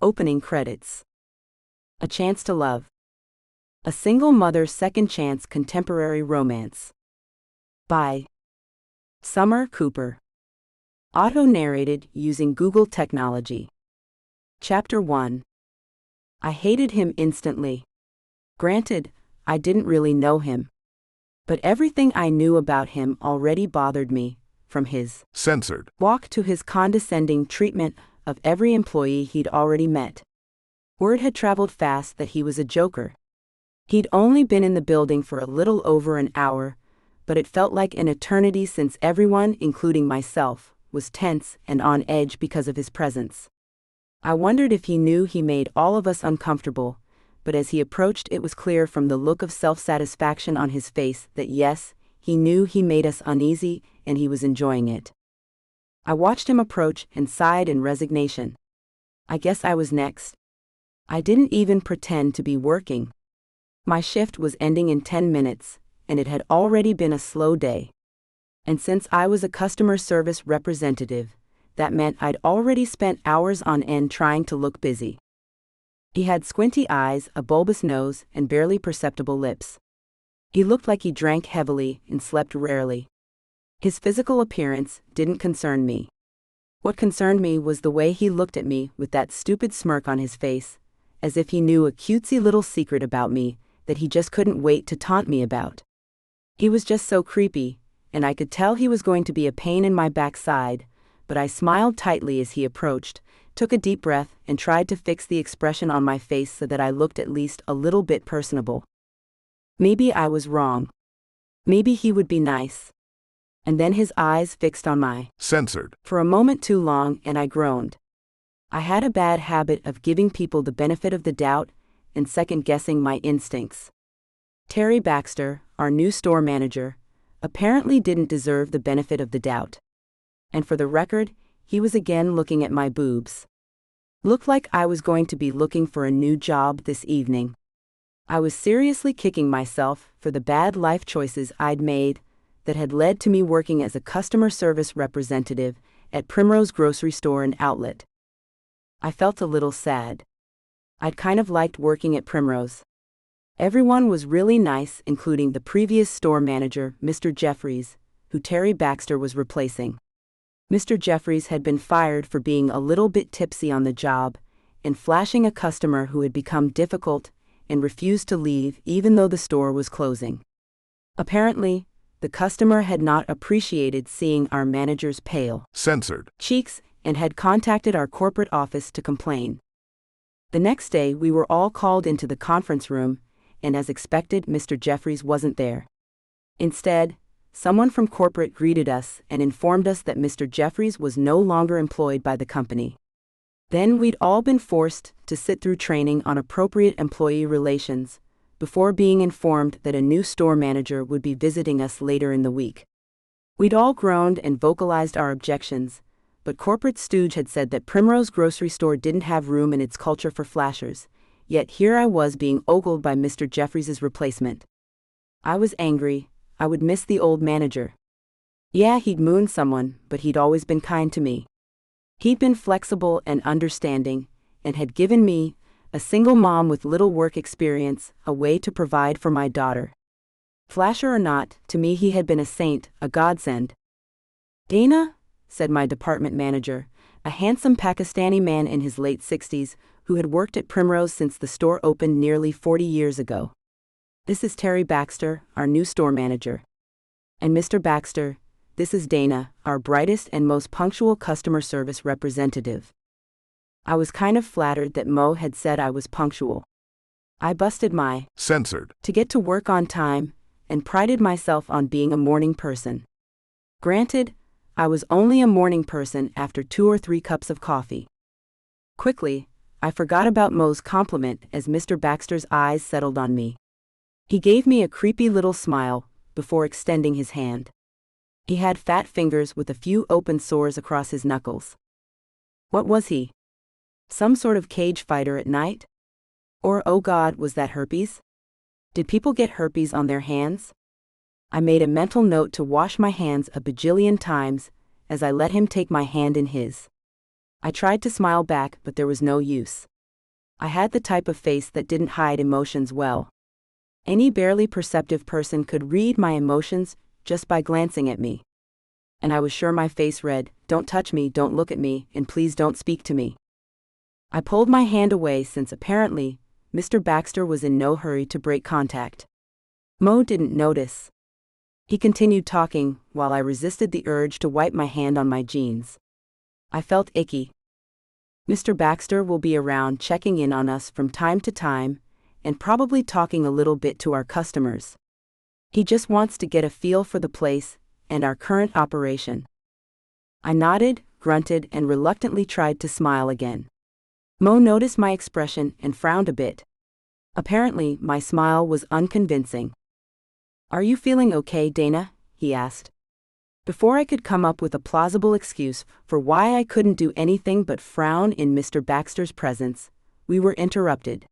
Opening credits. A Chance to Love. A Single Mother's Second Chance Contemporary Romance. By Summer Cooper. Auto-narrated using Google technology. Chapter 1. I hated him instantly. Granted, I didn't really know him. But everything I knew about him already bothered me, from his censored walk to his condescending treatment of every employee he'd already met. Word had traveled fast that he was a joker. He'd only been in the building for a little over an hour, but it felt like an eternity since everyone, including myself, was tense and on edge because of his presence. I wondered if he knew he made all of us uncomfortable, but as he approached, it was clear from the look of self-satisfaction on his face that yes, he knew he made us uneasy and he was enjoying it. I watched him approach and sighed in resignation. I guess I was next. I didn't even pretend to be working. My shift was ending in 10 minutes, and it had already been a slow day. And since I was a customer service representative, that meant I'd already spent hours on end trying to look busy. He had squinty eyes, a bulbous nose, and barely perceptible lips. He looked like he drank heavily and slept rarely. His physical appearance didn't concern me. What concerned me was the way he looked at me with that stupid smirk on his face, as if he knew a cutesy little secret about me that he just couldn't wait to taunt me about. He was just so creepy, and I could tell he was going to be a pain in my backside, but I smiled tightly as he approached, took a deep breath, and tried to fix the expression on my face so that I looked at least a little bit personable. Maybe I was wrong. Maybe he would be nice. And then his eyes fixed on my censored for a moment too long, and I groaned. I had a bad habit of giving people the benefit of the doubt and second-guessing my instincts. Terry Baxter, our new store manager, apparently didn't deserve the benefit of the doubt. And for the record, he was again looking at my boobs. Looked like I was going to be looking for a new job this evening. I was seriously kicking myself for the bad life choices I'd made that had led to me working as a customer service representative at Primrose Grocery Store and Outlet. I felt a little sad. I'd kind of liked working at Primrose. Everyone was really nice, including the previous store manager, Mr. Jeffries, who Terry Baxter was replacing. Mr. Jeffries had been fired for being a little bit tipsy on the job and flashing a customer who had become difficult and refused to leave even though the store was closing. Apparently, the customer had not appreciated seeing our manager's pale, censored cheeks and had contacted our corporate office to complain. The next day, we were all called into the conference room, and as expected, Mr. Jeffries wasn't there. Instead, someone from corporate greeted us and informed us that Mr. Jeffries was no longer employed by the company. Then we'd all been forced to sit through training on appropriate employee relations, before being informed that a new store manager would be visiting us later in the week. We'd all groaned and vocalized our objections, but corporate stooge had said that Primrose Grocery Store didn't have room in its culture for flashers, yet here I was being ogled by Mr. Jeffries' replacement. I was angry. I would miss the old manager. Yeah, he'd mooned someone, but he'd always been kind to me. He'd been flexible and understanding, and had given me, a single mom with little work experience, a way to provide for my daughter. Flasher or not, to me he had been a saint, a godsend. Dana, said my department manager, a handsome Pakistani man in his late 60s, who had worked at Primrose since the store opened nearly 40 years ago. This is Terry Baxter, our new store manager. And Mr. Baxter, this is Dana, our brightest and most punctual customer service representative. I was kind of flattered that Mo had said I was punctual. I busted my censored to get to work on time and prided myself on being a morning person. Granted, I was only a morning person after 2 or 3 cups of coffee. Quickly, I forgot about Mo's compliment as Mr. Baxter's eyes settled on me. He gave me a creepy little smile before extending his hand. He had fat fingers with a few open sores across his knuckles. What was he? Some sort of cage fighter at night? Or, oh God, was that herpes? Did people get herpes on their hands? I made a mental note to wash my hands a bajillion times as I let him take my hand in his. I tried to smile back, but there was no use. I had the type of face that didn't hide emotions well. Any barely perceptive person could read my emotions just by glancing at me. And I was sure my face read, "Don't touch me, don't look at me, and please don't speak to me." I pulled my hand away since apparently, Mr. Baxter was in no hurry to break contact. Mo didn't notice. He continued talking while I resisted the urge to wipe my hand on my jeans. I felt icky. Mr. Baxter will be around checking in on us from time to time, and probably talking a little bit to our customers. He just wants to get a feel for the place and our current operation. I nodded, grunted, and reluctantly tried to smile again. Mo noticed my expression and frowned a bit. Apparently, my smile was unconvincing. "Are you feeling okay, Dana?" he asked. Before I could come up with a plausible excuse for why I couldn't do anything but frown in Mr. Baxter's presence, we were interrupted.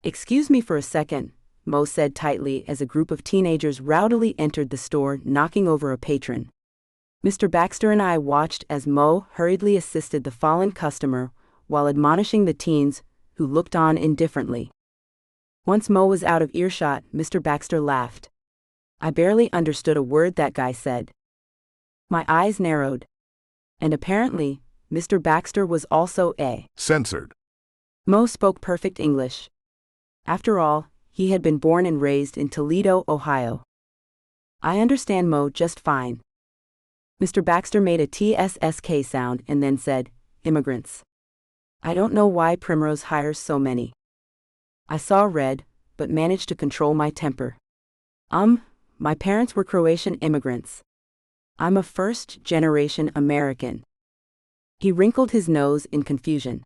"Excuse me for a second," Mo said tightly as a group of teenagers rowdily entered the store, knocking over a patron. Mr. Baxter and I watched as Mo hurriedly assisted the fallen customer while admonishing the teens, who looked on indifferently. Once Mo was out of earshot, Mr. Baxter laughed. I barely understood a word that guy said. My eyes narrowed. And apparently, Mr. Baxter was also censored. Mo spoke perfect English. After all, he had been born and raised in Toledo, Ohio. "I understand Mo just fine." Mr. Baxter made a TSSK sound and then said, "Immigrants. I don't know why Primrose hires so many." I saw red, but managed to control my temper. My parents were Croatian immigrants. I'm a first-generation American." He wrinkled his nose in confusion.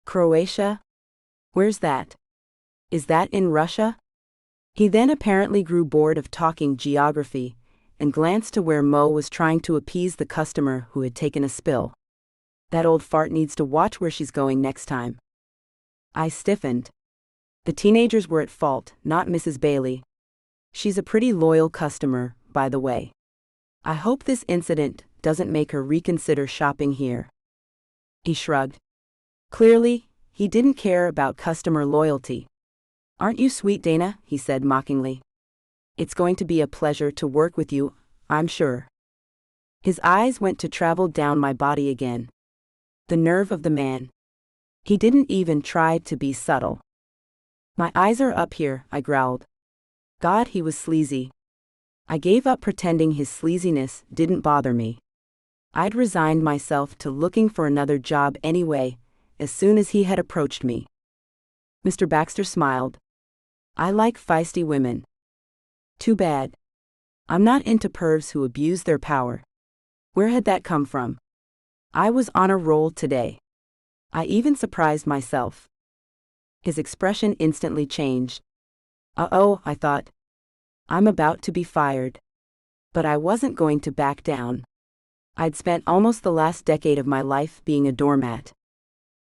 "Croatia? Where's that? Is that in Russia?" He then apparently grew bored of talking geography and glanced to where Mo was trying to appease the customer who had taken a spill. "That old fart needs to watch where she's going next time." I stiffened. The teenagers were at fault, not Mrs. Bailey. She's a pretty loyal customer, by the way. I hope this incident doesn't make her reconsider shopping here. He shrugged. Clearly, he didn't care about customer loyalty. "Aren't you sweet, Dana?" he said mockingly. "It's going to be a pleasure to work with you, I'm sure." His eyes went to travel down my body again. The nerve of the man. He didn't even try to be subtle. "My eyes are up here," I growled. God, he was sleazy. I gave up pretending his sleaziness didn't bother me. I'd resigned myself to looking for another job anyway, as soon as he had approached me. Mr. Baxter smiled. "I like feisty women." "Too bad. I'm not into pervs who abuse their power." Where had that come from? I was on a roll today. I even surprised myself. His expression instantly changed. Uh-oh, I thought. I'm about to be fired. But I wasn't going to back down. I'd spent almost the last decade of my life being a doormat.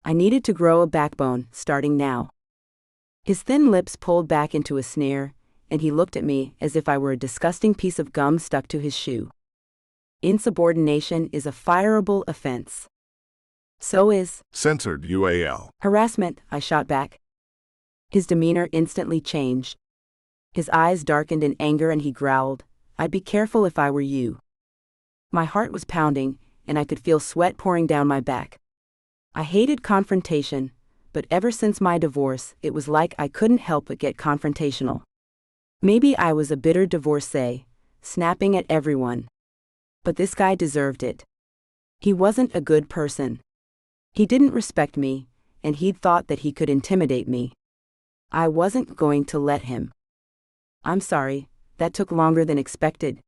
I needed to grow a backbone, starting now. His thin lips pulled back into a sneer, and he looked at me as if I were a disgusting piece of gum stuck to his shoe. Insubordination is a fireable offense. So is censored UAL. Harassment, I shot back. His demeanor instantly changed. His eyes darkened in anger and he growled, "I'd be careful if I were you." My heart was pounding, and I could feel sweat pouring down my back. I hated confrontation, but ever since my divorce, it was like I couldn't help but get confrontational. Maybe I was a bitter divorcee, snapping at everyone. But this guy deserved it. He wasn't a good person. He didn't respect me, and he'd thought that he could intimidate me. I wasn't going to let him. "I'm sorry, that took longer than expected."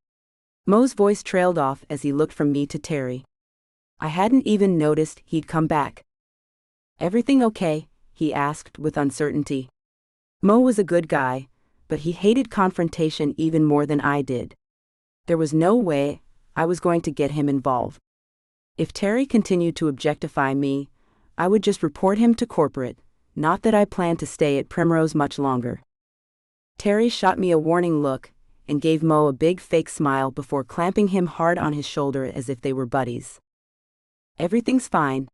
Mo's voice trailed off as he looked from me to Terry. I hadn't even noticed he'd come back. "Everything okay?" he asked with uncertainty. Mo was a good guy, but he hated confrontation even more than I did. There was no way I was going to get him involved. If Terry continued to objectify me, I would just report him to corporate, not that I planned to stay at Primrose much longer. Terry shot me a warning look and gave Mo a big fake smile before clamping him hard on his shoulder as if they were buddies. "Everything's fine,"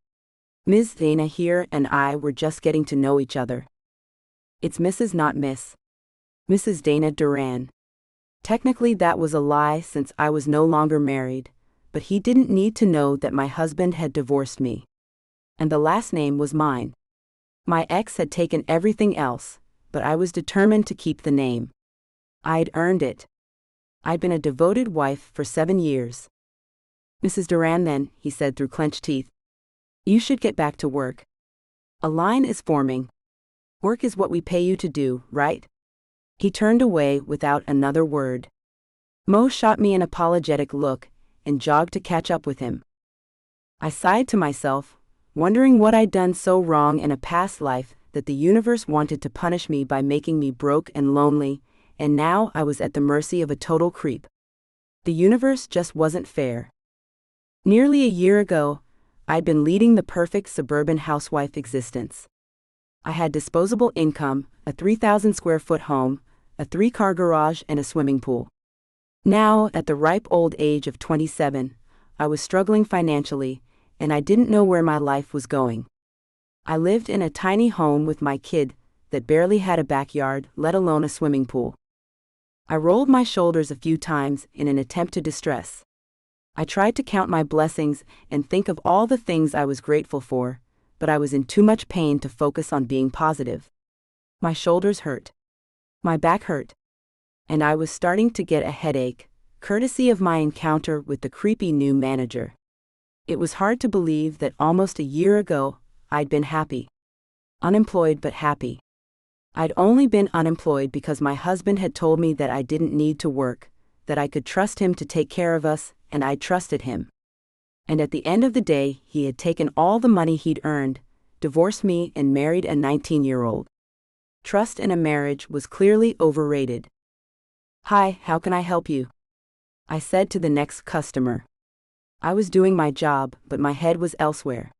Ms. Dana here and I were just getting to know each other. It's Mrs. not Miss. Mrs. Dana Duran. Technically that was a lie since I was no longer married, but he didn't need to know that my husband had divorced me. And the last name was mine. My ex had taken everything else, but I was determined to keep the name. I'd earned it. I'd been a devoted wife for 7 years. Mrs. Duran then, he said through clenched teeth. You should get back to work. A line is forming. Work is what we pay you to do, right? He turned away without another word. Mo shot me an apologetic look and jogged to catch up with him. I sighed to myself, wondering what I'd done so wrong in a past life that the universe wanted to punish me by making me broke and lonely, and now I was at the mercy of a total creep. The universe just wasn't fair. Nearly a year ago, I'd been leading the perfect suburban housewife existence. I had disposable income, a 3,000 square foot home, a 3-car garage and a swimming pool. Now, at the ripe old age of 27, I was struggling financially, and I didn't know where my life was going. I lived in a tiny home with my kid that barely had a backyard, let alone a swimming pool. I rolled my shoulders a few times in an attempt to distress. I tried to count my blessings and think of all the things I was grateful for, but I was in too much pain to focus on being positive. My shoulders hurt. My back hurt. And I was starting to get a headache, courtesy of my encounter with the creepy new manager. It was hard to believe that almost a year ago, I'd been happy. Unemployed but happy. I'd only been unemployed because my husband had told me that I didn't need to work, that I could trust him to take care of us, and I trusted him. And at the end of the day, he had taken all the money he'd earned, divorced me and married a 19-year-old. Trust in a marriage was clearly overrated. Hi, how can I help you? I said to the next customer. I was doing my job, but my head was elsewhere.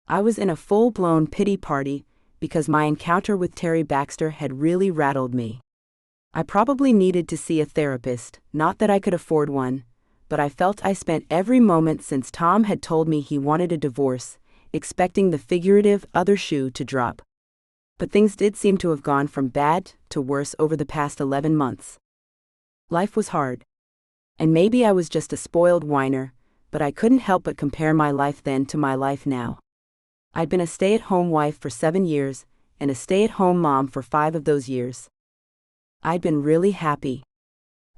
I was in a full-blown pity party because my encounter with Terry Baxter had really rattled me. I probably needed to see a therapist, not that I could afford one, but I felt I spent every moment since Tom had told me he wanted a divorce, expecting the figurative other shoe to drop. But things did seem to have gone from bad to worse over the past 11 months. Life was hard. And maybe I was just a spoiled whiner, but I couldn't help but compare my life then to my life now. I'd been a stay-at-home wife for 7 years, and a stay-at-home mom for 5 of those years. I'd been really happy.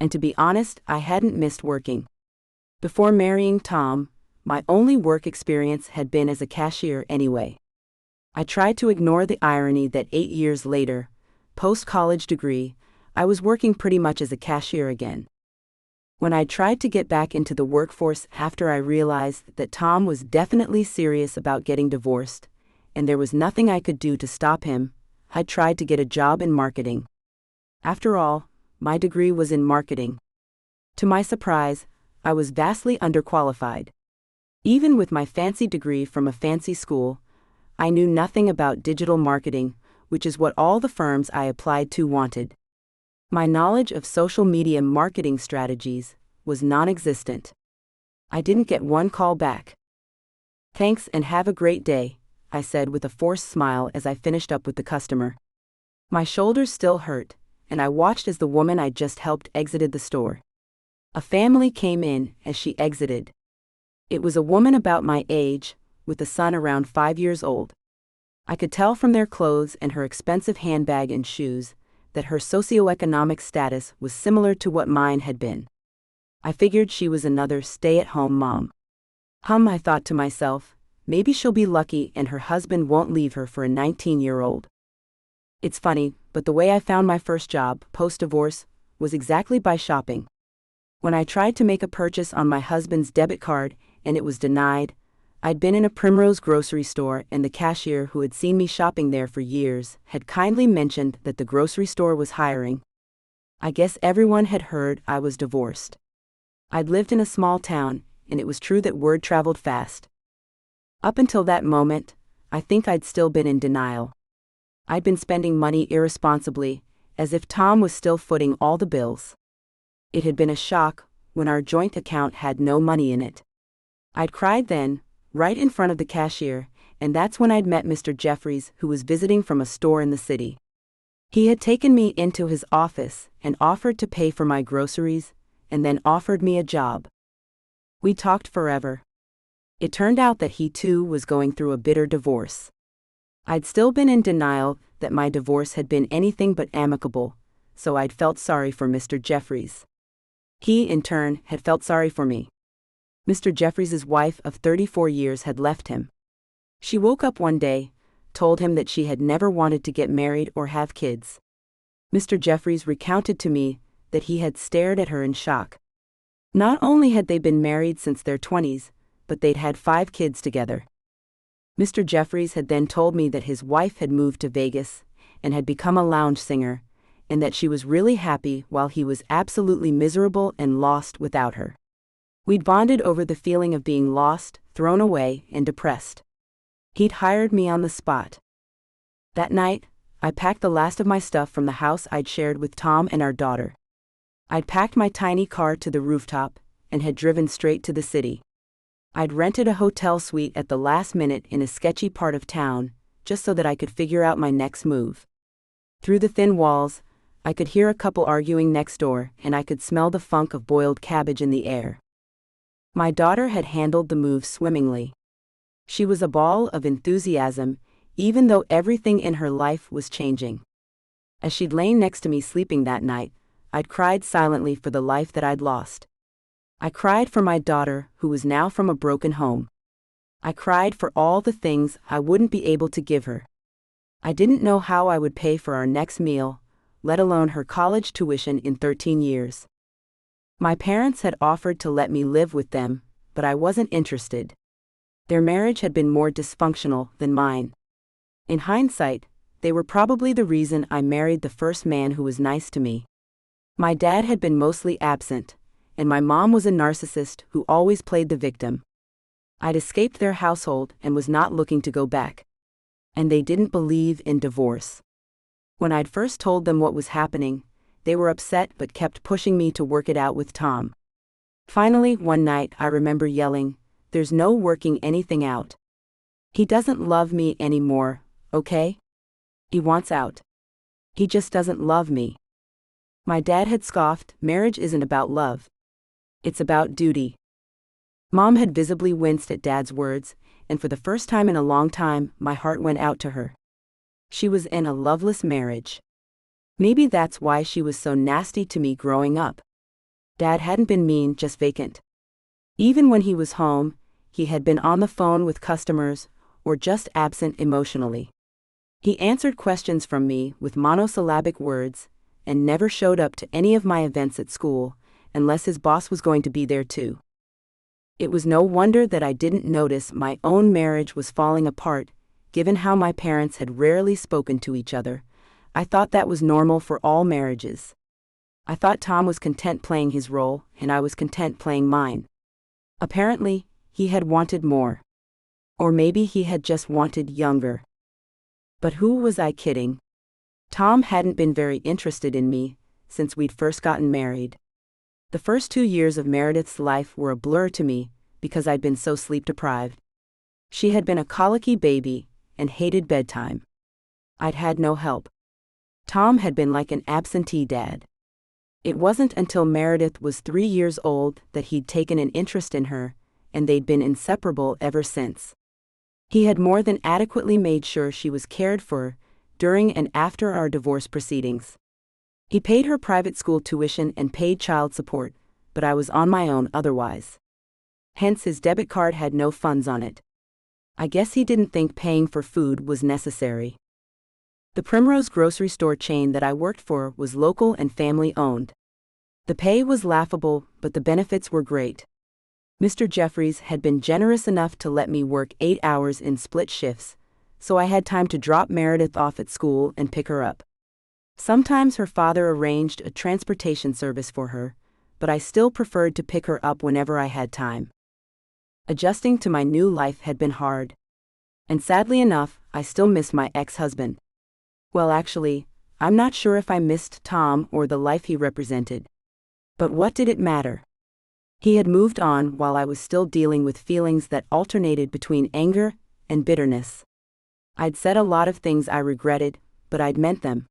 And to be honest, I hadn't missed working. Before marrying Tom, my only work experience had been as a cashier anyway. I tried to ignore the irony that 8 years later, post-college degree, I was working pretty much as a cashier again. When I tried to get back into the workforce after I realized that Tom was definitely serious about getting divorced, and there was nothing I could do to stop him, I tried to get a job in marketing. After all, my degree was in marketing. To my surprise, I was vastly underqualified. Even with my fancy degree from a fancy school, I knew nothing about digital marketing, which is what all the firms I applied to wanted. My knowledge of social media marketing strategies was non-existent. I didn't get one call back. Thanks and have a great day, I said with a forced smile as I finished up with the customer. My shoulders still hurt, and I watched as the woman I'd just helped exited the store. A family came in as she exited. It was a woman about my age, with a son around 5 years old. I could tell from their clothes and her expensive handbag and shoes that her socioeconomic status was similar to what mine had been. I figured she was another stay-at-home mom. I thought to myself, maybe she'll be lucky and her husband won't leave her for a 19-year-old. It's funny, but the way I found my first job, post-divorce, was exactly by shopping. When I tried to make a purchase on my husband's debit card and it was denied, I'd been in a Primrose grocery store and the cashier who had seen me shopping there for years had kindly mentioned that the grocery store was hiring. I guess everyone had heard I was divorced. I'd lived in a small town, and it was true that word traveled fast. Up until that moment, I think I'd still been in denial. I'd been spending money irresponsibly, as if Tom was still footing all the bills. It had been a shock when our joint account had no money in it. I'd cried then, right in front of the cashier, and that's when I'd met Mr. Jeffries, who was visiting from a store in the city. He had taken me into his office and offered to pay for my groceries, and then offered me a job. We talked forever. It turned out that he too was going through a bitter divorce. I'd still been in denial that my divorce had been anything but amicable, so I'd felt sorry for Mr. Jeffries. He, in turn, had felt sorry for me. Mr. Jeffries's wife of 34 years had left him. She woke up one day, told him that she had never wanted to get married or have kids. Mr. Jeffries recounted to me that he had stared at her in shock. Not only had they been married since their 20s, but they'd had 5 kids together. Mr. Jeffries had then told me that his wife had moved to Vegas and had become a lounge singer, and that she was really happy while he was absolutely miserable and lost without her. We'd bonded over the feeling of being lost, thrown away, and depressed. He'd hired me on the spot. That night, I packed the last of my stuff from the house I'd shared with Tom and our daughter. I'd packed my tiny car to the rooftop and had driven straight to the city. I'd rented a hotel suite at the last minute in a sketchy part of town, just so that I could figure out my next move. Through the thin walls, I could hear a couple arguing next door, and I could smell the funk of boiled cabbage in the air. My daughter had handled the move swimmingly. She was a ball of enthusiasm, even though everything in her life was changing. As she'd lain next to me sleeping that night, I'd cried silently for the life that I'd lost. I cried for my daughter, who was now from a broken home. I cried for all the things I wouldn't be able to give her. I didn't know how I would pay for our next meal, let alone her college tuition in 13 years. My parents had offered to let me live with them, but I wasn't interested. Their marriage had been more dysfunctional than mine. In hindsight, they were probably the reason I married the first man who was nice to me. My dad had been mostly absent, and my mom was a narcissist who always played the victim. I'd escaped their household and was not looking to go back. And they didn't believe in divorce. When I'd first told them what was happening, they were upset but kept pushing me to work it out with Tom. Finally, one night, I remember yelling, "There's no working anything out. He doesn't love me anymore, okay? He wants out. He just doesn't love me." My dad had scoffed, "Marriage isn't about love. It's about duty." Mom had visibly winced at Dad's words, and for the first time in a long time, my heart went out to her. She was in a loveless marriage. Maybe that's why she was so nasty to me growing up. Dad hadn't been mean, just vacant. Even when he was home, he had been on the phone with customers, or just absent emotionally. He answered questions from me with monosyllabic words, and never showed up to any of my events at school, unless his boss was going to be there too. It was no wonder that I didn't notice my own marriage was falling apart, given how my parents had rarely spoken to each other. I thought that was normal for all marriages. I thought Tom was content playing his role, and I was content playing mine. Apparently, he had wanted more. Or maybe he had just wanted younger. But who was I kidding? Tom hadn't been very interested in me since we'd first gotten married. The first 2 years of Meredith's life were a blur to me because I'd been so sleep-deprived. She had been a colicky baby and hated bedtime. I'd had no help. Tom had been like an absentee dad. It wasn't until Meredith was 3 years old that he'd taken an interest in her, and they'd been inseparable ever since. He had more than adequately made sure she was cared for during and after our divorce proceedings. He paid her private school tuition and paid child support, but I was on my own otherwise. Hence his debit card had no funds on it. I guess he didn't think paying for food was necessary. The Primrose grocery store chain that I worked for was local and family-owned. The pay was laughable, but the benefits were great. Mr. Jeffries had been generous enough to let me work 8 hours in split shifts, so I had time to drop Meredith off at school and pick her up. Sometimes her father arranged a transportation service for her, but I still preferred to pick her up whenever I had time. Adjusting to my new life had been hard. And sadly enough, I still missed my ex-husband. Well, actually, I'm not sure if I missed Tom or the life he represented. But what did it matter? He had moved on while I was still dealing with feelings that alternated between anger and bitterness. I'd said a lot of things I regretted, but I'd meant them.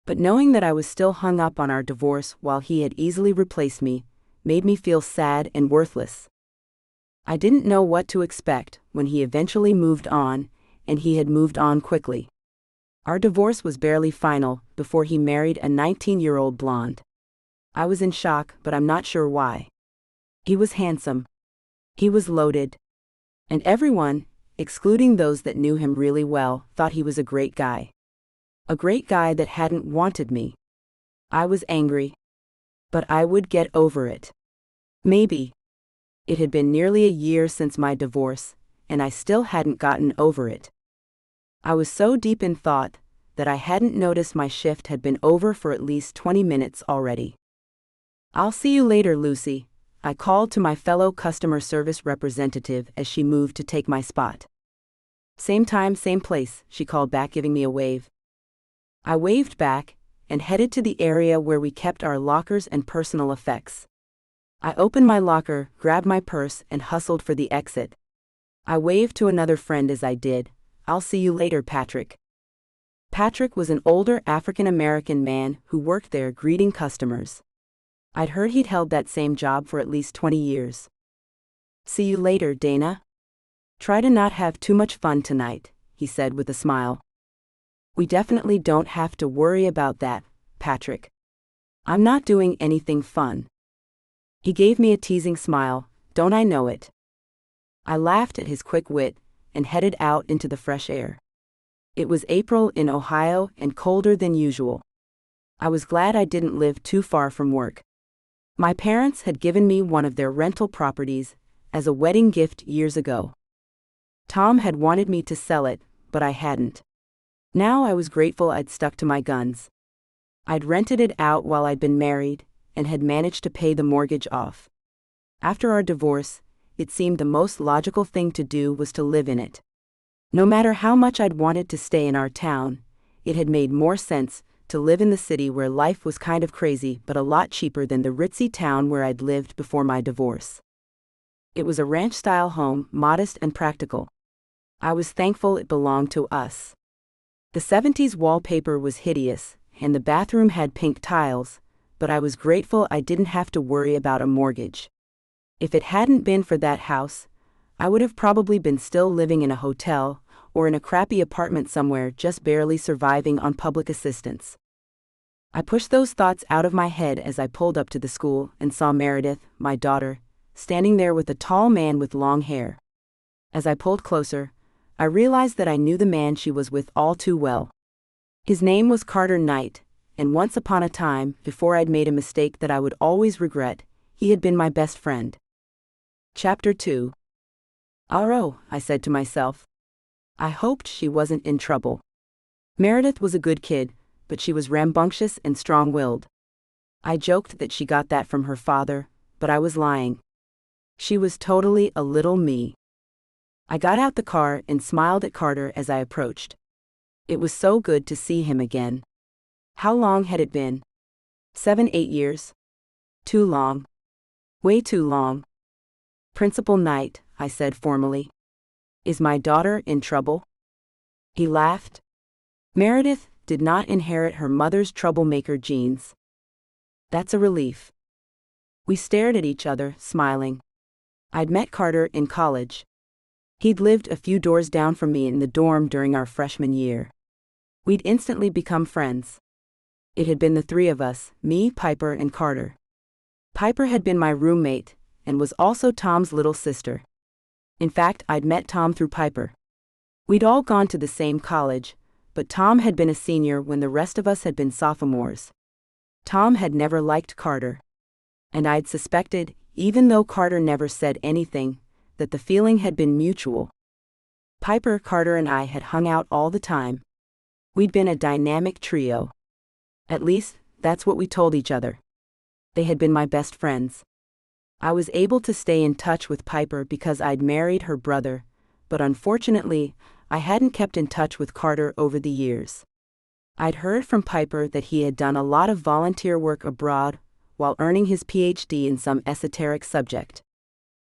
But knowing that I was still hung up on our divorce while he had easily replaced me, made me feel sad and worthless. I didn't know what to expect when he eventually moved on, and he had moved on quickly. Our divorce was barely final before he married a 19-year-old blonde. I was in shock, but I'm not sure why. He was handsome. He was loaded. And everyone, excluding those that knew him really well, thought he was a great guy. A great guy that hadn't wanted me. I was angry. But I would get over it. Maybe. It had been nearly a year since my divorce, and I still hadn't gotten over it. I was so deep in thought that I hadn't noticed my shift had been over for at least 20 minutes already. "I'll see you later, Lucy," I called to my fellow customer service representative as she moved to take my spot. "Same time, same place," she called back, giving me a wave. I waved back and headed to the area where we kept our lockers and personal effects. I opened my locker, grabbed my purse, and hustled for the exit. I waved to another friend as I did. "I'll see you later, Patrick." Patrick was an older African-American man who worked there greeting customers. I'd heard he'd held that same job for at least 20 years. "See you later, Dana. Try to not have too much fun tonight," he said with a smile. "We definitely don't have to worry about that, Patrick. I'm not doing anything fun." He gave me a teasing smile. "Don't I know it?" I laughed at his quick wit and headed out into the fresh air. It was April in Ohio and colder than usual. I was glad I didn't live too far from work. My parents had given me one of their rental properties as a wedding gift years ago. Tom had wanted me to sell it, but I hadn't. Now I was grateful I'd stuck to my guns. I'd rented it out while I'd been married and had managed to pay the mortgage off. After our divorce, it seemed the most logical thing to do was to live in it. No matter how much I'd wanted to stay in our town, it had made more sense to live in the city where life was kind of crazy but a lot cheaper than the ritzy town where I'd lived before my divorce. It was a ranch-style home, modest and practical. I was thankful it belonged to us. The 70s wallpaper was hideous, and the bathroom had pink tiles, but I was grateful I didn't have to worry about a mortgage. If it hadn't been for that house, I would have probably been still living in a hotel or in a crappy apartment somewhere, just barely surviving on public assistance. I pushed those thoughts out of my head as I pulled up to the school and saw Meredith, my daughter, standing there with a tall man with long hair. As I pulled closer, I realized that I knew the man she was with all too well. His name was Carter Knight, and once upon a time, before I'd made a mistake that I would always regret, he had been my best friend. Chapter 2. "Oh," I said to myself. I hoped she wasn't in trouble. Meredith was a good kid, but she was rambunctious and strong-willed. I joked that she got that from her father, but I was lying. She was totally a little me. I got out the car and smiled at Carter as I approached. It was so good to see him again. How long had it been? 7, 8 years? Too long. Way too long. "Principal Knight," I said formally. "Is my daughter in trouble?" He laughed. Meredith did not inherit her mother's troublemaker genes. That's a relief. We stared at each other, smiling. I'd met Carter in college. He'd lived a few doors down from me in the dorm during our freshman year. We'd instantly become friends. It had been the three of us, me, Piper, and Carter. Piper had been my roommate and was also Tom's little sister. In fact, I'd met Tom through Piper. We'd all gone to the same college, but Tom had been a senior when the rest of us had been sophomores. Tom had never liked Carter. And I'd suspected, even though Carter never said anything, that the feeling had been mutual. Piper, Carter, and I had hung out all the time. We'd been a dynamic trio. At least, that's what we told each other. They had been my best friends. I was able to stay in touch with Piper because I'd married her brother, but unfortunately, I hadn't kept in touch with Carter over the years. I'd heard from Piper that he had done a lot of volunteer work abroad while earning his PhD in some esoteric subject.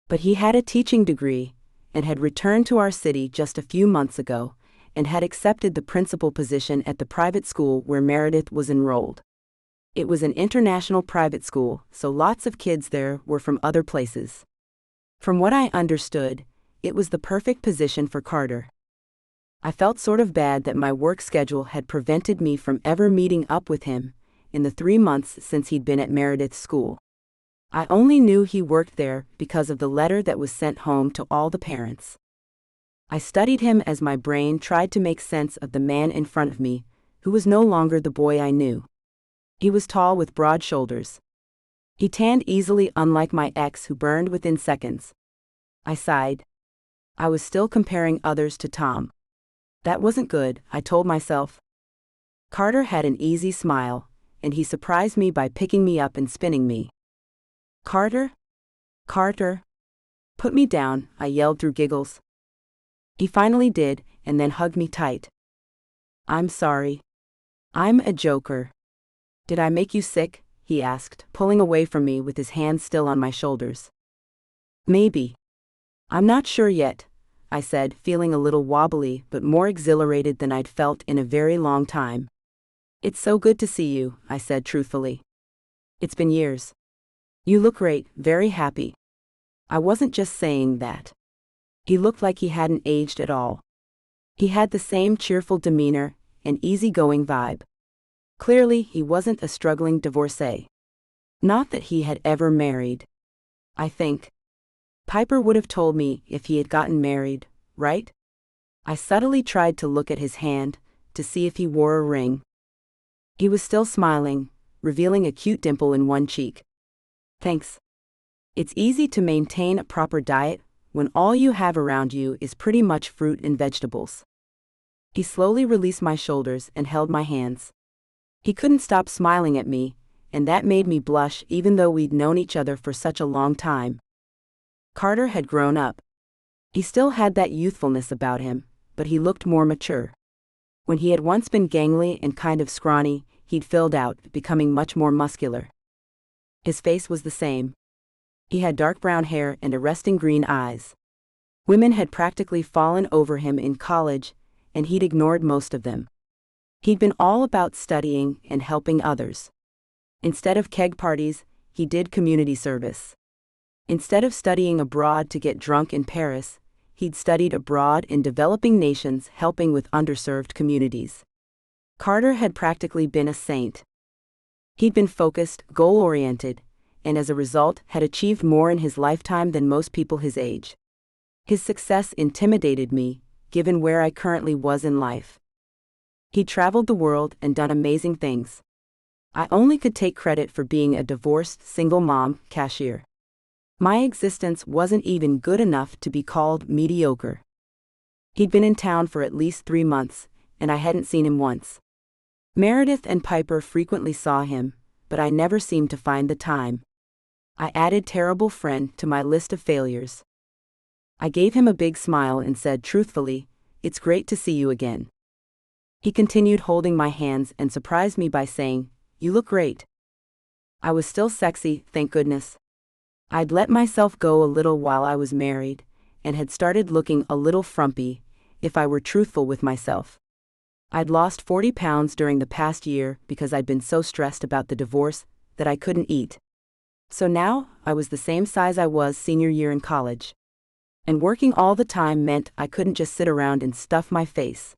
But he had a teaching degree, and had returned to our city just a few months ago, and had accepted the principal position at the private school where Meredith was enrolled. It was an international private school, so lots of kids there were from other places. From what I understood, it was the perfect position for Carter. I felt sort of bad that my work schedule had prevented me from ever meeting up with him in the 3 months since he'd been at Meredith's school. I only knew he worked there because of the letter that was sent home to all the parents. I studied him as my brain tried to make sense of the man in front of me, who was no longer the boy I knew. He was tall with broad shoulders. He tanned easily, unlike my ex who burned within seconds. I sighed. I was still comparing others to Tom. That wasn't good, I told myself. Carter had an easy smile, and he surprised me by picking me up and spinning me. Carter? Carter? Put me down, I yelled through giggles. He finally did, and then hugged me tight. I'm sorry. I'm a joker. Did I make you sick? He asked, pulling away from me with his hand still on my shoulders. Maybe. I'm not sure yet, I said, feeling a little wobbly but more exhilarated than I'd felt in a very long time. It's so good to see you, I said truthfully. It's been years. You look great, very happy. I wasn't just saying that. He looked like he hadn't aged at all. He had the same cheerful demeanor and easygoing vibe. Clearly, he wasn't a struggling divorcee. Not that he had ever married. I think. Piper would have told me if he had gotten married, right? I subtly tried to look at his hand, to see if he wore a ring. He was still smiling, revealing a cute dimple in one cheek. Thanks. It's easy to maintain a proper diet when all you have around you is pretty much fruit and vegetables. He slowly released my shoulders and held my hands. He couldn't stop smiling at me, and that made me blush even though we'd known each other for such a long time. Carter had grown up. He still had that youthfulness about him, but he looked more mature. When he had once been gangly and kind of scrawny, he'd filled out, becoming much more muscular. His face was the same. He had dark brown hair and arresting green eyes. Women had practically fallen over him in college, and he'd ignored most of them. He'd been all about studying and helping others. Instead of keg parties, he did community service. Instead of studying abroad to get drunk in Paris, he'd studied abroad in developing nations helping with underserved communities. Carter had practically been a saint. He'd been focused, goal-oriented, and as a result had achieved more in his lifetime than most people his age. His success intimidated me, given where I currently was in life. He'd traveled the world and done amazing things. I only could take credit for being a divorced, single mom, cashier. My existence wasn't even good enough to be called mediocre. He'd been in town for at least 3 months, and I hadn't seen him once. Meredith and Piper frequently saw him, but I never seemed to find the time. I added terrible friend to my list of failures. I gave him a big smile and said truthfully, "It's great to see you again." He continued holding my hands and surprised me by saying, "You look great." I was still sexy, thank goodness. I'd let myself go a little while I was married, and had started looking a little frumpy, if I were truthful with myself. I'd lost 40 pounds during the past year because I'd been so stressed about the divorce that I couldn't eat. So now, I was the same size I was senior year in college. And working all the time meant I couldn't just sit around and stuff my face.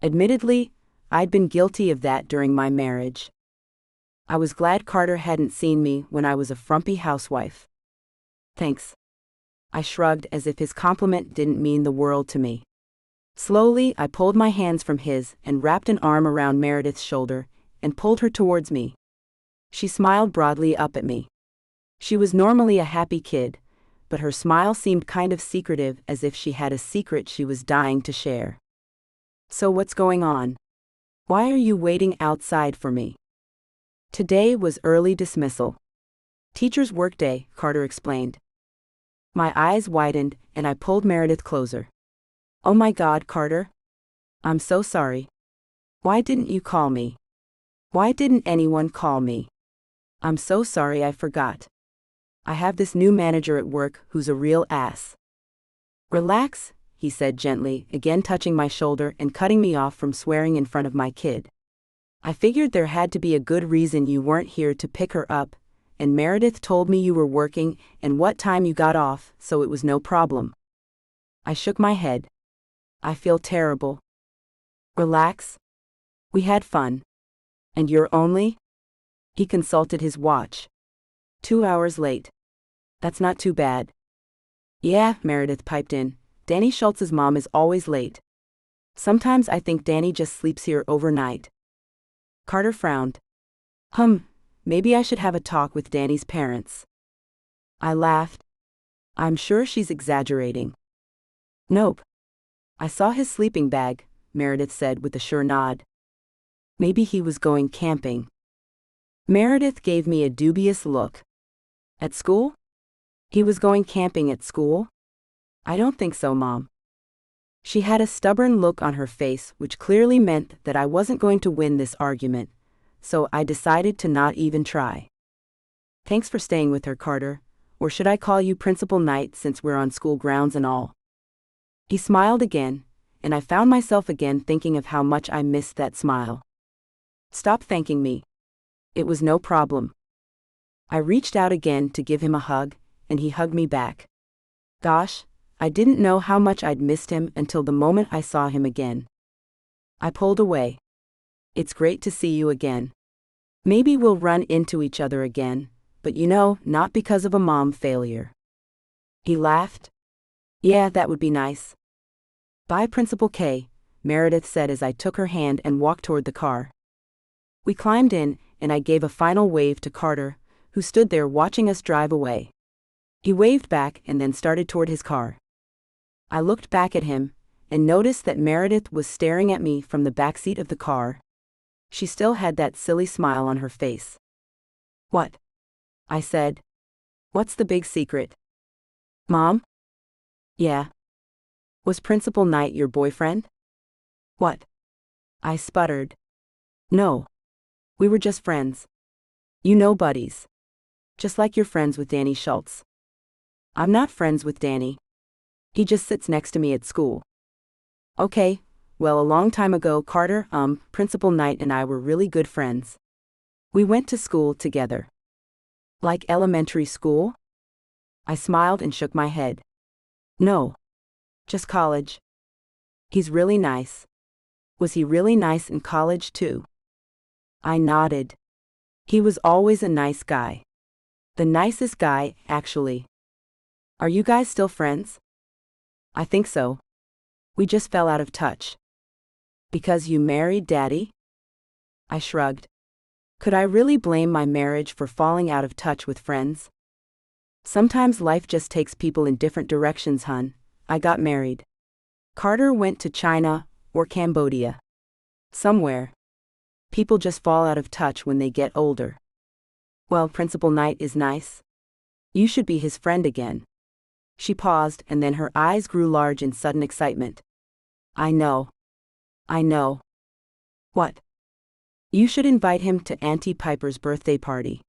Admittedly, I'd been guilty of that during my marriage. I was glad Carter hadn't seen me when I was a frumpy housewife. Thanks. I shrugged as if his compliment didn't mean the world to me. Slowly, I pulled my hands from his and wrapped an arm around Meredith's shoulder and pulled her towards me. She smiled broadly up at me. She was normally a happy kid, but her smile seemed kind of secretive, as if she had a secret she was dying to share. "So what's going on? Why are you waiting outside for me?" Today was early dismissal. Teacher's workday, Carter explained. My eyes widened and I pulled Meredith closer. "Oh my God, Carter. I'm so sorry. Why didn't you call me? Why didn't anyone call me? I'm so sorry, I forgot. I have this new manager at work who's a real ass." Relax, he said gently, again touching my shoulder and cutting me off from swearing in front of my kid. I figured there had to be a good reason you weren't here to pick her up, and Meredith told me you were working and what time you got off, so it was no problem. I shook my head. I feel terrible. Relax. We had fun. And you're only? He consulted his watch. 2 hours late. That's not too bad. Yeah, Meredith piped in. Danny Schultz's mom is always late. Sometimes I think Danny just sleeps here overnight. Carter frowned. Maybe I should have a talk with Danny's parents. I laughed. I'm sure she's exaggerating. Nope. I saw his sleeping bag, Meredith said with a sure nod. Maybe he was going camping. Meredith gave me a dubious look. At school? He was going camping at school? I don't think so, Mom. She had a stubborn look on her face which clearly meant that I wasn't going to win this argument, so I decided to not even try. Thanks for staying with her, Carter, or should I call you Principal Knight since we're on school grounds and all? He smiled again, and I found myself again thinking of how much I missed that smile. Stop thanking me. It was no problem. I reached out again to give him a hug, and he hugged me back. Gosh, I didn't know how much I'd missed him until the moment I saw him again. I pulled away. It's great to see you again. Maybe we'll run into each other again, but not because of a mom failure. He laughed. Yeah, that would be nice. Bye, Principal K, Meredith said as I took her hand and walked toward the car. We climbed in, and I gave a final wave to Carter, who stood there watching us drive away. He waved back and then started toward his car. I looked back at him, and noticed that Meredith was staring at me from the backseat of the car. She still had that silly smile on her face. What? I said. What's the big secret? Mom? Yeah. Was Principal Knight your boyfriend? What? I sputtered. No. We were just friends. Buddies. Just like you're friends with Danny Schultz. I'm not friends with Danny. He just sits next to me at school. Okay, well, a long time ago, Carter, Principal Knight and I were really good friends. We went to school together. Like elementary school? I smiled and shook my head. No. Just college. He's really nice. Was he really nice in college too? I nodded. He was always a nice guy. The nicest guy, actually. Are you guys still friends? I think so. We just fell out of touch. Because you married Daddy? I shrugged. Could I really blame my marriage for falling out of touch with friends? Sometimes life just takes people in different directions, hun. I got married. Carter went to China, or Cambodia. Somewhere. People just fall out of touch when they get older. Well, Principal Knight is nice. You should be his friend again. She paused and then her eyes grew large in sudden excitement. I know. What? You should invite him to Auntie Piper's birthday party.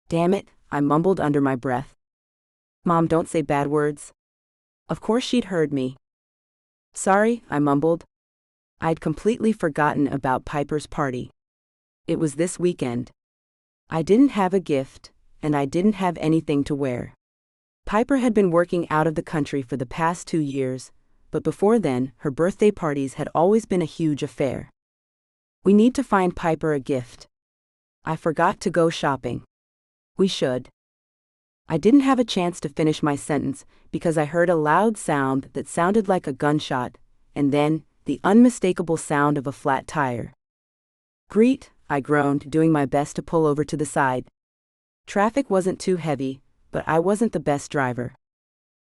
Damn it, I mumbled under my breath. Mom, don't say bad words. Of course she'd heard me. Sorry, I mumbled. I'd completely forgotten about Piper's party. It was this weekend. I didn't have a gift, and I didn't have anything to wear. Piper had been working out of the country for the past 2 years, but before then, her birthday parties had always been a huge affair. We need to find Piper a gift. I forgot to go shopping. We should. I didn't have a chance to finish my sentence because I heard a loud sound that sounded like a gunshot, and then, the unmistakable sound of a flat tire. Greet, I groaned, doing my best to pull over to the side. Traffic wasn't too heavy, but I wasn't the best driver.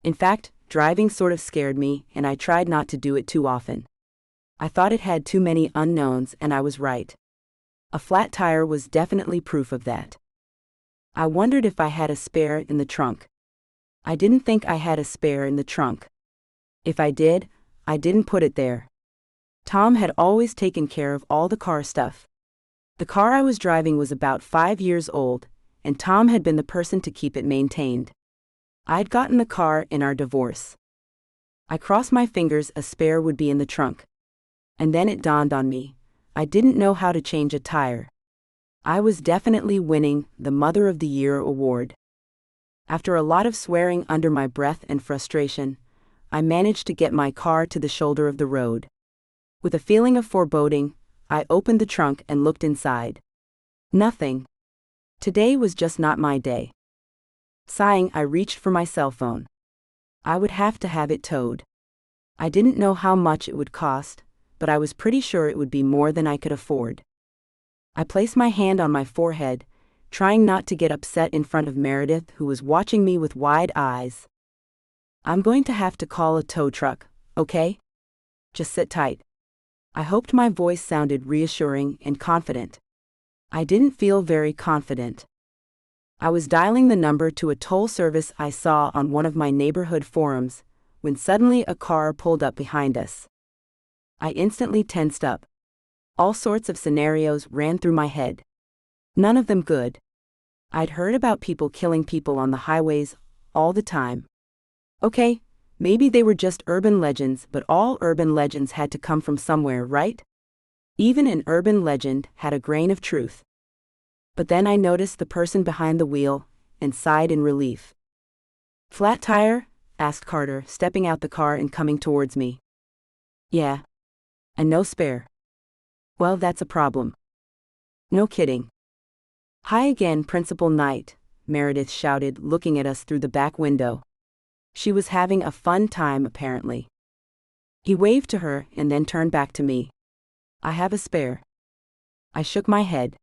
In fact, driving sort of scared me, and I tried not to do it too often. I thought it had too many unknowns, and I was right. A flat tire was definitely proof of that. I wondered if I had a spare in the trunk. I didn't think I had a spare in the trunk. If I did, I didn't put it there. Tom had always taken care of all the car stuff. The car I was driving was about 5 years old, and Tom had been the person to keep it maintained. I'd gotten the car in our divorce. I crossed my fingers a spare would be in the trunk. And then it dawned on me. I didn't know how to change a tire. I was definitely winning the Mother of the Year award. After a lot of swearing under my breath and frustration, I managed to get my car to the shoulder of the road. With a feeling of foreboding, I opened the trunk and looked inside. Nothing. Today was just not my day. Sighing, I reached for my cell phone. I would have to have it towed. I didn't know how much it would cost, but I was pretty sure it would be more than I could afford. I placed my hand on my forehead, trying not to get upset in front of Meredith, who was watching me with wide eyes. I'm going to have to call a tow truck, okay? Just sit tight. I hoped my voice sounded reassuring and confident. I didn't feel very confident. I was dialing the number to a toll service I saw on one of my neighborhood forums, when suddenly a car pulled up behind us. I instantly tensed up. All sorts of scenarios ran through my head. None of them good. I'd heard about people killing people on the highways all the time. Okay, maybe they were just urban legends, but all urban legends had to come from somewhere, right? Even an urban legend had a grain of truth. But then I noticed the person behind the wheel and sighed in relief. Flat tire? Asked Carter, stepping out the car and coming towards me. Yeah. And no spare. Well, that's a problem. No kidding. Hi again, Principal Knight, Meredith shouted, looking at us through the back window. She was having a fun time, apparently. He waved to her and then turned back to me. I have a spare. I shook my head.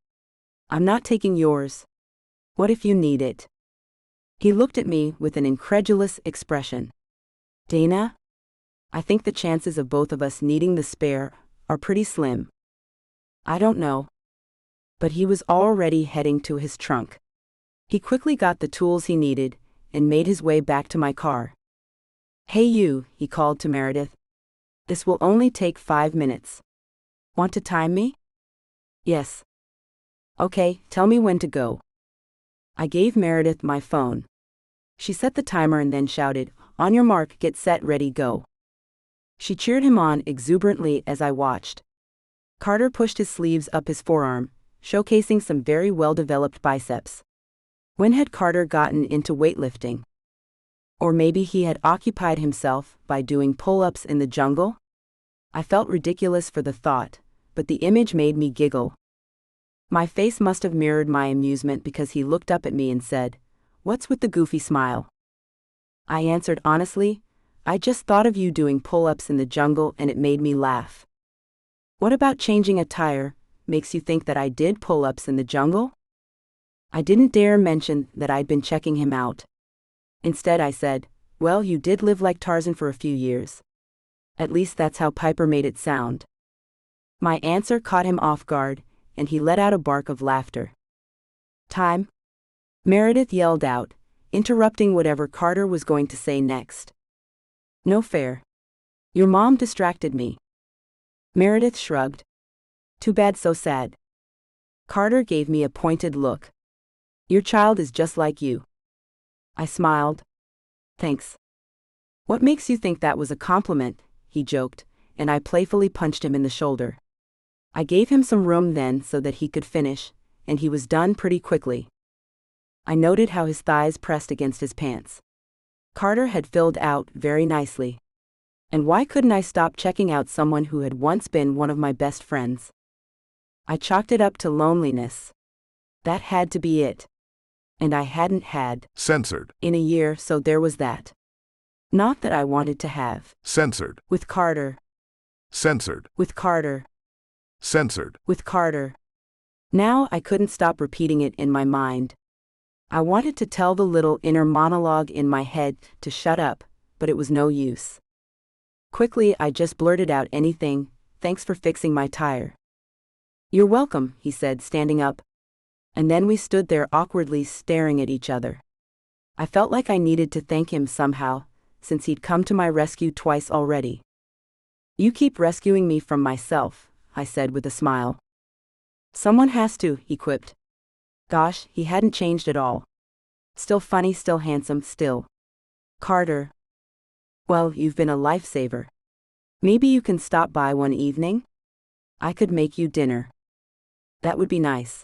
I'm not taking yours. What if you need it? He looked at me with an incredulous expression. Dana? I think the chances of both of us needing the spare are pretty slim. I don't know. But he was already heading to his trunk. He quickly got the tools he needed and made his way back to my car. Hey you, he called to Meredith. This will only take 5 minutes. Want to time me? Yes. Okay, tell me when to go. I gave Meredith my phone. She set the timer and then shouted, On your mark, get set, ready, go. She cheered him on exuberantly as I watched. Carter pushed his sleeves up his forearm, showcasing some very well-developed biceps. When had Carter gotten into weightlifting? Or maybe he had occupied himself by doing pull-ups in the jungle? I felt ridiculous for the thought, but the image made me giggle. My face must have mirrored my amusement because he looked up at me and said, What's with the goofy smile? I answered honestly, I just thought of you doing pull-ups in the jungle and it made me laugh. What about changing a tire makes you think that I did pull-ups in the jungle? I didn't dare mention that I'd been checking him out. Instead I said, Well, you did live like Tarzan for a few years. At least that's how Piper made it sound. My answer caught him off guard, and he let out a bark of laughter. Time? Meredith yelled out, interrupting whatever Carter was going to say next. No fair. Your mom distracted me. Meredith shrugged. Too bad, so sad. Carter gave me a pointed look. Your child is just like you. I smiled. Thanks. What makes you think that was a compliment? He joked, and I playfully punched him in the shoulder. I gave him some room then so that he could finish, and he was done pretty quickly. I noted how his thighs pressed against his pants. Carter had filled out very nicely. And why couldn't I stop checking out someone who had once been one of my best friends? I chalked it up to loneliness. That had to be it. And I hadn't had Censored. in a year, so there was that. Not that I wanted to have. Censored. With Carter. Censored. With Carter. Censored. With Carter. Now I couldn't stop repeating it in my mind. I wanted to tell the little inner monologue in my head to shut up, but it was no use. Quickly I just blurted out anything, Thanks for fixing my tire. You're welcome, he said, standing up. And then we stood there awkwardly staring at each other. I felt like I needed to thank him somehow, since he'd come to my rescue twice already. You keep rescuing me from myself, I said with a smile. Someone has to, he quipped. Gosh, he hadn't changed at all. Still funny, still handsome, still. Carter. Well, you've been a lifesaver. Maybe you can stop by one evening? I could make you dinner. That would be nice.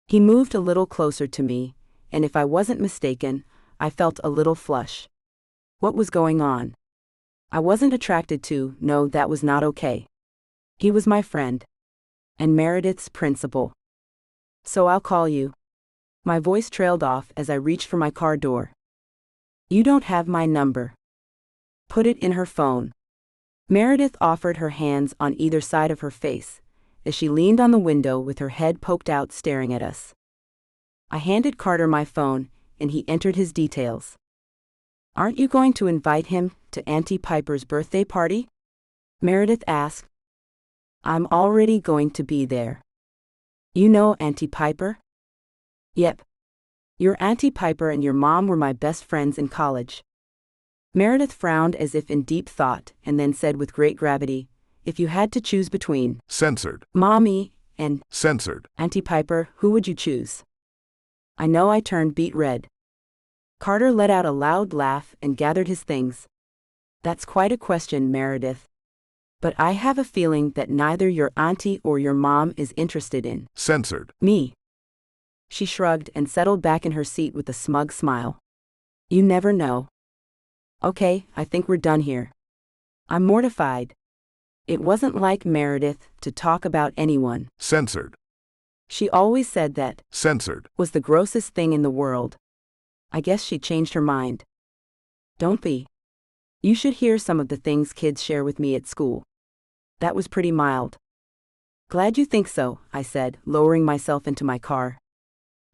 He moved a little closer to me, and if I wasn't mistaken, I felt a little flush. What was going on? I wasn't attracted to, no, that was not okay. He was my friend. And Meredith's principal. So I'll call you. My voice trailed off as I reached for my car door. You don't have my number. Put it in her phone. Meredith offered her hands on either side of her face, as she leaned on the window with her head poked out staring at us. I handed Carter my phone, and he entered his details. Aren't you going to invite him to Auntie Piper's birthday party? Meredith asked. I'm already going to be there. You know Auntie Piper? Yep. Your Auntie Piper and your mom were my best friends in college. Meredith frowned as if in deep thought and then said with great gravity, if you had to choose between Censored. Mommy and Censored. Auntie Piper, who would you choose? I know I turned beet red. Carter let out a loud laugh and gathered his things. That's quite a question, Meredith. But I have a feeling that neither your auntie or your mom is interested in Censored. me. She shrugged and settled back in her seat with a smug smile. You never know. Okay, I think we're done here. I'm mortified. It wasn't like Meredith to talk about anyone. Censored. She always said that Censored. was the grossest thing in the world. I guess she changed her mind. Don't be. You should hear some of the things kids share with me at school. That was pretty mild. Glad you think so, I said, lowering myself into my car.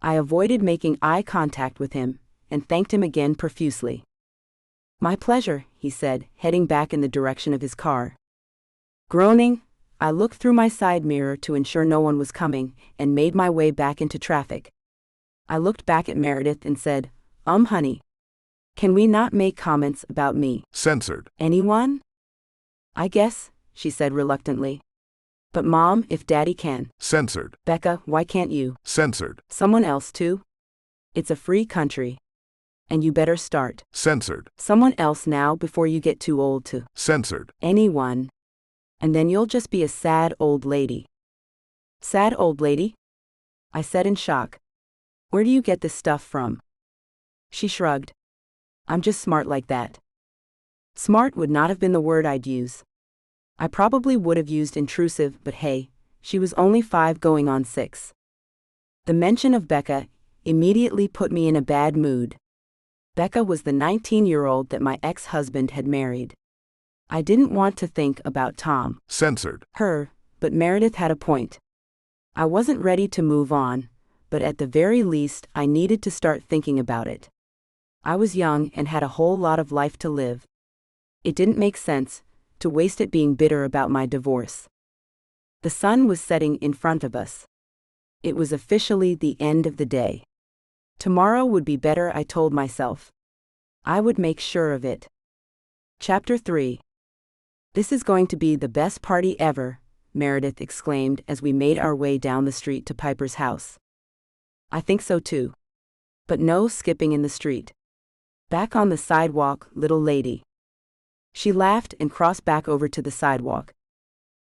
I avoided making eye contact with him, and thanked him again profusely. My pleasure, he said, heading back in the direction of his car. Groaning, I looked through my side mirror to ensure no one was coming, and made my way back into traffic. I looked back at Meredith and said, honey. Can we not make comments about me? Censored. Anyone? I guess, she said reluctantly. But Mom, if Daddy can. Censored. Becca, why can't you? Censored. Someone else too? It's a free country. And you better start. Censored. Someone else now before you get too old to. Censored. Anyone. And then you'll just be a sad old lady. Sad old lady? I said in shock. Where do you get this stuff from? She shrugged. I'm just smart like that. Smart would not have been the word I'd use. I probably would have used intrusive, but hey, she was only 5 going on 6. The mention of Becca immediately put me in a bad mood. Becca was the 19-year-old that my ex-husband had married. I didn't want to think about Tom. Censored. Her, but Meredith had a point. I wasn't ready to move on, but at the very least I needed to start thinking about it. I was young and had a whole lot of life to live. It didn't make sense to waste it being bitter about my divorce. The sun was setting in front of us. It was officially the end of the day. Tomorrow would be better, I told myself. I would make sure of it. Chapter 3. This is going to be the best party ever, Meredith exclaimed as we made our way down the street to Piper's house. I think so too. But no skipping in the street. Back on the sidewalk, little lady. She laughed and crossed back over to the sidewalk.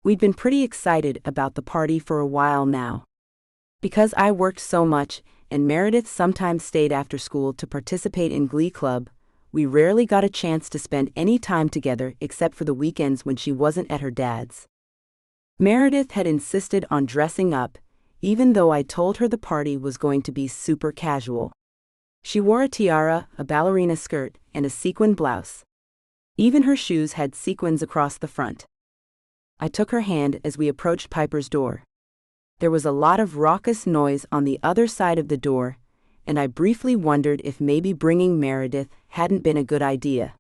We'd been pretty excited about the party for a while now. Because I worked so much, and Meredith sometimes stayed after school to participate in Glee Club, we rarely got a chance to spend any time together except for the weekends when she wasn't at her dad's. Meredith had insisted on dressing up, even though I told her the party was going to be super casual. She wore a tiara, a ballerina skirt, and a sequin blouse. Even her shoes had sequins across the front. I took her hand as we approached Piper's door. There was a lot of raucous noise on the other side of the door, and I briefly wondered if maybe bringing Meredith hadn't been a good idea.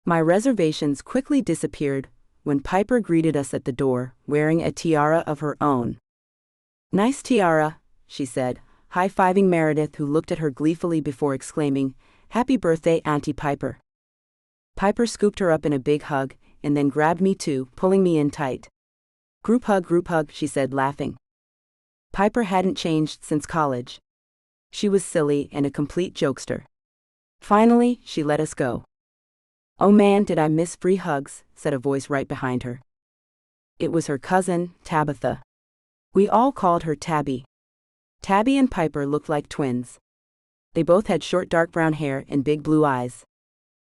My reservations quickly disappeared when Piper greeted us at the door, wearing a tiara of her own. Nice tiara, she said, high-fiving Meredith, who looked at her gleefully before exclaiming, Happy birthday, Auntie Piper. Piper scooped her up in a big hug, and then grabbed me too, pulling me in tight. Group hug, she said, laughing. Piper hadn't changed since college. She was silly and a complete jokester. Finally, she let us go. "Oh man, did I miss free hugs," said a voice right behind her. It was her cousin, Tabitha. We all called her Tabby. Tabby and Piper looked like twins. They both had short dark brown hair and big blue eyes.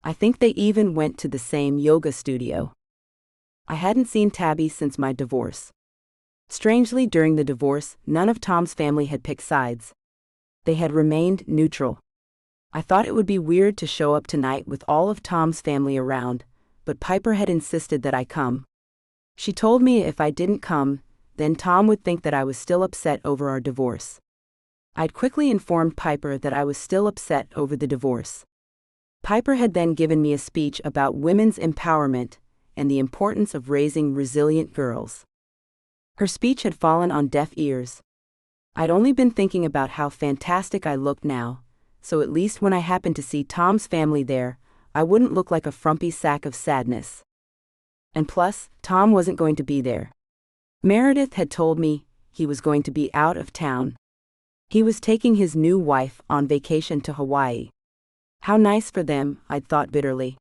I think they even went to the same yoga studio. I hadn't seen Tabby since my divorce. Strangely, during the divorce, none of Tom's family had picked sides. They had remained neutral. I thought it would be weird to show up tonight with all of Tom's family around, but Piper had insisted that I come. She told me if I didn't come, then Tom would think that I was still upset over our divorce. I'd quickly informed Piper that I was still upset over the divorce. Piper had then given me a speech about women's empowerment and the importance of raising resilient girls. Her speech had fallen on deaf ears. I'd only been thinking about how fantastic I looked now, so at least when I happened to see Tom's family there, I wouldn't look like a frumpy sack of sadness. And plus, Tom wasn't going to be there. Meredith had told me he was going to be out of town. He was taking his new wife on vacation to Hawaii. How nice for them, I'd thought bitterly.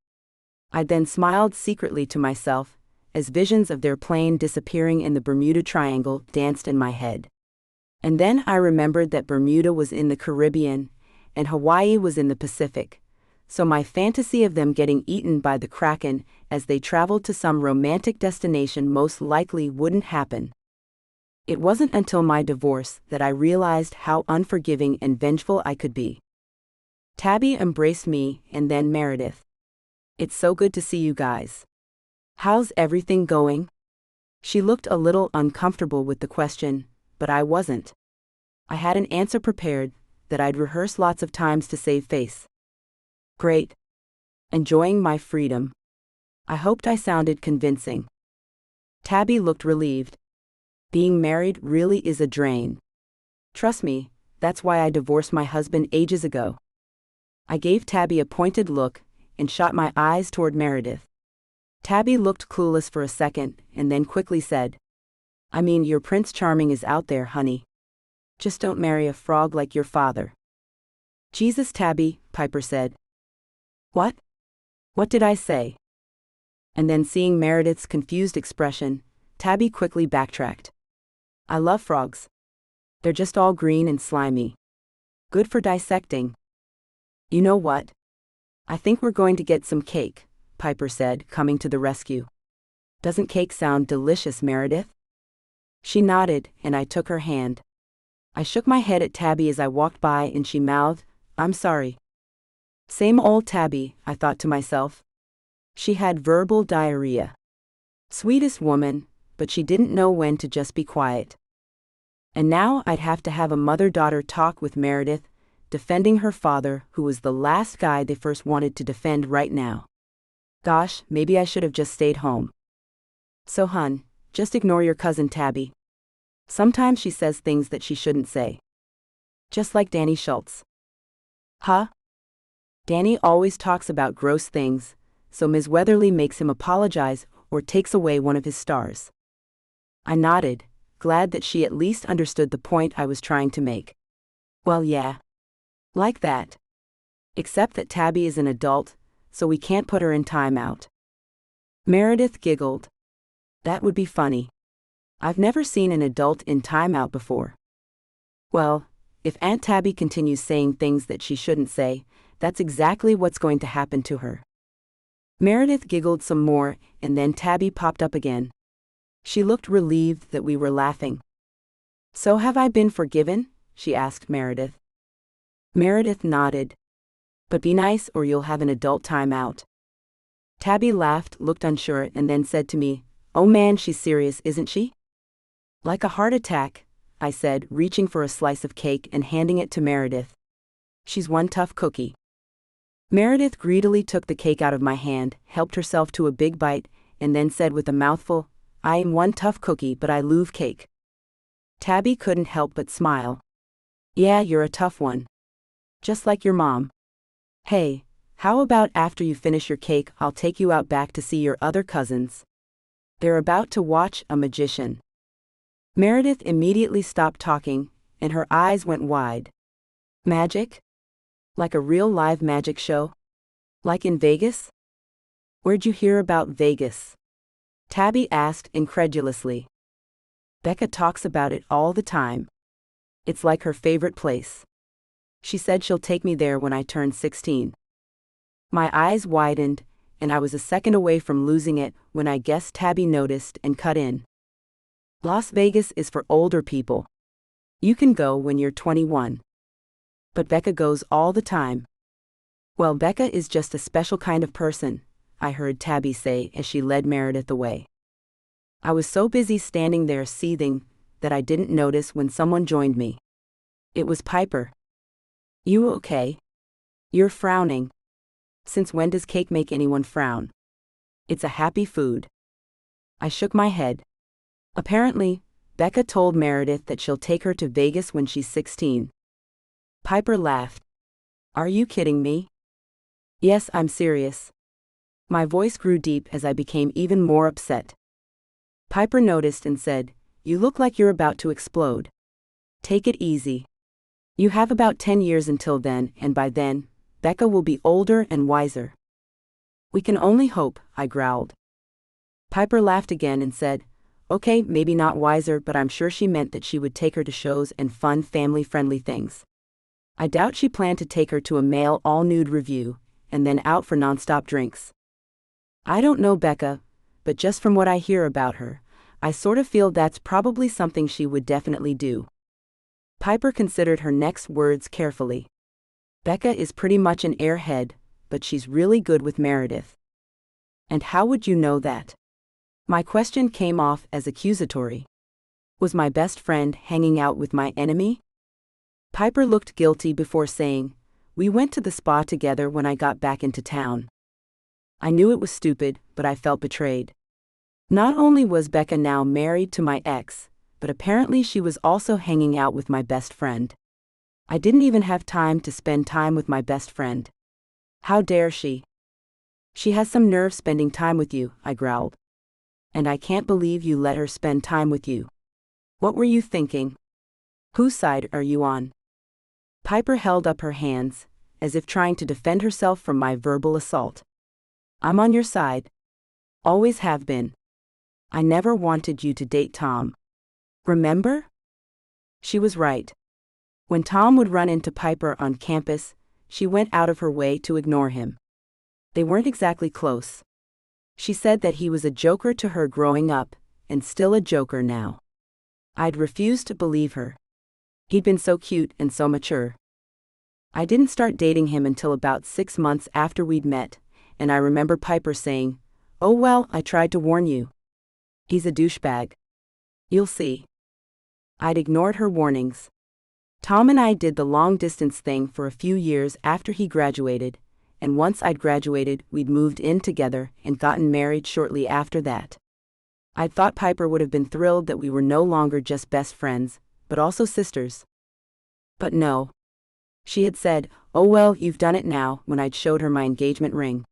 I'd then smiled secretly to myself, as visions of their plane disappearing in the Bermuda Triangle danced in my head. And then I remembered that Bermuda was in the Caribbean, and Hawaii was in the Pacific, so my fantasy of them getting eaten by the Kraken as they traveled to some romantic destination most likely wouldn't happen. It wasn't until my divorce that I realized how unforgiving and vengeful I could be. Tabby embraced me, and then Meredith. "It's so good to see you guys. How's everything going?" She looked a little uncomfortable with the question, but I wasn't. I had an answer prepared that I'd rehearsed lots of times to save face. "Great. Enjoying my freedom." I hoped I sounded convincing. Tabby looked relieved. "Being married really is a drain. Trust me, that's why I divorced my husband ages ago." I gave Tabby a pointed look and shot my eyes toward Meredith. Tabby looked clueless for a second and then quickly said, "I mean, your Prince Charming is out there, honey. Just don't marry a frog like your father." "Jesus, Tabby," Piper said. "What? What did I say?" And then seeing Meredith's confused expression, Tabby quickly backtracked. "I love frogs. They're just all green and slimy. Good for dissecting." "You know what? I think we're going to get some cake," Piper said, coming to the rescue. "Doesn't cake sound delicious, Meredith?" She nodded, and I took her hand. I shook my head at Tabby as I walked by, and she mouthed, "I'm sorry." Same old Tabby, I thought to myself. She had verbal diarrhea. Sweetest woman, but she didn't know when to just be quiet. And now I'd have to have a mother-daughter talk with Meredith, defending her father, who was the last guy they first wanted to defend right now. Gosh, maybe I should have just stayed home. "So hun, just ignore your cousin Tabby. Sometimes she says things that she shouldn't say. Just like Danny Schultz." "Huh? Danny always talks about gross things, so Ms. Weatherly makes him apologize or takes away one of his stars." I nodded, glad that she at least understood the point I was trying to make. "Well, yeah. Like that. Except that Tabby is an adult, so we can't put her in timeout." Meredith giggled. "That would be funny. I've never seen an adult in timeout before." "Well, if Aunt Tabby continues saying things that she shouldn't say, that's exactly what's going to happen to her." Meredith giggled some more, and then Tabby popped up again. She looked relieved that we were laughing. "So have I been forgiven?" she asked Meredith. Meredith nodded. "But be nice or you'll have an adult timeout." Tabby laughed, looked unsure, and then said to me, "Oh man, she's serious, isn't she?" "Like a heart attack," I said, reaching for a slice of cake and handing it to Meredith. "She's one tough cookie." Meredith greedily took the cake out of my hand, helped herself to a big bite, and then said with a mouthful, "I am one tough cookie, but I love cake." Tabby couldn't help but smile. "Yeah, you're a tough one. Just like your mom. Hey, how about after you finish your cake, I'll take you out back to see your other cousins. They're about to watch a magician." Meredith immediately stopped talking, and her eyes went wide. "Magic? Like a real live magic show? Like in Vegas?" Where'd you hear about Vegas? Tabby asked incredulously. Becca talks about it all the time. It's like her favorite place. She said she'll take me there when I turn 16. My eyes widened, and I was a second away from losing it when I guessed Tabby noticed and cut in. Las Vegas is for older people. You can go when you're 21. But Becca goes all the time. Well, Becca is just a special kind of person, I heard Tabby say as she led Meredith away. I was so busy standing there seething that I didn't notice when someone joined me. It was Piper. You okay? You're frowning. Since when does cake make anyone frown? It's a happy food. I shook my head. Apparently, Becca told Meredith that she'll take her to Vegas when she's 16. Piper laughed. Are you kidding me? Yes, I'm serious. My voice grew deep as I became even more upset. Piper noticed and said, You look like you're about to explode. Take it easy. You have about 10 years until then, and by then, Becca will be older and wiser. We can only hope, I growled. Piper laughed again and said, Okay, maybe not wiser, but I'm sure she meant that she would take her to shows and fun family-friendly things. I doubt she planned to take her to a male all-nude review, and then out for nonstop drinks. I don't know Becca, but just from what I hear about her, I sort of feel that's probably something she would definitely do. Piper considered her next words carefully. Becca is pretty much an airhead, but she's really good with Meredith. And how would you know that? My question came off as accusatory. Was my best friend hanging out with my enemy? Piper looked guilty before saying, We went to the spa together when I got back into town. I knew it was stupid, but I felt betrayed. Not only was Becca now married to my ex, but apparently she was also hanging out with my best friend. I didn't even have time to spend time with my best friend. How dare she? She has some nerve spending time with you, I growled. And I can't believe you let her spend time with you. What were you thinking? Whose side are you on? Piper held up her hands, as if trying to defend herself from my verbal assault. I'm on your side. Always have been. I never wanted you to date Tom. Remember? She was right. When Tom would run into Piper on campus, she went out of her way to ignore him. They weren't exactly close. She said that he was a joker to her growing up, and still a joker now. I'd refused to believe her. He'd been so cute and so mature. I didn't start dating him until about 6 months after we'd met, and I remember Piper saying, Oh well, I tried to warn you. He's a douchebag. You'll see. I'd ignored her warnings. Tom and I did the long-distance thing for a few years after he graduated, and once I'd graduated, we'd moved in together and gotten married shortly after that. I thought Piper would have been thrilled that we were no longer just best friends, but also sisters. But no. She had said, Oh well, you've done it now, when I'd showed her my engagement ring.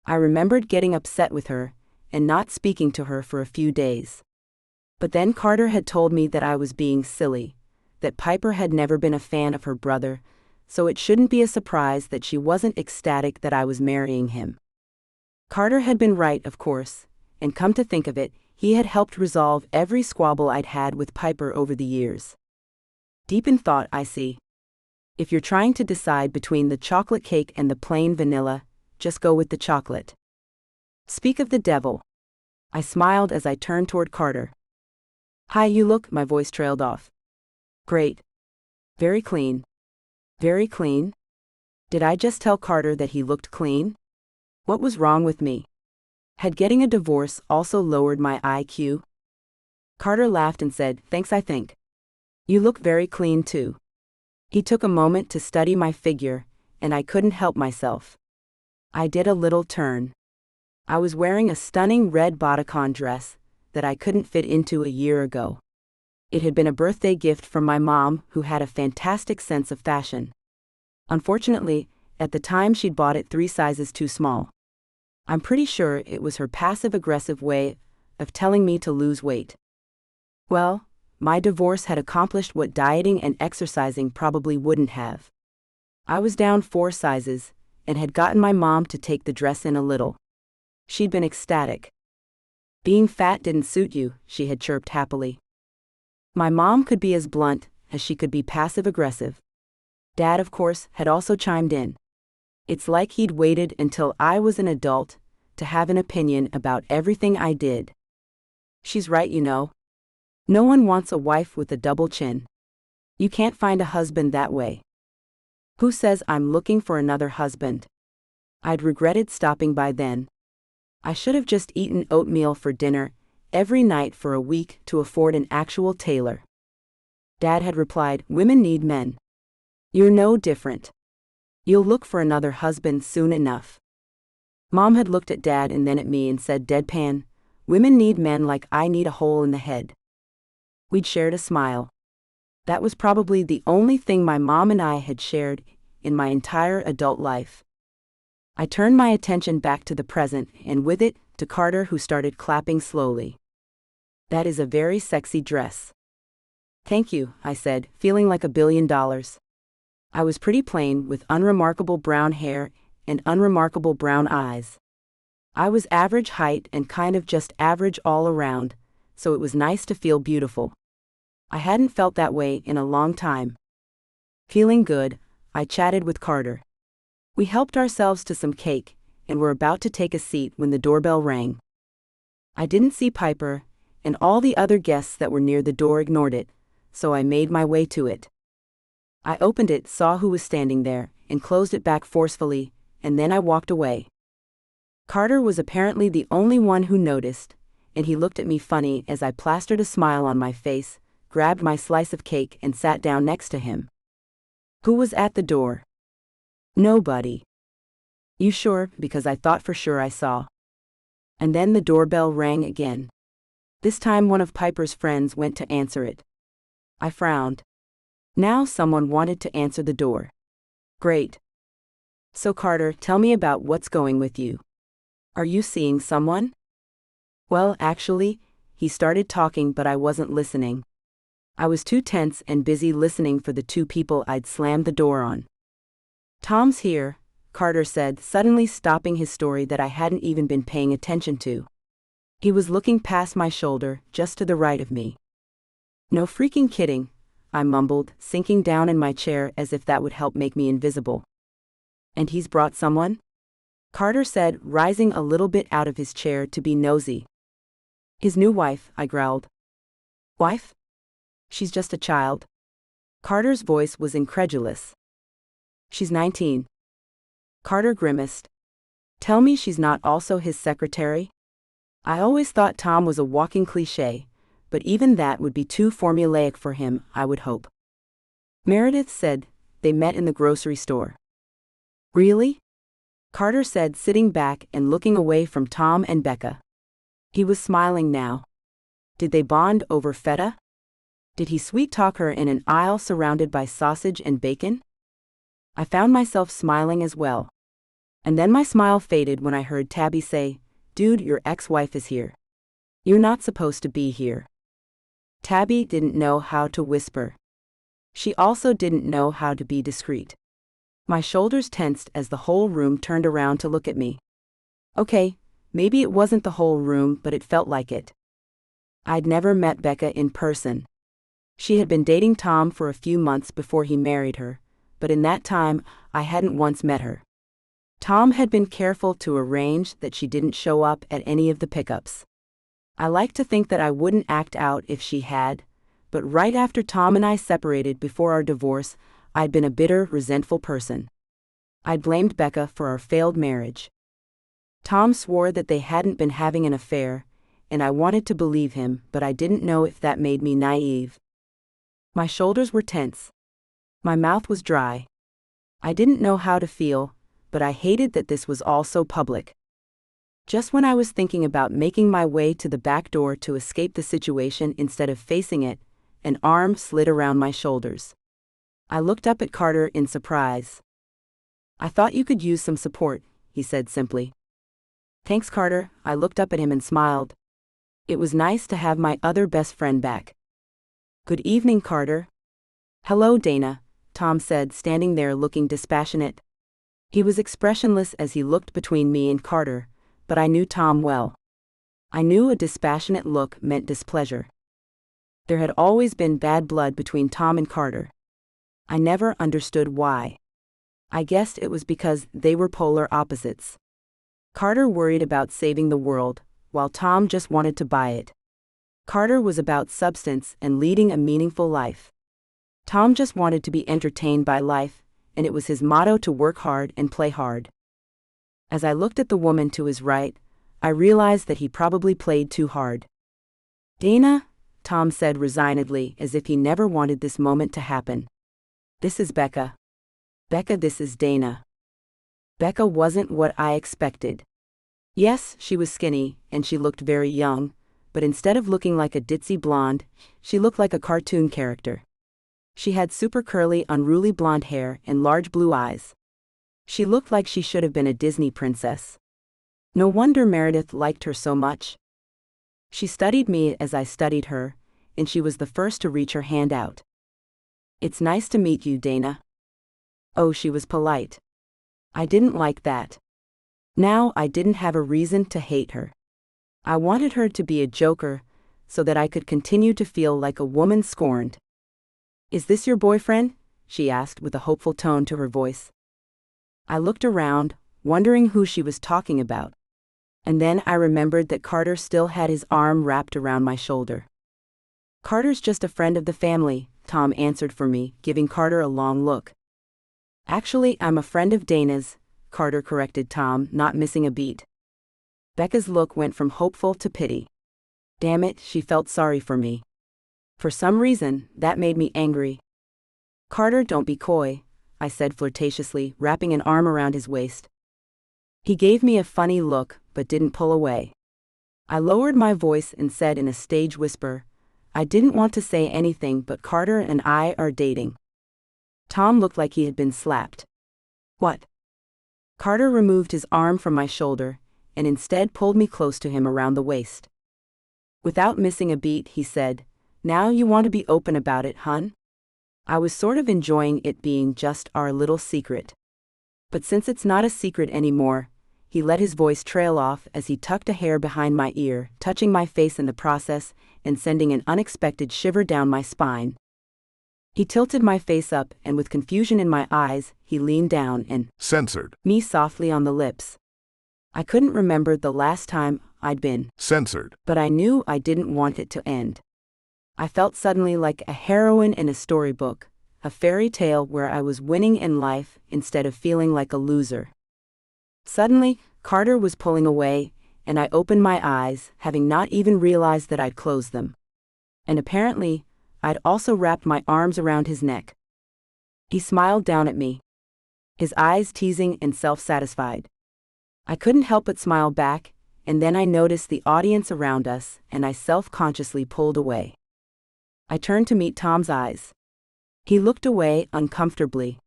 I remembered getting upset with her, and not speaking to her for a few days. But then Carter had told me that I was being silly, that Piper had never been a fan of her brother, so it shouldn't be a surprise that she wasn't ecstatic that I was marrying him. Carter had been right, of course, and come to think of it, he had helped resolve every squabble I'd had with Piper over the years. Deep in thought, I see. If you're trying to decide between the chocolate cake and the plain vanilla, just go with the chocolate. Speak of the devil. I smiled as I turned toward Carter. Hi, you look, my voice trailed off. Great. Very clean. Very clean? Did I just tell Carter that he looked clean? What was wrong with me? Had getting a divorce also lowered my IQ? Carter laughed and said, Thanks, I think. You look very clean too. He took a moment to study my figure, and I couldn't help myself. I did a little turn. I was wearing a stunning red bodycon dress that I couldn't fit into a year ago. It had been a birthday gift from my mom, who had a fantastic sense of fashion. Unfortunately, at the time she'd bought it 3 sizes too small. I'm pretty sure it was her passive-aggressive way of telling me to lose weight. Well, my divorce had accomplished what dieting and exercising probably wouldn't have. I was down 4 sizes, and had gotten my mom to take the dress in a little. She'd been ecstatic. Being fat didn't suit you, she had chirped happily. My mom could be as blunt as she could be passive-aggressive. Dad, of course, had also chimed in. It's like he'd waited until I was an adult to have an opinion about everything I did. She's right, you know. No one wants a wife with a double chin. You can't find a husband that way. Who says I'm looking for another husband? I'd regretted stopping by then. I should have just eaten oatmeal for dinner every night for a week to afford an actual tailor. Dad had replied, women need men. You're no different. You'll look for another husband soon enough. Mom had looked at Dad and then at me and said deadpan, women need men like I need a hole in the head. We'd shared a smile. That was probably the only thing my mom and I had shared in my entire adult life. I turned my attention back to the present, and with it, to Carter, who started clapping slowly. That is a very sexy dress. Thank you, I said, feeling like $1 billion. I was pretty plain, with unremarkable brown hair and unremarkable brown eyes. I was average height and kind of just average all around, so it was nice to feel beautiful. I hadn't felt that way in a long time. Feeling good, I chatted with Carter. We helped ourselves to some cake, and were about to take a seat when the doorbell rang. I didn't see Piper, and all the other guests that were near the door ignored it, so I made my way to it. I opened it, saw who was standing there, and closed it back forcefully, and then I walked away. Carter was apparently the only one who noticed, and he looked at me funny as I plastered a smile on my face, grabbed my slice of cake and sat down next to him. Who was at the door? Nobody. You sure? Because I thought for sure I saw. And then the doorbell rang again. This time one of Piper's friends went to answer it. I frowned. Now someone wanted to answer the door. Great. So Carter, tell me about what's going with you. Are you seeing someone? Well, actually, he started talking, but I wasn't listening. I was too tense and busy listening for the two people I'd slammed the door on. Tom's here, Carter said, suddenly stopping his story that I hadn't even been paying attention to. He was looking past my shoulder, just to the right of me. No freaking kidding, I mumbled, sinking down in my chair as if that would help make me invisible. And he's brought someone? Carter said, rising a little bit out of his chair to be nosy. His new wife, I growled. Wife? She's just a child. Carter's voice was incredulous. She's 19. Carter grimaced. Tell me she's not also his secretary? I always thought Tom was a walking cliché, but even that would be too formulaic for him, I would hope. Meredith said they met in the grocery store. Really? Carter said, sitting back and looking away from Tom and Becca. He was smiling now. Did they bond over feta? Did he sweet-talk her in an aisle surrounded by sausage and bacon? I found myself smiling as well. And then my smile faded when I heard Tabby say, Dude, your ex-wife is here. You're not supposed to be here. Tabby didn't know how to whisper. She also didn't know how to be discreet. My shoulders tensed as the whole room turned around to look at me. Okay, maybe it wasn't the whole room, but it felt like it. I'd never met Becca in person. She had been dating Tom for a few months before he married her, but in that time, I hadn't once met her. Tom had been careful to arrange that she didn't show up at any of the pickups. I like to think that I wouldn't act out if she had, but right after Tom and I separated before our divorce, I'd been a bitter, resentful person. I'd blamed Becca for our failed marriage. Tom swore that they hadn't been having an affair, and I wanted to believe him, but I didn't know if that made me naive. My shoulders were tense. My mouth was dry. I didn't know how to feel, but I hated that this was all so public. Just when I was thinking about making my way to the back door to escape the situation instead of facing it, an arm slid around my shoulders. I looked up at Carter in surprise. I thought you could use some support, he said simply. Thanks, Carter. I looked up at him and smiled. It was nice to have my other best friend back. Good evening, Carter. Hello, Dana, Tom said, standing there looking dispassionate. He was expressionless as he looked between me and Carter, but I knew Tom well. I knew a dispassionate look meant displeasure. There had always been bad blood between Tom and Carter. I never understood why. I guessed it was because they were polar opposites. Carter worried about saving the world, while Tom just wanted to buy it. Carter was about substance and leading a meaningful life. Tom just wanted to be entertained by life, and it was his motto to work hard and play hard. As I looked at the woman to his right, I realized that he probably played too hard. "Dana," Tom said resignedly, as if he never wanted this moment to happen. "This is Becca." "Becca, this is Dana." Becca wasn't what I expected. Yes, she was skinny, and she looked very young, but instead of looking like a ditzy blonde, she looked like a cartoon character. She had super curly, unruly blonde hair and large blue eyes. She looked like she should have been a Disney princess. No wonder Meredith liked her so much. She studied me as I studied her, and she was the first to reach her hand out. "It's nice to meet you, Dana." Oh, she was polite. I didn't like that. Now I didn't have a reason to hate her. I wanted her to be a joker, so that I could continue to feel like a woman scorned. "Is this your boyfriend?" she asked with a hopeful tone to her voice. I looked around, wondering who she was talking about. And then I remembered that Carter still had his arm wrapped around my shoulder. "Carter's just a friend of the family," Tom answered for me, giving Carter a long look. "Actually, I'm a friend of Dana's," Carter corrected Tom, not missing a beat. Becca's look went from hopeful to pity. Damn it, she felt sorry for me. For some reason, that made me angry. "Carter, don't be coy," I said flirtatiously, wrapping an arm around his waist. He gave me a funny look, but didn't pull away. I lowered my voice and said in a stage whisper, "I didn't want to say anything, but Carter and I are dating." Tom looked like he had been slapped. "What?" Carter removed his arm from my shoulder, and instead pulled me close to him around the waist. Without missing a beat, he said, "Now you want to be open about it, hun?" I was sort of enjoying it being just our little secret. But since it's not a secret anymore, he let his voice trail off as he tucked a hair behind my ear, touching my face in the process and sending an unexpected shiver down my spine. He tilted my face up, and with confusion in my eyes, he leaned down and censored me softly on the lips. I couldn't remember the last time I'd been censored, but I knew I didn't want it to end. I felt suddenly like a heroine in a storybook, a fairy tale where I was winning in life instead of feeling like a loser. Suddenly, Carter was pulling away, and I opened my eyes, having not even realized that I'd closed them. And apparently, I'd also wrapped my arms around his neck. He smiled down at me, his eyes teasing and self-satisfied. I couldn't help but smile back, and then I noticed the audience around us, and I self-consciously pulled away. I turned to meet Tom's eyes. He looked away uncomfortably.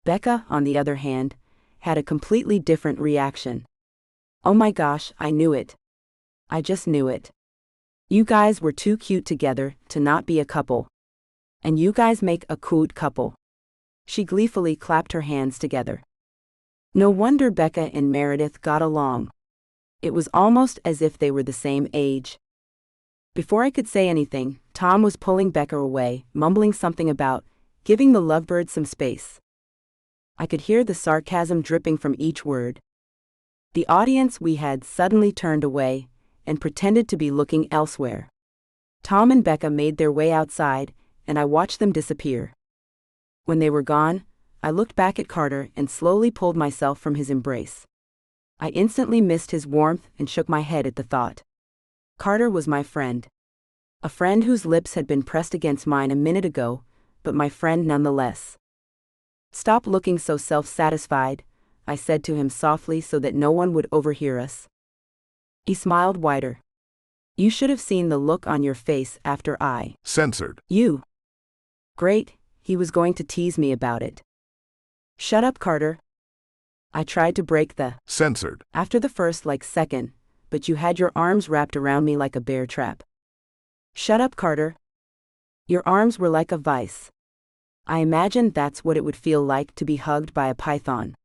Becca, on the other hand, had a completely different reaction. "Oh my gosh, I knew it. I just knew it. You guys were too cute together to not be a couple. And you guys make a cute couple." She gleefully clapped her hands together. No wonder Becca and Meredith got along. It was almost as if they were the same age. Before I could say anything, Tom was pulling Becca away, mumbling something about giving the lovebird some space. I could hear the sarcasm dripping from each word. The audience we had suddenly turned away and pretended to be looking elsewhere. Tom and Becca made their way outside, and I watched them disappear. When they were gone, I looked back at Carter and slowly pulled myself from his embrace. I instantly missed his warmth and shook my head at the thought. Carter was my friend. A friend whose lips had been pressed against mine a minute ago, but my friend nonetheless. "Stop looking so self-satisfied," I said to him softly so that no one would overhear us. He smiled wider. "You should have seen the look on your face after I censored you." Great, he was going to tease me about it. "Shut up, Carter." I tried to break the censored after the first second, but you had your arms wrapped around me like a bear trap. "Shut up, Carter." Your arms were like a vice. I imagined that's what it would feel like to be hugged by a python.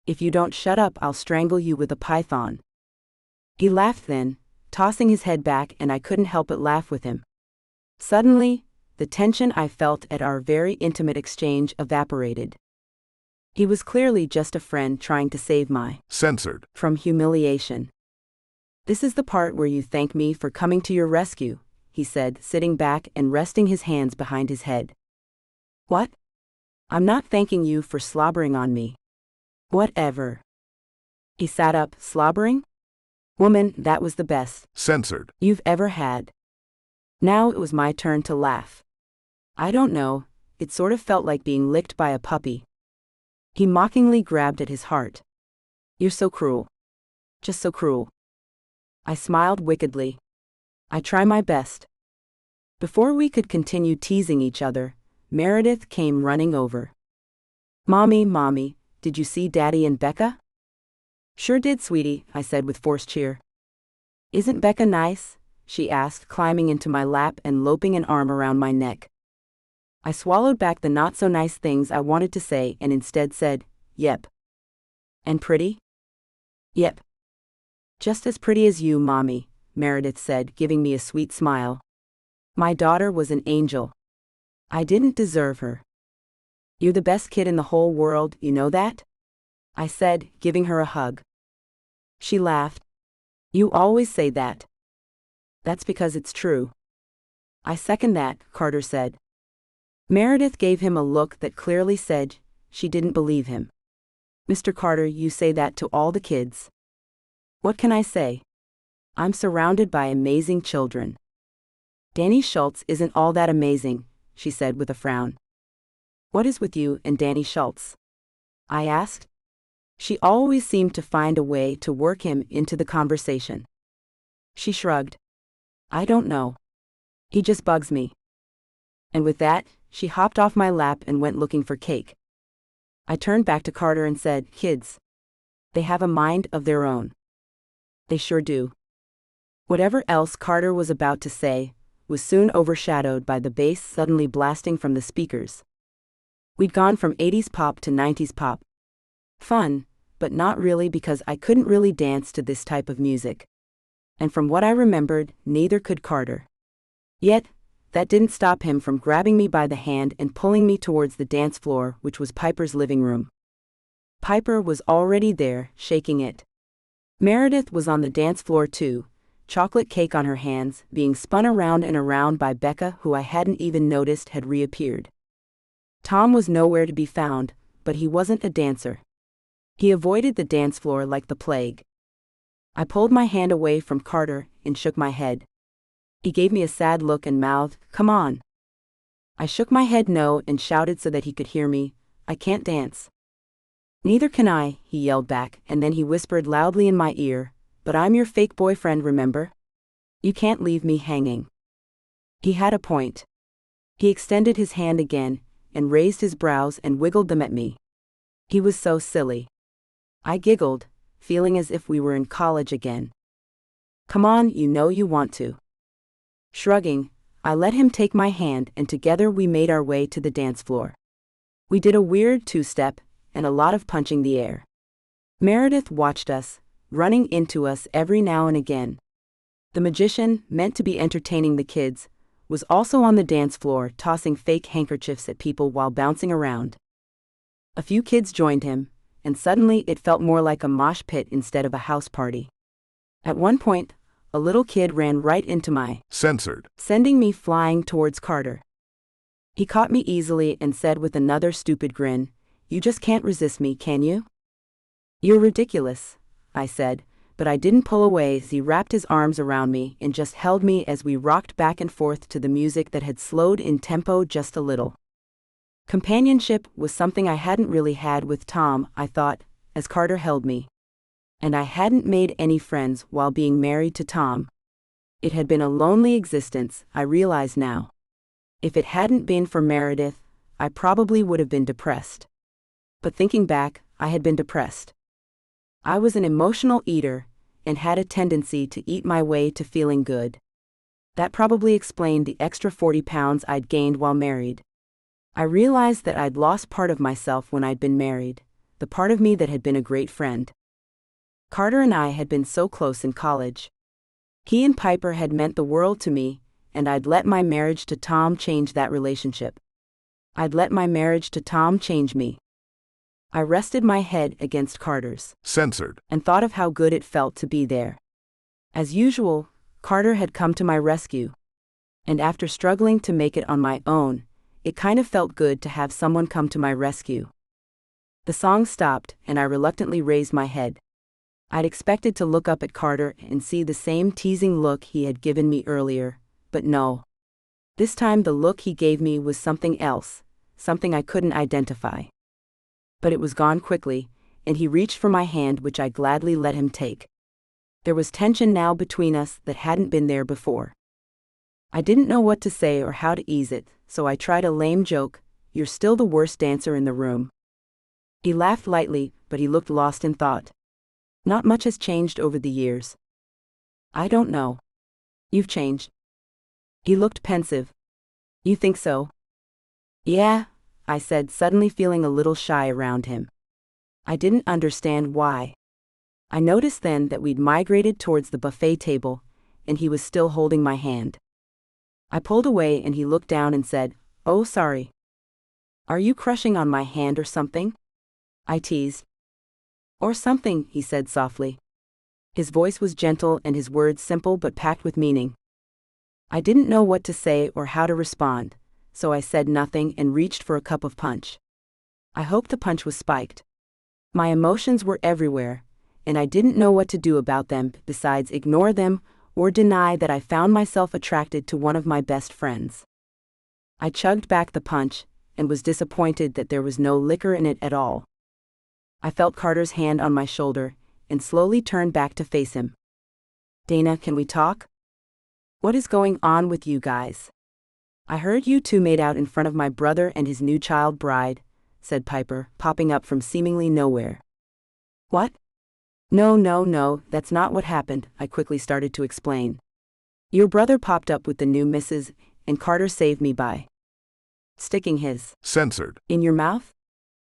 "If you don't shut up, I'll strangle you with a python," He laughed then, tossing his head back, and I couldn't help but laugh with him. Suddenly, the tension I felt at our very intimate exchange evaporated. He was clearly just a friend trying to save my Censored. from humiliation. "This is the part where you thank me for coming to your rescue," he said, sitting back and resting his hands behind his head. "What? I'm not thanking you for slobbering on me." "Whatever." He sat up. "Slobbering? Woman, that was the best Censored. you've ever had." Now it was my turn to laugh. "I don't know, it sort of felt like being licked by a puppy." He mockingly grabbed at his heart. "You're so cruel. Just so cruel." I smiled wickedly. "I try my best." Before we could continue teasing each other, Meredith came running over. Mommy, did you see Daddy and Becca?" "Sure did, sweetie," I said with forced cheer. "Isn't Becca nice?" she asked, climbing into my lap and loping an arm around my neck. I swallowed back the not-so-nice things I wanted to say and instead said, "Yep." "And pretty?" "Yep. Just as pretty as you, Mommy," Meredith said, giving me a sweet smile. "My daughter was an angel. I didn't deserve her." "You're the best kid in the whole world, you know that?" I said, giving her a hug. She laughed. "You always say that." "That's because it's true." "I second that," Carter said. Meredith gave him a look that clearly said she didn't believe him. "Mr. Carter, you say that to all the kids." "What can I say? I'm surrounded by amazing children." "Danny Schultz isn't all that amazing," she said with a frown. "What is with you and Danny Schultz?" I asked. She always seemed to find a way to work him into the conversation. She shrugged. "I don't know. He just bugs me." And with that, she hopped off my lap and went looking for cake. I turned back to Carter and said, "Kids. They have a mind of their own." "They sure do." Whatever else Carter was about to say was soon overshadowed by the bass suddenly blasting from the speakers. We'd gone from 80s pop to 90s pop. Fun, but not really, because I couldn't really dance to this type of music. And from what I remembered, neither could Carter. Yet, that didn't stop him from grabbing me by the hand and pulling me towards the dance floor, which was Piper's living room. Piper was already there, shaking it. Meredith was on the dance floor too, chocolate cake on her hands, being spun around and around by Becca, who I hadn't even noticed had reappeared. Tom was nowhere to be found, but he wasn't a dancer. He avoided the dance floor like the plague. I pulled my hand away from Carter and shook my head. He gave me a sad look and mouthed, "Come on." I shook my head no and shouted so that he could hear me, "I can't dance." "Neither can I," he yelled back, and then he whispered loudly in my ear, "But I'm your fake boyfriend, remember? You can't leave me hanging." He had a point. He extended his hand again, and raised his brows and wiggled them at me. He was so silly. I giggled, feeling as if we were in college again. "Come on, you know you want to." Shrugging, I let him take my hand and together we made our way to the dance floor. We did a weird two-step, and a lot of punching the air. Meredith watched us, running into us every now and again. The magician, meant to be entertaining the kids, was also on the dance floor tossing fake handkerchiefs at people while bouncing around. A few kids joined him, and suddenly it felt more like a mosh pit instead of a house party. At one point, a little kid ran right into my Censored. sending me flying towards Carter. He caught me easily and said with another stupid grin, "You just can't resist me, can you?" "You're ridiculous," I said, but I didn't pull away as he wrapped his arms around me and just held me as we rocked back and forth to the music that had slowed in tempo just a little. Companionship was something I hadn't really had with Tom, I thought, as Carter held me. And I hadn't made any friends while being married to Tom. It had been a lonely existence, I realize now. If it hadn't been for Meredith, I probably would have been depressed. But thinking back, I had been depressed. I was an emotional eater, and had a tendency to eat my way to feeling good. That probably explained the extra 40 pounds I'd gained while married. I realized that I'd lost part of myself when I'd been married, the part of me that had been a great friend. Carter and I had been so close in college. He and Piper had meant the world to me, and I'd let my marriage to Tom change that relationship. I'd let my marriage to Tom change me. I rested my head against Carter's. Censored. And thought of how good it felt to be there. As usual, Carter had come to my rescue. And after struggling to make it on my own, it kind of felt good to have someone come to my rescue. The song stopped, and I reluctantly raised my head. I'd expected to look up at Carter and see the same teasing look he had given me earlier, but no. This time the look he gave me was something else, something I couldn't identify. But it was gone quickly, and he reached for my hand, which I gladly let him take. There was tension now between us that hadn't been there before. I didn't know what to say or how to ease it, so I tried a lame joke, "You're still the worst dancer in the room." He laughed lightly, but he looked lost in thought. "Not much has changed over the years." "I don't know." "You've changed." He looked pensive. "You think so?" "Yeah," I said, suddenly feeling a little shy around him. I didn't understand why. I noticed then that we'd migrated towards the buffet table, and he was still holding my hand. I pulled away and he looked down and said, "Oh, sorry. Are you crushing on my hand or something?" I teased. "Or something," he said softly. His voice was gentle and his words simple but packed with meaning. I didn't know what to say or how to respond, so I said nothing and reached for a cup of punch. I hoped the punch was spiked. My emotions were everywhere, and I didn't know what to do about them besides ignore them or deny that I found myself attracted to one of my best friends. I chugged back the punch and was disappointed that there was no liquor in it at all. I felt Carter's hand on my shoulder and slowly turned back to face him. "Dana, can we talk? What is going on with you guys? I heard you two made out in front of my brother and his new child bride," said Piper, popping up from seemingly nowhere. "What? No, that's not what happened," I quickly started to explain. "Your brother popped up with the new missus, and Carter saved me by sticking his Censored. in your mouth?"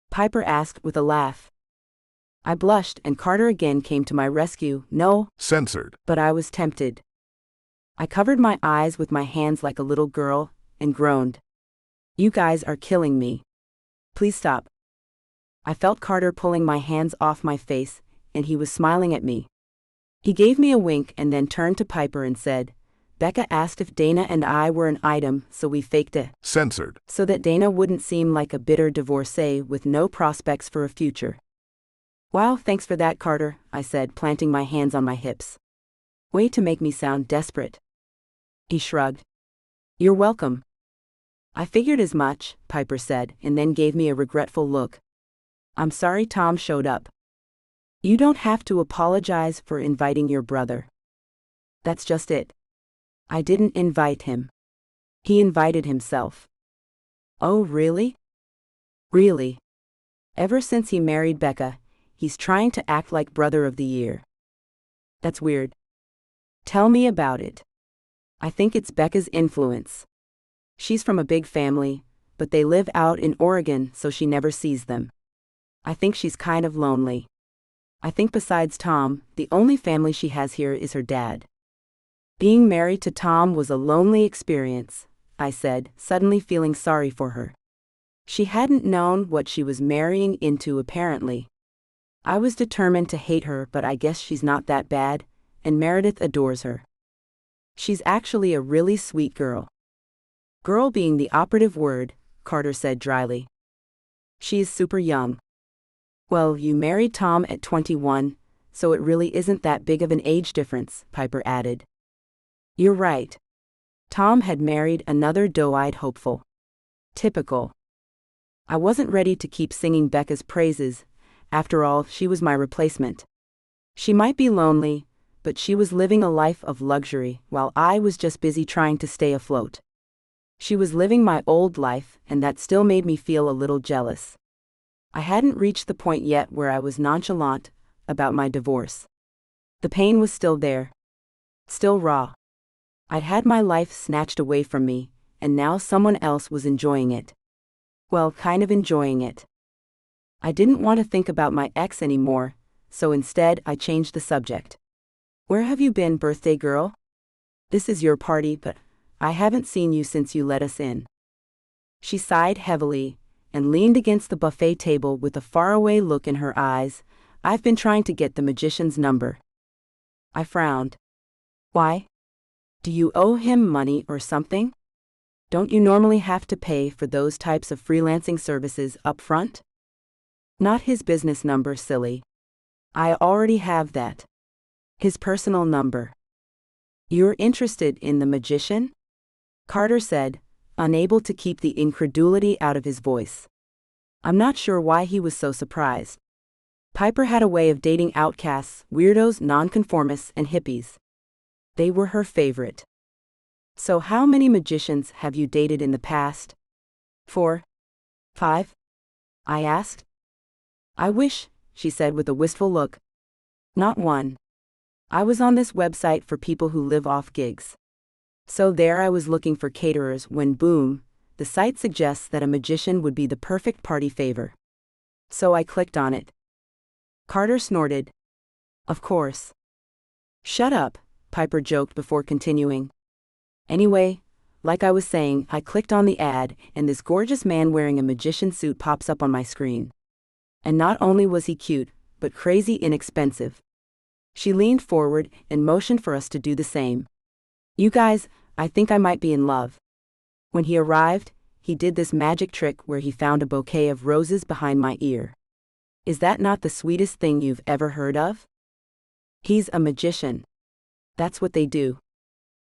Piper asked with a laugh. I blushed and Carter again came to my rescue. "No," Censored. but I was tempted. I covered my eyes with my hands like a little girl and groaned. "You guys are killing me. Please stop." I felt Carter pulling my hands off my face, and he was smiling at me. He gave me a wink and then turned to Piper and said, "Becca asked if Dana and I were an item, so we faked it. Censored. So that Dana wouldn't seem like a bitter divorcee with no prospects for a future." "Wow, thanks for that, Carter," I said, planting my hands on my hips. "Way to make me sound desperate." He shrugged. "You're welcome." "I figured as much," Piper said, and then gave me a regretful look. "I'm sorry Tom showed up." "You don't have to apologize for inviting your brother." "That's just it. I didn't invite him. He invited himself." "Oh, really?" "Really. Ever since he married Becca, he's trying to act like brother of the year." "That's weird." "Tell me about it." "I think it's Becca's influence. She's from a big family, but they live out in Oregon, so she never sees them. I think she's kind of lonely. I think besides Tom, the only family she has here is her dad." "Being married to Tom was a lonely experience," I said, suddenly feeling sorry for her. She hadn't known what she was marrying into apparently. I was determined to hate her, but I guess she's not that bad, and Meredith adores her. She's actually a really sweet girl. Girl being the operative word, Carter said dryly. She is super young. "Well, you married Tom at 21, so it really isn't that big of an age difference," Piper added. "You're right. Tom had married another doe-eyed hopeful. Typical." I wasn't ready to keep singing Becca's praises. After all, she was my replacement. She might be lonely, but she was living a life of luxury while I was just busy trying to stay afloat. She was living my old life, and that still made me feel a little jealous. I hadn't reached the point yet where I was nonchalant about my divorce. The pain was still there. Still raw. I'd had my life snatched away from me, and now someone else was enjoying it. Well, kind of enjoying it. I didn't want to think about my ex anymore, so instead I changed the subject. Where have you been, birthday girl? This is your party, but I haven't seen you since you let us in. She sighed heavily and leaned against the buffet table with a faraway look in her eyes. I've been trying to get the magician's number. I frowned. Why? Do you owe him money or something? Don't you normally have to pay for those types of freelancing services up front? Not his business number, silly. I already have that. His personal number. You're interested in the magician? Carter said, unable to keep the incredulity out of his voice. I'm not sure why he was so surprised. Piper had a way of dating outcasts, weirdos, nonconformists, and hippies. They were her favorite. So how many magicians have you dated in the past? 4? 5? I asked. I wish, she said with a wistful look. Not one. I was on this website for people who live off gigs. So there I was looking for caterers when boom, the site suggests that a magician would be the perfect party favor. So I clicked on it. Carter snorted. Of course. Shut up, Piper joked before continuing. Anyway, like I was saying, I clicked on the ad and this gorgeous man wearing a magician suit pops up on my screen. And not only was he cute, but crazy inexpensive. She leaned forward and motioned for us to do the same. You guys, I think I might be in love. When he arrived, he did this magic trick where he found a bouquet of roses behind my ear. Is that not the sweetest thing you've ever heard of? He's a magician. That's what they do.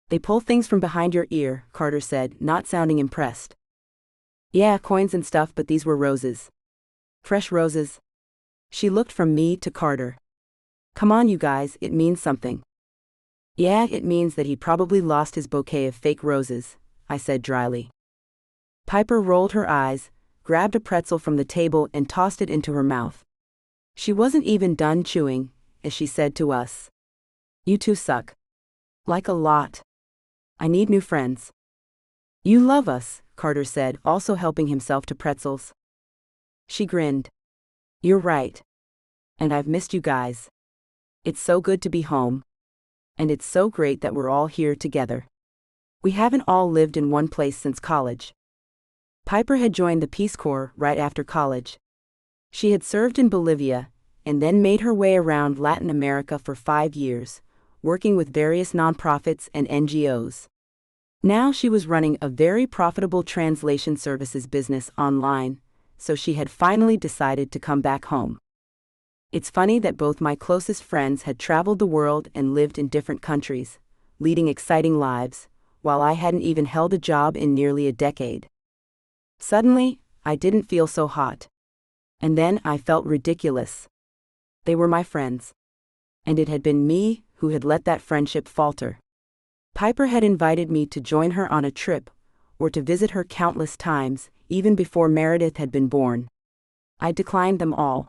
They pull things from behind your ear, Carter said, not sounding impressed. Yeah, coins and stuff, but these were roses. Fresh roses. She looked from me to Carter. Come on, you guys, it means something. Yeah, it means that he probably lost his bouquet of fake roses, I said dryly. Piper rolled her eyes, grabbed a pretzel from the table and tossed it into her mouth. She wasn't even done chewing, as she said to us. You two suck. Like a lot. I need new friends. You love us, Carter said, also helping himself to pretzels. She grinned. You're right. And I've missed you guys. It's so good to be home. And it's so great that we're all here together. We haven't all lived in one place since college. Piper had joined the Peace Corps right after college. She had served in Bolivia, and then made her way around Latin America for 5 years, working with various nonprofits and NGOs. Now she was running a very profitable translation services business online, so she had finally decided to come back home. It's funny that both my closest friends had traveled the world and lived in different countries, leading exciting lives, while I hadn't even held a job in nearly a decade. Suddenly, I didn't feel so hot. And then I felt ridiculous. They were my friends. And it had been me who had let that friendship falter. Piper had invited me to join her on a trip, or to visit her countless times, even before Meredith had been born. I declined them all.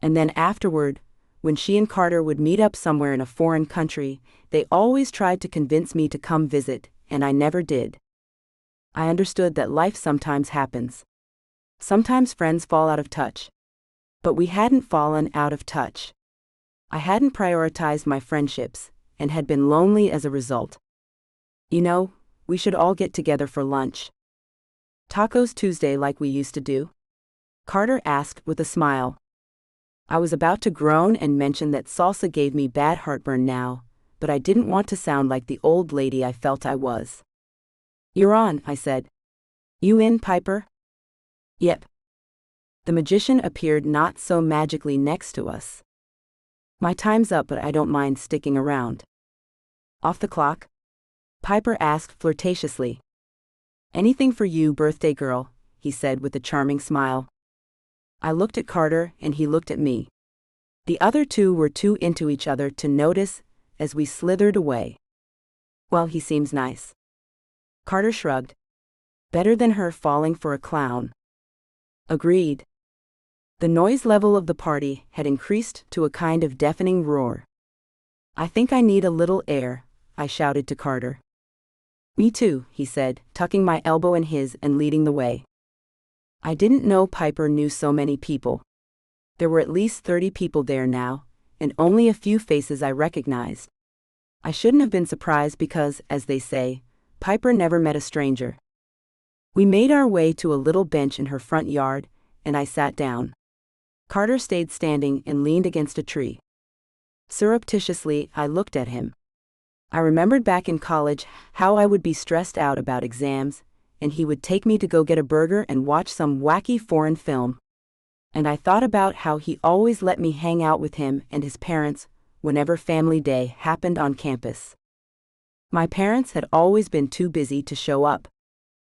And then afterward, when she and Carter would meet up somewhere in a foreign country, they always tried to convince me to come visit, and I never did. I understood that life sometimes happens. Sometimes friends fall out of touch. But we hadn't fallen out of touch. I hadn't prioritized my friendships, and had been lonely as a result. You know, we should all get together for lunch. Tacos Tuesday like we used to do? Carter asked with a smile. I was about to groan and mention that salsa gave me bad heartburn now, but I didn't want to sound like the old lady I felt I was. You're on, I said. You in, Piper? Yep. The magician appeared not so magically next to us. My time's up, but I don't mind sticking around. Off the clock? Piper asked flirtatiously. Anything for you, birthday girl, he said with a charming smile. I looked at Carter and he looked at me. The other two were too into each other to notice as we slithered away. Well, he seems nice. Carter shrugged. Better than her falling for a clown. Agreed. The noise level of the party had increased to a kind of deafening roar. I think I need a little air, I shouted to Carter. Me too, he said, tucking my elbow in his and leading the way. I didn't know Piper knew so many people. There were at least 30 people there now, and only a few faces I recognized. I shouldn't have been surprised because, as they say, Piper never met a stranger. We made our way to a little bench in her front yard, and I sat down. Carter stayed standing and leaned against a tree. Surreptitiously, I looked at him. I remembered back in college how I would be stressed out about exams, and he would take me to go get a burger and watch some wacky foreign film. And I thought about how he always let me hang out with him and his parents whenever family day happened on campus. My parents had always been too busy to show up.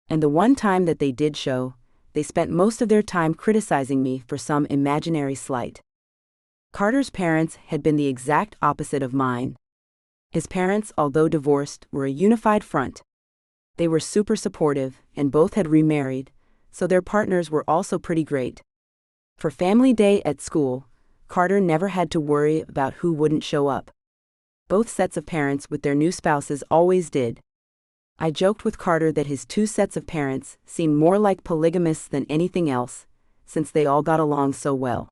And the one time that they did show, they spent most of their time criticizing me for some imaginary slight. Carter's parents had been the exact opposite of mine. His parents, although divorced, were a unified front. They were super supportive, and both had remarried, so their partners were also pretty great. For family day at school, Carter never had to worry about who wouldn't show up. Both sets of parents with their new spouses always did. I joked with Carter that his two sets of parents seemed more like polygamists than anything else, since they all got along so well.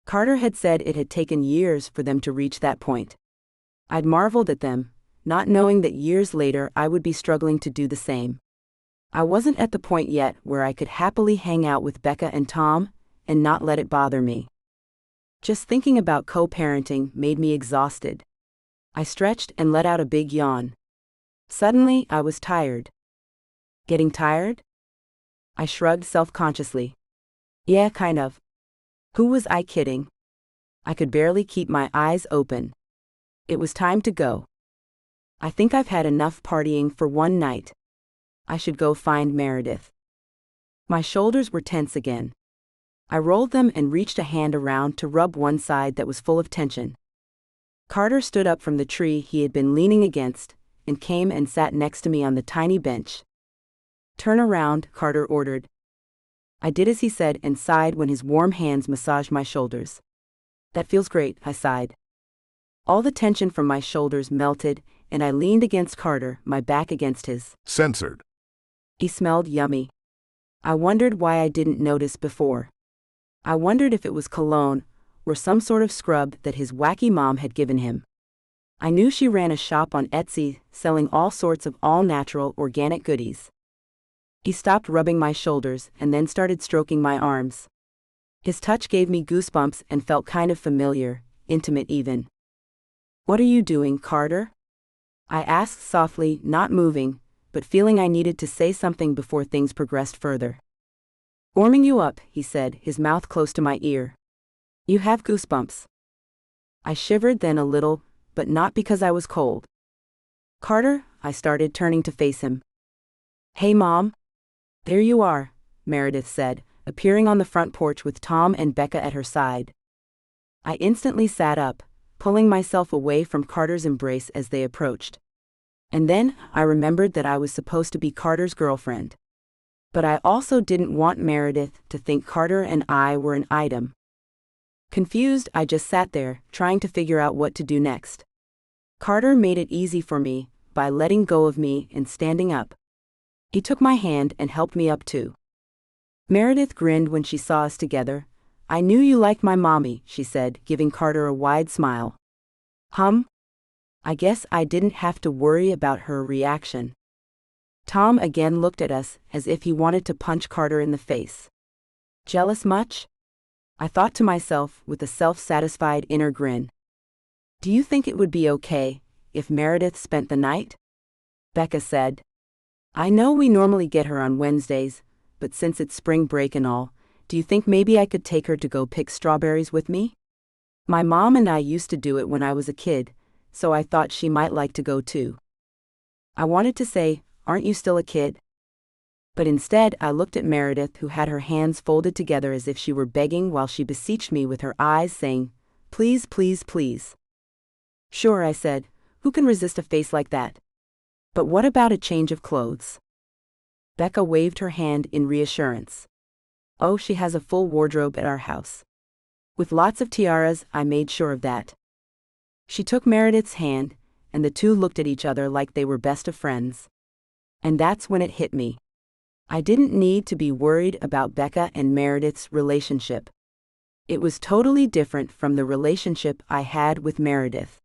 Carter had said it had taken years for them to reach that point. I'd marveled at them, not knowing that years later I would be struggling to do the same. I wasn't at the point yet where I could happily hang out with Becca and Tom and not let it bother me. Just thinking about co-parenting made me exhausted. I stretched and let out a big yawn. Suddenly, I was tired. Getting tired? I shrugged self-consciously. Yeah, kind of. Who was I kidding? I could barely keep my eyes open. It was time to go. I think I've had enough partying for one night. I should go find Meredith. My shoulders were tense again. I rolled them and reached a hand around to rub one side that was full of tension. Carter stood up from the tree he had been leaning against and came and sat next to me on the tiny bench. Turn around, Carter ordered. I did as he said and sighed when his warm hands massaged my shoulders. That feels great, I sighed. All the tension from my shoulders melted, and I leaned against Carter, my back against his. Censored. He smelled yummy. I wondered why I didn't notice before. I wondered if it was cologne or some sort of scrub that his wacky mom had given him. I knew she ran a shop on Etsy selling all sorts of all-natural organic goodies. He stopped rubbing my shoulders and then started stroking my arms. His touch gave me goosebumps and felt kind of familiar, intimate even. What are you doing, Carter? I asked softly, not moving, but feeling I needed to say something before things progressed further. Warming you up, he said, his mouth close to my ear. You have goosebumps. I shivered then a little, but not because I was cold. Carter, I started, turning to face him. Hey, Mom. There you are, Meredith said, appearing on the front porch with Tom and Becca at her side. I instantly sat up, pulling myself away from Carter's embrace as they approached. And then I remembered that I was supposed to be Carter's girlfriend. But I also didn't want Meredith to think Carter and I were an item. Confused, I just sat there, trying to figure out what to do next. Carter made it easy for me by letting go of me and standing up. He took my hand and helped me up too. Meredith grinned when she saw us together. I knew you liked my mommy, she said, giving Carter a wide smile. I guess I didn't have to worry about her reaction. Tom again looked at us as if he wanted to punch Carter in the face. Jealous much? I thought to myself with a self-satisfied inner grin. Do you think it would be okay if Meredith spent the night? Becca said. I know we normally get her on Wednesdays, but since it's spring break and all, do you think maybe I could take her to go pick strawberries with me? My mom and I used to do it when I was a kid, so I thought she might like to go too. I wanted to say, aren't you still a kid? But instead I looked at Meredith, who had her hands folded together as if she were begging while she beseeched me with her eyes, saying, Please, please, please. Sure, I said, who can resist a face like that? But what about a change of clothes? Becca waved her hand in reassurance. Oh, she has a full wardrobe at our house. With lots of tiaras, I made sure of that. She took Meredith's hand, and the two looked at each other like they were best of friends. And that's when it hit me. I didn't need to be worried about Becca and Meredith's relationship. It was totally different from the relationship I had with Meredith.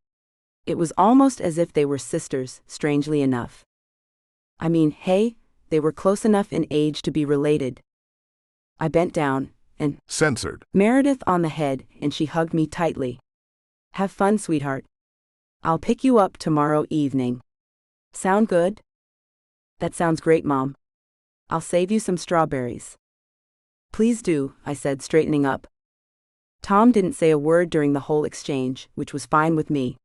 It was almost as if they were sisters, strangely enough. I mean, hey, they were close enough in age to be related. I bent down and Censored. Meredith on the head, and she hugged me tightly. Have fun, sweetheart. I'll pick you up tomorrow evening. Sound good? That sounds great, Mom. I'll save you some strawberries. Please do, I said, straightening up. Tom didn't say a word during the whole exchange, which was fine with me.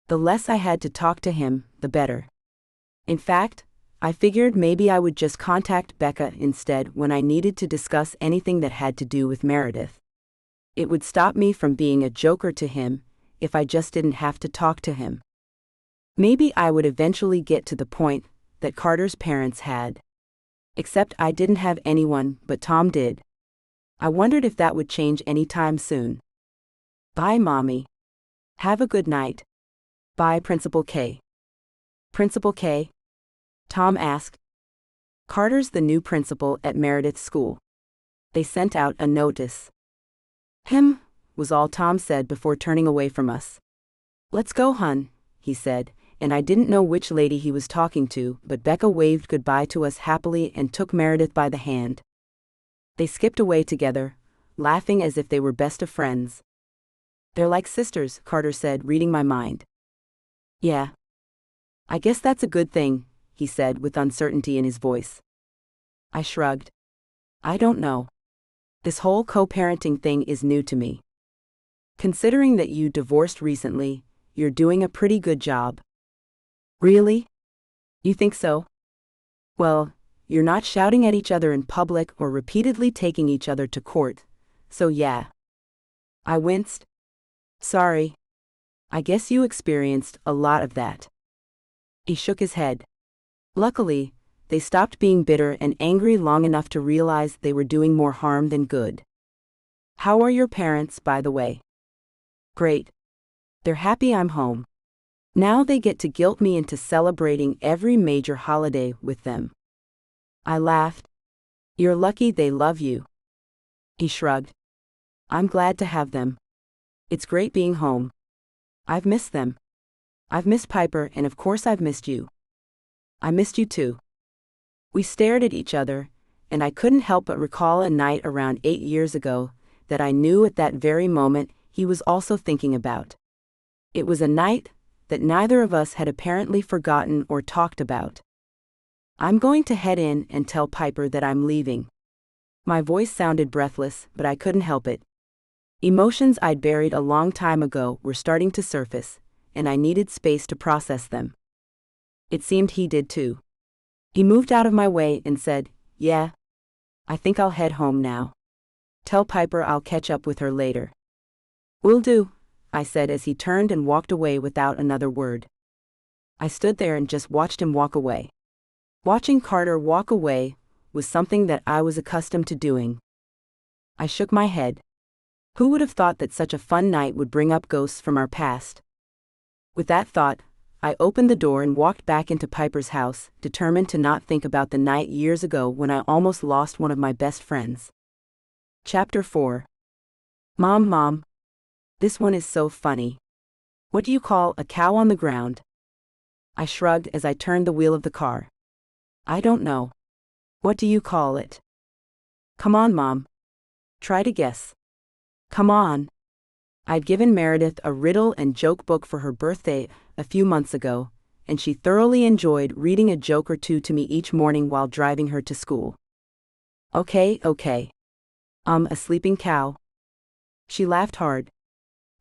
The less I had to talk to him, the better. In fact, I figured maybe I would just contact Becca instead when I needed to discuss anything that had to do with Meredith. It would stop me from being a joker to him if I just didn't have to talk to him. Maybe I would eventually get to the point that Carter's parents had. Except I didn't have anyone, but Tom did. I wondered if that would change anytime soon. Bye, Mommy. Have a good night. Bye, Principal K. Principal K? Tom asked. Carter's the new principal at Meredith School. They sent out a notice. Him, was all Tom said before turning away from us. Let's go, hun, he said, and I didn't know which lady he was talking to, but Becca waved goodbye to us happily and took Meredith by the hand. They skipped away together, laughing as if they were best of friends. They're like sisters, Carter said, reading my mind. Yeah. I guess that's a good thing, he said with uncertainty in his voice. I shrugged. I don't know. This whole co-parenting thing is new to me. Considering that you divorced recently, you're doing a pretty good job. Really? You think so? Well, you're not shouting at each other in public or repeatedly taking each other to court, so yeah. I winced. Sorry. I guess you experienced a lot of that. He shook his head. Luckily, they stopped being bitter and angry long enough to realize they were doing more harm than good. How are your parents, by the way? Great. They're happy I'm home. Now they get to guilt me into celebrating every major holiday with them. I laughed. You're lucky they love you. He shrugged. I'm glad to have them. It's great being home. I've missed them. I've missed Piper, and of course I've missed you. I missed you too. We stared at each other, and I couldn't help but recall a night around 8 years ago that I knew at that very moment he was also thinking about. It was a night that neither of us had apparently forgotten or talked about. I'm going to head in and tell Piper that I'm leaving. My voice sounded breathless, but I couldn't help it. Emotions I'd buried a long time ago were starting to surface, and I needed space to process them. It seemed he did too. He moved out of my way and said, Yeah, I think I'll head home now. Tell Piper I'll catch up with her later. Will do, I said as he turned and walked away without another word. I stood there and just watched him walk away. Watching Carter walk away was something that I was accustomed to doing. I shook my head. Who would have thought that such a fun night would bring up ghosts from our past? With that thought, I opened the door and walked back into Piper's house, determined to not think about the night years ago when I almost lost one of my best friends. Chapter 4. Mom. This one is so funny. What do you call a cow on the ground? I shrugged as I turned the wheel of the car. I don't know. What do you call it? Come on, Mom. Try to guess. Come on. I'd given Meredith a riddle and joke book for her birthday a few months ago, and she thoroughly enjoyed reading a joke or two to me each morning while driving her to school. Okay. A sleeping cow. She laughed hard.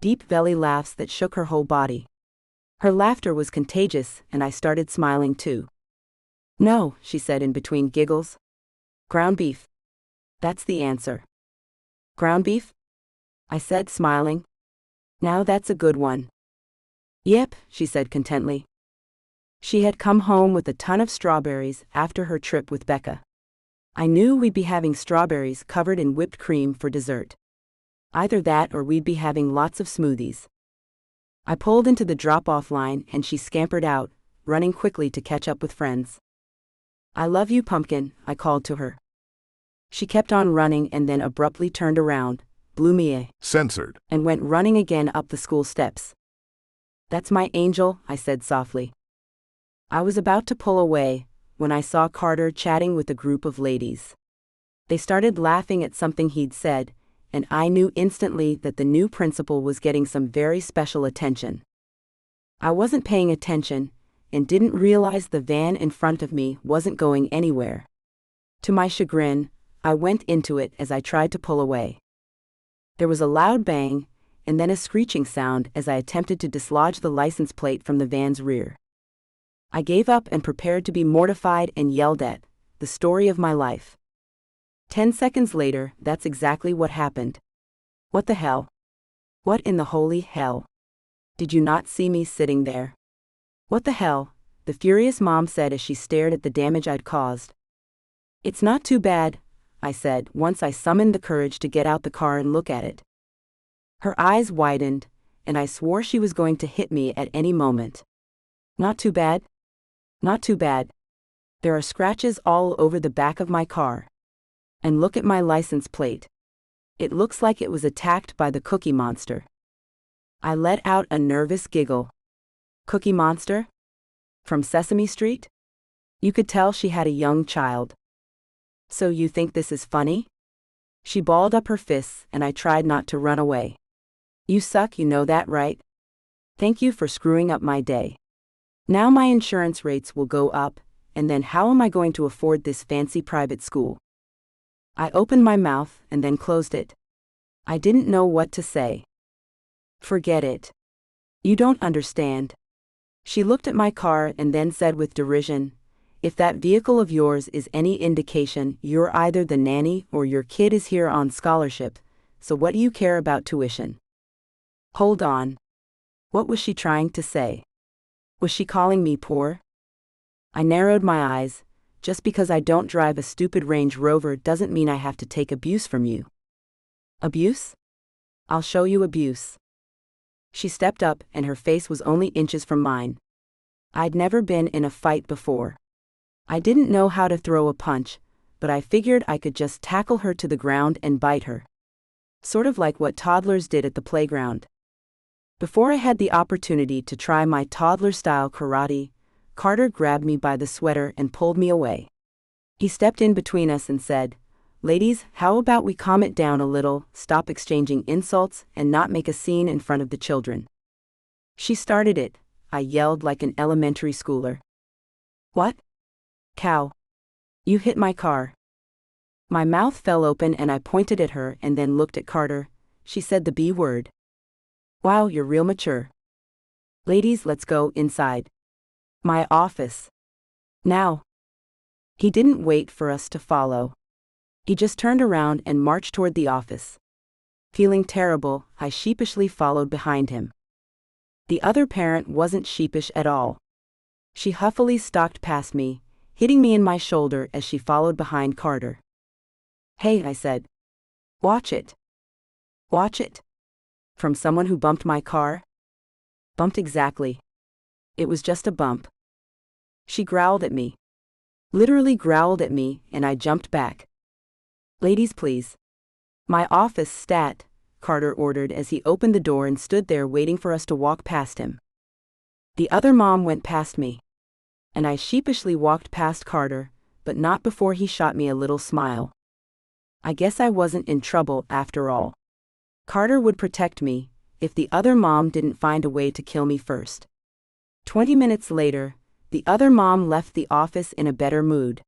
Deep belly laughs that shook her whole body. Her laughter was contagious, and I started smiling too. No, she said in between giggles. Ground beef. That's the answer. Ground beef? I said, smiling. Now that's a good one. Yep, she said contently. She had come home with a ton of strawberries after her trip with Becca. I knew we'd be having strawberries covered in whipped cream for dessert. Either that or we'd be having lots of smoothies. I pulled into the drop-off line and she scampered out, running quickly to catch up with friends. I love you, Pumpkin, I called to her. She kept on running and then abruptly turned around, blew me away, Censored. and went running again up the school steps. "That's my angel," I said softly. I was about to pull away when I saw Carter chatting with a group of ladies. They started laughing at something he'd said, and I knew instantly that the new principal was getting some very special attention. I wasn't paying attention and didn't realize the van in front of me wasn't going anywhere. To my chagrin, I went into it as I tried to pull away. There was a loud bang, and then a screeching sound as I attempted to dislodge the license plate from the van's rear. I gave up and prepared to be mortified and yelled at, the story of my life. 10 seconds later, that's exactly what happened. What the hell? What in the holy hell? Did you not see me sitting there? What the hell? The furious mom said as she stared at the damage I'd caused. "It's not too bad," I said once I summoned the courage to get out the car and look at it. Her eyes widened, and I swore she was going to hit me at any moment. "Not too bad? Not too bad. There are scratches all over the back of my car. And look at my license plate. It looks like it was attacked by the Cookie Monster." I let out a nervous giggle. Cookie Monster? From Sesame Street? You could tell she had a young child. "So you think this is funny?" She balled up her fists, and I tried not to run away. "You suck, you know that, right? Thank you for screwing up my day. Now my insurance rates will go up, and then how am I going to afford this fancy private school?" I opened my mouth and then closed it. I didn't know what to say. "Forget it. You don't understand." She looked at my car and then said with derision, "If that vehicle of yours is any indication, you're either the nanny or your kid is here on scholarship, so what do you care about tuition?" Hold on. What was she trying to say? Was she calling me poor? I narrowed my eyes. Just because I don't drive a stupid Range Rover doesn't mean I have to take abuse from you. Abuse? I'll show you abuse. She stepped up and her face was only inches from mine. I'd never been in a fight before. I didn't know how to throw a punch, but I figured I could just tackle her to the ground and bite her. Sort of like what toddlers did at the playground. Before I had the opportunity to try my toddler-style karate, Carter grabbed me by the sweater and pulled me away. He stepped in between us and said, "Ladies, how about we calm it down a little, stop exchanging insults, and not make a scene in front of the children?" "She started it," I yelled like an elementary schooler. "What? Cow. You hit my car." My mouth fell open and I pointed at her and then looked at Carter. She said the B word. "Wow, you're real mature. Ladies, let's go inside. My office. Now." He didn't wait for us to follow. He just turned around and marched toward the office. Feeling terrible, I sheepishly followed behind him. The other parent wasn't sheepish at all. She huffily stalked past me, hitting me in my shoulder as she followed behind Carter. "Hey," I said. "Watch it." "Watch it?" From someone who bumped my car? Bumped exactly. It was just a bump. She growled at me. Literally growled at me, and I jumped back. "Ladies, please. My office, stat," Carter ordered as he opened the door and stood there waiting for us to walk past him. The other mom went past me. And I sheepishly walked past Carter, but not before he shot me a little smile. I guess I wasn't in trouble after all. Carter would protect me, if the other mom didn't find a way to kill me first. 20 minutes later, the other mom left the office in a better mood.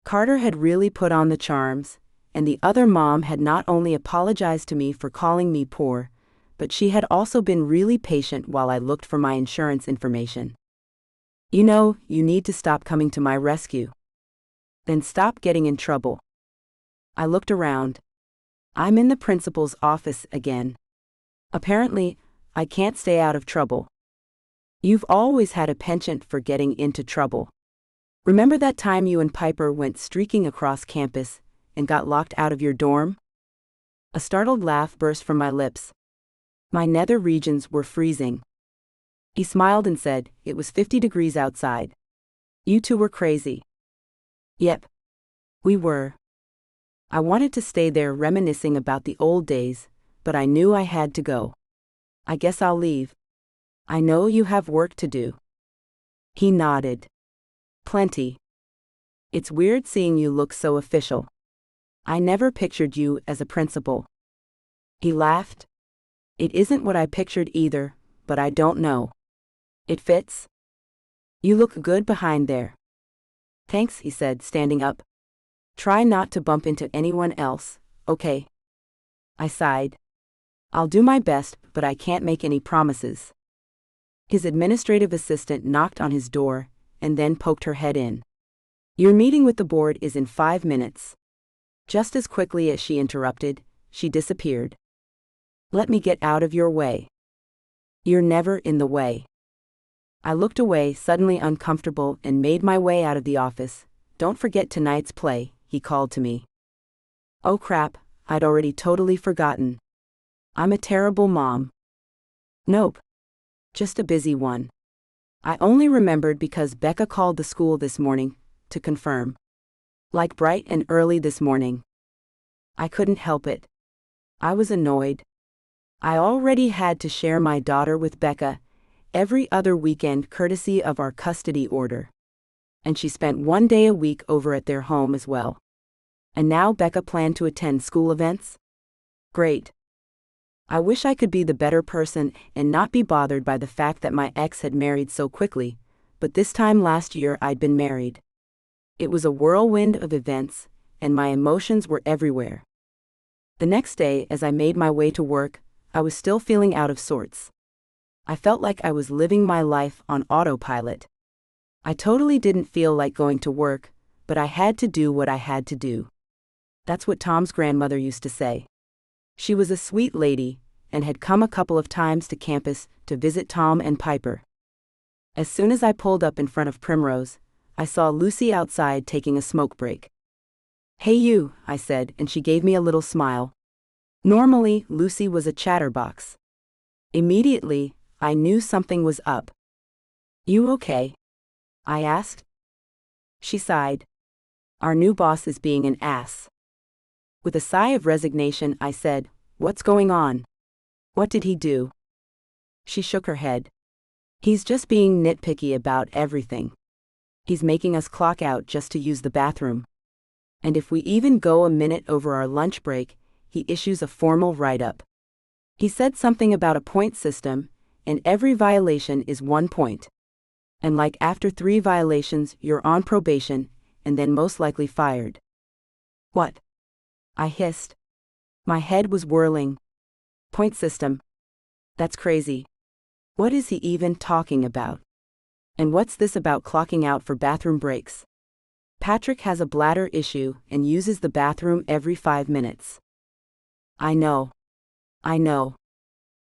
Carter had really put on the charms, and the other mom had not only apologized to me for calling me poor, but she had also been really patient while I looked for my insurance information. "You know, you need to stop coming to my rescue. Then stop getting in trouble." I looked around. I'm in the principal's office again. Apparently, I can't stay out of trouble. You've always had a penchant for getting into trouble. Remember that time you and Piper went streaking across campus and got locked out of your dorm? A startled laugh burst from my lips. My nether regions were freezing. He smiled and said, "It was 50 degrees outside. You two were crazy." "Yep. We were." I wanted to stay there reminiscing about the old days, but I knew I had to go. I guess I'll leave. I know you have work to do. He nodded. Plenty. It's weird seeing you look so official. I never pictured you as a principal. He laughed. It isn't what I pictured either, but I don't know. It fits. You look good behind there. Thanks, he said, standing up. Try not to bump into anyone else, okay? I sighed. I'll do my best, but I can't make any promises. His administrative assistant knocked on his door, and then poked her head in. Your meeting with the board is in 5 minutes. Just as quickly as she interrupted, she disappeared. Let me get out of your way. You're never in the way. I looked away, suddenly uncomfortable, and made my way out of the office. Don't forget tonight's play, he called to me. Oh crap, I'd already totally forgotten. I'm a terrible mom. Nope. Just a busy one. I only remembered because Becca called the school this morning to confirm. Like bright and early this morning. I couldn't help it. I was annoyed. I already had to share my daughter with Becca every other weekend courtesy of our custody order. And she spent 1 day a week over at their home as well. And now Becca planned to attend school events? Great. I wish I could be the better person and not be bothered by the fact that my ex had married so quickly, but this time last year I'd been married. It was a whirlwind of events, and my emotions were everywhere. The next day, as I made my way to work, I was still feeling out of sorts. I felt like I was living my life on autopilot. I totally didn't feel like going to work, but I had to do what I had to do. That's what Tom's grandmother used to say. She was a sweet lady, and had come a couple of times to campus to visit Tom and Piper. As soon as I pulled up in front of Primrose, I saw Lucy outside taking a smoke break. Hey you, I said, and she gave me a little smile. Normally, Lucy was a chatterbox. Immediately, I knew something was up. You okay? I asked. She sighed. Our new boss is being an ass. With a sigh of resignation, I said, What's going on? What did he do? She shook her head. He's just being nitpicky about everything. He's making us clock out just to use the bathroom. And if we even go a minute over our lunch break, he issues a formal write-up. He said something about a point system, and every violation is 1 point. And like after 3 violations, you're on probation, and then most likely fired. What? I hissed. My head was whirling. Point system. That's crazy. What is he even talking about? And what's this about clocking out for bathroom breaks? Patrick has a bladder issue and uses the bathroom every 5 minutes. I know.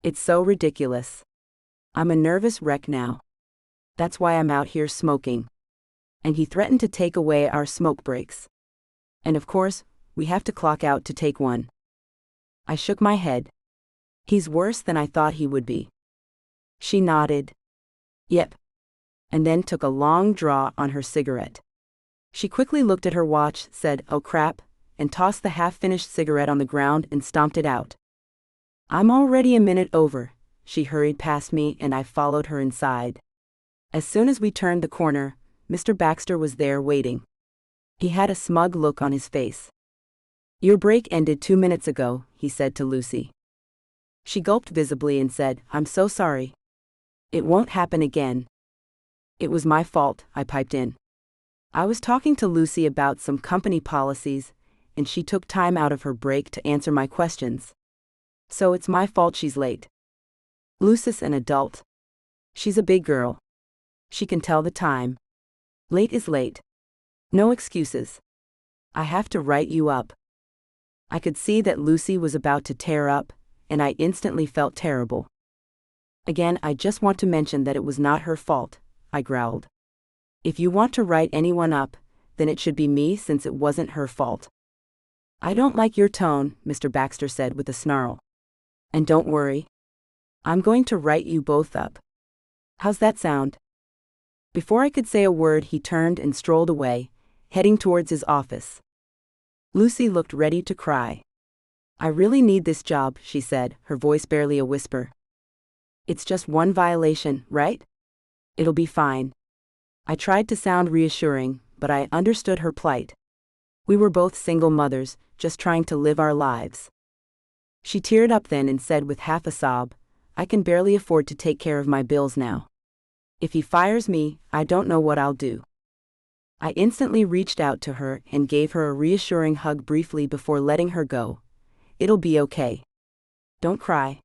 It's so ridiculous. I'm a nervous wreck now. That's why I'm out here smoking. And he threatened to take away our smoke breaks. And of course, we have to clock out to take one. I shook my head. He's worse than I thought he would be. She nodded. Yep. And then took a long draw on her cigarette. She quickly looked at her watch, said, Oh crap, and tossed the half-finished cigarette on the ground and stomped it out. I'm already a minute over. She hurried past me and I followed her inside. As soon as we turned the corner, Mr. Baxter was there waiting. He had a smug look on his face. Your break ended 2 minutes ago, he said to Lucy. She gulped visibly and said, I'm so sorry. It won't happen again. It was my fault, I piped in. I was talking to Lucy about some company policies, and she took time out of her break to answer my questions. So it's my fault she's late. Lucy's an adult. She's a big girl. She can tell the time. Late is late. No excuses. I have to write you up. I could see that Lucy was about to tear up, and I instantly felt terrible. Again, I just want to mention that it was not her fault, I growled. If you want to write anyone up, then it should be me since it wasn't her fault. I don't like your tone, Mr. Baxter said with a snarl. And don't worry. I'm going to write you both up. How's that sound? Before I could say a word, he turned and strolled away, heading towards his office. Lucy looked ready to cry. I really need this job, she said, her voice barely a whisper. It's just one violation, right? It'll be fine. I tried to sound reassuring, but I understood her plight. We were both single mothers, just trying to live our lives. She teared up then and said with half a sob, I can barely afford to take care of my bills now. If he fires me, I don't know what I'll do. I instantly reached out to her and gave her a reassuring hug briefly before letting her go. It'll be okay. Don't cry.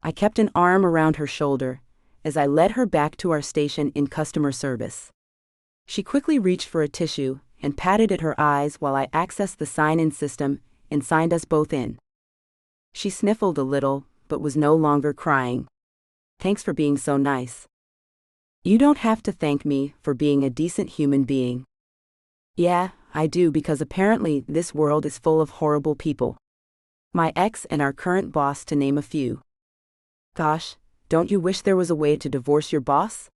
I kept an arm around her shoulder as I led her back to our station in customer service. She quickly reached for a tissue and patted at her eyes while I accessed the sign-in system and signed us both in. She sniffled a little, but was no longer crying. Thanks for being so nice. You don't have to thank me for being a decent human being. Yeah, I do, because apparently this world is full of horrible people. My ex and our current boss, to name a few. Gosh, don't you wish there was a way to divorce your boss?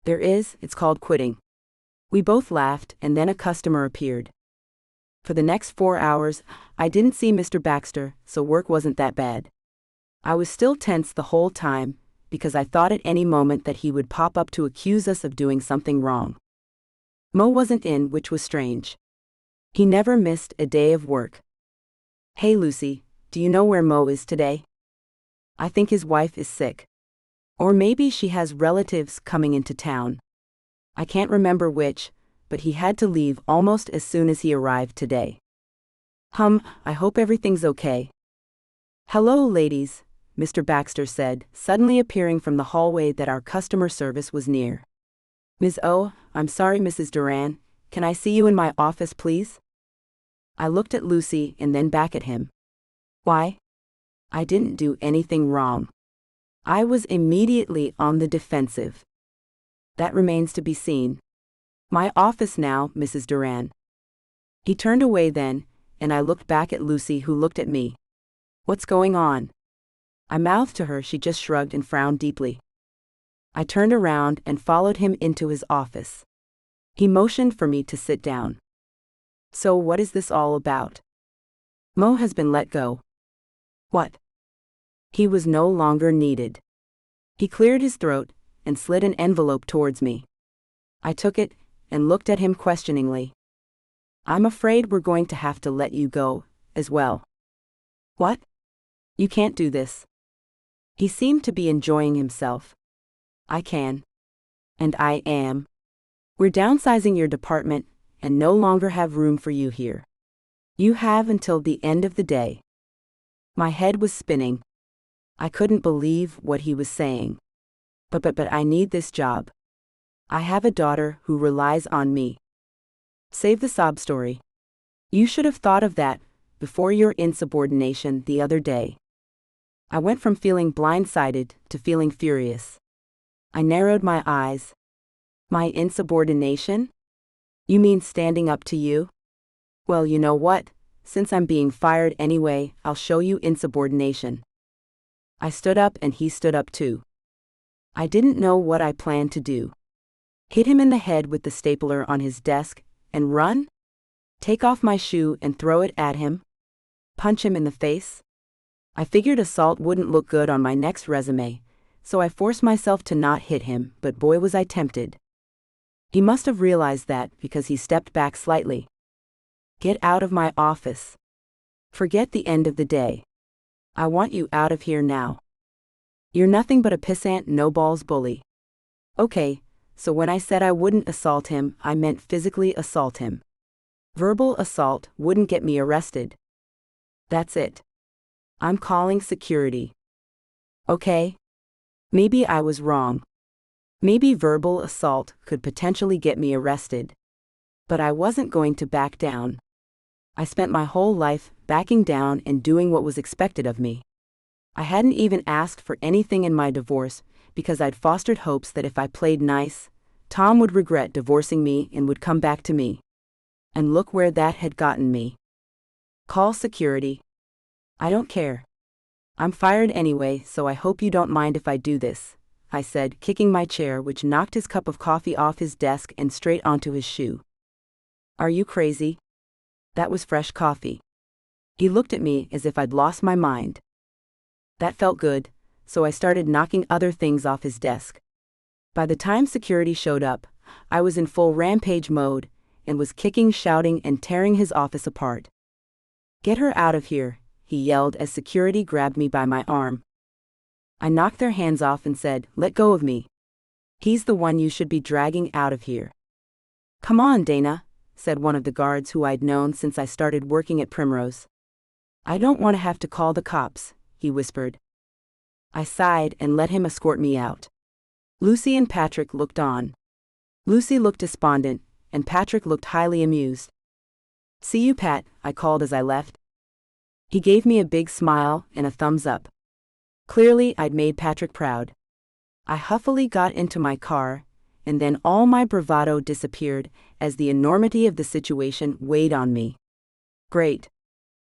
There is, it's called quitting. We both laughed, and then a customer appeared. For the next 4 hours, I didn't see Mr. Baxter, so work wasn't that bad. I was still tense the whole time, because I thought at any moment that he would pop up to accuse us of doing something wrong. Mo wasn't in, which was strange. He never missed a day of work. Hey Lucy, do you know where Mo is today? I think his wife is sick. Or maybe she has relatives coming into town. I can't remember which, but he had to leave almost as soon as he arrived today. I hope everything's okay. Hello, ladies, Mr. Baxter said, suddenly appearing from the hallway that our customer service was near. Ms. O, I'm sorry, Mrs. Duran, can I see you in my office, please? I looked at Lucy and then back at him. Why? I didn't do anything wrong. I was immediately on the defensive. That remains to be seen. My office now, Mrs. Duran. He turned away then, and I looked back at Lucy, who looked at me. What's going on? I mouthed to her. She just shrugged and frowned deeply. I turned around and followed him into his office. He motioned for me to sit down. So what is this all about? Mo has been let go. What? He was no longer needed. He cleared his throat and slid an envelope towards me. I took it and looked at him questioningly. I'm afraid we're going to have to let you go, as well. What? You can't do this. He seemed to be enjoying himself. I can. And I am. We're downsizing your department and no longer have room for you here. You have until the end of the day. My head was spinning. I couldn't believe what he was saying. But I need this job. I have a daughter who relies on me. Save the sob story. You should have thought of that before your insubordination the other day. I went from feeling blindsided to feeling furious. I narrowed my eyes. My insubordination? You mean standing up to you? Well, you know what? Since I'm being fired anyway, I'll show you insubordination. I stood up and he stood up too. I didn't know what I planned to do. Hit him in the head with the stapler on his desk and run? Take off my shoe and throw it at him? Punch him in the face? I figured assault wouldn't look good on my next resume, so I forced myself to not hit him, but boy was I tempted. He must have realized that because he stepped back slightly. Get out of my office. Forget the end of the day. I want you out of here now. You're nothing but a pissant no-balls bully. Okay, so when I said I wouldn't assault him, I meant physically assault him. Verbal assault wouldn't get me arrested. That's it. I'm calling security. Okay? Maybe I was wrong. Maybe verbal assault could potentially get me arrested. But I wasn't going to back down. I spent my whole life backing down and doing what was expected of me. I hadn't even asked for anything in my divorce because I'd fostered hopes that if I played nice, Tom would regret divorcing me and would come back to me. And look where that had gotten me. Call security. I don't care. I'm fired anyway, so I hope you don't mind if I do this, I said, kicking my chair, which knocked his cup of coffee off his desk and straight onto his shoe. Are you crazy? That was fresh coffee. He looked at me as if I'd lost my mind. That felt good, so I started knocking other things off his desk. By the time security showed up, I was in full rampage mode and was kicking, shouting, and tearing his office apart. "Get her out of here," he yelled as security grabbed me by my arm. I knocked their hands off and said, "Let go of me. He's the one you should be dragging out of here." "Come on, Dana," said one of the guards who I'd known since I started working at Primrose. "I don't want to have to call the cops," he whispered. I sighed and let him escort me out. Lucy and Patrick looked on. Lucy looked despondent, and Patrick looked highly amused. "See you, Pat," I called as I left. He gave me a big smile and a thumbs up. Clearly, I'd made Patrick proud. I huffily got into my car, and then all my bravado disappeared as the enormity of the situation weighed on me. Great.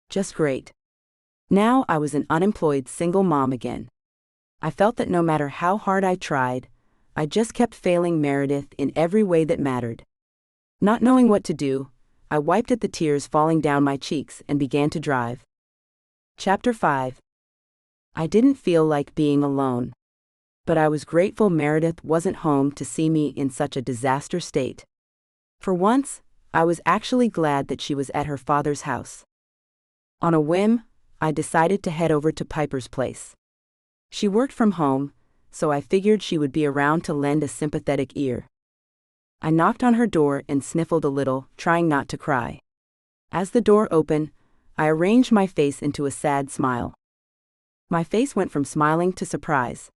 Just great. Now I was an unemployed single mom again. I felt that no matter how hard I tried, I just kept failing Meredith in every way that mattered. Not knowing what to do, I wiped at the tears falling down my cheeks and began to drive. Chapter 5. I didn't feel like being alone. But I was grateful Meredith wasn't home to see me in such a disaster state. For once, I was actually glad that she was at her father's house. On a whim, I decided to head over to Piper's place. She worked from home, so I figured she would be around to lend a sympathetic ear. I knocked on her door and sniffled a little, trying not to cry. As the door opened, I arranged my face into a sad smile. My face went from smiling to surprise.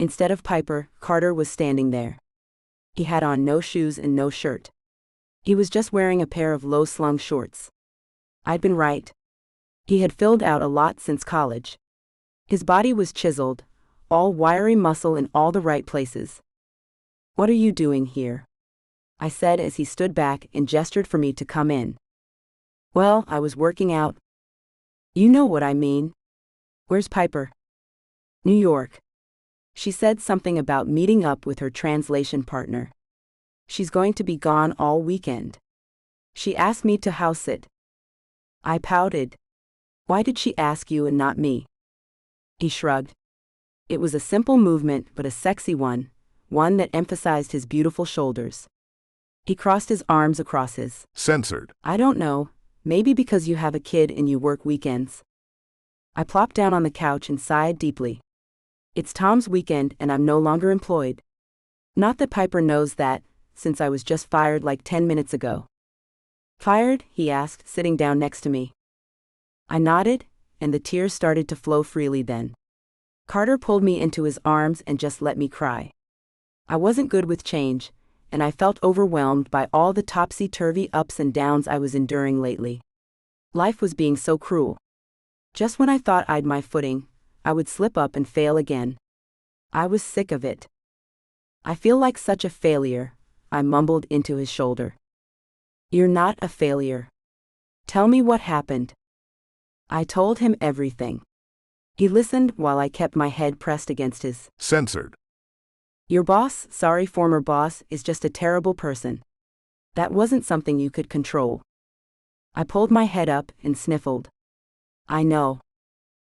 Instead of Piper, Carter was standing there. He had on no shoes and no shirt. He was just wearing a pair of low-slung shorts. I'd been right. He had filled out a lot since college. His body was chiseled, all wiry muscle in all the right places. "What are you doing here?" I said as he stood back and gestured for me to come in. "Well, I was working out." "You know what I mean. Where's Piper?" "New York. She said something about meeting up with her translation partner. She's going to be gone all weekend. She asked me to house sit." I pouted. "Why did she ask you and not me?" He shrugged. It was a simple movement but a sexy one that emphasized his beautiful shoulders. He crossed his arms across his. Censored. "I don't know, maybe because you have a kid and you work weekends." I plopped down on the couch and sighed deeply. It's Tom's weekend and I'm no longer employed. Not that Piper knows that, since I was just fired like 10 minutes ago. "Fired?" he asked, sitting down next to me. I nodded, and the tears started to flow freely then. Carter pulled me into his arms and just let me cry. I wasn't good with change, and I felt overwhelmed by all the topsy-turvy ups and downs I was enduring lately. Life was being so cruel. Just when I thought I'd my footing, I would slip up and fail again. I was sick of it. "I feel like such a failure," I mumbled into his shoulder. "You're not a failure. Tell me what happened." I told him everything. He listened while I kept my head pressed against his. Censored. "Your boss, sorry former boss, is just a terrible person. That wasn't something you could control." I pulled my head up and sniffled. "I know.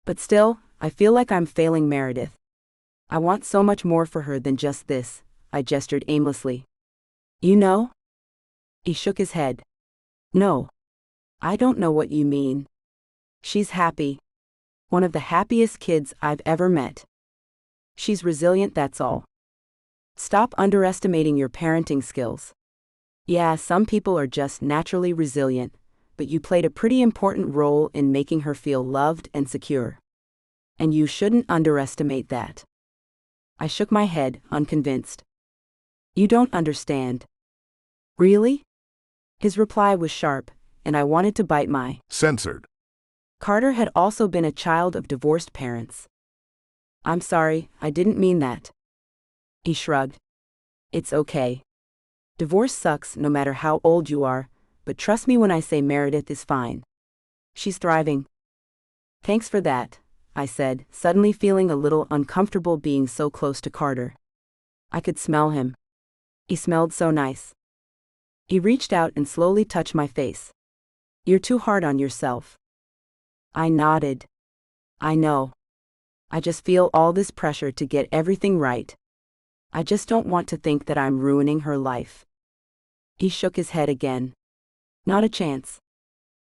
But still, I feel like I'm failing Meredith. I want so much more for her than just this," I gestured aimlessly. "You know?" He shook his head. "No. I don't know what you mean. She's happy. One of the happiest kids I've ever met. She's resilient, that's all. Stop underestimating your parenting skills. Yeah, some people are just naturally resilient, but you played a pretty important role in making her feel loved and secure. And you shouldn't underestimate that." I shook my head, unconvinced. "You don't understand." "Really?" His reply was sharp, and I wanted to bite my. Censored. Carter had also been a child of divorced parents. "I'm sorry, I didn't mean that." He shrugged. "It's okay. Divorce sucks no matter how old you are, but trust me when I say Meredith is fine. She's thriving." "Thanks for that," I said, suddenly feeling a little uncomfortable being so close to Carter. I could smell him. He smelled so nice. He reached out and slowly touched my face. You're too hard on yourself. I nodded. I know. I just feel all this pressure to get everything right. I just don't want to think that I'm ruining her life. He shook his head again. Not a chance.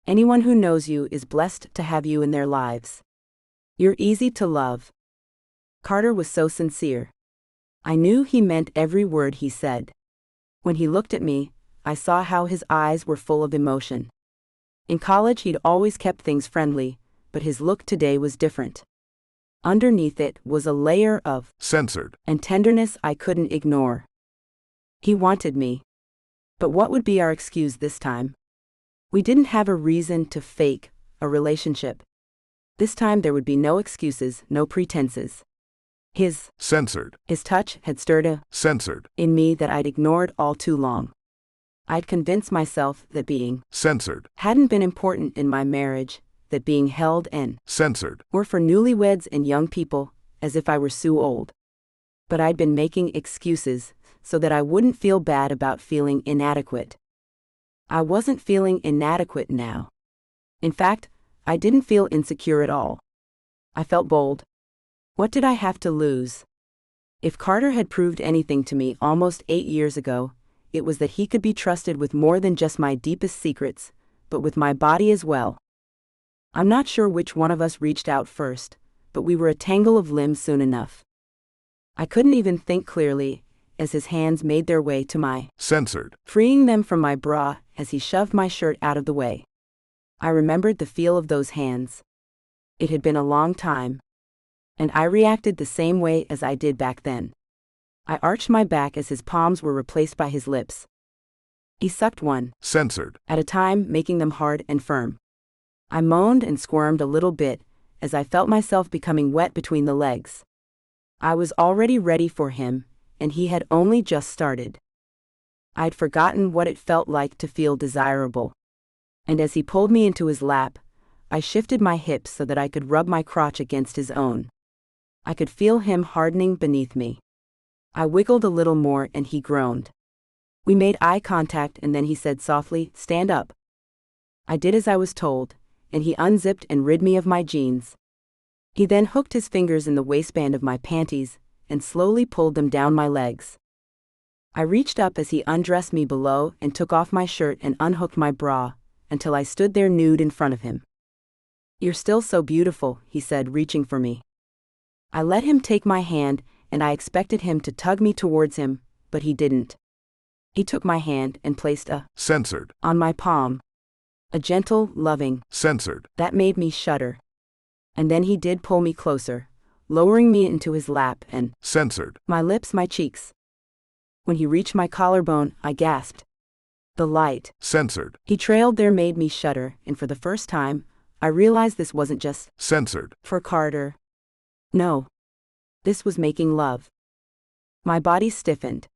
Anyone who knows you is blessed to have you in their lives. You're easy to love. Carter was so sincere. I knew he meant every word he said. When he looked at me, I saw how his eyes were full of emotion. In college he'd always kept things friendly, but his look today was different. Underneath it was a layer of censored and tenderness I couldn't ignore. He wanted me. But what would be our excuse this time? We didn't have a reason to fake a relationship. This time there would be no excuses, no pretenses. His touch had stirred a censored in me that I'd ignored all too long. I'd convinced myself that being censored hadn't been important in my marriage, that being held and censored were for newlyweds and young people, as if I were so old. But I'd been making excuses so that I wouldn't feel bad about feeling inadequate. I wasn't feeling inadequate now. In fact, I didn't feel insecure at all. I felt bold. What did I have to lose? If Carter had proved anything to me almost 8 years ago, it was that he could be trusted with more than just my deepest secrets, but with my body as well. I'm not sure which one of us reached out first, but we were a tangle of limbs soon enough. I couldn't even think clearly as his hands made their way to my freeing them from my bra as he shoved my shirt out of the way. I remembered the feel of those hands. It had been a long time. And I reacted the same way as I did back then. I arched my back as his palms were replaced by his lips. He sucked one at a time, making them hard and firm. I moaned and squirmed a little bit as I felt myself becoming wet between the legs. I was already ready for him, and he had only just started. I'd forgotten what it felt like to feel desirable. And as he pulled me into his lap, I shifted my hips so that I could rub my crotch against his own. I could feel him hardening beneath me. I wiggled a little more and he groaned. We made eye contact and then he said softly, "Stand up." I did as I was told, and he unzipped and rid me of my jeans. He then hooked his fingers in the waistband of my panties and slowly pulled them down my legs. I reached up as he undressed me below and took off my shirt and unhooked my bra, until I stood there nude in front of him. "You're still so beautiful," he said, reaching for me. I let him take my hand, and I expected him to tug me towards him, but he didn't. He took my hand and placed a on my palm. A gentle, loving that made me shudder. And then he did pull me closer, lowering me into his lap and my lips, my cheeks. When he reached my collarbone, I gasped. The light he trailed there made me shudder, and for the first time, I realized this wasn't just for Carter. No. This was making love. My body stiffened.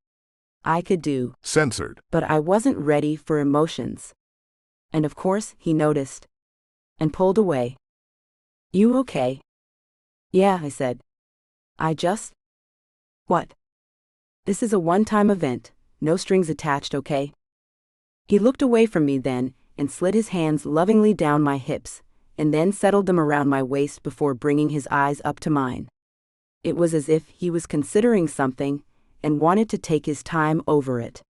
I could do but I wasn't ready for emotions. And of course, he noticed. And pulled away. "You okay?" "Yeah," I said. "I just..." "What?" "This is a one-time event, no strings attached, okay?" He looked away from me then, and slid his hands lovingly down my hips, and then settled them around my waist before bringing his eyes up to mine. It was as if he was considering something, and wanted to take his time over it.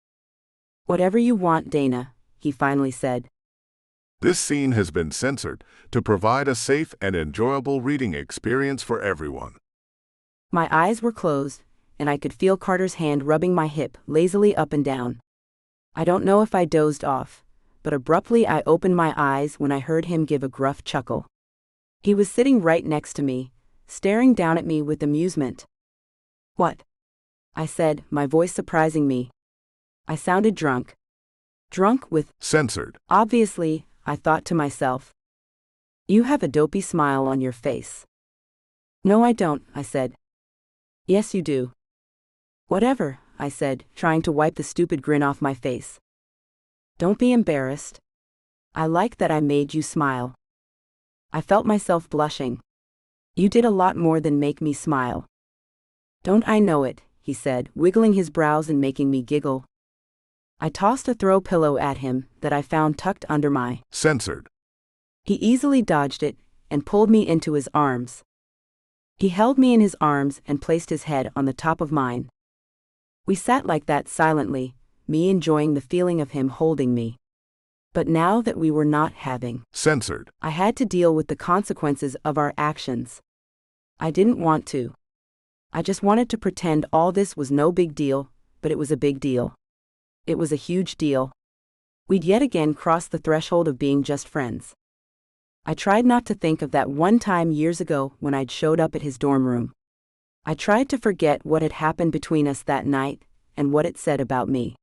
"Whatever you want, Dana," he finally said. This scene has been censored to provide a safe and enjoyable reading experience for everyone. My eyes were closed, and I could feel Carter's hand rubbing my hip lazily up and down. I don't know if I dozed off, but abruptly I opened my eyes when I heard him give a gruff chuckle. He was sitting right next to me, staring down at me with amusement. "What?" I said, my voice surprising me. I sounded drunk. Drunk with obviously, I thought to myself. "You have a dopey smile on your face." "No, I don't," I said. "Yes, you do." "Whatever," I said, trying to wipe the stupid grin off my face. "Don't be embarrassed. I like that I made you smile." I felt myself blushing. "You did a lot more than make me smile." "Don't I know it," he said, wiggling his brows and making me giggle. I tossed a throw pillow at him that I found tucked under my. Censored. He easily dodged it and pulled me into his arms. He held me in his arms and placed his head on the top of mine. We sat like that silently, me enjoying the feeling of him holding me. But now that we were not having. Censored. I had to deal with the consequences of our actions. I didn't want to. I just wanted to pretend all this was no big deal, but it was a big deal. It was a huge deal. We'd yet again crossed the threshold of being just friends. I tried not to think of that one time years ago when I'd showed up at his dorm room. I tried to forget what had happened between us that night, and what it said about me.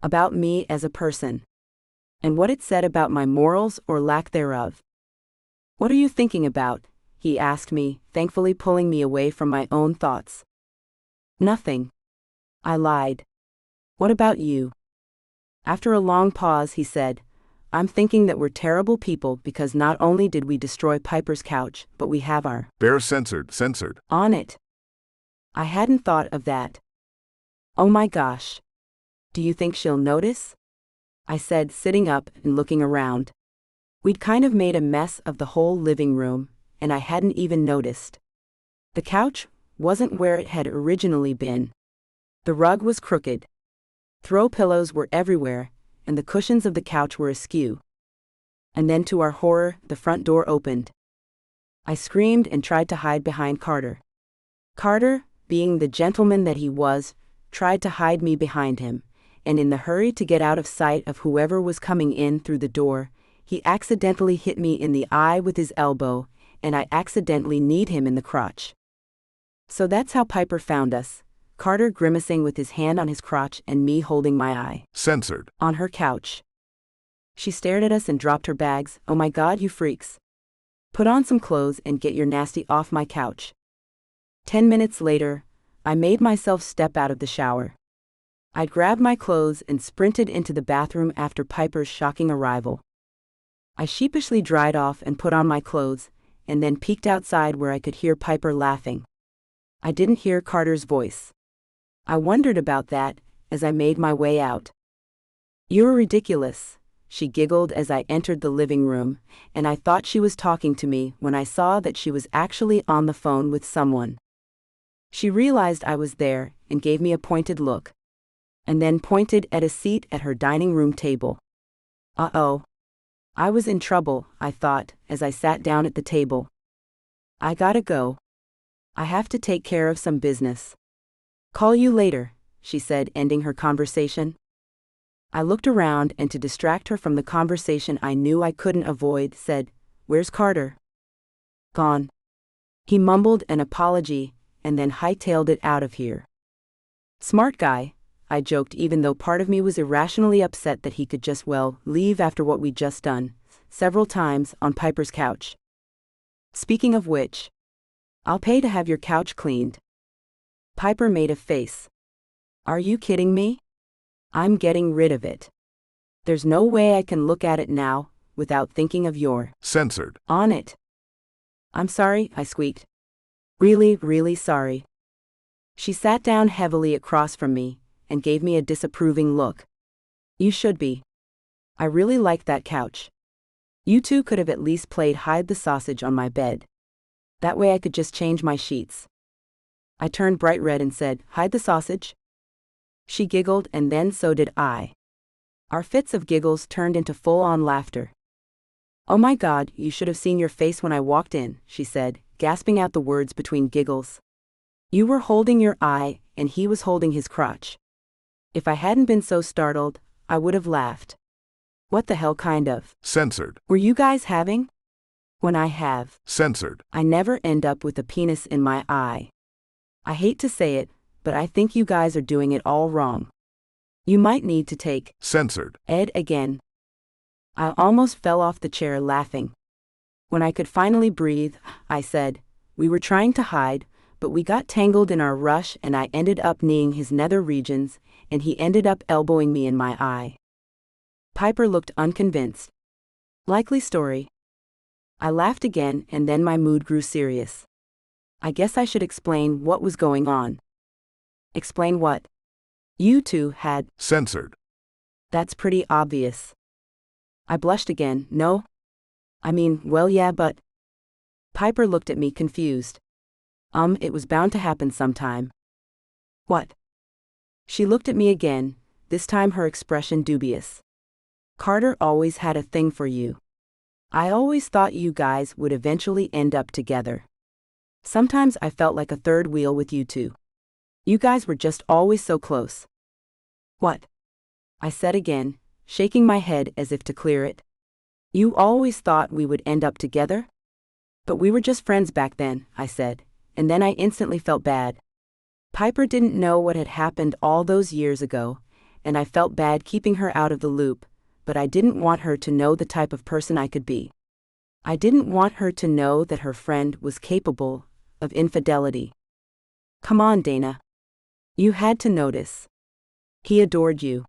About me as a person. And what it said about my morals or lack thereof. "What are you thinking about?" he asked me, thankfully pulling me away from my own thoughts. "Nothing," I lied. "What about you?" After a long pause he said, "I'm thinking that we're terrible people because not only did we destroy Piper's couch, but we have our Bear censored. on it." I hadn't thought of that. "Oh my gosh. Do you think she'll notice?" I said, sitting up and looking around. We'd kind of made a mess of the whole living room, and I hadn't even noticed. The couch wasn't where it had originally been. The rug was crooked. Throw pillows were everywhere, and the cushions of the couch were askew. And then to our horror, the front door opened. I screamed and tried to hide behind Carter. Carter, being the gentleman that he was, tried to hide me behind him, and in the hurry to get out of sight of whoever was coming in through the door, he accidentally hit me in the eye with his elbow, and I accidentally kneed him in the crotch. So that's how Piper found us, Carter grimacing with his hand on his crotch and me holding my eye. Censored. On her couch. She stared at us and dropped her bags. "Oh my God, you freaks. Put on some clothes and get your nasty off my couch." 10 minutes later, I made myself step out of the shower. I grabbed my clothes and sprinted into the bathroom after Piper's shocking arrival. I sheepishly dried off and put on my clothes, and then peeked outside where I could hear Piper laughing. I didn't hear Carter's voice. I wondered about that as I made my way out. "You're ridiculous," she giggled as I entered the living room, and I thought she was talking to me when I saw that she was actually on the phone with someone. She realized I was there and gave me a pointed look, and then pointed at a seat at her dining room table. Uh-oh. I was in trouble, I thought, as I sat down at the table. "I gotta go. I have to take care of some business. Call you later," she said, ending her conversation. I looked around and to distract her from the conversation I knew I couldn't avoid, said, "Where's Carter?" "Gone." He mumbled an apology and then hightailed it out of here. "Smart guy," I joked, even though part of me was irrationally upset that he could just, leave after what we'd just done, several times, on Piper's couch. "Speaking of which, I'll pay to have your couch cleaned." Piper made a face. "Are you kidding me? I'm getting rid of it. There's no way I can look at it now, without thinking of your Censored. on it." "I'm sorry," I squeaked. "Really, really sorry." She sat down heavily across from me, and gave me a disapproving look. "You should be. I really like that couch. You two could have at least played hide the sausage on my bed. That way I could just change my sheets." I turned bright red and said, "Hide the sausage?" She giggled, and then so did I. Our fits of giggles turned into full-on laughter. "Oh my God, you should have seen your face when I walked in," she said, gasping out the words between giggles. "You were holding your eye, and he was holding his crotch. If I hadn't been so startled, I would have laughed. What the hell kind of Censored. were you guys having?" "When I have. Censored. I never end up with a penis in my eye. I hate to say it, but I think you guys are doing it all wrong. You might need to take Censored. Ed again." I almost fell off the chair laughing. When I could finally breathe, I said, "We were trying to hide, but we got tangled in our rush and I ended up kneeing his nether regions, and he ended up elbowing me in my eye." Piper looked unconvinced. "Likely story." I laughed again, and then my mood grew serious. I guess I should explain what was going on. "Explain what?" "You two had Censored. That's pretty obvious. I blushed again. No? I mean, well, yeah, but. Piper looked at me confused. It was bound to happen sometime. What? She looked at me again, this time her expression dubious. Carter always had a thing for you. I always thought you guys would eventually end up together. Sometimes I felt like a third wheel with you two. You guys were just always so close. What? I said again, shaking my head as if to clear it. You always thought we would end up together? But we were just friends back then, I said, and then I instantly felt bad. Piper didn't know what had happened all those years ago, and I felt bad keeping her out of the loop, but I didn't want her to know the type of person I could be. I didn't want her to know that her friend was capable of infidelity. Come on, Dana. You had to notice. He adored you.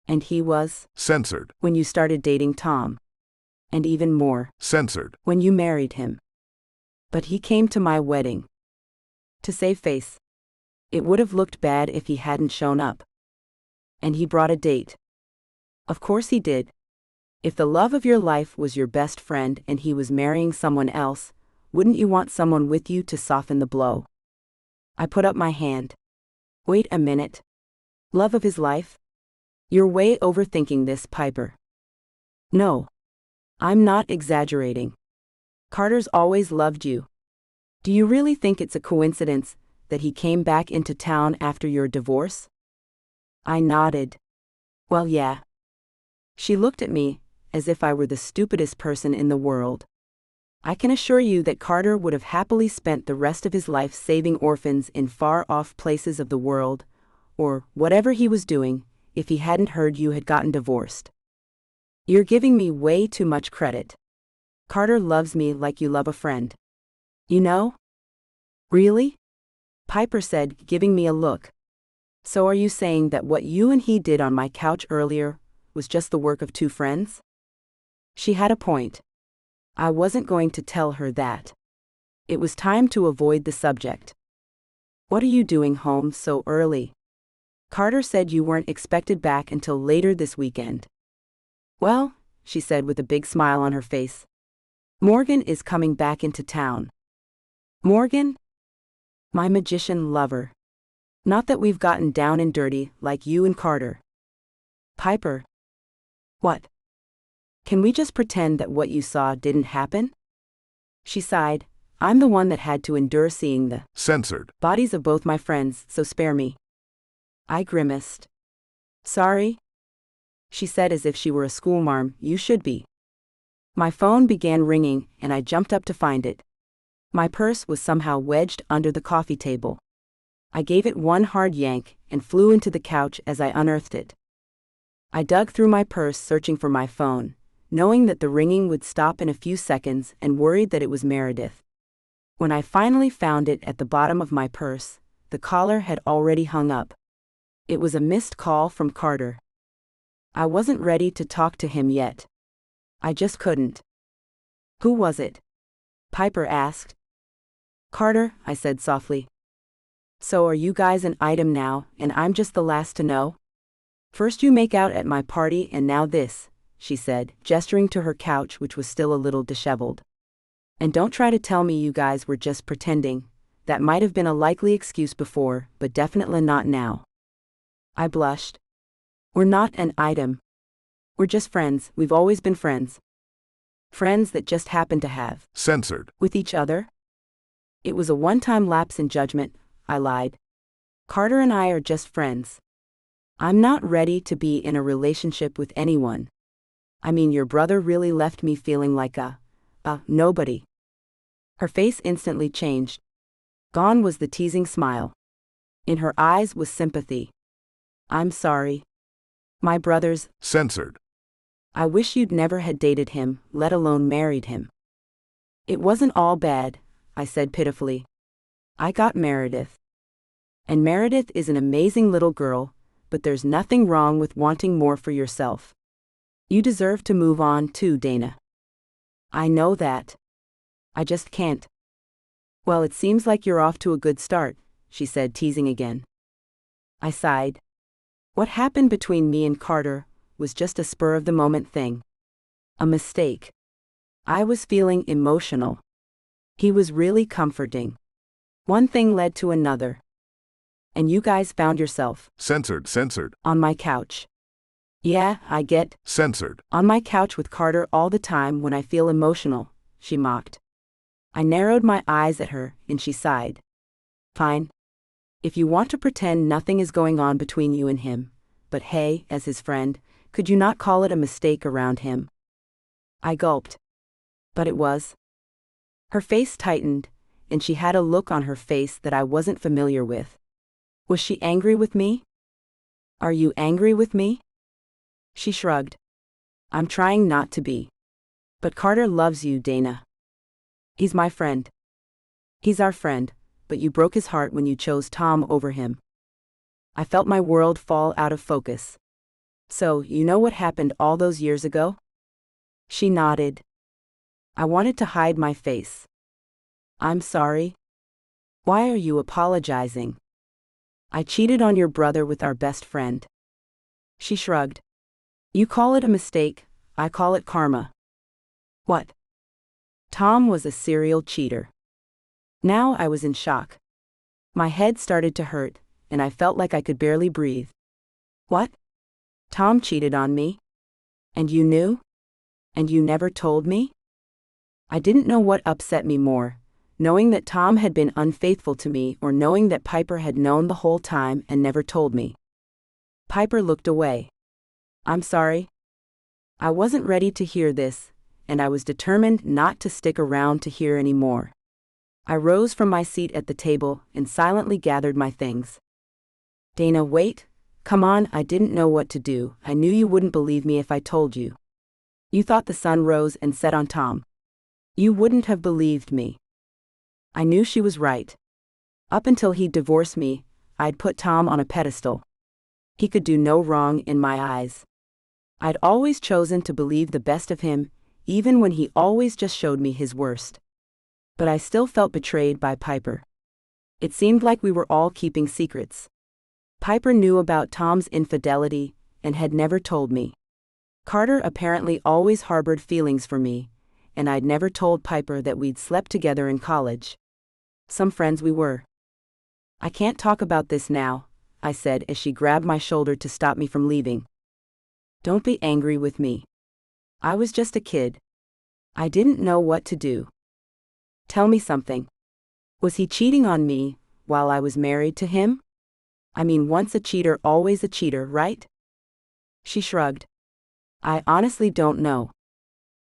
And he was Censored. When you started dating Tom. And even more. Censored. When you married him. But he came to my wedding. To save face. It would have looked bad if he hadn't shown up. And he brought a date. Of course he did. If the love of your life was your best friend and he was marrying someone else, wouldn't you want someone with you to soften the blow? I put up my hand. Wait a minute. Love of his life? You're way overthinking this, Piper. No. I'm not exaggerating. Carter's always loved you. Do you really think it's a coincidence that he came back into town after your divorce? I nodded. Well, yeah. She looked at me, as if I were the stupidest person in the world. I can assure you that Carter would have happily spent the rest of his life saving orphans in far-off places of the world, or whatever he was doing, if he hadn't heard you had gotten divorced. You're giving me way too much credit. Carter loves me like you love a friend. You know? Really? Piper said, giving me a look. So are you saying that what you and he did on my couch earlier was just the work of two friends? She had a point. I wasn't going to tell her that. It was time to avoid the subject. What are you doing home so early? Carter said you weren't expected back until later this weekend. Well, she said with a big smile on her face. Morgan is coming back into town. Morgan? My magician lover. Not that we've gotten down and dirty like you and Carter. Piper. What? Can we just pretend that what you saw didn't happen? She sighed. I'm the one that had to endure seeing the Censored. bodies of both my friends, so spare me. I grimaced. Sorry? She said as if she were a schoolmarm. You should be. My phone began ringing, and I jumped up to find it. My purse was somehow wedged under the coffee table. I gave it one hard yank and flew into the couch as I unearthed it. I dug through my purse searching for my phone, knowing that the ringing would stop in a few seconds and worried that it was Meredith. When I finally found it at the bottom of my purse, the caller had already hung up. It was a missed call from Carter. I wasn't ready to talk to him yet. I just couldn't. Who was it? Piper asked. Carter, I said softly. So are you guys an item now, and I'm just the last to know? First you make out at my party and now this, she said, gesturing to her couch which was still a little disheveled. And don't try to tell me you guys were just pretending. That might have been a likely excuse before, but definitely not now. I blushed. We're not an item. We're just friends. We've always been friends. Friends that just happen to have Censored. with each other? It was a one-time lapse in judgment, I lied. Carter and I are just friends. I'm not ready to be in a relationship with anyone. I mean, your brother really left me feeling like a nobody. Her face instantly changed. Gone was the teasing smile. In her eyes was sympathy. I'm sorry. My brother's Censored. I wish you'd never had dated him, let alone married him. It wasn't all bad, I said pitifully. I got Meredith. And Meredith is an amazing little girl, but there's nothing wrong with wanting more for yourself. You deserve to move on too, Dana. I know that. I just can't. Well, it seems like you're off to a good start, she said, teasing again. I sighed. What happened between me and Carter was just a spur-of-the-moment thing. A mistake. I was feeling emotional. He was really comforting. One thing led to another. And you guys found yourself Censored. on my couch. Yeah, I get Censored. on my couch with Carter all the time when I feel emotional, she mocked. I narrowed my eyes at her, and she sighed. Fine. If you want to pretend nothing is going on between you and him, but hey, as his friend, could you not call it a mistake around him? I gulped. But it was. Her face tightened, and she had a look on her face that I wasn't familiar with. Was she angry with me? Are you angry with me? She shrugged. I'm trying not to be. But Carter loves you, Dana. He's my friend. He's our friend, but you broke his heart when you chose Tom over him. I felt my world fall out of focus. So, you know what happened all those years ago? She nodded. I wanted to hide my face. I'm sorry. Why are you apologizing? I cheated on your brother with our best friend. She shrugged. You call it a mistake, I call it karma. What? Tom was a serial cheater. Now I was in shock. My head started to hurt, and I felt like I could barely breathe. What? Tom cheated on me? And you knew? And you never told me? I didn't know what upset me more, knowing that Tom had been unfaithful to me or knowing that Piper had known the whole time and never told me. Piper looked away. I'm sorry. I wasn't ready to hear this, and I was determined not to stick around to hear any more. I rose from my seat at the table and silently gathered my things. Dana, wait. Come on, I didn't know what to do. I knew you wouldn't believe me if I told you. You thought the sun rose and set on Tom. You wouldn't have believed me. I knew she was right. Up until he'd divorced me, I'd put Tom on a pedestal. He could do no wrong in my eyes. I'd always chosen to believe the best of him, even when he always just showed me his worst. But I still felt betrayed by Piper. It seemed like we were all keeping secrets. Piper knew about Tom's infidelity and had never told me. Carter apparently always harbored feelings for me, and I'd never told Piper that we'd slept together in college. Some friends we were. I can't talk about this now, I said as she grabbed my shoulder to stop me from leaving. Don't be angry with me. I was just a kid. I didn't know what to do. Tell me something. Was he cheating on me while I was married to him? I mean, once a cheater, always a cheater, right? She shrugged. I honestly don't know.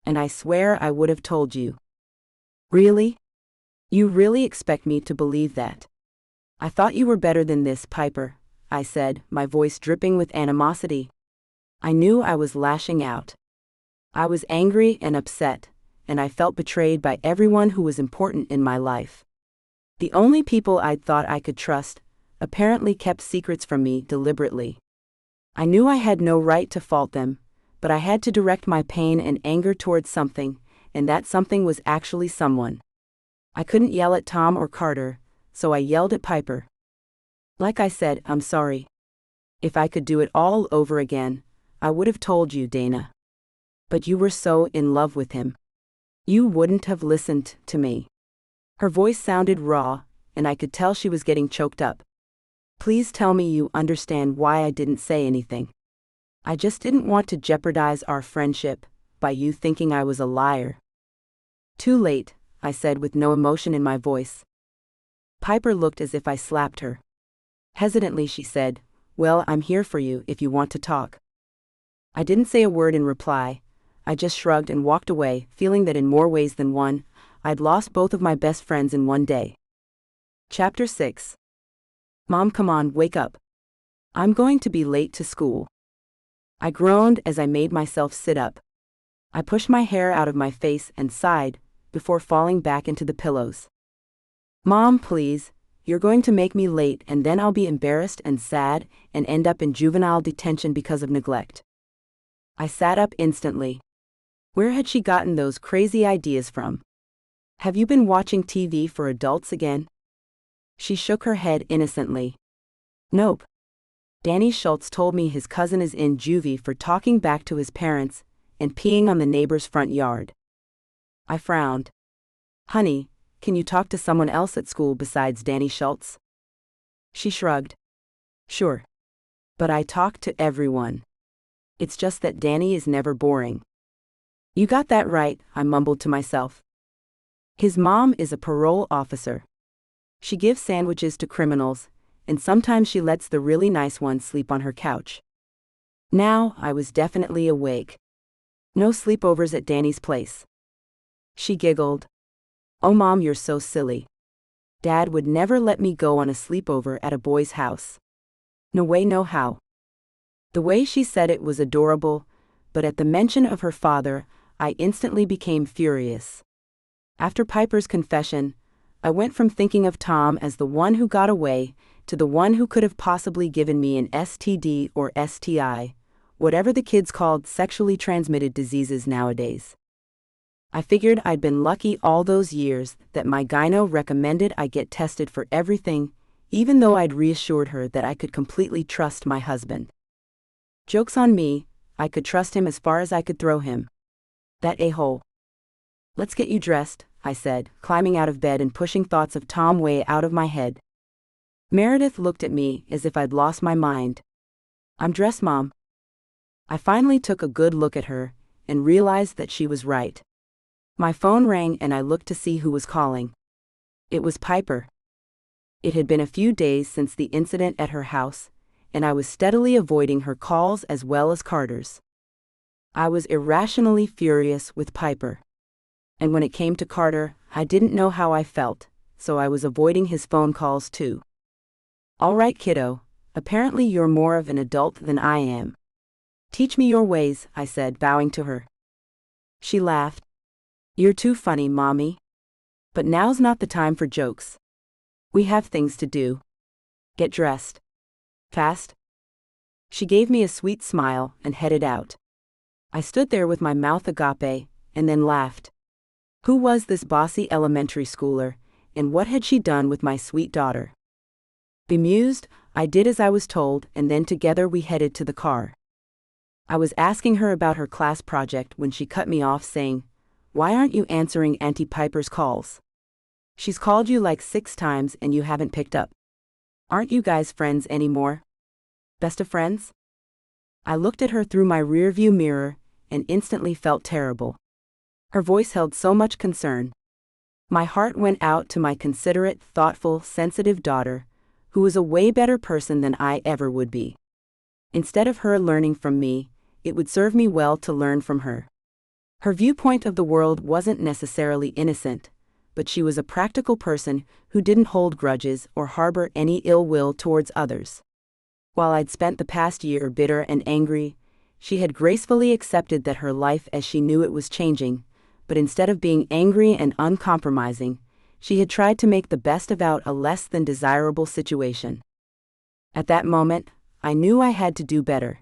And I swear I would have told you. Really? You really expect me to believe that? I thought you were better than this, Piper, I said, my voice dripping with animosity. I knew I was lashing out. I was angry and upset, and I felt betrayed by everyone who was important in my life. The only people I'd thought I could trust apparently kept secrets from me deliberately. I knew I had no right to fault them, but I had to direct my pain and anger towards something, and that something was actually someone. I couldn't yell at Tom or Carter, so I yelled at Piper. Like I said, I'm sorry. If I could do it all over again, I would have told you, Dana. But you were so in love with him. You wouldn't have listened to me. Her voice sounded raw, and I could tell she was getting choked up. Please tell me you understand why I didn't say anything. I just didn't want to jeopardize our friendship by you thinking I was a liar. Too late, I said with no emotion in my voice. Piper looked as if I slapped her. Hesitantly she said, Well, I'm here for you if you want to talk. I didn't say a word in reply. I just shrugged and walked away, feeling that in more ways than one, I'd lost both of my best friends in one day. Chapter 6. Mom, come on, wake up. I'm going to be late to school. I groaned as I made myself sit up. I pushed my hair out of my face and sighed, before falling back into the pillows. Mom, please, you're going to make me late and then I'll be embarrassed and sad and end up in juvenile detention because of neglect. I sat up instantly. Where had she gotten those crazy ideas from? Have you been watching TV for adults again? She shook her head innocently. Nope. Danny Schultz told me his cousin is in juvie for talking back to his parents and peeing on the neighbor's front yard. I frowned. Honey, can you talk to someone else at school besides Danny Schultz? She shrugged. Sure. But I talk to everyone. It's just that Danny is never boring. You got that right, I mumbled to myself. His mom is a parole officer. She gives sandwiches to criminals, and sometimes she lets the really nice ones sleep on her couch. Now I was definitely awake. No sleepovers at Danny's place. She giggled. Oh Mom, you're so silly. Dad would never let me go on a sleepover at a boy's house. No way, no how. The way she said it was adorable, but at the mention of her father, I instantly became furious. After Piper's confession, I went from thinking of Tom as the one who got away to the one who could have possibly given me an STD or STI, whatever the kids called sexually transmitted diseases nowadays. I figured I'd been lucky all those years that my gyno recommended I get tested for everything, even though I'd reassured her that I could completely trust my husband. Joke's on me, I could trust him as far as I could throw him. That a-hole. Let's get you dressed, I said, climbing out of bed and pushing thoughts of Tom way out of my head. Meredith looked at me as if I'd lost my mind. I'm dressed, Mom. I finally took a good look at her and realized that she was right. My phone rang and I looked to see who was calling. It was Piper. It had been a few days since the incident at her house, and I was steadily avoiding her calls as well as Carter's. I was irrationally furious with Piper. And when it came to Carter, I didn't know how I felt, so I was avoiding his phone calls too. All right, kiddo, apparently you're more of an adult than I am. Teach me your ways, I said, bowing to her. She laughed. You're too funny, Mommy. But now's not the time for jokes. We have things to do. Get dressed. Fast. She gave me a sweet smile and headed out. I stood there with my mouth agape, and then laughed. Who was this bossy elementary schooler, and what had she done with my sweet daughter? Bemused, I did as I was told, and then together we headed to the car. I was asking her about her class project when she cut me off saying, Why aren't you answering Auntie Piper's calls? She's called you like 6 times and you haven't picked up. Aren't you guys friends anymore? Best of friends? I looked at her through my rearview mirror and instantly felt terrible. Her voice held so much concern. My heart went out to my considerate, thoughtful, sensitive daughter, who was a way better person than I ever would be. Instead of her learning from me, it would serve me well to learn from her. Her viewpoint of the world wasn't necessarily innocent, but she was a practical person who didn't hold grudges or harbor any ill will towards others. While I'd spent the past year bitter and angry, she had gracefully accepted that her life as she knew it was changing, but instead of being angry and uncompromising, she had tried to make the best of out a less than desirable situation. At that moment, I knew I had to do better.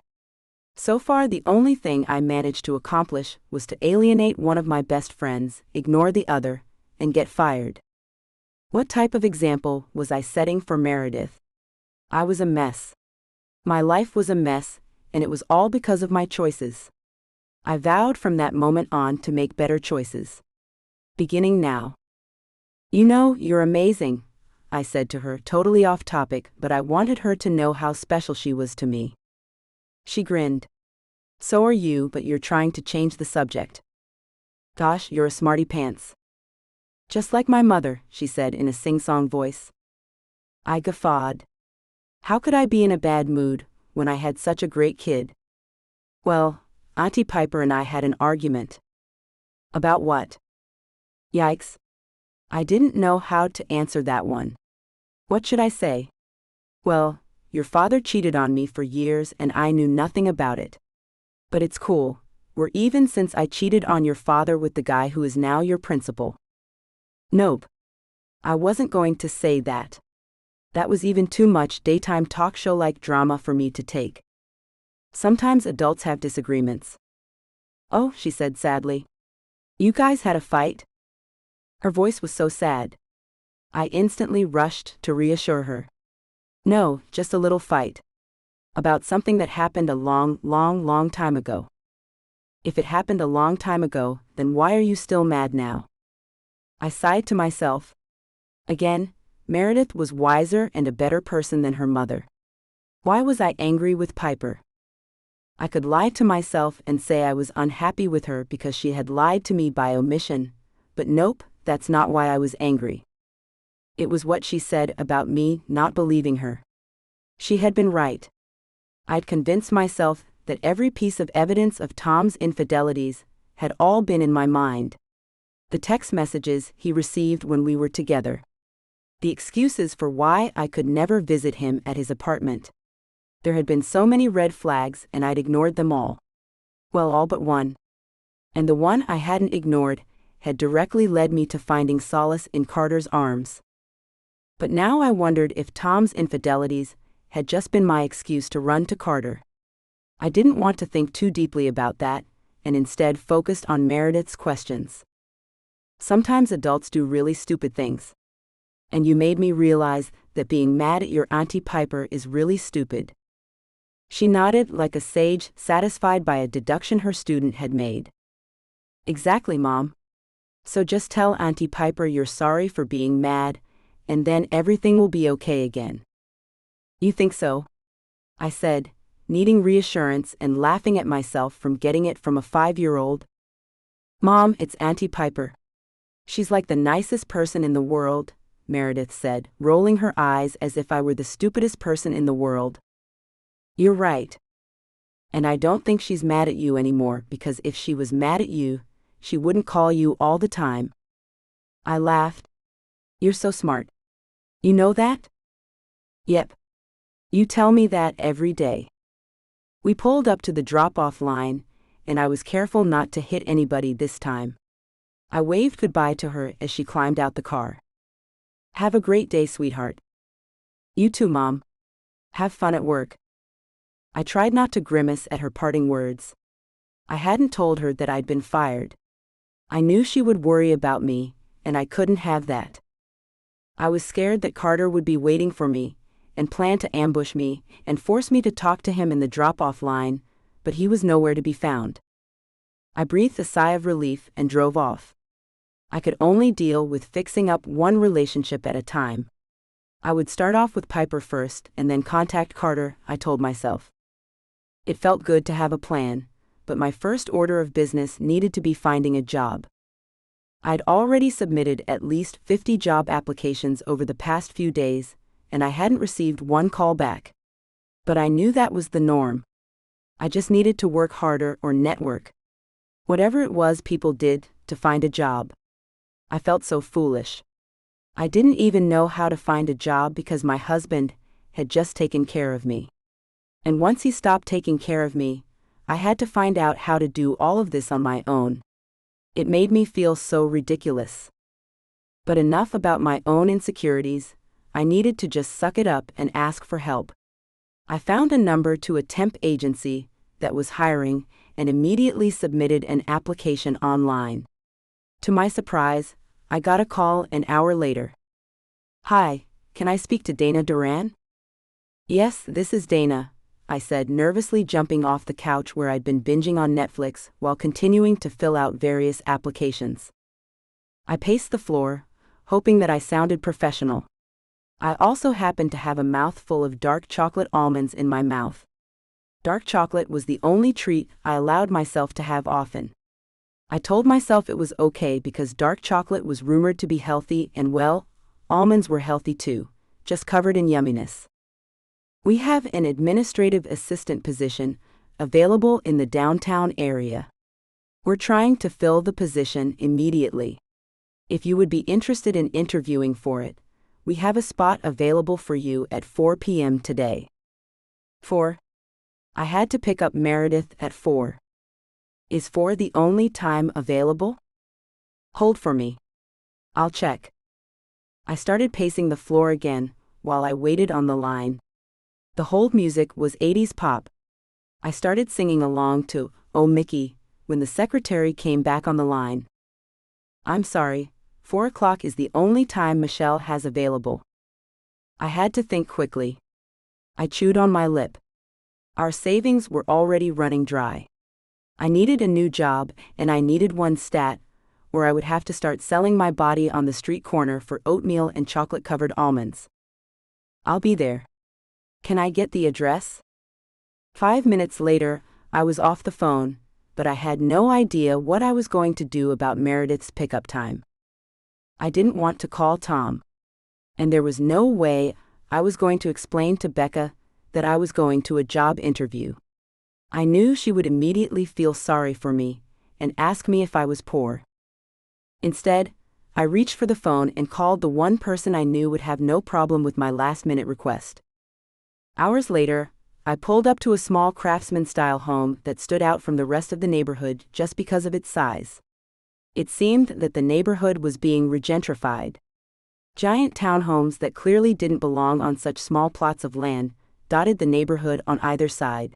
So far, the only thing I managed to accomplish was to alienate one of my best friends, ignore the other, and get fired. What type of example was I setting for Meredith? I was a mess. My life was a mess, and it was all because of my choices. I vowed from that moment on to make better choices. Beginning now. You know, you're amazing, I said to her, totally off topic, but I wanted her to know how special she was to me. She grinned. So are you, but you're trying to change the subject. Gosh, you're a smarty pants. Just like my mother, she said in a sing-song voice. I guffawed. How could I be in a bad mood when I had such a great kid? Well, Auntie Piper and I had an argument. About what? Yikes. I didn't know how to answer that one. What should I say? Well, your father cheated on me for years and I knew nothing about it. But it's cool, we're even since I cheated on your father with the guy who is now your principal. Nope. I wasn't going to say that. That was even too much daytime talk show-like drama for me to take. Sometimes adults have disagreements. Oh, she said sadly. You guys had a fight? Her voice was so sad. I instantly rushed to reassure her. No, just a little fight. About something that happened a long time ago. If it happened a long time ago, then why are you still mad now? I sighed to myself. Again, Meredith was wiser and a better person than her mother. Why was I angry with Piper? I could lie to myself and say I was unhappy with her because she had lied to me by omission, but nope, that's not why I was angry. It was what she said about me not believing her. She had been right. I'd convinced myself that every piece of evidence of Tom's infidelities had all been in my mind. The text messages he received when we were together. The excuses for why I could never visit him at his apartment. There had been so many red flags and I'd ignored them all. Well, all but one. And the one I hadn't ignored had directly led me to finding solace in Carter's arms. But now I wondered if Tom's infidelities had just been my excuse to run to Carter. I didn't want to think too deeply about that, and instead focused on Meredith's questions. Sometimes adults do really stupid things. And you made me realize that being mad at your Auntie Piper is really stupid. She nodded like a sage satisfied by a deduction her student had made. Exactly, Mom. So just tell Auntie Piper you're sorry for being mad, and then everything will be okay again. You think so? I said, needing reassurance and laughing at myself from getting it from a 5-year-old. Mom, it's Auntie Piper. She's like the nicest person in the world, Meredith said, rolling her eyes as if I were the stupidest person in the world. You're right. And I don't think she's mad at you anymore because if she was mad at you, she wouldn't call you all the time. I laughed. You're so smart. You know that? Yep. You tell me that every day. We pulled up to the drop-off line, and I was careful not to hit anybody this time. I waved goodbye to her as she climbed out the car. Have a great day, sweetheart. You too, Mom. Have fun at work. I tried not to grimace at her parting words. I hadn't told her that I'd been fired. I knew she would worry about me, and I couldn't have that. I was scared that Carter would be waiting for me, and plan to ambush me and force me to talk to him in the drop-off line, but he was nowhere to be found. I breathed a sigh of relief and drove off. I could only deal with fixing up one relationship at a time. I would start off with Piper first and then contact Carter, I told myself. It felt good to have a plan, but my first order of business needed to be finding a job. I'd already submitted at least 50 job applications over the past few days, and I hadn't received one call back. But I knew that was the norm. I just needed to work harder or network. Whatever it was people did to find a job. I felt so foolish. I didn't even know how to find a job because my husband had just taken care of me. And once he stopped taking care of me, I had to find out how to do all of this on my own. It made me feel so ridiculous. But enough about my own insecurities. I needed to just suck it up and ask for help. I found a number to a temp agency that was hiring and immediately submitted an application online. To my surprise, I got a call an hour later. Hi, can I speak to Dana Duran? Yes, this is Dana, I said, nervously jumping off the couch where I'd been binging on Netflix while continuing to fill out various applications. I paced the floor, hoping that I sounded professional. I also happened to have a mouthful of dark chocolate almonds in my mouth. Dark chocolate was the only treat I allowed myself to have often. I told myself it was okay because dark chocolate was rumored to be healthy and, well, almonds were healthy too, just covered in yumminess. We have an administrative assistant position available in the downtown area. We're trying to fill the position immediately. If you would be interested in interviewing for it, we have a spot available for you at 4 p.m. today. 4. I had to pick up Meredith at 4. Is 4 the only time available? Hold for me. I'll check. I started pacing the floor again while I waited on the line. The hold music was 80s pop. I started singing along to Oh Mickey when the secretary came back on the line. I'm sorry, 4 o'clock is the only time Michelle has available. I had to think quickly. I chewed on my lip. Our savings were already running dry. I needed a new job, and I needed one stat, where I would have to start selling my body on the street corner for oatmeal and chocolate-covered almonds. I'll be there. Can I get the address? 5 minutes later, I was off the phone, but I had no idea what I was going to do about Meredith's pickup time. I didn't want to call Tom. And there was no way I was going to explain to Becca that I was going to a job interview. I knew she would immediately feel sorry for me and ask me if I was poor. Instead, I reached for the phone and called the one person I knew would have no problem with my last-minute request. Hours later, I pulled up to a small craftsman-style home that stood out from the rest of the neighborhood just because of its size. It seemed that the neighborhood was being regentrified. Giant townhomes that clearly didn't belong on such small plots of land dotted the neighborhood on either side.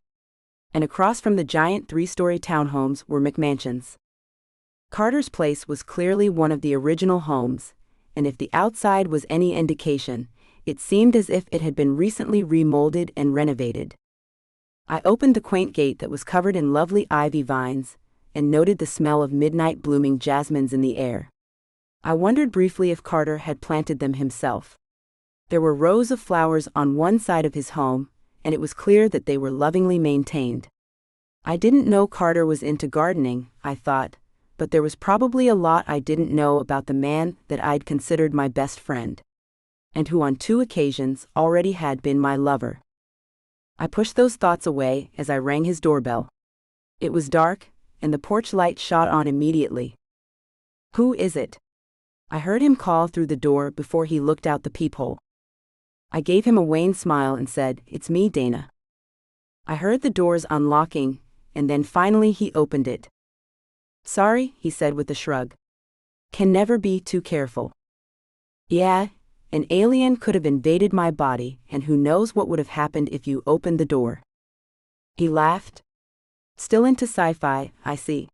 And across from the giant 3-story townhomes were McMansions. Carter's place was clearly one of the original homes, and if the outside was any indication, it seemed as if it had been recently remolded and renovated. I opened the quaint gate that was covered in lovely ivy vines, and noted the smell of midnight blooming jasmines in the air. I wondered briefly if Carter had planted them himself. There were rows of flowers on one side of his home, and it was clear that they were lovingly maintained. I didn't know Carter was into gardening, I thought, but there was probably a lot I didn't know about the man that I'd considered my best friend, and who on 2 occasions already had been my lover. I pushed those thoughts away as I rang his doorbell. It was dark, and the porch light shot on immediately. "Who is it?" I heard him call through the door before he looked out the peephole. I gave him a wan smile and said, "It's me, Dana." I heard the doors unlocking, and then finally he opened it. "Sorry," he said with a shrug. "Can never be too careful." "Yeah, an alien could have invaded my body, and who knows what would have happened if you opened the door." He laughed. "Still into sci-fi, I see."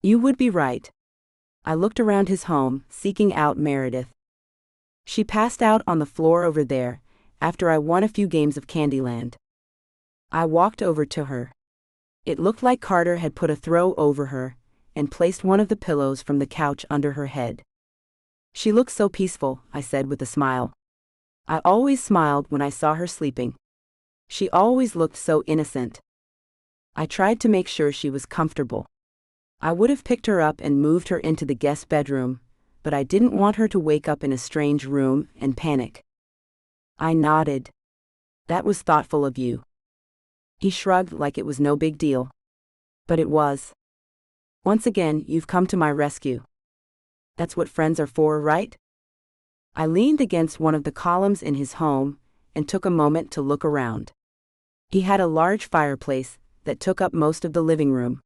"You would be right." I looked around his home, seeking out Meredith. She passed out on the floor over there, after I won a few games of Candyland. I walked over to her. It looked like Carter had put a throw over her, and placed one of the pillows from the couch under her head. "She looks so peaceful," I said with a smile. I always smiled when I saw her sleeping. She always looked so innocent. I tried to make sure she was comfortable. I would have picked her up and moved her into the guest bedroom, but I didn't want her to wake up in a strange room and panic. I nodded. "That was thoughtful of you." He shrugged like it was no big deal. But it was. "Once again, you've come to my rescue. That's what friends are for, right?" I leaned against one of the columns in his home and took a moment to look around. He had a large fireplace that took up most of the living room.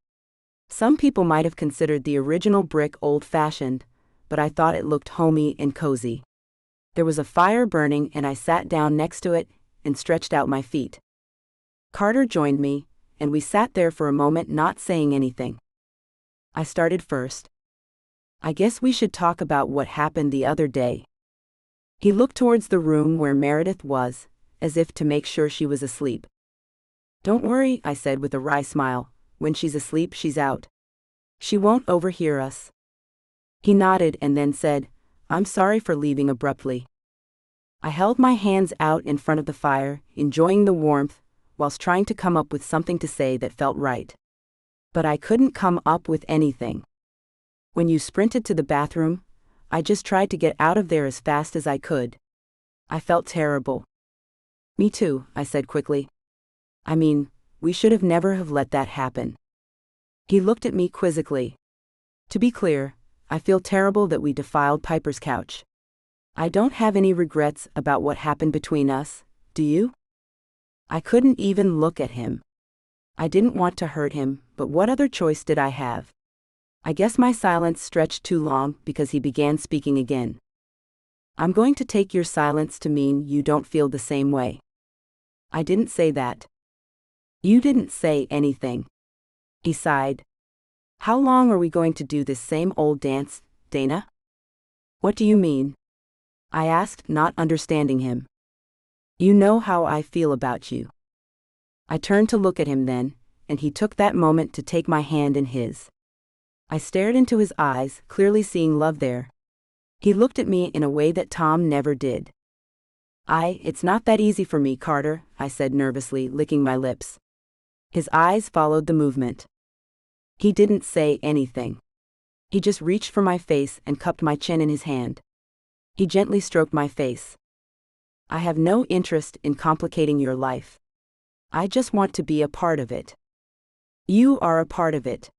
Some people might have considered the original brick old-fashioned, but I thought it looked homey and cozy. There was a fire burning and I sat down next to it and stretched out my feet. Carter joined me, and we sat there for a moment not saying anything. I started first. "I guess we should talk about what happened the other day." He looked towards the room where Meredith was, as if to make sure she was asleep. "Don't worry," I said with a wry smile. "When she's asleep, she's out. She won't overhear us." He nodded and then said, "I'm sorry for leaving abruptly." I held my hands out in front of the fire, enjoying the warmth, whilst trying to come up with something to say that felt right. But I couldn't come up with anything. "When you sprinted to the bathroom, I just tried to get out of there as fast as I could. I felt terrible." "Me too," I said quickly. "I mean, we should have never have let that happen." He looked at me quizzically. "To be clear, I feel terrible that we defiled Piper's couch. I don't have any regrets about what happened between us, do you?" I couldn't even look at him. I didn't want to hurt him, but what other choice did I have? I guess my silence stretched too long because he began speaking again. "I'm going to take your silence to mean you don't feel the same way." "I didn't say that." "You didn't say anything." He sighed. "How long are we going to do this same old dance, Dana?" "What do you mean?" I asked, not understanding him. "You know how I feel about you." I turned to look at him then, and he took that moment to take my hand in his. I stared into his eyes, clearly seeing love there. He looked at me in a way that Tom never did. It's not that easy for me, Carter, I said nervously, licking my lips. His eyes followed the movement. He didn't say anything. He just reached for my face and cupped my chin in his hand. He gently stroked my face. I have no interest in complicating your life. I just want to be a part of it. You are a part of it.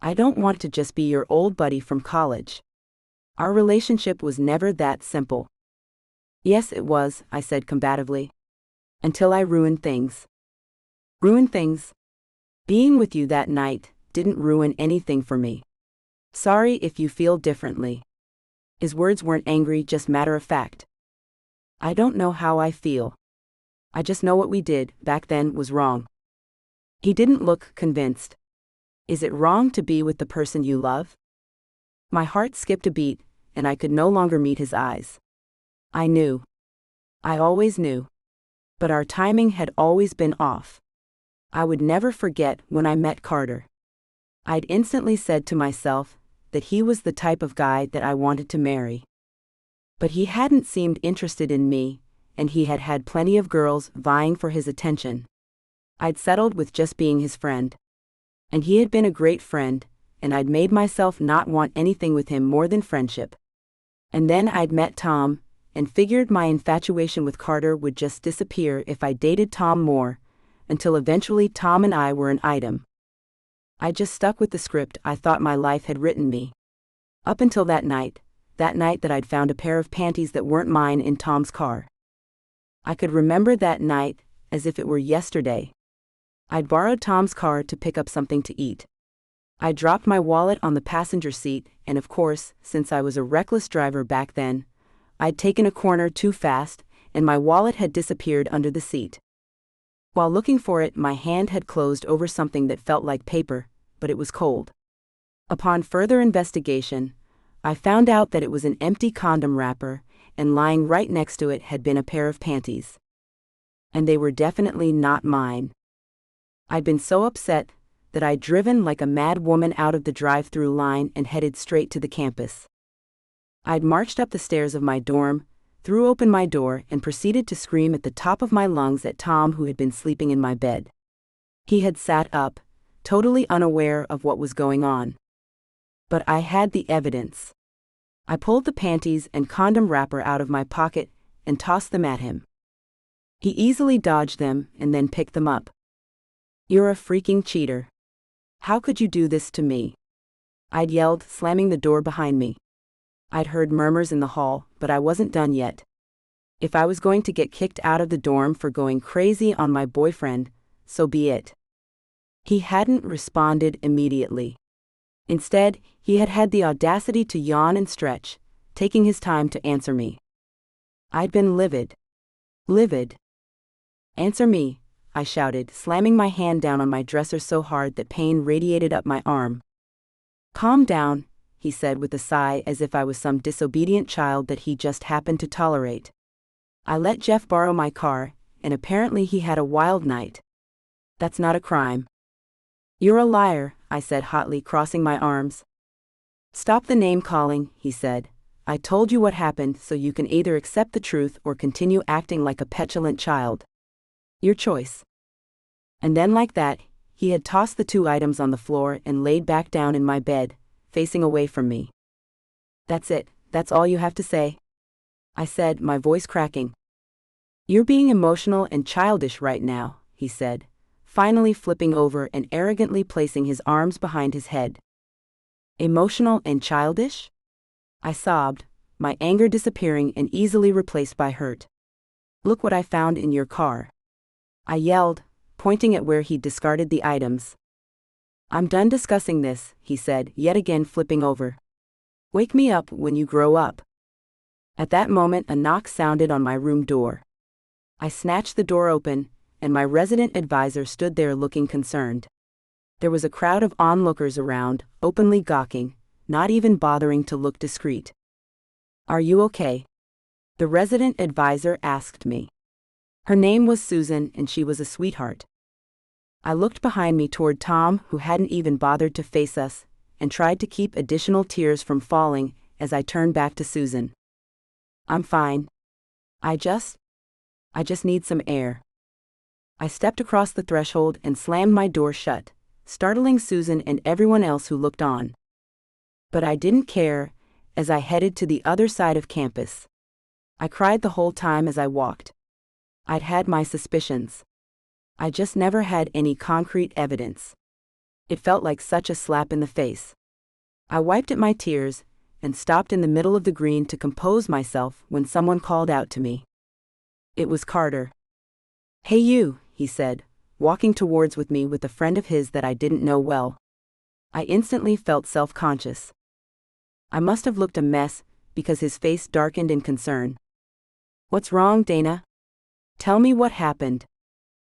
I don't want to just be your old buddy from college. Our relationship was never that simple. Yes, it was, I said combatively. Until I ruined things. Ruined things? Being with you that night didn't ruin anything for me. Sorry if you feel differently. His words weren't angry, just matter of fact. I don't know how I feel. I just know what we did back then was wrong. He didn't look convinced. Is it wrong to be with the person you love? My heart skipped a beat, and I could no longer meet his eyes. I knew. I always knew. But our timing had always been off. I would never forget when I met Carter. I'd instantly said to myself that he was the type of guy that I wanted to marry. But he hadn't seemed interested in me, and he had had plenty of girls vying for his attention. I'd settled with just being his friend. And he had been a great friend, and I'd made myself not want anything with him more than friendship. And then I'd met Tom, and figured my infatuation with Carter would just disappear if I dated Tom more, until eventually Tom and I were an item. I just stuck with the script I thought my life had written me. Up until that night that I'd found a pair of panties that weren't mine in Tom's car. I could remember that night as if it were yesterday. I'd borrowed Tom's car to pick up something to eat. I dropped my wallet on the passenger seat, and of course, since I was a reckless driver back then, I'd taken a corner too fast, and my wallet had disappeared under the seat. While looking for it, my hand had closed over something that felt like paper, but it was cold. Upon further investigation, I found out that it was an empty condom wrapper, and lying right next to it had been a pair of panties. And they were definitely not mine. I'd been so upset that I'd driven like a mad woman out of the drive-through line and headed straight to the campus. I'd marched up the stairs of my dorm, threw open my door, and proceeded to scream at the top of my lungs at Tom, who had been sleeping in my bed. He had sat up, totally unaware of what was going on. But I had the evidence. I pulled the panties and condom wrapper out of my pocket and tossed them at him. He easily dodged them and then picked them up. You're a freaking cheater. How could you do this to me? I'd yelled, slamming the door behind me. I'd heard murmurs in the hall, but I wasn't done yet. If I was going to get kicked out of the dorm for going crazy on my boyfriend, so be it. He hadn't responded immediately. Instead, he had had the audacity to yawn and stretch, taking his time to answer me. I'd been livid. Livid. Answer me, I shouted, slamming my hand down on my dresser so hard that pain radiated up my arm. Calm down, he said with a sigh, as if I was some disobedient child that he just happened to tolerate. I let Jeff borrow my car, and apparently he had a wild night. That's not a crime. You're a liar, I said hotly, crossing my arms. Stop the name-calling, he said. I told you what happened, so you can either accept the truth or continue acting like a petulant child. Your choice. And then like that, he had tossed the two items on the floor and laid back down in my bed, facing away from me. That's it, that's all you have to say? I said, my voice cracking. You're being emotional and childish right now, he said, finally flipping over and arrogantly placing his arms behind his head. Emotional and childish? I sobbed, my anger disappearing and easily replaced by hurt. Look what I found in your car. I yelled, pointing at where he'd discarded the items. I'm done discussing this, he said, yet again flipping over. Wake me up when you grow up. At that moment, a knock sounded on my room door. I snatched the door open, and my resident advisor stood there looking concerned. There was a crowd of onlookers around, openly gawking, not even bothering to look discreet. Are you okay? The resident advisor asked me. Her name was Susan, and she was a sweetheart. I looked behind me toward Tom, who hadn't even bothered to face us, and tried to keep additional tears from falling as I turned back to Susan. I'm fine. I just need some air. I stepped across the threshold and slammed my door shut, startling Susan and everyone else who looked on. But I didn't care, as I headed to the other side of campus. I cried the whole time as I walked. I'd had my suspicions. I just never had any concrete evidence. It felt like such a slap in the face. I wiped at my tears and stopped in the middle of the green to compose myself when someone called out to me. It was Carter. "Hey you," he said, walking towards with me with a friend of his that I didn't know well. I instantly felt self-conscious. I must have looked a mess because his face darkened in concern. "What's wrong, Dana? Tell me what happened."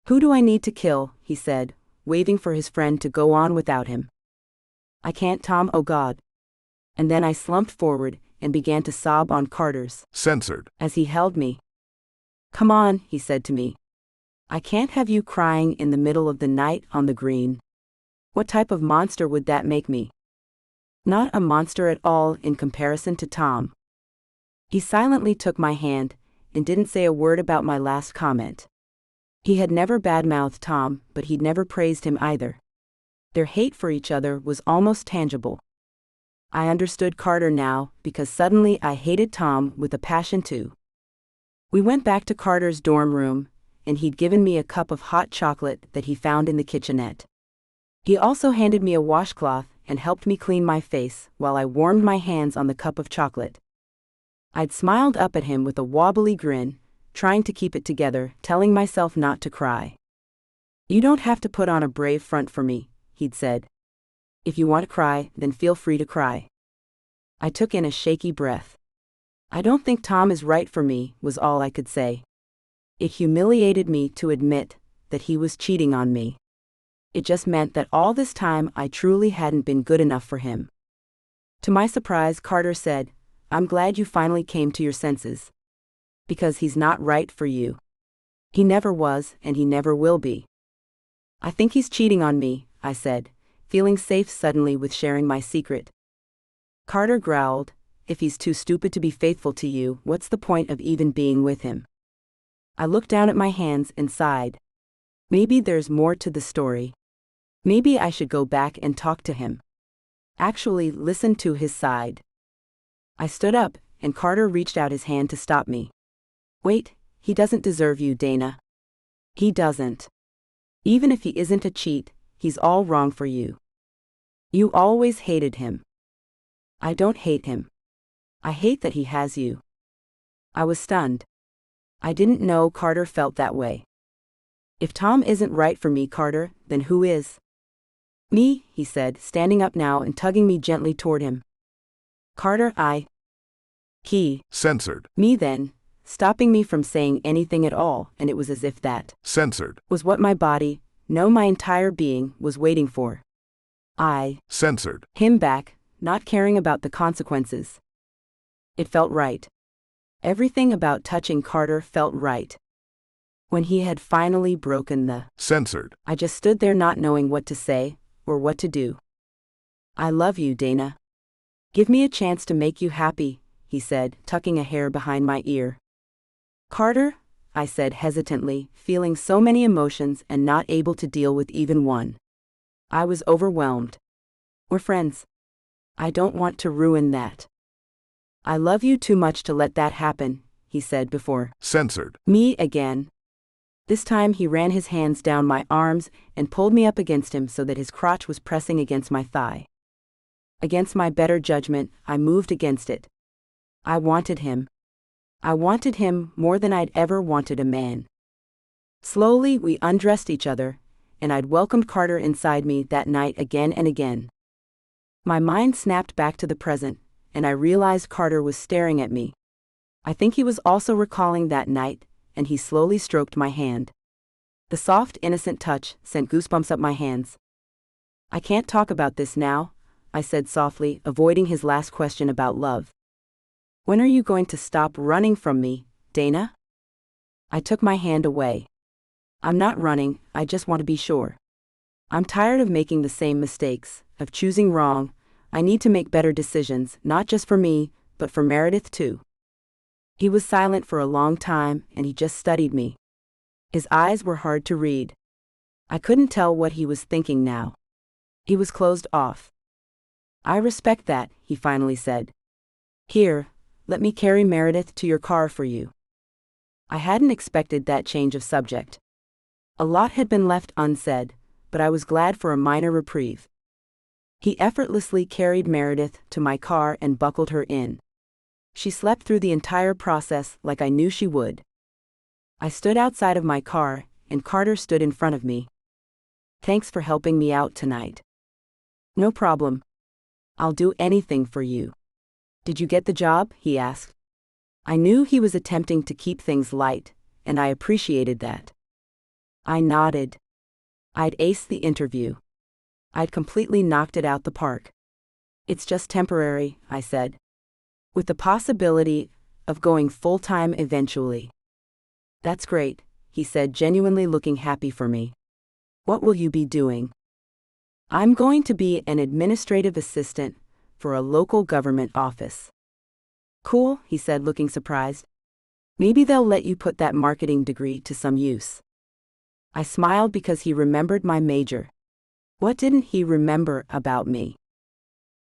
"Who do I need to kill?" he said, waving for his friend to go on without him. "I can't, Tom, oh God." And then I slumped forward and began to sob on Carter's Censored. as he held me. "Come on," he said to me. "I can't have you crying in the middle of the night on the green. What type of monster would that make me?" Not a monster at all in comparison to Tom. He silently took my hand and didn't say a word about my last comment. He had never badmouthed Tom, but he'd never praised him either. Their hate for each other was almost tangible. I understood Carter now, because suddenly I hated Tom with a passion too. We went back to Carter's dorm room, and he'd given me a cup of hot chocolate that he found in the kitchenette. He also handed me a washcloth and helped me clean my face while I warmed my hands on the cup of chocolate. I'd smiled up at him with a wobbly grin, trying to keep it together, telling myself not to cry. "You don't have to put on a brave front for me," he'd said. "If you want to cry, then feel free to cry." I took in a shaky breath. "I don't think Tom is right for me," was all I could say. It humiliated me to admit that he was cheating on me. It just meant that all this time I truly hadn't been good enough for him. To my surprise, Carter said, "I'm glad you finally came to your senses. Because he's not right for you. He never was, and he never will be." "I think he's cheating on me," I said, feeling safe suddenly with sharing my secret. Carter growled, "If he's too stupid to be faithful to you, what's the point of even being with him?" I looked down at my hands and sighed. Maybe there's more to the story. Maybe I should go back and talk to him. Actually, listen to his side. I stood up, and Carter reached out his hand to stop me. "Wait, he doesn't deserve you, Dana. He doesn't. Even if he isn't a cheat, he's all wrong for you. You always hated him." "I don't hate him. I hate that he has you." I was stunned. I didn't know Carter felt that way. "If Tom isn't right for me, Carter, then who is?" "Me," he said, standing up now and tugging me gently toward him. "Carter, he Censored. me then, stopping me from saying anything at all, and it was as if that Censored. was what my body, no, my entire being, was waiting for. I Censored. him back, not caring about the consequences. It felt right. Everything about touching Carter felt right. When he had finally broken the Censored. I just stood there not knowing what to say, or what to do. "I love you, Dana. Give me a chance to make you happy," he said, tucking a hair behind my ear. "Carter," I said hesitantly, feeling so many emotions and not able to deal with even one. I was overwhelmed. "We're friends. I don't want to ruin that." "I love you too much to let that happen," he said before. Censored. Me again. This time he ran his hands down my arms and pulled me up against him so that his crotch was pressing against my thigh. Against my better judgment, I moved against it. I wanted him. I wanted him more than I'd ever wanted a man. Slowly, we undressed each other, and I'd welcomed Carter inside me that night again and again. My mind snapped back to the present, and I realized Carter was staring at me. I think he was also recalling that night, and he slowly stroked my hand. The soft, innocent touch sent goosebumps up my hands. "I can't talk about this now," I said softly, avoiding his last question about love. "When are you going to stop running from me, Dana?" I took my hand away. "I'm not running, I just want to be sure." I'm tired of making the same mistakes, of choosing wrong. I need to make better decisions, not just for me, but for Meredith too. He was silent for a long time, and he just studied me. His eyes were hard to read. I couldn't tell what he was thinking now. He was closed off. I respect that, he finally said. Here, let me carry Meredith to your car for you. I hadn't expected that change of subject. A lot had been left unsaid, but I was glad for a minor reprieve. He effortlessly carried Meredith to my car and buckled her in. She slept through the entire process like I knew she would. I stood outside of my car, and Carter stood in front of me. Thanks for helping me out tonight. No problem. I'll do anything for you. Did you get the job? He asked. I knew he was attempting to keep things light, and I appreciated that. I nodded. I'd aced the interview. I'd completely knocked it out the park. It's just temporary, I said. With the possibility of going full-time eventually. That's great, he said, genuinely looking happy for me. What will you be doing? I'm going to be an administrative assistant for a local government office. Cool, he said, looking surprised. Maybe they'll let you put that marketing degree to some use. I smiled because he remembered my major. What didn't he remember about me?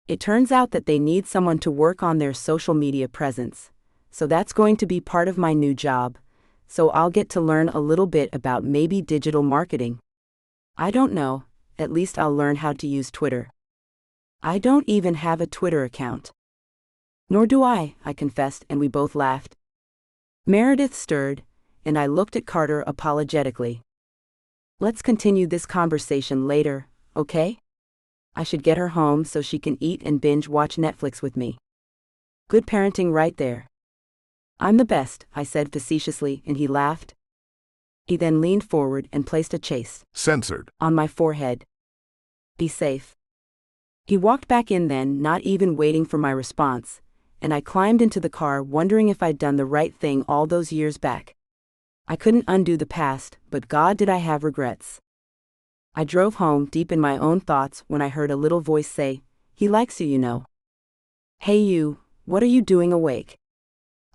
It turns out that they need someone to work on their social media presence, so that's going to be part of my new job, so I'll get to learn a little bit about maybe digital marketing. I don't know, at least I'll learn how to use Twitter. I don't even have a Twitter account. Nor do I confessed, and we both laughed. Meredith stirred, and I looked at Carter apologetically. Let's continue this conversation later, okay? I should get her home so she can eat and binge-watch Netflix with me. Good parenting right there. I'm the best, I said facetiously, and he laughed. He then leaned forward and placed a chaste Censored on my forehead. Be safe. He walked back in then, not even waiting for my response, and I climbed into the car wondering if I'd done the right thing all those years back. I couldn't undo the past, but God did I have regrets. I drove home deep in my own thoughts when I heard a little voice say, "He likes you, you know." "Hey you, what are you doing awake?"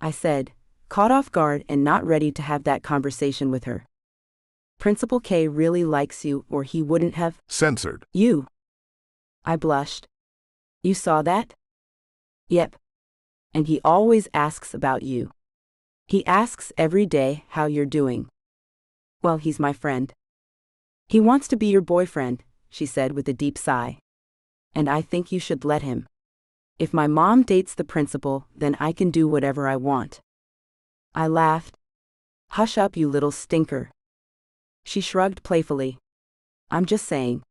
I said, caught off guard and not ready to have that conversation with her. Principal K really likes you, or he wouldn't have censored you. I blushed. You saw that? Yep. And he always asks about you. He asks every day how you're doing. Well, he's my friend. He wants to be your boyfriend, she said with a deep sigh. And I think you should let him. If my mom dates the principal, then I can do whatever I want. I laughed. Hush up, you little stinker. She shrugged playfully. I'm just saying.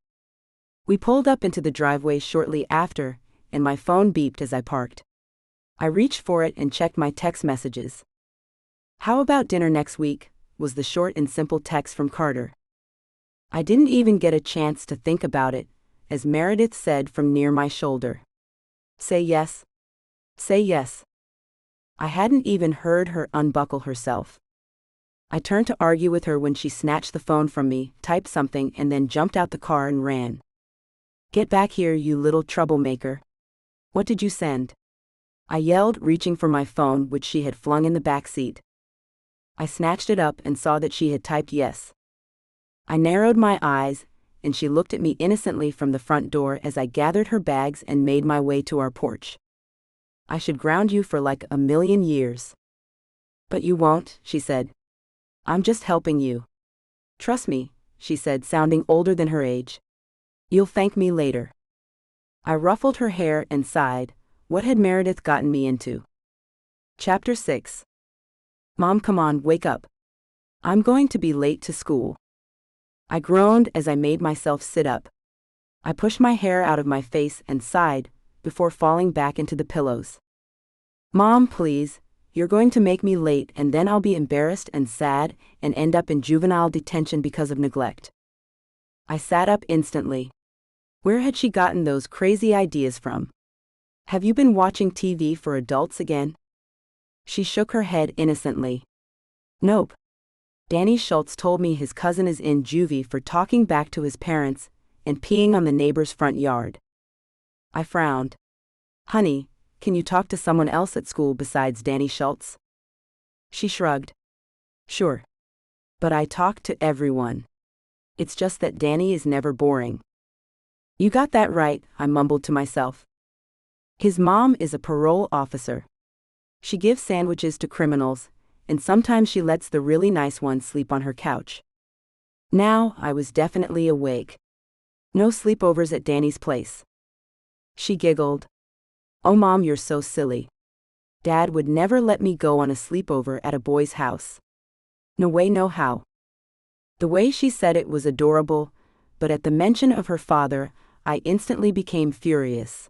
We pulled up into the driveway shortly after, and my phone beeped as I parked. I reached for it and checked my text messages. How about dinner next week? Was the short and simple text from Carter. I didn't even get a chance to think about it, as Meredith said from near my shoulder. Say yes. Say yes. I hadn't even heard her unbuckle herself. I turned to argue with her when she snatched the phone from me, typed something, and then jumped out the car and ran. Get back here, you little troublemaker. What did you send? I yelled, reaching for my phone, which she had flung in the back seat. I snatched it up and saw that she had typed yes. I narrowed my eyes, and she looked at me innocently from the front door as I gathered her bags and made my way to our porch. I should ground you for like 1,000,000 years. But you won't, she said. I'm just helping you. Trust me, she said, sounding older than her age. You'll thank me later. I ruffled her hair and sighed. What had Meredith gotten me into? Chapter 6. Mom, come on, wake up. I'm going to be late to school. I groaned as I made myself sit up. I pushed my hair out of my face and sighed, before falling back into the pillows. Mom, please, you're going to make me late and then I'll be embarrassed and sad and end up in juvenile detention because of neglect. I sat up instantly. Where had she gotten those crazy ideas from? Have you been watching TV for adults again? She shook her head innocently. Nope. Danny Schultz told me his cousin is in juvie for talking back to his parents, and peeing on the neighbor's front yard. I frowned. Honey, can you talk to someone else at school besides Danny Schultz? She shrugged. Sure. But I talk to everyone. It's just that Danny is never boring. You got that right, I mumbled to myself. His mom is a parole officer. She gives sandwiches to criminals, and sometimes she lets the really nice ones sleep on her couch. Now I was definitely awake. No sleepovers at Danny's place. She giggled. Oh Mom, you're so silly. Dad would never let me go on a sleepover at a boy's house. No way, no how. The way she said it was adorable, but at the mention of her father, I instantly became furious.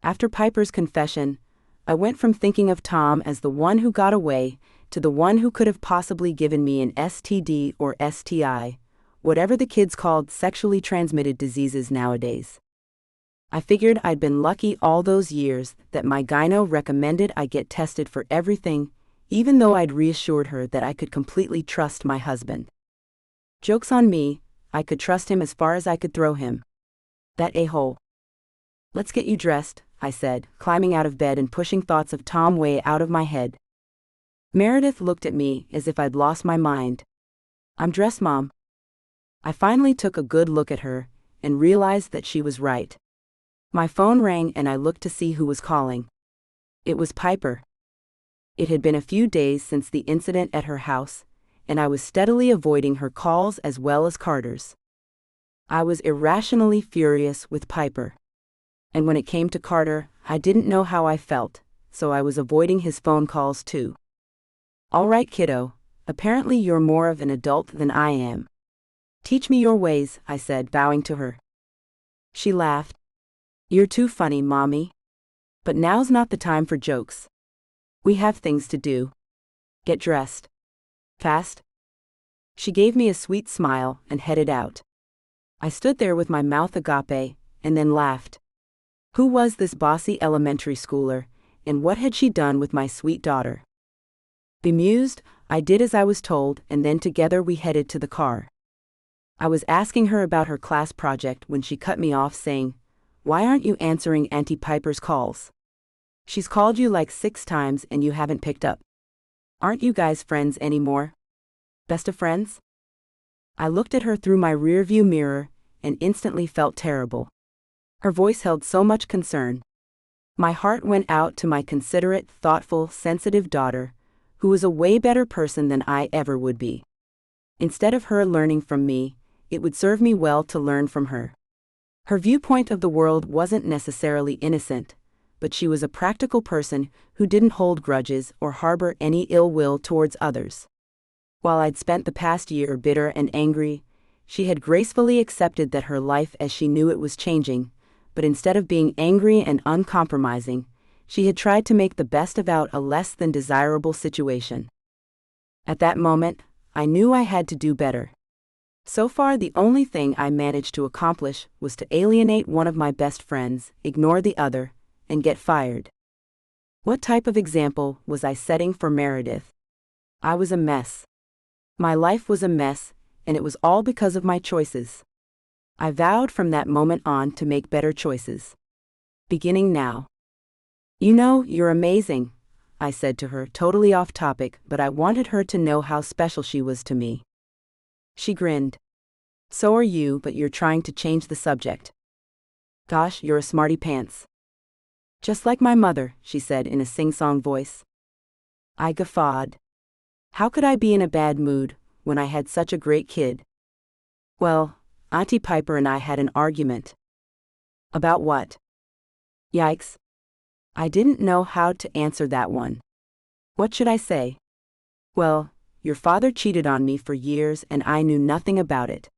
After Piper's confession, I went from thinking of Tom as the one who got away to the one who could have possibly given me an STD or STI, whatever the kids called sexually transmitted diseases nowadays. I figured I'd been lucky all those years that my gyno recommended I get tested for everything, even though I'd reassured her that I could completely trust my husband. Joke's on me, I could trust him as far as I could throw him. That a-hole. Let's get you dressed, I said, climbing out of bed and pushing thoughts of Tom way out of my head. Meredith looked at me as if I'd lost my mind. I'm dressed, Mom. I finally took a good look at her and realized that she was right. My phone rang and I looked to see who was calling. It was Piper. It had been a few days since the incident at her house, and I was steadily avoiding her calls as well as Carter's. I was irrationally furious with Piper. And when it came to Carter, I didn't know how I felt, so I was avoiding his phone calls too. All right, kiddo, apparently you're more of an adult than I am. Teach me your ways, I said, bowing to her. She laughed. You're too funny, Mommy. But now's not the time for jokes. We have things to do. Get dressed. Fast? She gave me a sweet smile and headed out. I stood there with my mouth agape, and then laughed. Who was this bossy elementary schooler, and what had she done with my sweet daughter? Bemused, I did as I was told, and then together we headed to the car. I was asking her about her class project when she cut me off saying, Why aren't you answering Auntie Piper's calls? She's called you like 6 times and you haven't picked up. Aren't you guys friends anymore? Best of friends? I looked at her through my rearview mirror and instantly felt terrible. Her voice held so much concern. My heart went out to my considerate, thoughtful, sensitive daughter, who was a way better person than I ever would be. Instead of her learning from me, it would serve me well to learn from her. Her viewpoint of the world wasn't necessarily innocent, but she was a practical person who didn't hold grudges or harbor any ill will towards others. While I'd spent the past year bitter and angry, she had gracefully accepted that her life as she knew it was changing, but instead of being angry and uncompromising, she had tried to make the best of out a less than desirable situation. At that moment, I knew I had to do better. So far, the only thing I managed to accomplish was to alienate one of my best friends, ignore the other, and get fired. What type of example was I setting for Meredith? I was a mess. My life was a mess, and it was all because of my choices. I vowed from that moment on to make better choices. Beginning now. You know, you're amazing, I said to her, totally off topic, but I wanted her to know how special she was to me. She grinned. So are you, but you're trying to change the subject. Gosh, you're a smarty pants. Just like my mother, she said in a sing-song voice. I guffawed. How could I be in a bad mood when I had such a great kid? Well, Auntie Piper and I had an argument. About what? Yikes. I didn't know how to answer that one. What should I say? Well, your father cheated on me for years and I knew nothing about it.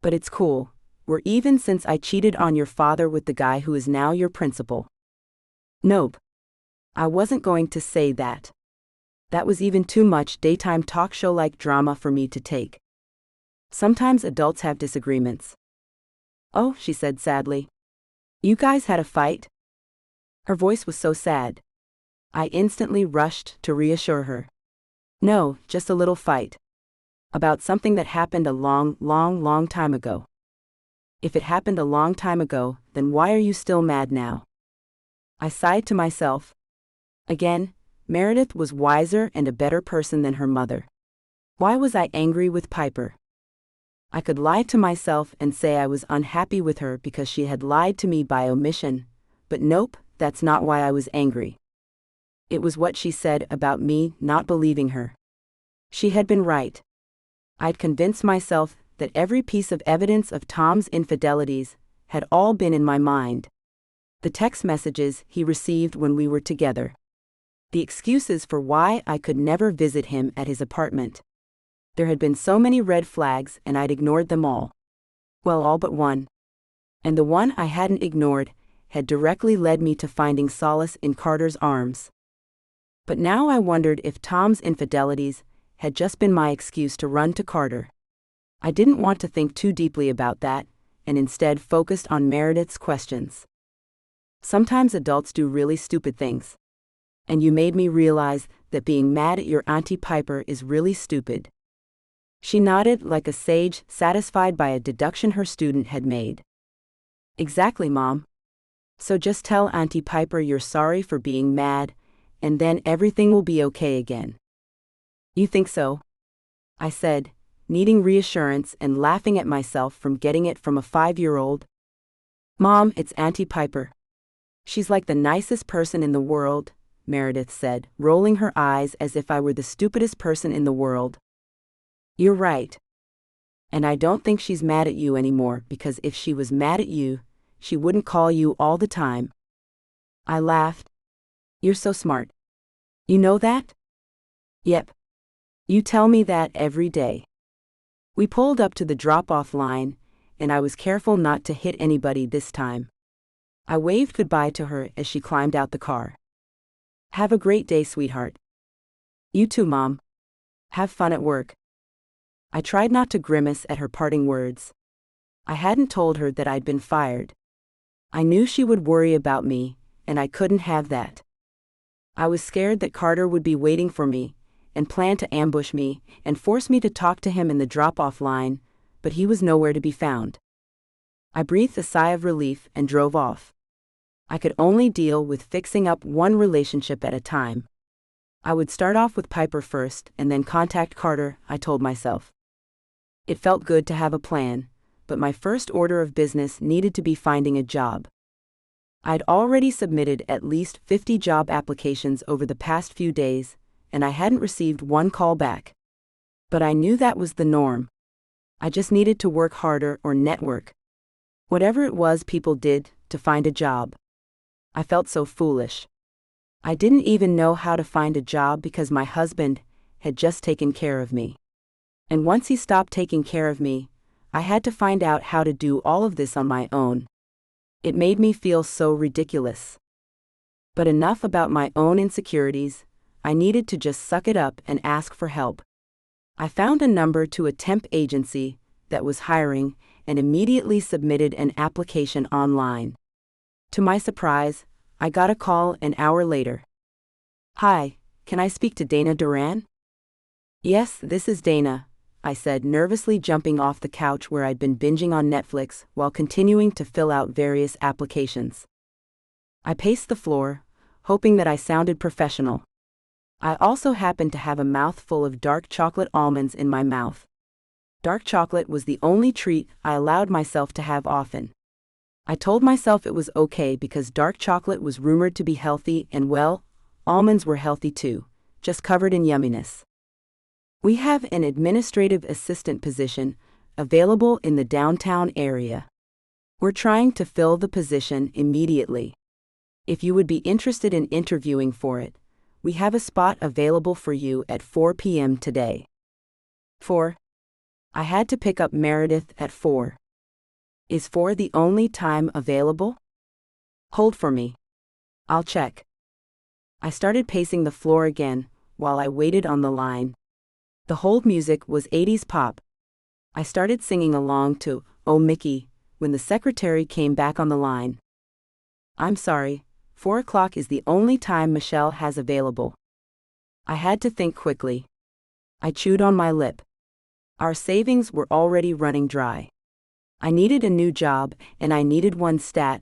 But it's cool, we're even since I cheated on your father with the guy who is now your principal. Nope. I wasn't going to say that. That was even too much daytime talk show-like drama for me to take. Sometimes adults have disagreements. Oh, she said sadly. You guys had a fight? Her voice was so sad. I instantly rushed to reassure her. No, just a little fight. About something that happened a long time ago. If it happened a long time ago, then why are you still mad now? I sighed to myself. Again, Meredith was wiser and a better person than her mother. Why was I angry with Piper? I could lie to myself and say I was unhappy with her because she had lied to me by omission, but nope, that's not why I was angry. It was what she said about me not believing her. She had been right. I'd convinced myself that every piece of evidence of Tom's infidelities had all been in my mind. The text messages he received when we were together. The excuses for why I could never visit him at his apartment. There had been so many red flags and I'd ignored them all. Well, all but one. And the one I hadn't ignored had directly led me to finding solace in Carter's arms. But now I wondered if Tom's infidelities had just been my excuse to run to Carter. I didn't want to think too deeply about that, and instead focused on Meredith's questions. Sometimes adults do really stupid things. And you made me realize that being mad at your Auntie Piper is really stupid. She nodded like a sage satisfied by a deduction her student had made. Exactly, Mom. So just tell Auntie Piper you're sorry for being mad, and then everything will be okay again. You think so? I said, needing reassurance and laughing at myself from getting it from a 5-year-old. Mom, it's Auntie Piper. She's like the nicest person in the world, Meredith said, rolling her eyes as if I were the stupidest person in the world. You're right. And I don't think she's mad at you anymore because if she was mad at you, she wouldn't call you all the time. I laughed. You're so smart. You know that? Yep. You tell me that every day. We pulled up to the drop-off line, and I was careful not to hit anybody this time. I waved goodbye to her as she climbed out the car. Have a great day, sweetheart. You too, Mom. Have fun at work. I tried not to grimace at her parting words. I hadn't told her that I'd been fired. I knew she would worry about me, and I couldn't have that. I was scared that Carter would be waiting for me, and planned to ambush me and force me to talk to him in the drop-off line, but he was nowhere to be found. I breathed a sigh of relief and drove off. I could only deal with fixing up one relationship at a time. I would start off with Piper first and then contact Carter, I told myself. It felt good to have a plan, but my first order of business needed to be finding a job. I'd already submitted at least 50 job applications over the past few days, and I hadn't received one call back. But I knew that was the norm. I just needed to work harder or network. Whatever it was people did to find a job. I felt so foolish. I didn't even know how to find a job because my husband had just taken care of me. And once he stopped taking care of me, I had to find out how to do all of this on my own. It made me feel so ridiculous. But enough about my own insecurities. I needed to just suck it up and ask for help. I found a number to a temp agency that was hiring and immediately submitted an application online. To my surprise, I got a call an hour later. Hi, can I speak to Dana Duran? Yes, this is Dana, I said, nervously jumping off the couch where I'd been binging on Netflix while continuing to fill out various applications. I paced the floor, hoping that I sounded professional. I also happened to have a mouthful of dark chocolate almonds in my mouth. Dark chocolate was the only treat I allowed myself to have often. I told myself it was okay because dark chocolate was rumored to be healthy and, well, almonds were healthy too, just covered in yumminess. We have an administrative assistant position available in the downtown area. We're trying to fill the position immediately. If you would be interested in interviewing for it, we have a spot available for you at 4 p.m. today. 4. I had to pick up Meredith at 4. Is 4 the only time available? Hold for me. I'll check. I started pacing the floor again while I waited on the line. The hold music was 80s pop. I started singing along to Oh Mickey when the secretary came back on the line. I'm sorry, 4 o'clock is the only time Michelle has available. I had to think quickly. I chewed on my lip. Our savings were already running dry. I needed a new job, and I needed one stat,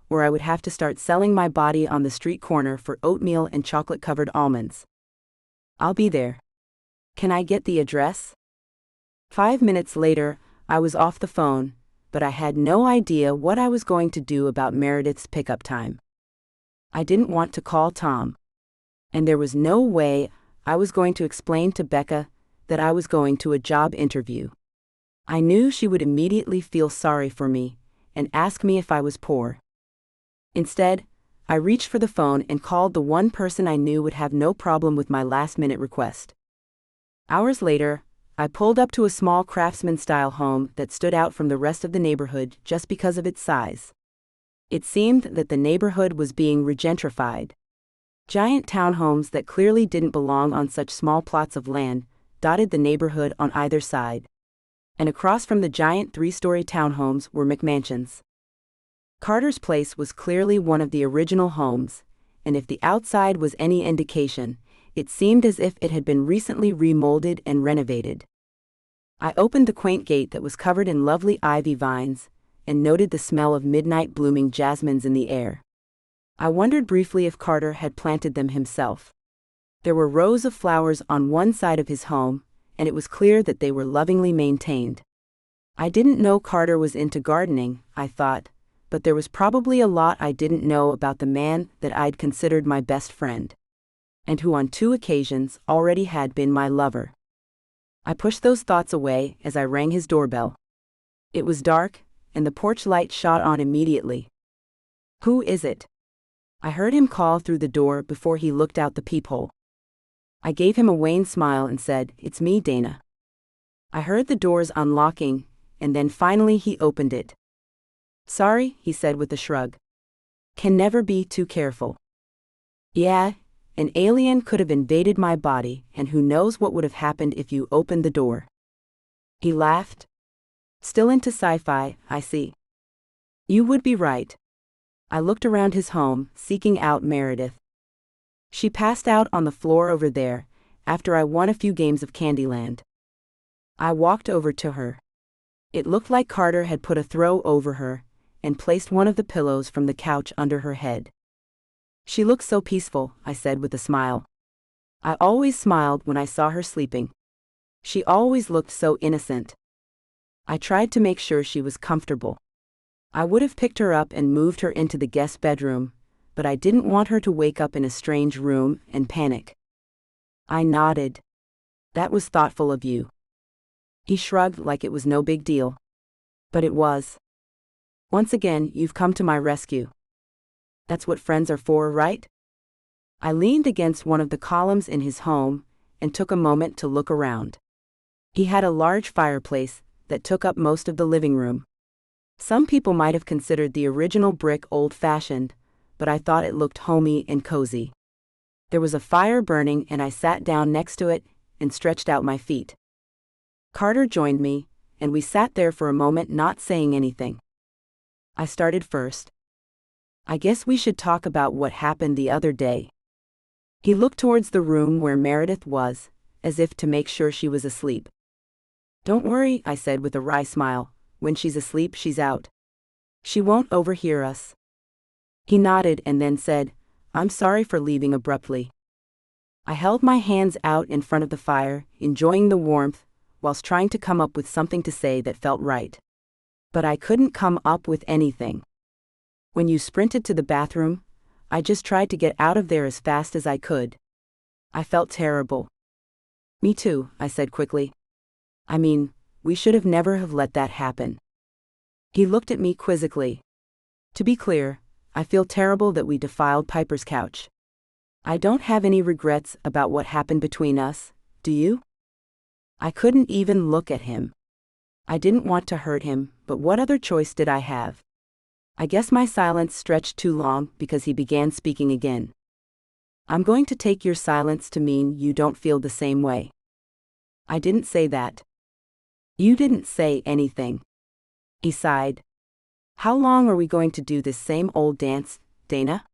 where I would have to start selling my body on the street corner for oatmeal and chocolate-covered almonds. I'll be there. Can I get the address? 5 minutes later, I was off the phone, but I had no idea what I was going to do about Meredith's pickup time. I didn't want to call Tom. And there was no way I was going to explain to Becca that I was going to a job interview. I knew she would immediately feel sorry for me and ask me if I was poor. Instead, I reached for the phone and called the one person I knew would have no problem with my last-minute request. Hours later, I pulled up to a small craftsman-style home that stood out from the rest of the neighborhood just because of its size. It seemed that the neighborhood was being regentrified. Giant townhomes that clearly didn't belong on such small plots of land dotted the neighborhood on either side. And across from the giant 3-story townhomes were McMansions. Carter's place was clearly one of the original homes, and if the outside was any indication, it seemed as if it had been recently remolded and renovated. I opened the quaint gate that was covered in lovely ivy vines, and noted the smell of midnight blooming jasmines in the air. I wondered briefly if Carter had planted them himself. There were rows of flowers on one side of his home, and it was clear that they were lovingly maintained. I didn't know Carter was into gardening, I thought, but there was probably a lot I didn't know about the man that I'd considered my best friend, and who on 2 occasions already had been my lover. I pushed those thoughts away as I rang his doorbell. It was dark, and the porch light shot on immediately. "Who is it?" I heard him call through the door before he looked out the peephole. I gave him a wan smile and said, "It's me, Dana." I heard the doors unlocking, and then finally he opened it. "Sorry," he said with a shrug. "Can never be too careful." "Yeah, an alien could have invaded my body, and who knows what would have happened if you opened the door." He laughed. "Still into sci-fi, I see." "You would be right." I looked around his home, seeking out Meredith. She passed out on the floor over there, after I won a few games of Candyland. I walked over to her. It looked like Carter had put a throw over her, and placed one of the pillows from the couch under her head. "She looks so peaceful," I said with a smile. I always smiled when I saw her sleeping. She always looked so innocent. I tried to make sure she was comfortable. I would have picked her up and moved her into the guest bedroom, but I didn't want her to wake up in a strange room and panic. I nodded. "That was thoughtful of you." He shrugged like it was no big deal. But it was. "Once again, you've come to my rescue. That's what friends are for, right?" I leaned against one of the columns in his home and took a moment to look around. He had a large fireplace that took up most of the living room. Some people might have considered the original brick old-fashioned, but I thought it looked homey and cozy. There was a fire burning, and I sat down next to it and stretched out my feet. Carter joined me, and we sat there for a moment not saying anything. I started first. "I guess we should talk about what happened the other day." He looked towards the room where Meredith was, as if to make sure she was asleep. "Don't worry," I said with a wry smile. "When she's asleep, she's out. She won't overhear us." He nodded and then said, "I'm sorry for leaving abruptly." I held my hands out in front of the fire, enjoying the warmth, whilst trying to come up with something to say that felt right. But I couldn't come up with anything. "When you sprinted to the bathroom, I just tried to get out of there as fast as I could. I felt terrible." "Me too," I said quickly. "I mean, we should have never have let that happen." He looked at me quizzically. "To be clear, I feel terrible that we defiled Piper's couch. I don't have any regrets about what happened between us, do you?" I couldn't even look at him. I didn't want to hurt him, but what other choice did I have? I guess my silence stretched too long because he began speaking again. "I'm going to take your silence to mean you don't feel the same way." "I didn't say that." "You didn't say anything." He sighed. "How long are we going to do this same old dance, Dana?"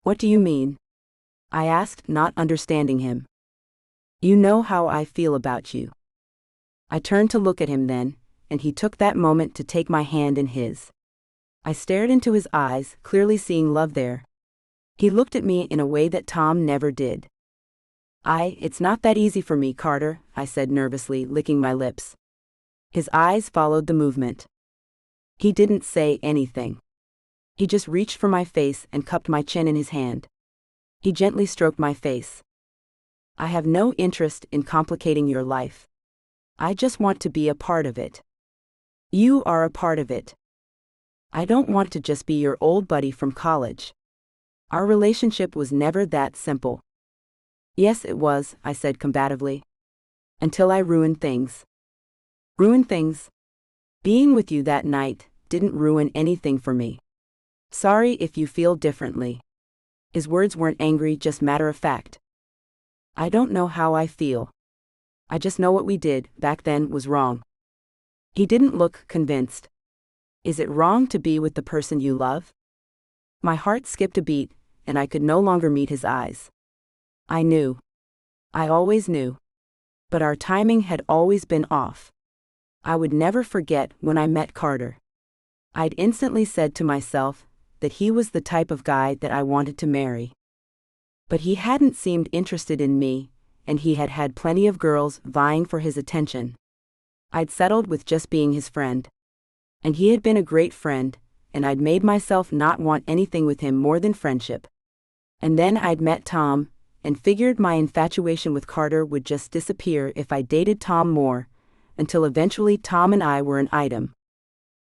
"What do you mean?" I asked, not understanding him. "You know how I feel about you." I turned to look at him then, and he took that moment to take my hand in his. I stared into his eyes, clearly seeing love there. He looked at me in a way that Tom never did. It's not that easy for me, Carter, I said nervously, licking my lips. His eyes followed the movement. He didn't say anything. He just reached for my face and cupped my chin in his hand. He gently stroked my face. I have no interest in complicating your life. I just want to be a part of it. You are a part of it. I don't want to just be your old buddy from college. Our relationship was never that simple. Yes, it was, I said combatively. Until I ruined things. Ruined things? Being with you that night didn't ruin anything for me. Sorry if you feel differently. His words weren't angry, just matter of fact. I don't know how I feel. I just know what we did back then was wrong. He didn't look convinced. Is it wrong to be with the person you love? My heart skipped a beat, and I could no longer meet his eyes. I knew. I always knew. But our timing had always been off. I would never forget when I met Carter. I'd instantly said to myself that he was the type of guy that I wanted to marry. But he hadn't seemed interested in me, and he had had plenty of girls vying for his attention. I'd settled with just being his friend. And he had been a great friend, and I'd made myself not want anything with him more than friendship. And then I'd met Tom, and figured my infatuation with Carter would just disappear if I dated Tom more, until eventually Tom and I were an item.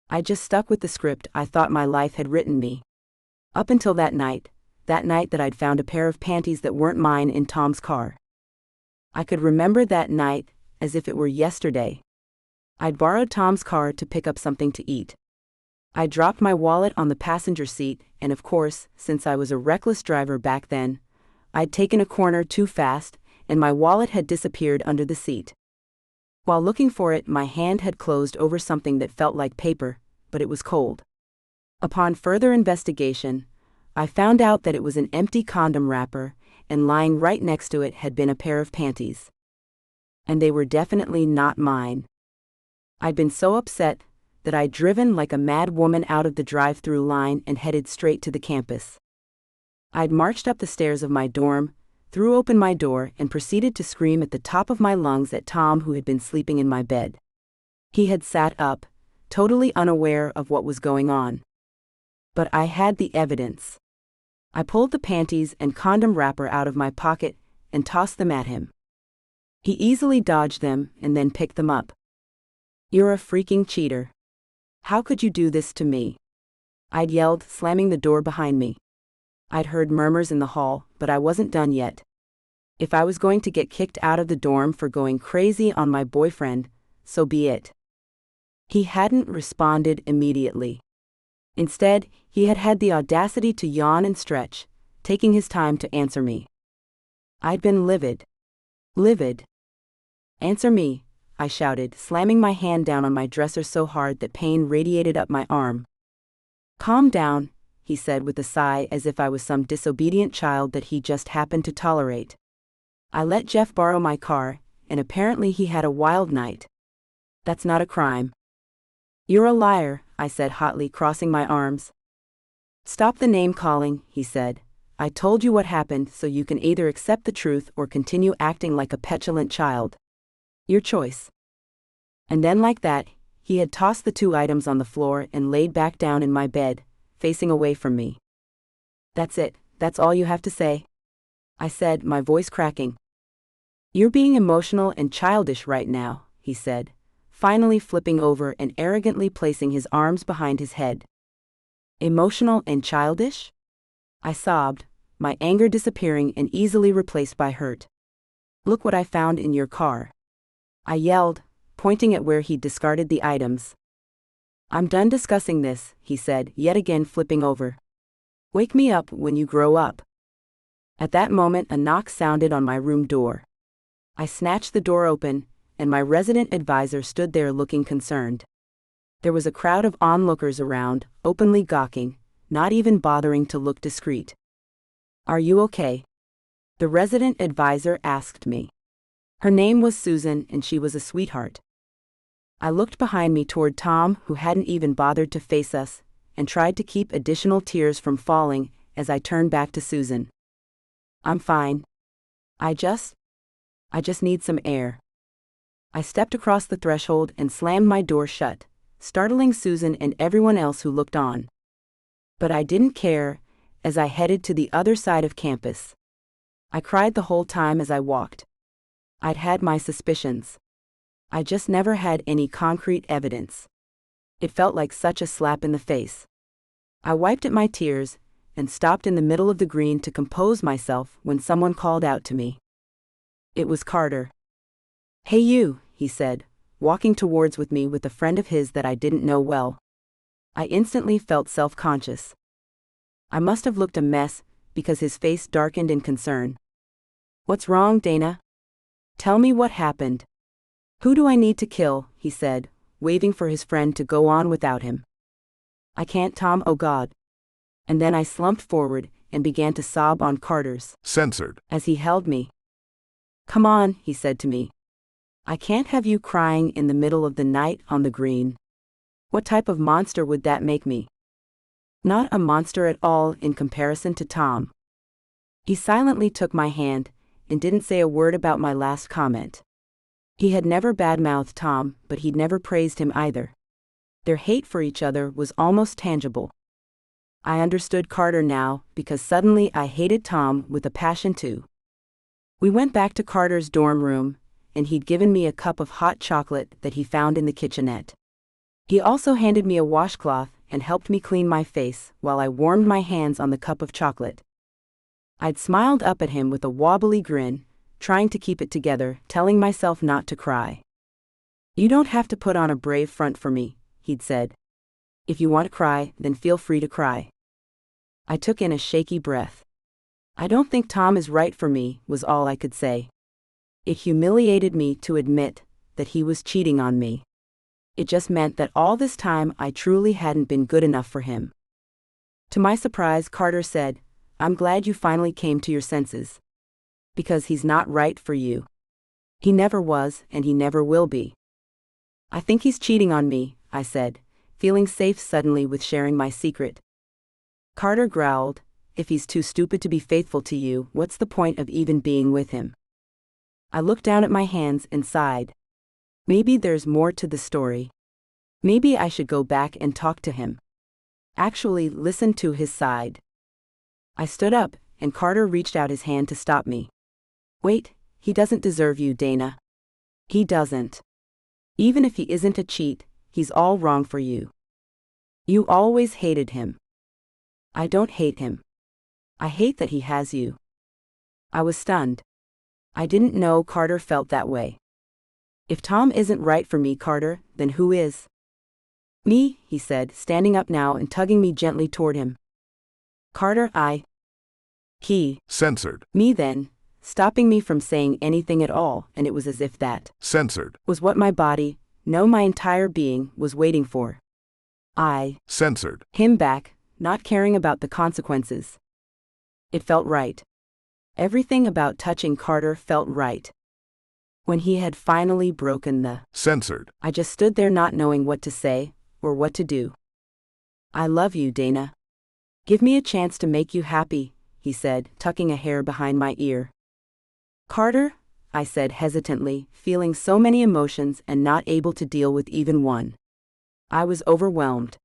I just stuck with the script I thought my life had written me. Up until that night that I'd found a pair of panties that weren't mine in Tom's car. I could remember that night as if it were yesterday. I'd borrowed Tom's car to pick up something to eat. I dropped my wallet on the passenger seat, and of course, since I was a reckless driver back then, I'd taken a corner too fast, and my wallet had disappeared under the seat. While looking for it, my hand had closed over something that felt like paper, but it was cold. Upon further investigation, I found out that it was an empty condom wrapper, and lying right next to it had been a pair of panties. And they were definitely not mine. I'd been so upset that I'd driven like a mad woman out of the drive-through line and headed straight to the campus. I'd marched up the stairs of my dorm, threw open my door, and proceeded to scream at the top of my lungs at Tom, who had been sleeping in my bed. He had sat up, totally unaware of what was going on. But I had the evidence. I pulled the panties and condom wrapper out of my pocket and tossed them at him. He easily dodged them and then picked them up. You're a freaking cheater. How could you do this to me? I'd yelled, slamming the door behind me. I'd heard murmurs in the hall, but I wasn't done yet. If I was going to get kicked out of the dorm for going crazy on my boyfriend, so be it. He hadn't responded immediately. Instead, he had had the audacity to yawn and stretch, taking his time to answer me. I'd been livid. Livid. Answer me, I shouted, slamming my hand down on my dresser so hard that pain radiated up my arm. Calm down, he said with a sigh, as if I was some disobedient child that he just happened to tolerate. I let Jeff borrow my car, and apparently he had a wild night. That's not a crime. You're a liar, I said hotly, crossing my arms. Stop the name-calling, he said. I told you what happened, so you can either accept the truth or continue acting like a petulant child. Your choice. And then like that, he had tossed the two items on the floor and laid back down in my bed, facing away from me. That's it, that's all you have to say? I said, my voice cracking. You're being emotional and childish right now, he said, finally flipping over and arrogantly placing his arms behind his head. Emotional and childish? I sobbed, my anger disappearing and easily replaced by hurt. Look what I found in your car. I yelled, pointing at where he'd discarded the items. I'm done discussing this, he said, yet again flipping over. Wake me up when you grow up. At that moment, a knock sounded on my room door. I snatched the door open, and my resident advisor stood there looking concerned. There was a crowd of onlookers around, openly gawking, not even bothering to look discreet. Are you okay? The resident advisor asked me. Her name was Susan, and she was a sweetheart. I looked behind me toward Tom, who hadn't even bothered to face us, and tried to keep additional tears from falling as I turned back to Susan. I'm fine. I just need some air. I stepped across the threshold and slammed my door shut, startling Susan and everyone else who looked on. But I didn't care, as I headed to the other side of campus. I cried the whole time as I walked. I'd had my suspicions. I just never had any concrete evidence. It felt like such a slap in the face. I wiped at my tears and stopped in the middle of the green to compose myself when someone called out to me. It was Carter. "Hey you," he said, walking towards me with a friend of his that I didn't know well. I instantly felt self-conscious. I must have looked a mess, because his face darkened in concern. "What's wrong, Dana? Tell me what happened." "Who do I need to kill?" he said, waving for his friend to go on without him. "I can't, Tom, oh God." And then I slumped forward and began to sob on Carter's Censored. as he held me. "Come on," he said to me. "I can't have you crying in the middle of the night on the green. What type of monster would that make me?" Not a monster at all in comparison to Tom. He silently took my hand and didn't say a word about my last comment. He had never badmouthed Tom, but he'd never praised him either. Their hate for each other was almost tangible. I understood Carter now, because suddenly I hated Tom with a passion too. We went back to Carter's dorm room, and he'd given me a cup of hot chocolate that he found in the kitchenette. He also handed me a washcloth and helped me clean my face while I warmed my hands on the cup of chocolate. I'd smiled up at him with a wobbly grin, trying to keep it together, telling myself not to cry. "You don't have to put on a brave front for me," he'd said. "If you want to cry, then feel free to cry." I took in a shaky breath. "I don't think Tom is right for me," was all I could say. It humiliated me to admit that he was cheating on me. It just meant that all this time I truly hadn't been good enough for him. To my surprise, Carter said, "I'm glad you finally came to your senses. Because he's not right for you. He never was, and he never will be." "I think he's cheating on me," I said, feeling safe suddenly with sharing my secret. Carter growled, "If he's too stupid to be faithful to you, what's the point of even being with him?" I looked down at my hands and sighed. Maybe there's more to the story. Maybe I should go back and talk to him. Actually, listen to his side. I stood up, and Carter reached out his hand to stop me. "Wait, he doesn't deserve you, Dana. He doesn't. Even if he isn't a cheat, he's all wrong for you. You always hated him." "I don't hate him. I hate that he has you." I was stunned. I didn't know Carter felt that way. "If Tom isn't right for me, Carter, then who is?" "Me," he said, standing up now and tugging me gently toward him. "Carter, he Censored. me then," stopping me from saying anything at all, and it was as if that Censored. was what my body, no, my entire being, was waiting for. I Censored. him back, not caring about the consequences. It felt right. Everything about touching Carter felt right. When he had finally broken the Censored. I just stood there not knowing what to say, or what to do. "I love you, Dana. Give me a chance to make you happy," he said, tucking a hair behind my ear. "Carter," I said hesitantly, feeling so many emotions and not able to deal with even one. I was overwhelmed.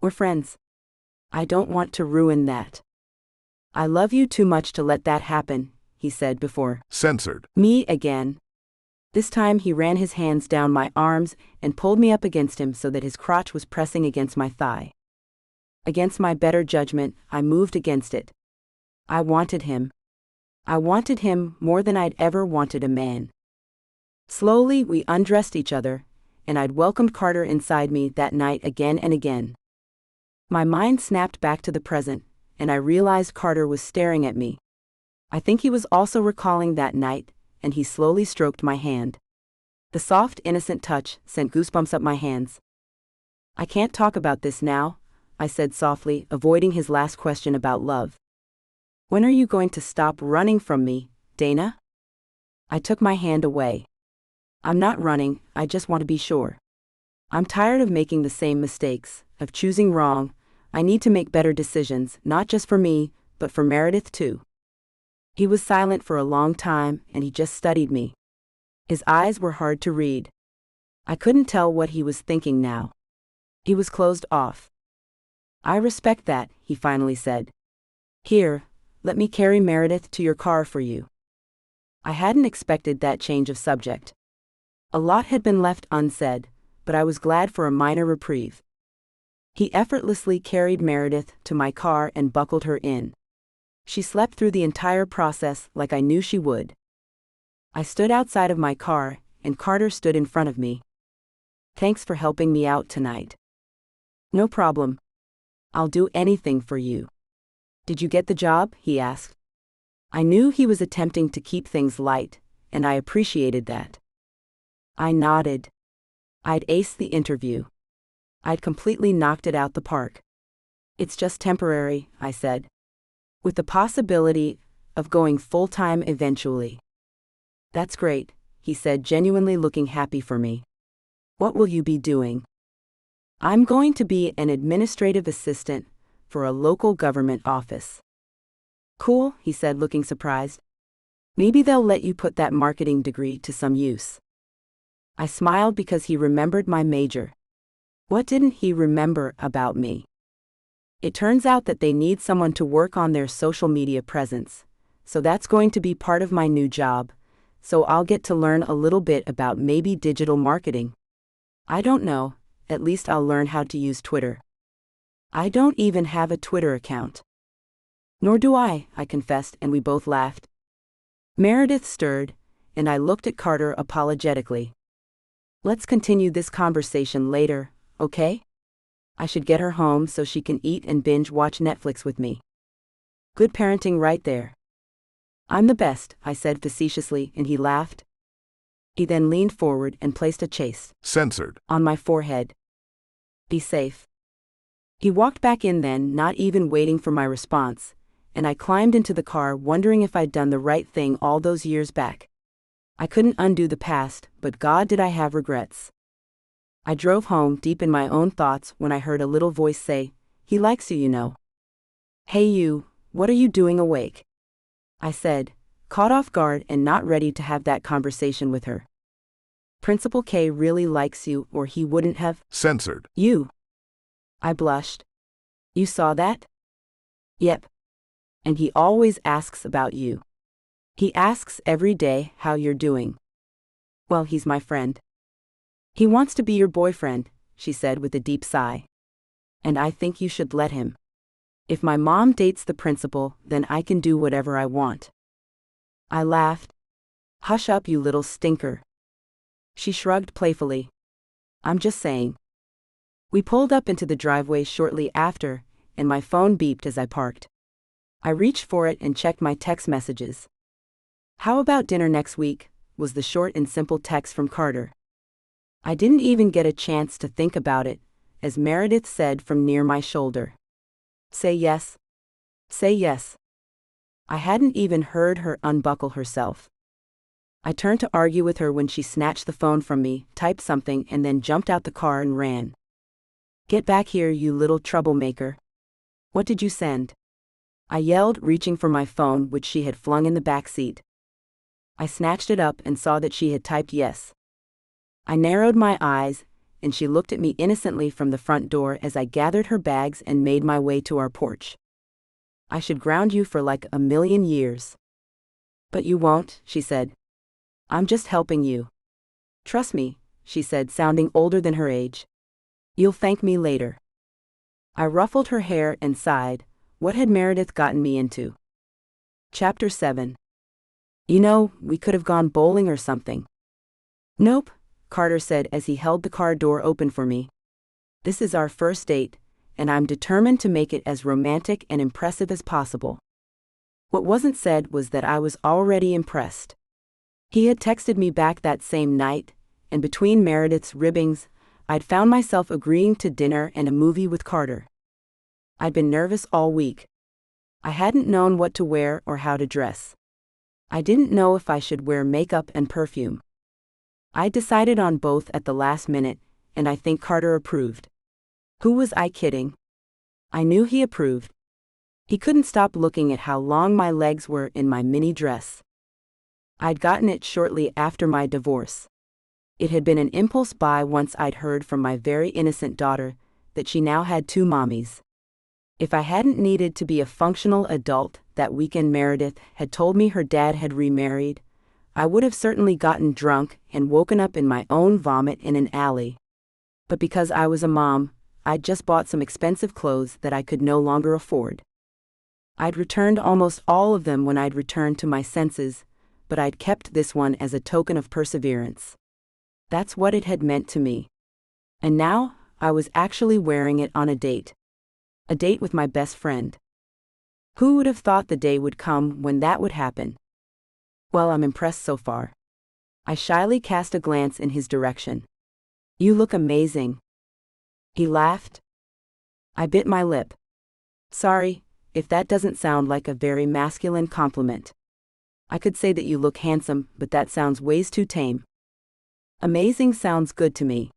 "We're friends. I don't want to ruin that." "I love you too much to let that happen," he said before. Censored. Me again. This time he ran his hands down my arms and pulled me up against him so that his crotch was pressing against my thigh. Against my better judgment, I moved against it. I wanted him. I wanted him more than I'd ever wanted a man. Slowly we undressed each other, and I'd welcomed Carter inside me that night again and again. My mind snapped back to the present, and I realized Carter was staring at me. I think he was also recalling that night, and he slowly stroked my hand. The soft, innocent touch sent goosebumps up my hands. "I can't talk about this now," I said softly, avoiding his last question about love. "When are you going to stop running from me, Dana?" I took my hand away. "I'm not running, I just want to be sure." I'm tired of making the same mistakes, of choosing wrong. I need to make better decisions, not just for me, but for Meredith too. He was silent for a long time, and he just studied me. His eyes were hard to read. I couldn't tell what he was thinking now. He was closed off. I respect that, he finally said. Here, let me carry Meredith to your car for you. I hadn't expected that change of subject. A lot had been left unsaid, but I was glad for a minor reprieve. He effortlessly carried Meredith to my car and buckled her in. She slept through the entire process like I knew she would. I stood outside of my car, and Carter stood in front of me. Thanks for helping me out tonight. No problem. I'll do anything for you. Did you get the job? He asked. I knew he was attempting to keep things light, and I appreciated that. I nodded. I'd aced the interview. I'd completely knocked it out the park. It's just temporary, I said. With the possibility of going full-time eventually. That's great, he said, genuinely looking happy for me. What will you be doing? I'm going to be an administrative assistant for a local government office. Cool, he said, looking surprised. Maybe they'll let you put that marketing degree to some use. I smiled because he remembered my major. What didn't he remember about me? It turns out that they need someone to work on their social media presence, so that's going to be part of my new job, so I'll get to learn a little bit about maybe digital marketing. I don't know, at least I'll learn how to use Twitter. I don't even have a Twitter account. Nor do I confessed, and we both laughed. Meredith stirred, and I looked at Carter apologetically. Let's continue this conversation later, okay? I should get her home so she can eat and binge-watch Netflix with me. Good parenting right there. I'm the best, I said facetiously, and he laughed. He then leaned forward and placed a chaste Censored on my forehead. Be safe. He walked back in then, not even waiting for my response, and I climbed into the car wondering if I'd done the right thing all those years back. I couldn't undo the past, but God, did I have regrets. I drove home deep in my own thoughts when I heard a little voice say, "He likes you, you know." "Hey you, what are you doing awake?" I said, caught off guard and not ready to have that conversation with her. Principal K really likes you, or he wouldn't have censored you. I blushed. You saw that? Yep. And he always asks about you. He asks every day how you're doing. Well, he's my friend. He wants to be your boyfriend, she said with a deep sigh. And I think you should let him. If my mom dates the principal, then I can do whatever I want. I laughed. Hush up, you little stinker. She shrugged playfully. I'm just saying. We pulled up into the driveway shortly after, and my phone beeped as I parked. I reached for it and checked my text messages. How about dinner next week, was the short and simple text from Carter. I didn't even get a chance to think about it, as Meredith said from near my shoulder. Say yes. Say yes. I hadn't even heard her unbuckle herself. I turned to argue with her when she snatched the phone from me, typed something, and then jumped out the car and ran. Get back here, you little troublemaker. What did you send? I yelled, reaching for my phone, which she had flung in the back seat. I snatched it up and saw that she had typed yes. I narrowed my eyes, and she looked at me innocently from the front door as I gathered her bags and made my way to our porch. I should ground you for like 1,000,000 years. But you won't, she said. I'm just helping you. Trust me, she said, sounding older than her age. You'll thank me later. I ruffled her hair and sighed. What had Meredith gotten me into? Chapter 7. You know, we could have gone bowling or something. Nope, Carter said as he held the car door open for me. This is our first date, and I'm determined to make it as romantic and impressive as possible. What wasn't said was that I was already impressed. He had texted me back that same night, and between Meredith's ribbings, I'd found myself agreeing to dinner and a movie with Carter. I'd been nervous all week. I hadn't known what to wear or how to dress. I didn't know if I should wear makeup and perfume. I decided on both at the last minute, and I think Carter approved. Who was I kidding? I knew he approved. He couldn't stop looking at how long my legs were in my mini dress. I'd gotten it shortly after my divorce. It had been an impulse buy once I'd heard from my very innocent daughter that she now had 2 mommies. If I hadn't needed to be a functional adult that weekend Meredith had told me her dad had remarried, I would have certainly gotten drunk and woken up in my own vomit in an alley. But because I was a mom, I'd just bought some expensive clothes that I could no longer afford. I'd returned almost all of them when I'd returned to my senses, but I'd kept this one as a token of perseverance. That's what it had meant to me. And now, I was actually wearing it on a date. A date with my best friend. Who would have thought the day would come when that would happen? Well, I'm impressed so far. I shyly cast a glance in his direction. You look amazing. He laughed. I bit my lip. Sorry, if that doesn't sound like a very masculine compliment. I could say that you look handsome, but that sounds way too tame. Amazing sounds good to me.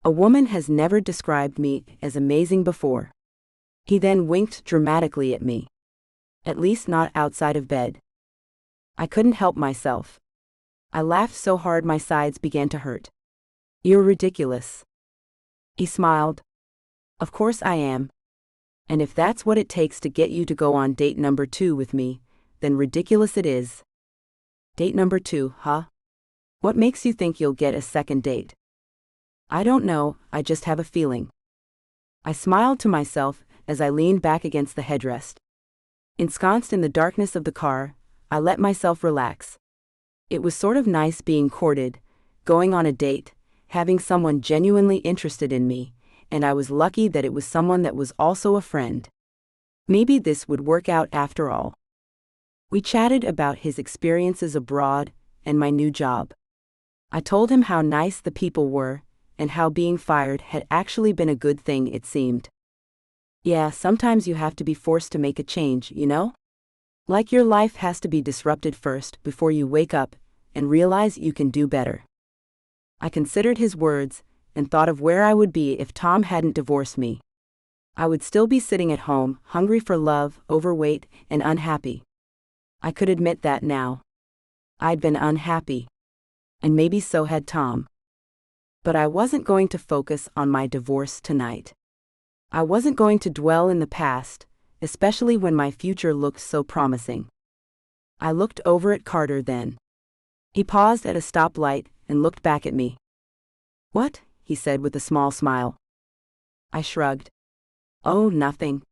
A woman has never described me as amazing before. He then winked dramatically at me. At least not outside of bed. I couldn't help myself. I laughed so hard my sides began to hurt. You're ridiculous. He smiled. Of course I am. And if that's what it takes to get you to go on date number 2 with me, then ridiculous it is. Date number 2, huh? What makes you think you'll get a second date? I don't know, I just have a feeling. I smiled to myself as I leaned back against the headrest. Ensconced in the darkness of the car, I let myself relax. It was sort of nice being courted, going on a date, having someone genuinely interested in me, and I was lucky that it was someone that was also a friend. Maybe this would work out after all. We chatted about his experiences abroad and my new job. I told him how nice the people were, and how being fired had actually been a good thing, it seemed. Yeah, sometimes you have to be forced to make a change, you know? Like your life has to be disrupted first before you wake up and realize you can do better. I considered his words and thought of where I would be if Tom hadn't divorced me. I would still be sitting at home, hungry for love, overweight, and unhappy. I could admit that now. I'd been unhappy. And maybe so had Tom. But I wasn't going to focus on my divorce tonight. I wasn't going to dwell in the past, especially when my future looked so promising. I looked over at Carter then. He paused at a stoplight and looked back at me. What? He said with a small smile. I shrugged. Oh, nothing.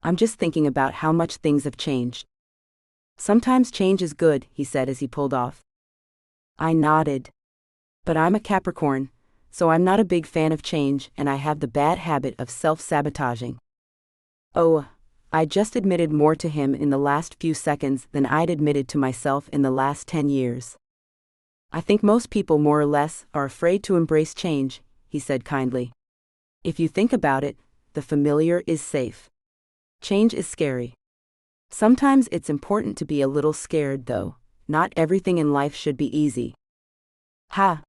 I'm just thinking about how much things have changed. Sometimes change is good, he said as he pulled off. I nodded. But I'm a Capricorn, so I'm not a big fan of change, and I have the bad habit of self-sabotaging. Oh, I just admitted more to him in the last few seconds than I'd admitted to myself in the last 10 years. I think most people more or less are afraid to embrace change, he said kindly. If you think about it, the familiar is safe. Change is scary. Sometimes it's important to be a little scared, though. Not everything in life should be easy. Ha!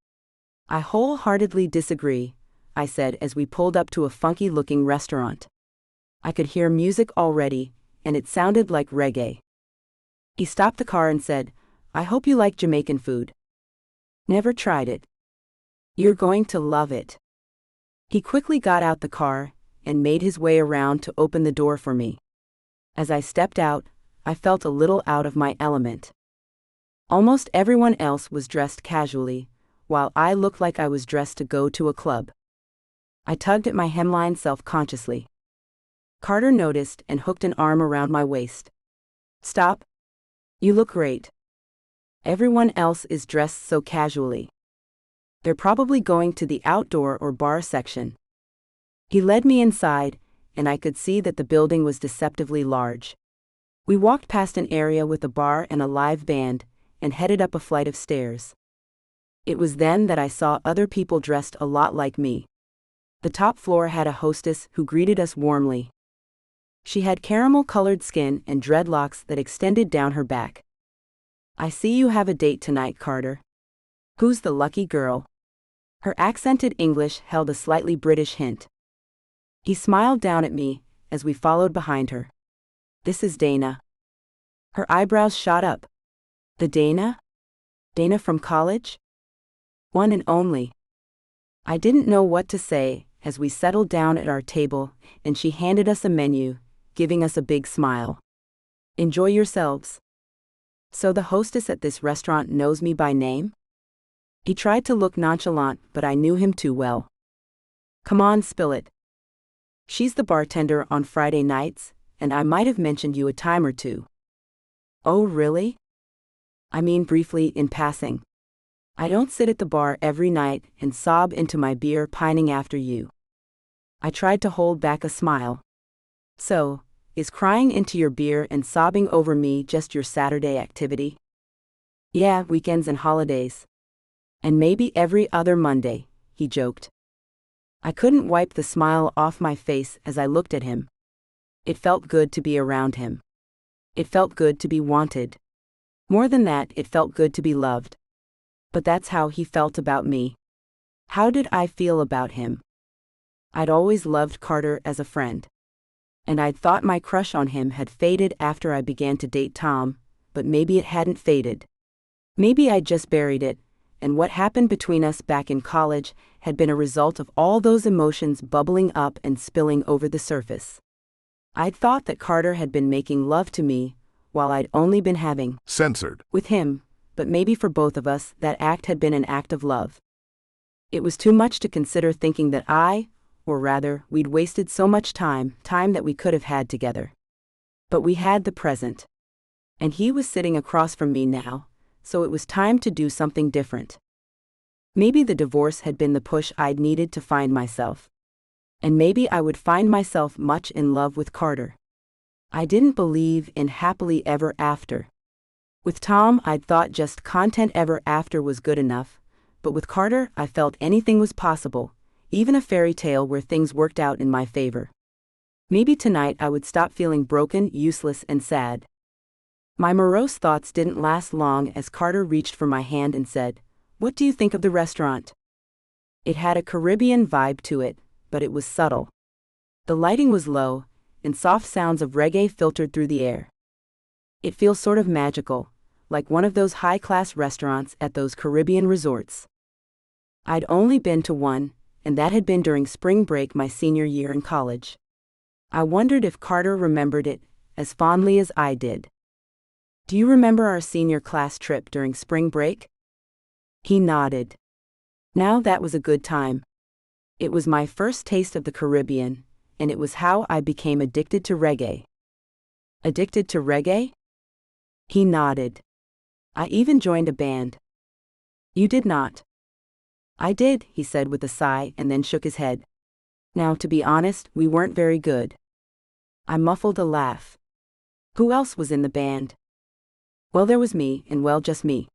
I wholeheartedly disagree, I said as we pulled up to a funky-looking restaurant. I could hear music already, and it sounded like reggae. He stopped the car and said, I hope you like Jamaican food. Never tried it. You're going to love it. He quickly got out the car and made his way around to open the door for me. As I stepped out, I felt a little out of my element. Almost everyone else was dressed casually, while I looked like I was dressed to go to a club. I tugged at my hemline self-consciously. Carter noticed and hooked an arm around my waist. Stop. You look great. Everyone else is dressed so casually. They're probably going to the outdoor or bar section. He led me inside, and I could see that the building was deceptively large. We walked past an area with a bar and a live band, and headed up a flight of stairs. It was then that I saw other people dressed a lot like me. The top floor had a hostess who greeted us warmly. She had caramel-colored skin and dreadlocks that extended down her back. I see you have a date tonight, Carter. Who's the lucky girl? Her accented English held a slightly British hint. He smiled down at me as we followed behind her. This is Dana. Her eyebrows shot up. The Dana? Dana from college? One and only. I didn't know what to say as we settled down at our table and she handed us a menu, giving us a big smile. Enjoy yourselves. So the hostess at this restaurant knows me by name? He tried to look nonchalant, but I knew him too well. Come on, spill it. She's the bartender on Friday nights, and I might have mentioned you a time or two. Oh, really? I mean briefly in passing. I don't sit at the bar every night and sob into my beer pining after you. I tried to hold back a smile. So, is crying into your beer and sobbing over me just your Saturday activity? Yeah, weekends and holidays. And maybe every other Monday, he joked. I couldn't wipe the smile off my face as I looked at him. It felt good to be around him. It felt good to be wanted. More than that, it felt good to be loved. But that's how he felt about me. How did I feel about him? I'd always loved Carter as a friend. And I'd thought my crush on him had faded after I began to date Tom, but maybe it hadn't faded. Maybe I'd just buried it, and what happened between us back in college had been a result of all those emotions bubbling up and spilling over the surface. I'd thought that Carter had been making love to me, while I'd only been having censored with him, but maybe for both of us that act had been an act of love. It was too much to consider thinking that or rather, we'd wasted so much time that we could have had together. But we had the present. And he was sitting across from me now, so it was time to do something different. Maybe the divorce had been the push I'd needed to find myself. And maybe I would find myself much in love with Carter. I didn't believe in happily ever after. With Tom, I'd thought just content ever after was good enough, but with Carter, I felt anything was possible, even a fairy tale where things worked out in my favor. Maybe tonight I would stop feeling broken, useless, and sad. My morose thoughts didn't last long as Carter reached for my hand and said, "What do you think of the restaurant?" It had a Caribbean vibe to it, but it was subtle. The lighting was low, and soft sounds of reggae filtered through the air. It feels sort of magical, like one of those high-class restaurants at those Caribbean resorts. I'd only been to one, and that had been during spring break my senior year in college. I wondered if Carter remembered it as fondly as I did. Do you remember our senior class trip during spring break? He nodded. Now that was a good time. It was my first taste of the Caribbean, and it was how I became addicted to reggae. Addicted to reggae? He nodded. I even joined a band. You did not. I did, he said with a sigh and then shook his head. Now, to be honest, we weren't very good. I muffled a laugh. Who else was in the band? Well, there was me, and well, just me.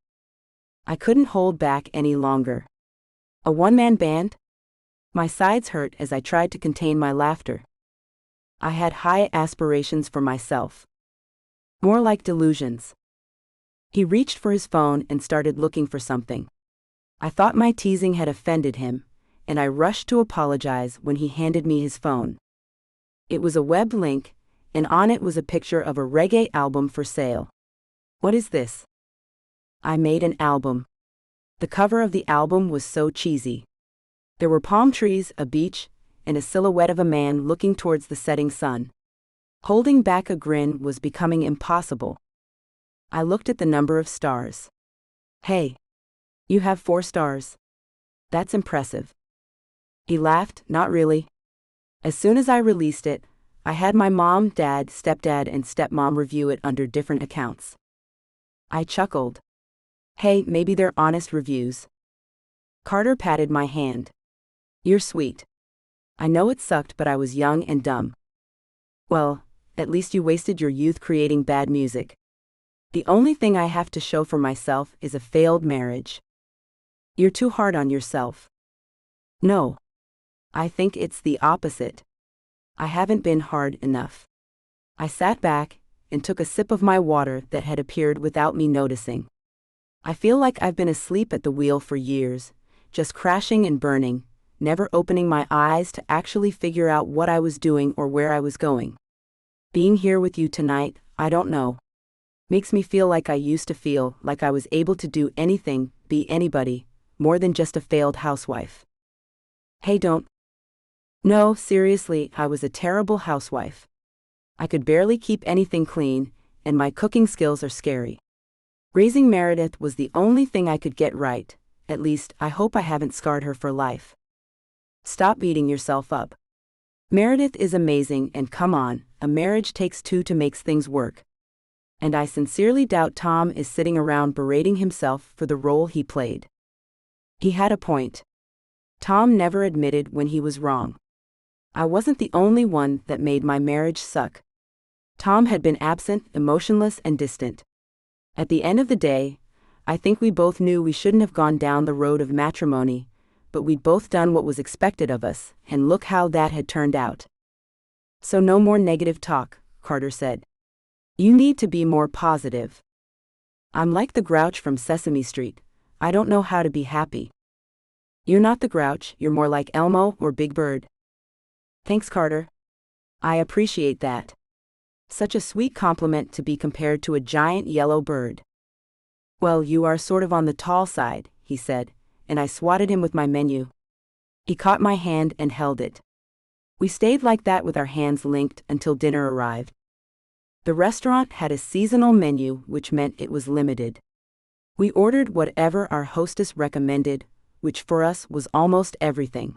I couldn't hold back any longer. A one-man band? My sides hurt as I tried to contain my laughter. I had high aspirations for myself. More like delusions. He reached for his phone and started looking for something. I thought my teasing had offended him, and I rushed to apologize when he handed me his phone. It was a web link, and on it was a picture of a reggae album for sale. What is this? I made an album. The cover of the album was so cheesy. There were palm trees, a beach, and a silhouette of a man looking towards the setting sun. Holding back a grin was becoming impossible. I looked at the number of stars. Hey, you have 4 stars. That's impressive. He laughed, not really. As soon as I released it, I had my mom, dad, stepdad, and stepmom review it under different accounts. I chuckled. Hey, maybe they're honest reviews. Carter patted my hand. You're sweet. I know it sucked, but I was young and dumb. Well, at least you wasted your youth creating bad music. The only thing I have to show for myself is a failed marriage. You're too hard on yourself. No. I think it's the opposite. I haven't been hard enough. I sat back and took a sip of my water that had appeared without me noticing. I feel like I've been asleep at the wheel for years, just crashing and burning, never opening my eyes to actually figure out what I was doing or where I was going. Being here with you tonight, I don't know. Makes me feel like I used to feel, like I was able to do anything, be anybody, more than just a failed housewife. Hey, don't. No, seriously, I was a terrible housewife. I could barely keep anything clean, and my cooking skills are scary. Raising Meredith was the only thing I could get right. At least, I hope I haven't scarred her for life. Stop beating yourself up. Meredith is amazing, and come on, a marriage takes two to make things work. And I sincerely doubt Tom is sitting around berating himself for the role he played. He had a point. Tom never admitted when he was wrong. I wasn't the only one that made my marriage suck. Tom had been absent, emotionless, and distant. At the end of the day, I think we both knew we shouldn't have gone down the road of matrimony, but we'd both done what was expected of us, and look how that had turned out. So no more negative talk, Carter said. You need to be more positive. I'm like the Grouch from Sesame Street. I don't know how to be happy. You're not the Grouch, you're more like Elmo or Big Bird. Thanks, Carter. I appreciate that. Such a sweet compliment to be compared to a giant yellow bird. Well, you are sort of on the tall side, he said, and I swatted him with my menu. He caught my hand and held it. We stayed like that with our hands linked until dinner arrived. The restaurant had a seasonal menu, which meant it was limited. We ordered whatever our hostess recommended, which for us was almost everything.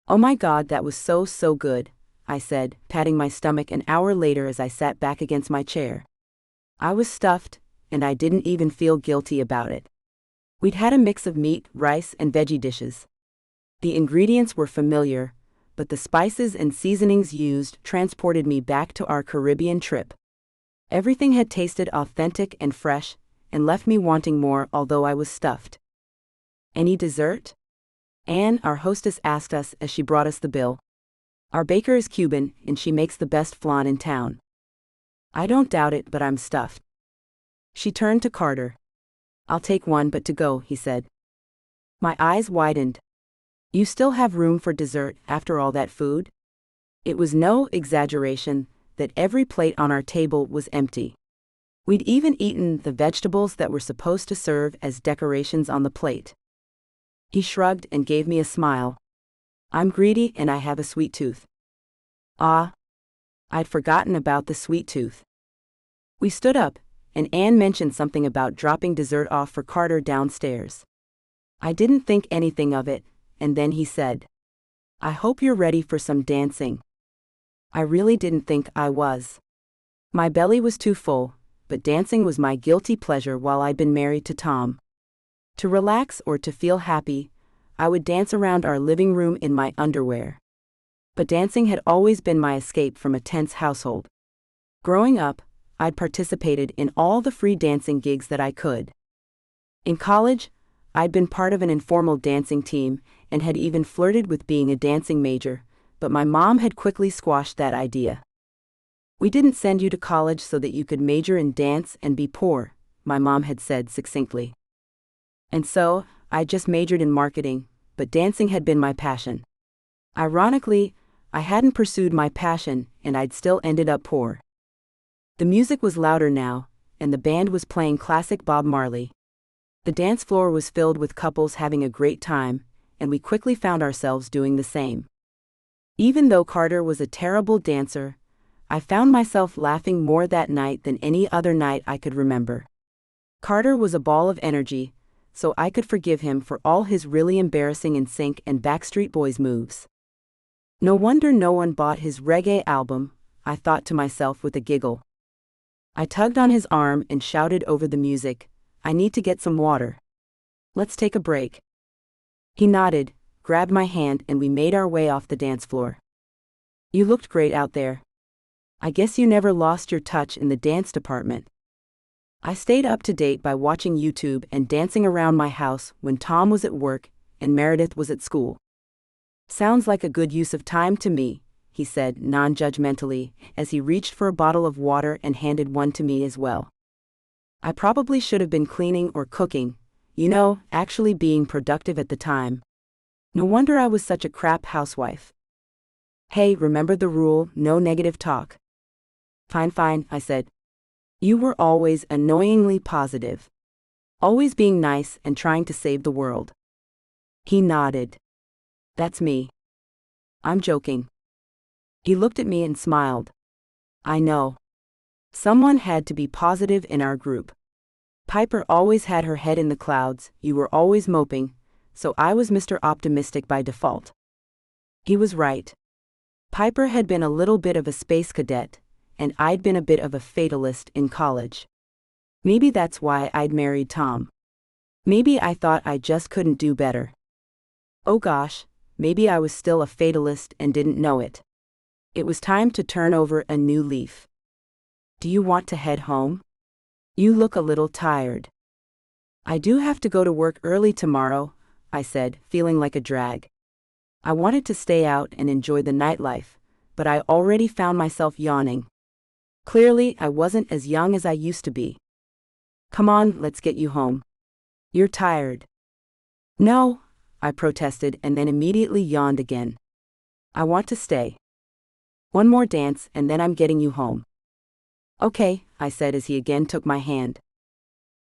Oh my God, that was so good, I said, patting my stomach an hour later as I sat back against my chair. I was stuffed, and I didn't even feel guilty about it. We'd had a mix of meat, rice, and veggie dishes. The ingredients were familiar, but the spices and seasonings used transported me back to our Caribbean trip. Everything had tasted authentic and fresh, and left me wanting more, although I was stuffed. Any dessert? Anne, our hostess, asked us as she brought us the bill. Our baker is Cuban, and she makes the best flan in town. I don't doubt it, but I'm stuffed. She turned to Carter. I'll take one, but to go, he said. My eyes widened. You still have room for dessert after all that food? It was no exaggeration that every plate on our table was empty. We'd even eaten the vegetables that were supposed to serve as decorations on the plate. He shrugged and gave me a smile. I'm greedy and I have a sweet tooth. Ah, I'd forgotten about the sweet tooth. We stood up, and Anne mentioned something about dropping dessert off for Carter downstairs. I didn't think anything of it, and then he said, I hope you're ready for some dancing. I really didn't think I was. My belly was too full, but dancing was my guilty pleasure while I'd been married to Tom. To relax or to feel happy, I would dance around our living room in my underwear. But dancing had always been my escape from a tense household. Growing up, I'd participated in all the free dancing gigs that I could. In college, I'd been part of an informal dancing team and had even flirted with being a dancing major, but my mom had quickly squashed that idea. We didn't send you to college so that you could major in dance and be poor, my mom had said succinctly. And so, I just majored in marketing, but dancing had been my passion. Ironically, I hadn't pursued my passion, and I'd still ended up poor. The music was louder now, and the band was playing classic Bob Marley. The dance floor was filled with couples having a great time, and we quickly found ourselves doing the same. Even though Carter was a terrible dancer, I found myself laughing more that night than any other night I could remember. Carter was a ball of energy, so I could forgive him for all his really embarrassing NSYNC and Backstreet Boys moves. No wonder no one bought his reggae album, I thought to myself with a giggle. I tugged on his arm and shouted over the music, I need to get some water. Let's take a break. He nodded, grabbed my hand, and we made our way off the dance floor. You looked great out there. I guess you never lost your touch in the dance department. I stayed up to date by watching YouTube and dancing around my house when Tom was at work and Meredith was at school. Sounds like a good use of time to me, he said non-judgmentally, as he reached for a bottle of water and handed one to me as well. I probably should have been cleaning or cooking, Actually being productive at the time. No wonder I was such a crap housewife. Hey, remember the rule, no negative talk. Fine, I said. You were always annoyingly positive. Always being nice and trying to save the world. He nodded. That's me. I'm joking. He looked at me and smiled. I know. Someone had to be positive in our group. Piper always had her head in the clouds, you were always moping, so I was Mr. Optimistic by default. He was right. Piper had been a little bit of a space cadet, and I'd been a bit of a fatalist in college. Maybe that's why I'd married Tom. Maybe I thought I just couldn't do better. Oh gosh, maybe I was still a fatalist and didn't know it. It was time to turn over a new leaf. Do you want to head home? You look a little tired. I do have to go to work early tomorrow, I said, feeling like a drag. I wanted to stay out and enjoy the nightlife, but I already found myself yawning. Clearly, I wasn't as young as I used to be. Come on, let's get you home. You're tired. No, I protested and then immediately yawned again. I want to stay. One more dance and then I'm getting you home. Okay, I said as he again took my hand.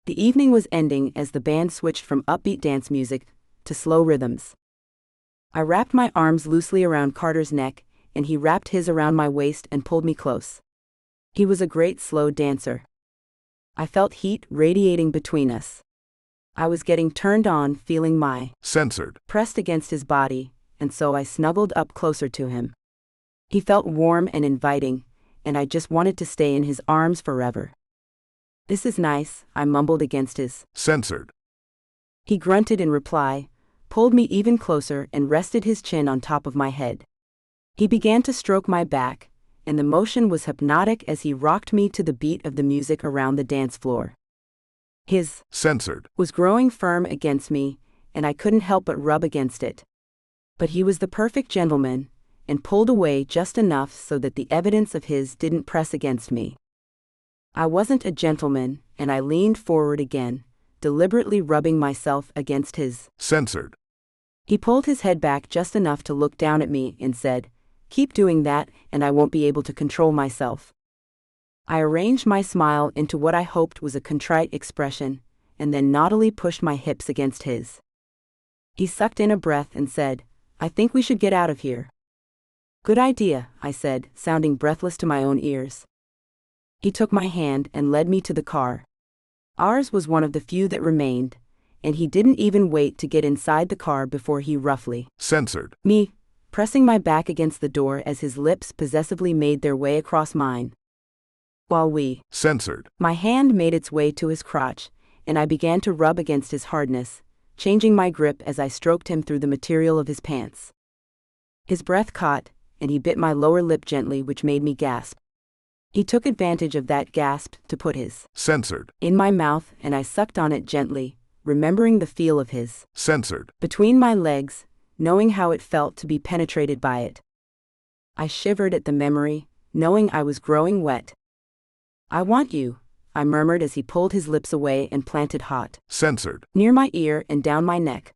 The evening was ending as the band switched from upbeat dance music to slow rhythms. I wrapped my arms loosely around Carter's neck, and he wrapped his around my waist and pulled me close. He was a great slow dancer. I felt heat radiating between us. I was getting turned on, feeling my censored pressed against his body, and so I snuggled up closer to him. He felt warm and inviting, and I just wanted to stay in his arms forever. This is nice, I mumbled against his censored. He grunted in reply, pulled me even closer and rested his chin on top of my head. He began to stroke my back, and the motion was hypnotic as he rocked me to the beat of the music around the dance floor. His censored was growing firm against me, and I couldn't help but rub against it. But he was the perfect gentleman, and pulled away just enough so that the evidence of his didn't press against me. I wasn't a gentleman, and I leaned forward again, deliberately rubbing myself against his censored. He pulled his head back just enough to look down at me and said, "Keep doing that, and I won't be able to control myself." I arranged my smile into what I hoped was a contrite expression, and then naughtily pushed my hips against his. He sucked in a breath and said, "I think we should get out of here." "Good idea," I said, sounding breathless to my own ears. He took my hand and led me to the car. Ours was one of the few that remained, and he didn't even wait to get inside the car before he roughly censored me, pressing my back against the door as his lips possessively made their way across mine. While we censored, my hand made its way to his crotch, and I began to rub against his hardness, changing my grip as I stroked him through the material of his pants. His breath caught, and he bit my lower lip gently, which made me gasp. He took advantage of that gasp to put his censored in my mouth, and I sucked on it gently, remembering the feel of his censored between my legs, knowing how it felt to be penetrated by it. I shivered at the memory, knowing I was growing wet. "I want you," I murmured as he pulled his lips away and planted hot censored near my ear and down my neck.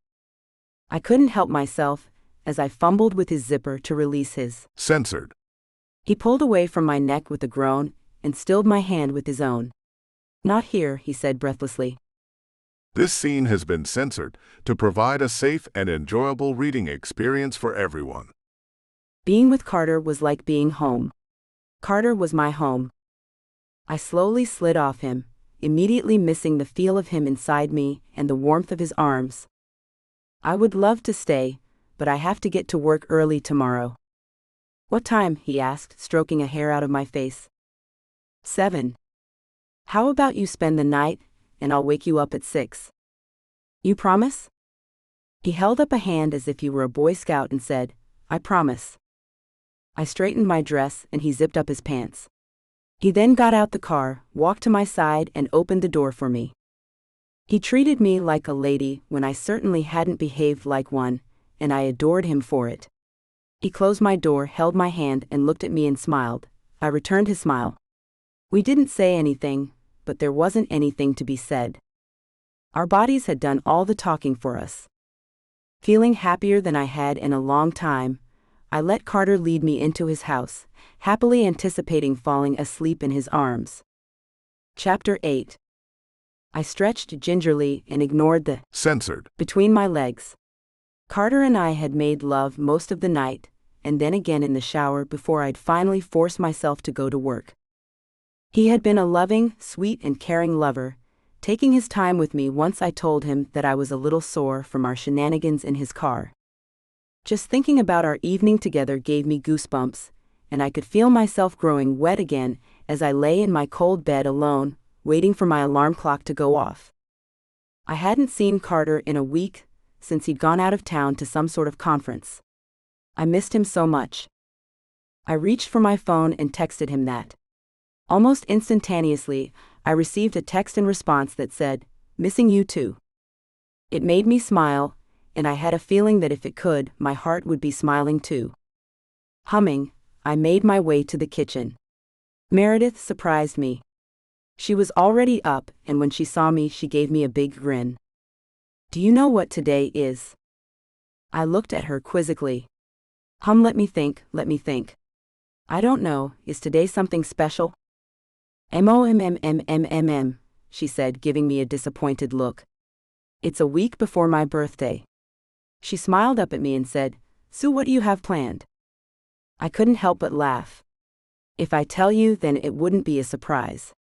I couldn't help myself as I fumbled with his zipper to release his censored. He pulled away from my neck with a groan and stilled my hand with his own. "Not here," he said breathlessly. This scene has been censored to provide a safe and enjoyable reading experience for everyone. Being with Carter was like being home. Carter was my home. I slowly slid off him, immediately missing the feel of him inside me and the warmth of his arms. I would love to stay, but I have to get to work early tomorrow. "What time?" he asked, stroking a hair out of my face. 7. "How about you spend the night, and I'll wake you up at 6. You promise?" He held up a hand as if he were a Boy Scout and said, "I promise." I straightened my dress and he zipped up his pants. He then got out the car, walked to my side and opened the door for me. He treated me like a lady when I certainly hadn't behaved like one, and I adored him for it. He closed my door, held my hand and looked at me and smiled. I returned his smile. We didn't say anything, but there wasn't anything to be said. Our bodies had done all the talking for us. Feeling happier than I had in a long time, I let Carter lead me into his house, happily anticipating falling asleep in his arms. Chapter 8. I stretched gingerly and ignored the censored between my legs. Carter and I had made love most of the night, and then again in the shower before I'd finally force myself to go to work. He had been a loving, sweet, and caring lover, taking his time with me once I told him that I was a little sore from our shenanigans in his car. Just thinking about our evening together gave me goosebumps, and I could feel myself growing wet again as I lay in my cold bed alone, waiting for my alarm clock to go off. I hadn't seen Carter in a week, since he'd gone out of town to some sort of conference. I missed him so much. I reached for my phone and texted him that. Almost instantaneously, I received a text in response that said, "Missing you too." It made me smile, and I had a feeling that if it could, my heart would be smiling too. Humming, I made my way to the kitchen. Meredith surprised me. She was already up, and when she saw me, she gave me a big grin. "Do you know what today is?" I looked at her quizzically. Let me think. "I don't know, is today something special?" "MOMMMMMM," she said, giving me a disappointed look. "It's a week before my birthday." She smiled up at me and said, "So what do you have planned?" I couldn't help but laugh. "If I tell you, then it wouldn't be a surprise."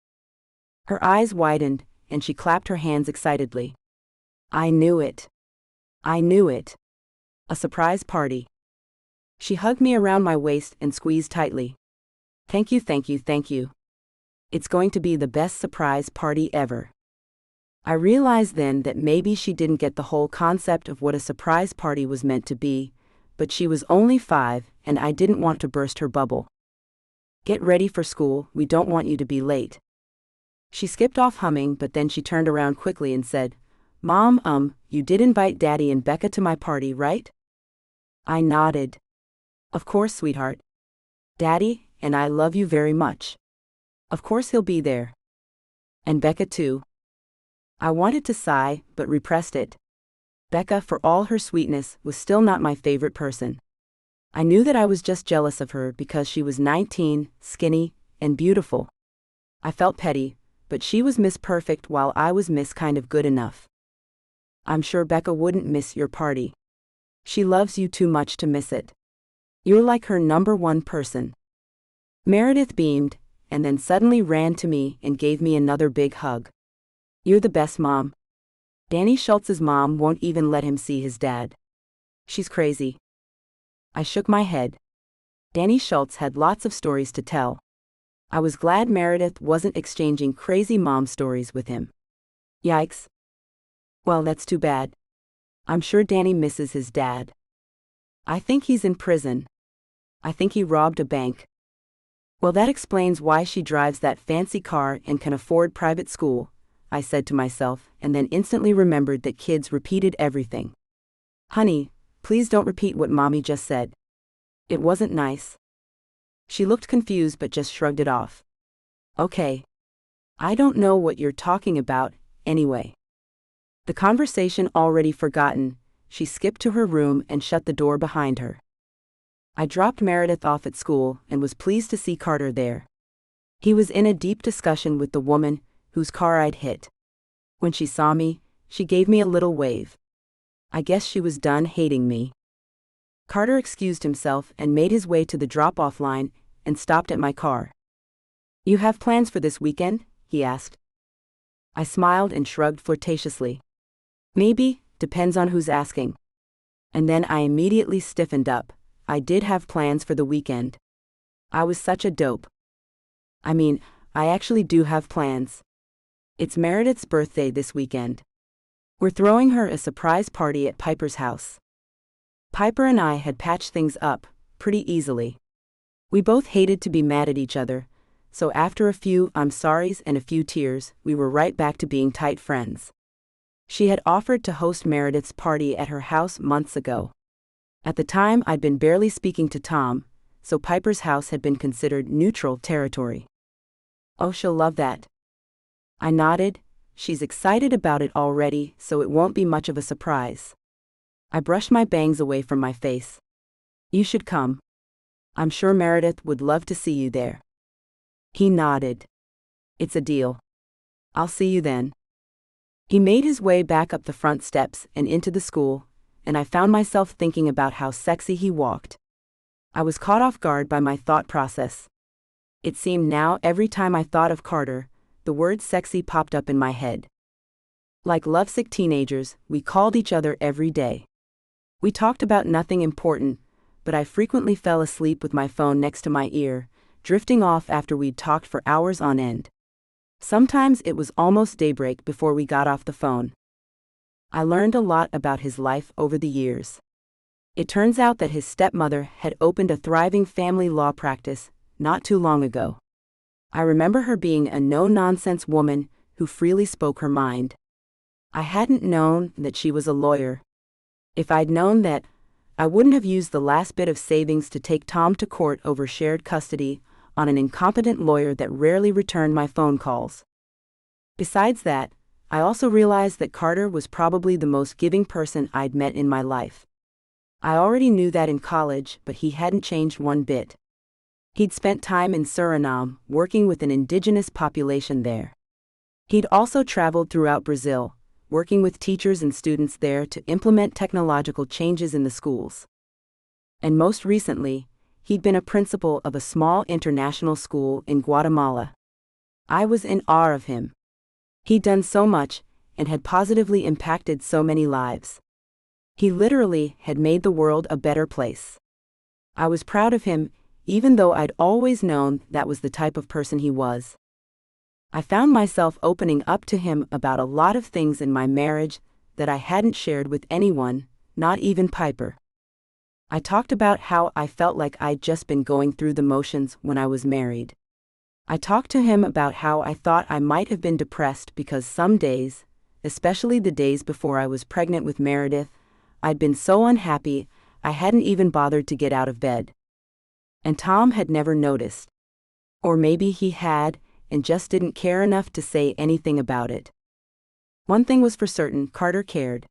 Her eyes widened, and she clapped her hands excitedly. "I knew it. A surprise party." She hugged me around my waist and squeezed tightly. Thank you. It's going to be the best surprise party ever." I realized then that maybe she didn't get the whole concept of what a surprise party was meant to be, but she was only 5, and I didn't want to burst her bubble. "Get ready for school, we don't want you to be late." She skipped off humming, but then she turned around quickly and said, "Mom, you did invite Daddy and Becca to my party, right?" I nodded. "Of course, sweetheart. Daddy, and I love you very much. Of course he'll be there. And Becca too." I wanted to sigh, but repressed it. Becca, for all her sweetness, was still not my favorite person. I knew that I was just jealous of her because she was 19, skinny, and beautiful. I felt petty, but she was Miss Perfect while I was Miss Kind of Good Enough. "I'm sure Becca wouldn't miss your party. She loves you too much to miss it. You're like her #1 person." Meredith beamed, and then suddenly ran to me and gave me another big hug. "You're the best, Mom. Danny Schultz's mom won't even let him see his dad. She's crazy." I shook my head. Danny Schultz had lots of stories to tell. I was glad Meredith wasn't exchanging crazy mom stories with him. Yikes. Well, that's too bad. I'm sure Danny misses his dad. I think he's in prison. I think he robbed a bank. Well, that explains why she drives that fancy car and can afford private school, I said to myself, and then instantly remembered that kids repeated everything. "Honey, please don't repeat what Mommy just said. It wasn't nice." She looked confused but just shrugged it off. "Okay. I don't know what you're talking about, anyway." The conversation already forgotten, she skipped to her room and shut the door behind her. I dropped Meredith off at school and was pleased to see Carter there. He was in a deep discussion with the woman whose car I'd hit. When she saw me, she gave me a little wave. I guess she was done hating me. Carter excused himself and made his way to the drop-off line and stopped at my car. "You have plans for this weekend?" he asked. I smiled and shrugged flirtatiously. "Maybe, depends on who's asking." And then I immediately stiffened up. I did have plans for the weekend. I was such a dope. I actually do have plans. It's Meredith's birthday this weekend. We're throwing her a surprise party at Piper's house. Piper and I had patched things up pretty easily. We both hated to be mad at each other, so after a few "I'm sorries" and a few tears, we were right back to being tight friends. She had offered to host Meredith's party at her house months ago. At the time, I'd been barely speaking to Tom, so Piper's house had been considered neutral territory. "Oh, she'll love that." I nodded, she's excited about it already, so it won't be much of a surprise. I brushed my bangs away from my face. You should come. I'm sure Meredith would love to see you there. He nodded. It's a deal. I'll see you then. He made his way back up the front steps and into the school, and I found myself thinking about how sexy he walked. I was caught off guard by my thought process. It seemed now every time I thought of Carter, the word sexy popped up in my head. Like lovesick teenagers, we called each other every day. We talked about nothing important, but I frequently fell asleep with my phone next to my ear, drifting off after we'd talked for hours on end. Sometimes it was almost daybreak before we got off the phone. I learned a lot about his life over the years. It turns out that his stepmother had opened a thriving family law practice not too long ago. I remember her being a no-nonsense woman who freely spoke her mind. I hadn't known that she was a lawyer. If I'd known that, I wouldn't have used the last bit of savings to take Tom to court over shared custody on an incompetent lawyer that rarely returned my phone calls. Besides that, I also realized that Carter was probably the most giving person I'd met in my life. I already knew that in college, but he hadn't changed one bit. He'd spent time in Suriname, working with an indigenous population there. He'd also traveled throughout Brazil, working with teachers and students there to implement technological changes in the schools. And most recently, he'd been a principal of a small international school in Guatemala. I was in awe of him. He'd done so much, and had positively impacted so many lives. He literally had made the world a better place. I was proud of him, even though I'd always known that was the type of person he was. I found myself opening up to him about a lot of things in my marriage that I hadn't shared with anyone, not even Piper. I talked about how I felt like I'd just been going through the motions when I was married. I talked to him about how I thought I might have been depressed because some days, especially the days before I was pregnant with Meredith, I'd been so unhappy I hadn't even bothered to get out of bed. And Tom had never noticed. Or maybe he had, and just didn't care enough to say anything about it. One thing was for certain, Carter cared.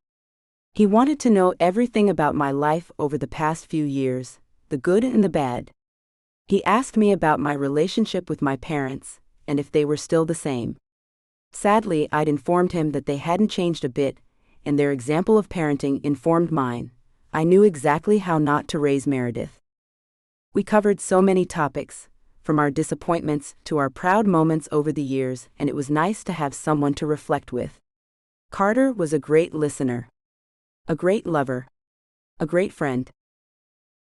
He wanted to know everything about my life over the past few years, the good and the bad. He asked me about my relationship with my parents, and if they were still the same. Sadly, I'd informed him that they hadn't changed a bit, and their example of parenting informed mine. I knew exactly how not to raise Meredith. We covered so many topics, from our disappointments to our proud moments over the years, and it was nice to have someone to reflect with. Carter was a great listener. A great lover. A great friend.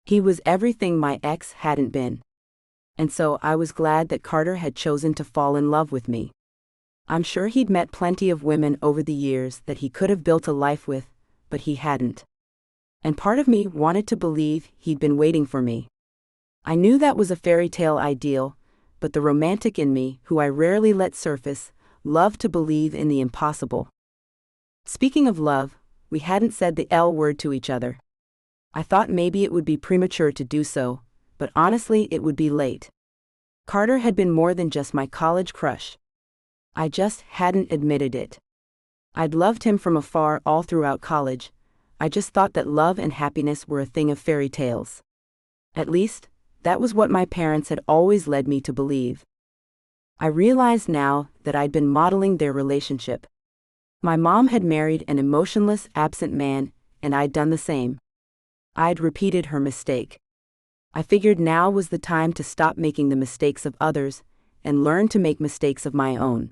He was everything my ex hadn't been. And so I was glad that Carter had chosen to fall in love with me. I'm sure he'd met plenty of women over the years that he could have built a life with, but he hadn't. And part of me wanted to believe he'd been waiting for me. I knew that was a fairy tale ideal, but the romantic in me, who I rarely let surface, loved to believe in the impossible. Speaking of love, we hadn't said the L word to each other. I thought maybe it would be premature to do so, but honestly it would be late. Carter had been more than just my college crush. I just hadn't admitted it. I'd loved him from afar all throughout college. I just thought that love and happiness were a thing of fairy tales. At least, that was what my parents had always led me to believe. I realized now that I'd been modeling their relationship. My mom had married an emotionless, absent man, and I'd done the same. I'd repeated her mistake. I figured now was the time to stop making the mistakes of others and learn to make mistakes of my own.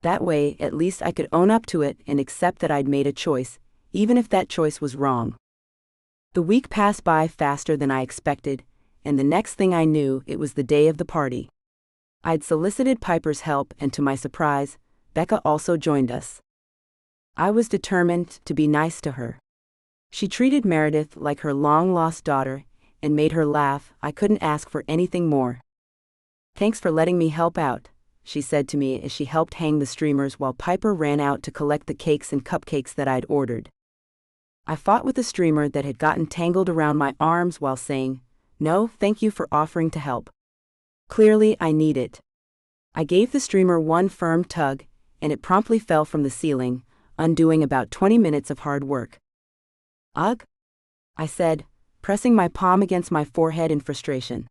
That way, at least I could own up to it and accept that I'd made a choice, even if that choice was wrong. The week passed by faster than I expected, and the next thing I knew, it was the day of the party. I'd solicited Piper's help, and to my surprise, Becca also joined us. I was determined to be nice to her. She treated Meredith like her long-lost daughter and made her laugh. I couldn't ask for anything more. "Thanks for letting me help out," she said to me as she helped hang the streamers while Piper ran out to collect the cakes and cupcakes that I'd ordered. I fought with the streamer that had gotten tangled around my arms while saying, "No, thank you for offering to help. Clearly I need it." I gave the streamer one firm tug, and it promptly fell from the ceiling, undoing about 20 minutes of hard work. Ugh, I said, pressing my palm against my forehead in frustration.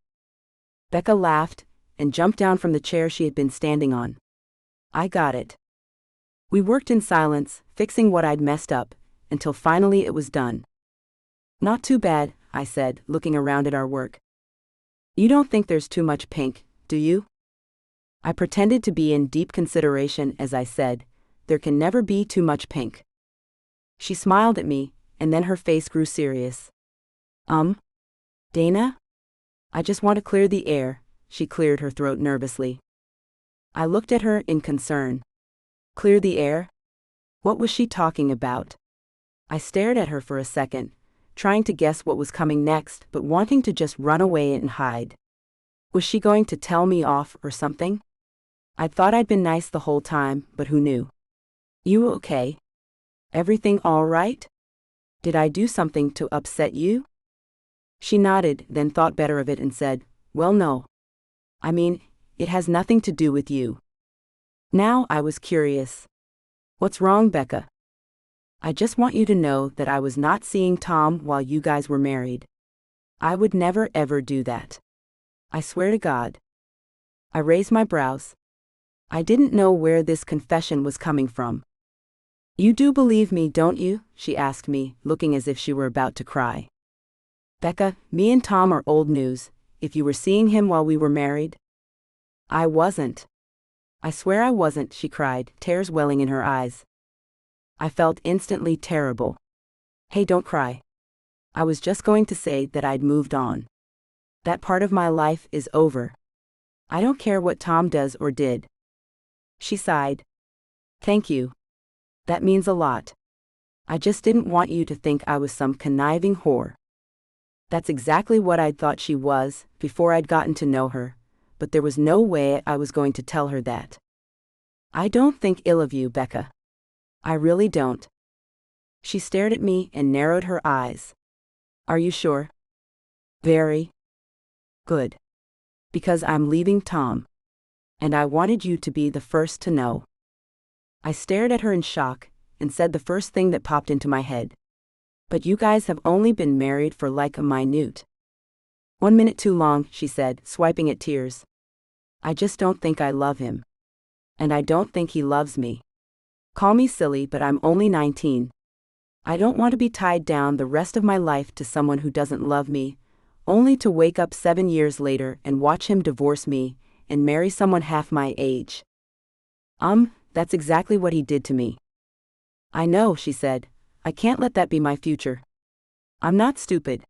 Becca laughed and jumped down from the chair she had been standing on. I got it. We worked in silence, fixing what I'd messed up, until finally it was done. Not too bad, I said, looking around at our work. You don't think there's too much pink, do you? I pretended to be in deep consideration as I said, there can never be too much pink. She smiled at me, and then her face grew serious. Dana? I just want to clear the air, she cleared her throat nervously. I looked at her in concern. Clear the air? What was she talking about? I stared at her for a second, trying to guess what was coming next but wanting to just run away and hide. Was she going to tell me off or something? I thought I'd been nice the whole time, but who knew? You okay? Everything all right? Did I do something to upset you? She nodded, then thought better of it and said, well, no. I mean, it has nothing to do with you. Now I was curious. What's wrong, Becca? I just want you to know that I was not seeing Tom while you guys were married. I would never ever do that. I swear to God. I raised my brows. I didn't know where this confession was coming from. You do believe me, don't you? She asked me, looking as if she were about to cry. Becca, me and Tom are old news. If you were seeing him while we were married. I wasn't. I swear I wasn't, she cried, tears welling in her eyes. I felt instantly terrible. Hey, don't cry. I was just going to say that I'd moved on. That part of my life is over. I don't care what Tom does or did. She sighed. Thank you. That means a lot. I just didn't want you to think I was some conniving whore. That's exactly what I'd thought she was before I'd gotten to know her, but there was no way I was going to tell her that. I don't think ill of you, Becca. I really don't. She stared at me and narrowed her eyes. Are you sure? Very. Good. Because I'm leaving Tom. And I wanted you to be the first to know. I stared at her in shock and said the first thing that popped into my head. But you guys have only been married for like a minute. 1 minute too long, she said, swiping at tears. I just don't think I love him. And I don't think he loves me. Call me silly, but I'm only 19. I don't want to be tied down the rest of my life to someone who doesn't love me, only to wake up 7 years later and watch him divorce me and marry someone half my age. That's exactly what he did to me. I know, she said. I can't let that be my future. I'm not stupid.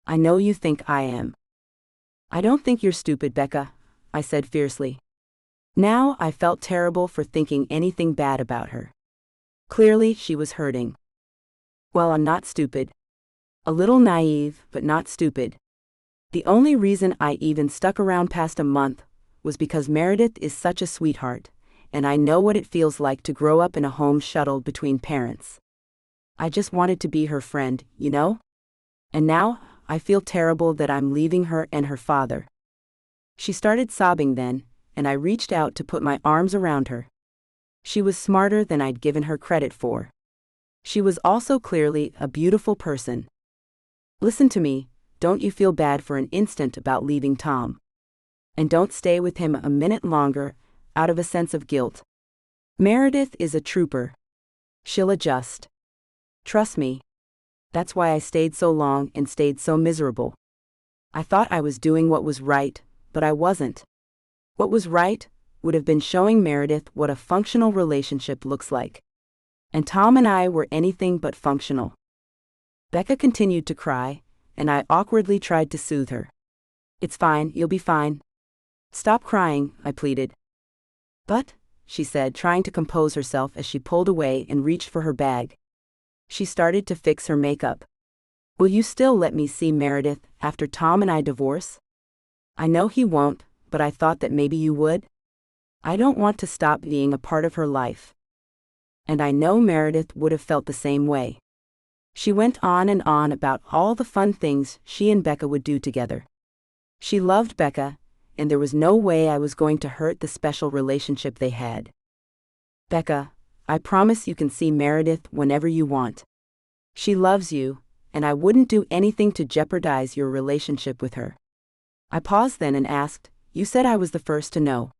I know you think I am. I don't think you're stupid, Becca, I said fiercely. Now I felt terrible for thinking anything bad about her. Clearly she was hurting. Well, I'm not stupid. A little naive, but not stupid. The only reason I even stuck around past a month was because Meredith is such a sweetheart, and I know what it feels like to grow up in a home shuttled between parents. I just wanted to be her friend, you know? And now, I feel terrible that I'm leaving her and her father. She started sobbing then, and I reached out to put my arms around her. She was smarter than I'd given her credit for. She was also clearly a beautiful person. Listen to me, don't you feel bad for an instant about leaving Tom. And don't stay with him a minute longer, out of a sense of guilt. Meredith is a trooper. She'll adjust. Trust me. That's why I stayed so long and stayed so miserable. I thought I was doing what was right, but I wasn't. What was right would have been showing Meredith what a functional relationship looks like. And Tom and I were anything but functional. Becca continued to cry, and I awkwardly tried to soothe her. It's fine, you'll be fine. Stop crying, I pleaded. But, she said, trying to compose herself as she pulled away and reached for her bag. She started to fix her makeup. Will you still let me see Meredith after Tom and I divorce? I know he won't, but I thought that maybe you would. I don't want to stop being a part of her life. And I know Meredith would have felt the same way. She went on and on about all the fun things she and Becca would do together. She loved Becca, and there was no way I was going to hurt the special relationship they had. Becca, I promise you can see Meredith whenever you want. She loves you, and I wouldn't do anything to jeopardize your relationship with her. I paused then and asked, you said I was the first to know.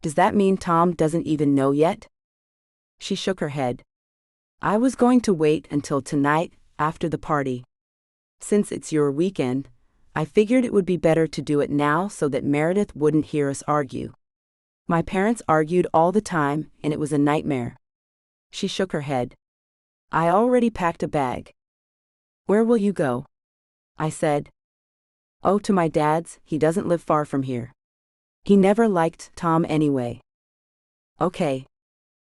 Does that mean Tom doesn't even know yet? She shook her head. I was going to wait until tonight, after the party. Since it's your weekend, I figured it would be better to do it now so that Meredith wouldn't hear us argue. My parents argued all the time, and it was a nightmare. She shook her head. I already packed a bag. Where will you go? I said. Oh, to my dad's. He doesn't live far from here. He never liked Tom anyway. Okay.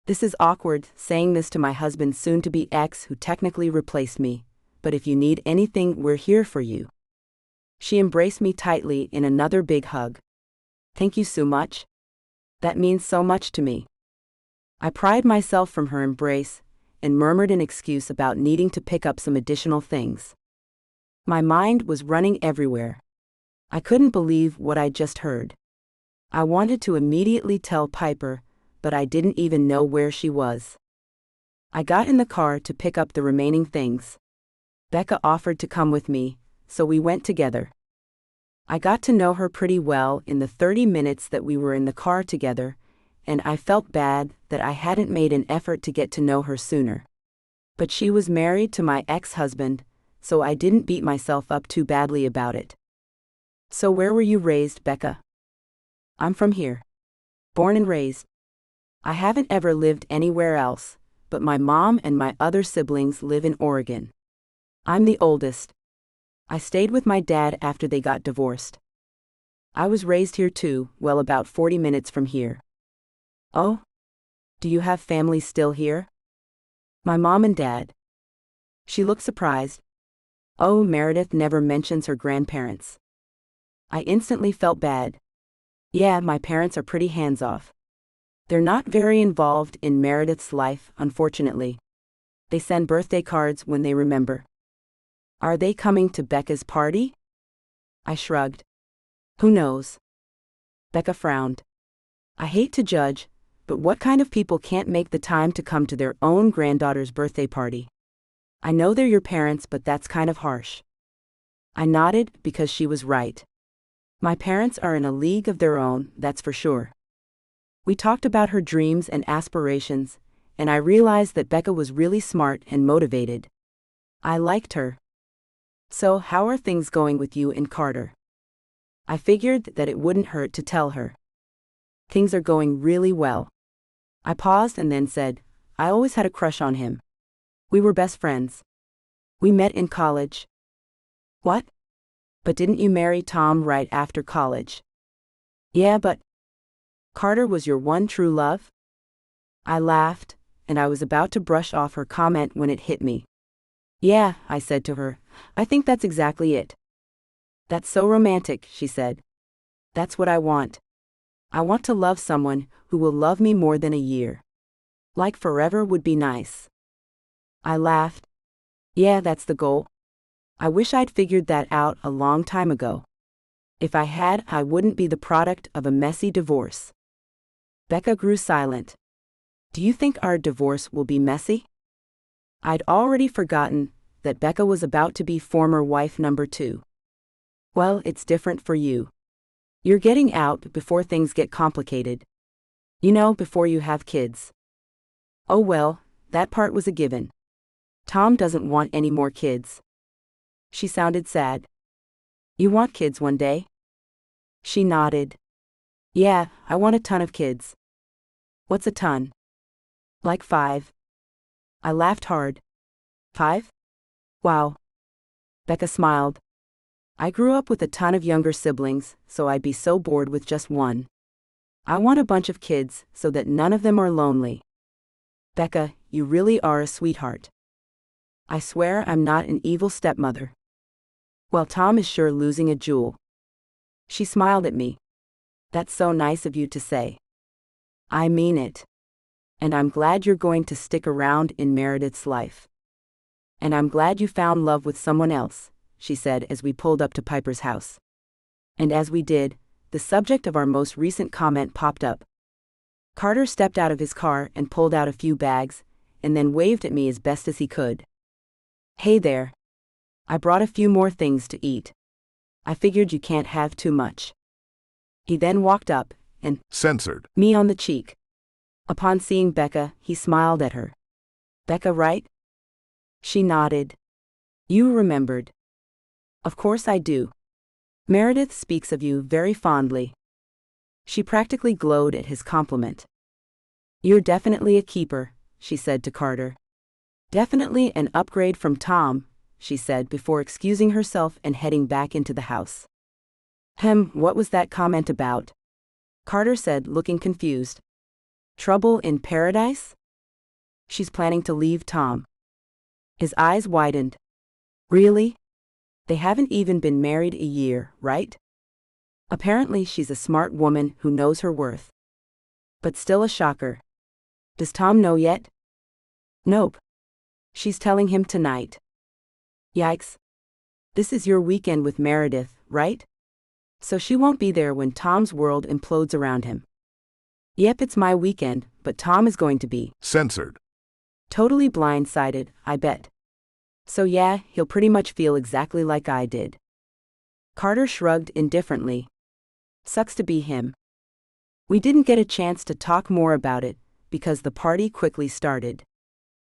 This is awkward, saying this to my husband's soon-to-be ex who technically replaced me, but if you need anything, we're here for you. She embraced me tightly in another big hug. Thank you so much. That means so much to me. I pried myself from her embrace and murmured an excuse about needing to pick up some additional things. My mind was running everywhere. I couldn't believe what I'd just heard. I wanted to immediately tell Piper, but I didn't even know where she was. I got in the car to pick up the remaining things. Becca offered to come with me, so we went together. I got to know her pretty well in the 30 minutes that we were in the car together, and I felt bad that I hadn't made an effort to get to know her sooner. But she was married to my ex-husband, so I didn't beat myself up too badly about it. So where were you raised, Becca? I'm from here. Born and raised. I haven't ever lived anywhere else, but my mom and my other siblings live in Oregon. I'm the oldest. I stayed with my dad after they got divorced. I was raised here too, well, about 40 minutes from here. Oh? Do you have family still here? My mom and dad. She looked surprised. Oh, Meredith never mentions her grandparents. I instantly felt bad. Yeah, my parents are pretty hands-off. They're not very involved in Meredith's life, unfortunately. They send birthday cards when they remember. Are they coming to Becca's party? I shrugged. Who knows? Becca frowned. I hate to judge, but what kind of people can't make the time to come to their own granddaughter's birthday party? I know they're your parents, but that's kind of harsh. I nodded because she was right. My parents are in a league of their own, that's for sure. We talked about her dreams and aspirations, and I realized that Becca was really smart and motivated. I liked her. So, how are things going with you and Carter? I figured that it wouldn't hurt to tell her. Things are going really well. I paused and then said, I always had a crush on him. We were best friends. We met in college. What? But didn't you marry Tom right after college? Yeah, but Carter was your one true love? I laughed, and I was about to brush off her comment when it hit me. Yeah, I said to her, I think that's exactly it. That's so romantic, she said. That's what I want. I want to love someone who will love me more than a year. Like forever would be nice. I laughed. Yeah, that's the goal. I wish I'd figured that out a long time ago. If I had, I wouldn't be the product of a messy divorce. Becca grew silent. Do you think our divorce will be messy? I'd already forgotten that Becca was about to be former wife number 2. Well, it's different for you. You're getting out before things get complicated. You know, before you have kids. Oh well, that part was a given. Tom doesn't want any more kids. She sounded sad. You want kids one day? She nodded. Yeah, I want a ton of kids. What's a ton? Like 5. I laughed hard. 5? Wow. Becca smiled. I grew up with a ton of younger siblings, so I'd be so bored with just one. I want a bunch of kids so that none of them are lonely. Becca, you really are a sweetheart. I swear I'm not an evil stepmother. Well, Tom is sure losing a jewel. She smiled at me. That's so nice of you to say. I mean it. And I'm glad you're going to stick around in Meredith's life. And I'm glad you found love with someone else, she said as we pulled up to Piper's house. And as we did, the subject of our most recent comment popped up. Carter stepped out of his car and pulled out a few bags, and then waved at me as best as he could. "Hey there. I brought a few more things to eat. I figured you can't have too much." He then walked up and censored me on the cheek. Upon seeing Becca, he smiled at her. "Becca, right?" She nodded. "You remembered." "Of course I do. Meredith speaks of you very fondly." She practically glowed at his compliment. "You're definitely a keeper," she said to Carter. "Definitely an upgrade from Tom," she said before excusing herself and heading back into the house. What was that comment about?" Carter said, looking confused. "Trouble in paradise?" "She's planning to leave Tom." His eyes widened. "Really? They haven't even been married a year, right? Apparently she's a smart woman who knows her worth. But still a shocker. Does Tom know yet?" "Nope. She's telling him tonight." Yikes. This is your weekend with Meredith, right? So she won't be there when Tom's world implodes around him. "Yep, it's my weekend, but Tom is going to be censored totally blindsided, I bet. So yeah, he'll pretty much feel exactly like I did." Carter shrugged indifferently. "Sucks to be him." We didn't get a chance to talk more about it, because the party quickly started.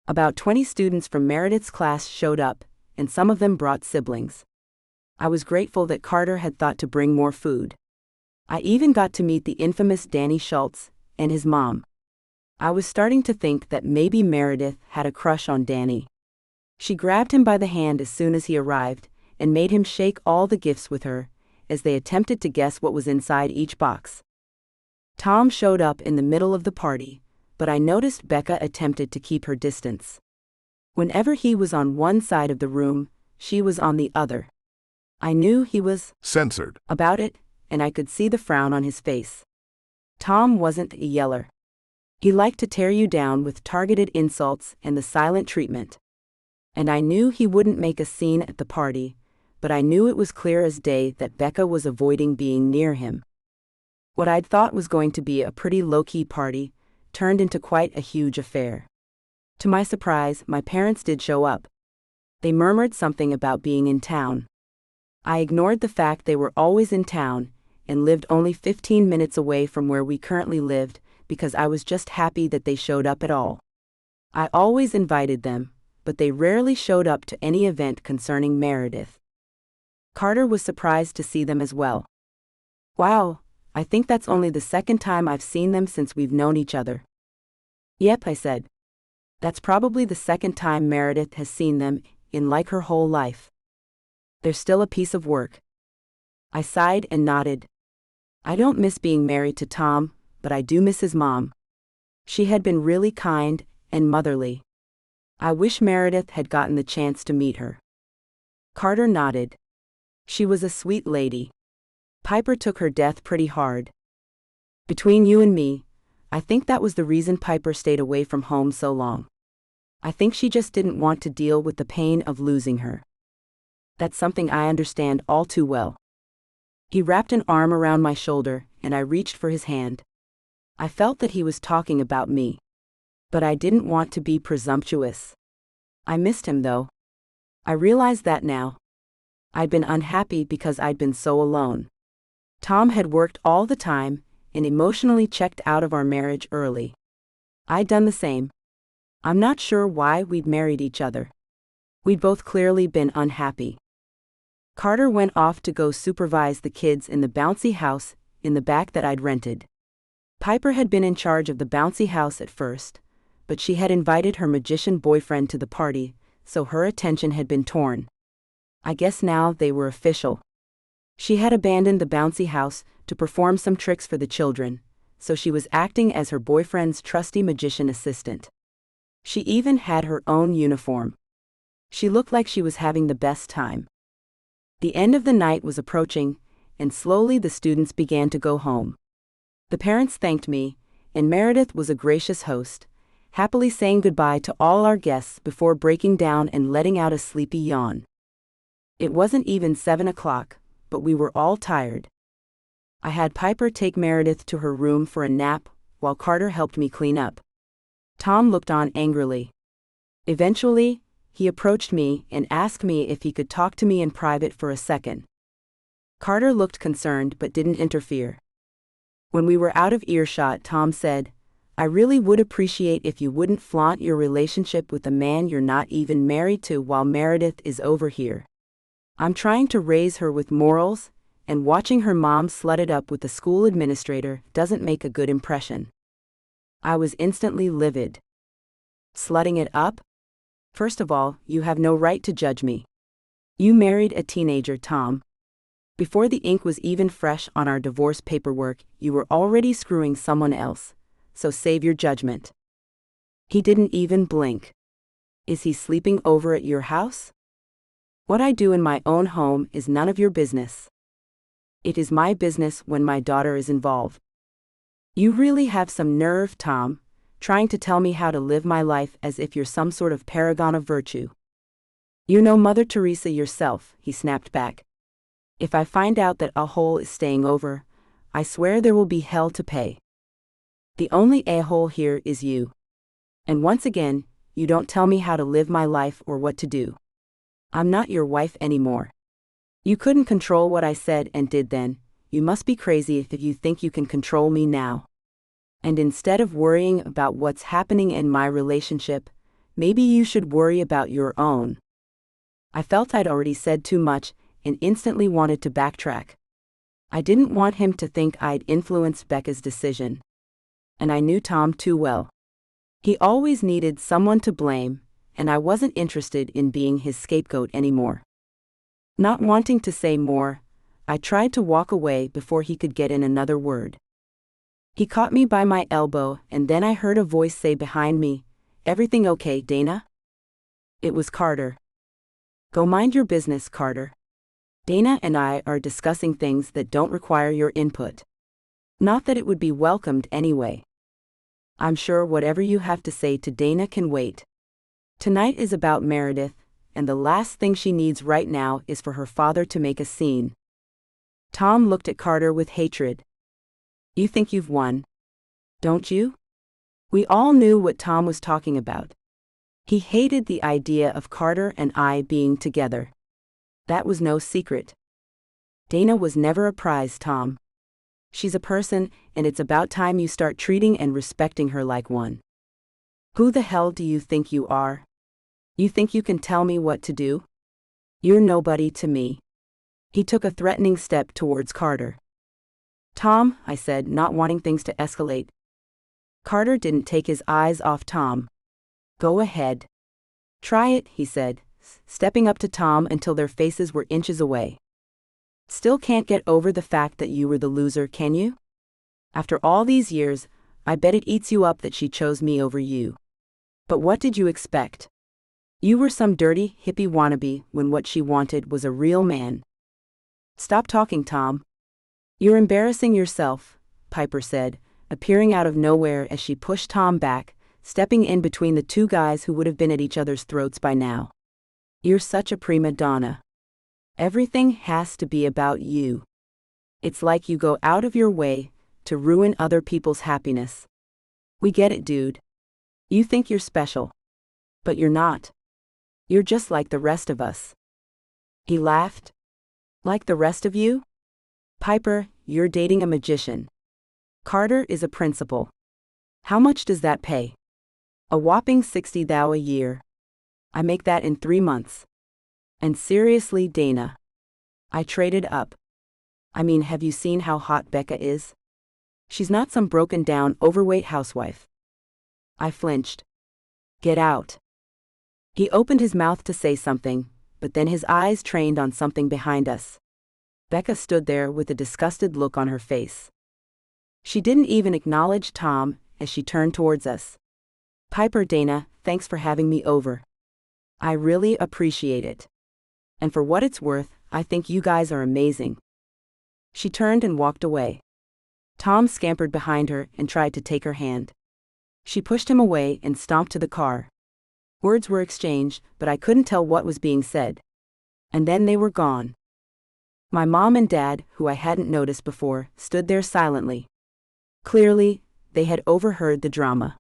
About 20 students from Meredith's class showed up, and some of them brought siblings. I was grateful that Carter had thought to bring more food. I even got to meet the infamous Danny Schultz and his mom. I was starting to think that maybe Meredith had a crush on Danny. She grabbed him by the hand as soon as he arrived, and made him shake all the gifts with her, as they attempted to guess what was inside each box. Tom showed up in the middle of the party, but I noticed Becca attempted to keep her distance. Whenever he was on one side of the room, she was on the other. I knew he was censored about it, and I could see the frown on his face. Tom wasn't a yeller. He liked to tear you down with targeted insults and the silent treatment. And I knew he wouldn't make a scene at the party, but I knew it was clear as day that Becca was avoiding being near him. What I'd thought was going to be a pretty low-key party turned into quite a huge affair. To my surprise, my parents did show up. They murmured something about being in town. I ignored the fact they were always in town and lived only 15 minutes away from where we currently lived, because I was just happy that they showed up at all. I always invited them, but they rarely showed up to any event concerning Meredith. Carter was surprised to see them as well. "Wow, I think that's only the second time I've seen them since we've known each other." "Yep," I said. "That's probably the second time Meredith has seen them in like her whole life. They're still a piece of work." I sighed and nodded. I don't miss being married to Tom, but I do miss his mom. She had been really kind and motherly. I wish Meredith had gotten the chance to meet her. Carter nodded. She was a sweet lady. Piper took her death pretty hard. Between you and me, I think that was the reason Piper stayed away from home so long. I think she just didn't want to deal with the pain of losing her. That's something I understand all too well. He wrapped an arm around my shoulder, and I reached for his hand. I felt that he was talking about me. But I didn't want to be presumptuous. I missed him, though. I realized that now. I'd been unhappy because I'd been so alone. Tom had worked all the time and emotionally checked out of our marriage early. I'd done the same. I'm not sure why we'd married each other. We'd both clearly been unhappy. Carter went off to go supervise the kids in the bouncy house in the back that I'd rented. Piper had been in charge of the bouncy house at first, but she had invited her magician boyfriend to the party, so her attention had been torn. I guess now they were official. She had abandoned the bouncy house to perform some tricks for the children, so she was acting as her boyfriend's trusty magician assistant. She even had her own uniform. She looked like she was having the best time. The end of the night was approaching, and slowly the students began to go home. The parents thanked me, and Meredith was a gracious host, happily saying goodbye to all our guests before breaking down and letting out a sleepy yawn. It wasn't even 7 o'clock, but we were all tired. I had Piper take Meredith to her room for a nap while Carter helped me clean up. Tom looked on angrily. Eventually, he approached me and asked me if he could talk to me in private for a second. Carter looked concerned but didn't interfere. When we were out of earshot, Tom said, "I really would appreciate if you wouldn't flaunt your relationship with a man you're not even married to while Meredith is over here. I'm trying to raise her with morals, and watching her mom slut it up with the school administrator doesn't make a good impression." I was instantly livid. Slutting it up? First of all, you have no right to judge me. You married a teenager, Tom. Before the ink was even fresh on our divorce paperwork, you were already screwing someone else, so save your judgment. He didn't even blink. Is he sleeping over at your house? What I do in my own home is none of your business. It is my business when my daughter is involved. You really have some nerve, Tom, trying to tell me how to live my life as if you're some sort of paragon of virtue. You know Mother Teresa yourself, he snapped back. If I find out that a hole is staying over, I swear there will be hell to pay. The only a-hole here is you. And once again, you don't tell me how to live my life or what to do. I'm not your wife anymore. You couldn't control what I said and did then. You must be crazy if you think you can control me now. And instead of worrying about what's happening in my relationship, maybe you should worry about your own. I felt I'd already said too much and instantly wanted to backtrack. I didn't want him to think I'd influenced Becca's decision. And I knew Tom too well. He always needed someone to blame, and I wasn't interested in being his scapegoat anymore. Not wanting to say more, I tried to walk away before he could get in another word. He caught me by my elbow, and then I heard a voice say behind me, "Everything okay, Dana?" It was Carter. "Go mind your business, Carter. Dana and I are discussing things that don't require your input. Not that it would be welcomed anyway. I'm sure whatever you have to say to Dana can wait. Tonight is about Meredith, and the last thing she needs right now is for her father to make a scene." Tom looked at Carter with hatred. "You think you've won, don't you?" We all knew what Tom was talking about. He hated the idea of Carter and I being together. That was no secret. Dana was never a prize, Tom. She's a person, and it's about time you start treating and respecting her like one. Who the hell do you think you are? You think you can tell me what to do? You're nobody to me. He took a threatening step towards Carter. "Tom," I said, not wanting things to escalate. Carter didn't take his eyes off Tom. "Go ahead. Try it," he said, stepping up to Tom until their faces were inches away. "Still can't get over the fact that you were the loser, can you? After all these years, I bet it eats you up that she chose me over you. But what did you expect? You were some dirty, hippie wannabe when what she wanted was a real man." "Stop talking, Tom. You're embarrassing yourself," Piper said, appearing out of nowhere as she pushed Tom back, stepping in between the two guys who would have been at each other's throats by now. "You're such a prima donna. Everything has to be about you. It's like you go out of your way to ruin other people's happiness. We get it, dude. You think you're special. But you're not. You're just like the rest of us." He laughed. "Like the rest of you? Piper, you're dating a magician. Carter is a principal. How much does that pay?" "A whopping $60,000 a year. I make that in 3 months. And seriously, Dana. I traded up. I mean, have you seen how hot Becca is? She's not some broken down, overweight housewife." I flinched. "Get out." He opened his mouth to say something, but then his eyes trained on something behind us. Becca stood there with a disgusted look on her face. She didn't even acknowledge Tom as she turned towards us. "Piper, Dana, thanks for having me over. I really appreciate it. And for what it's worth, I think you guys are amazing." She turned and walked away. Tom scampered behind her and tried to take her hand. She pushed him away and stomped to the car. Words were exchanged, but I couldn't tell what was being said. And then they were gone. My mom and dad, who I hadn't noticed before, stood there silently. Clearly, They had overheard the drama.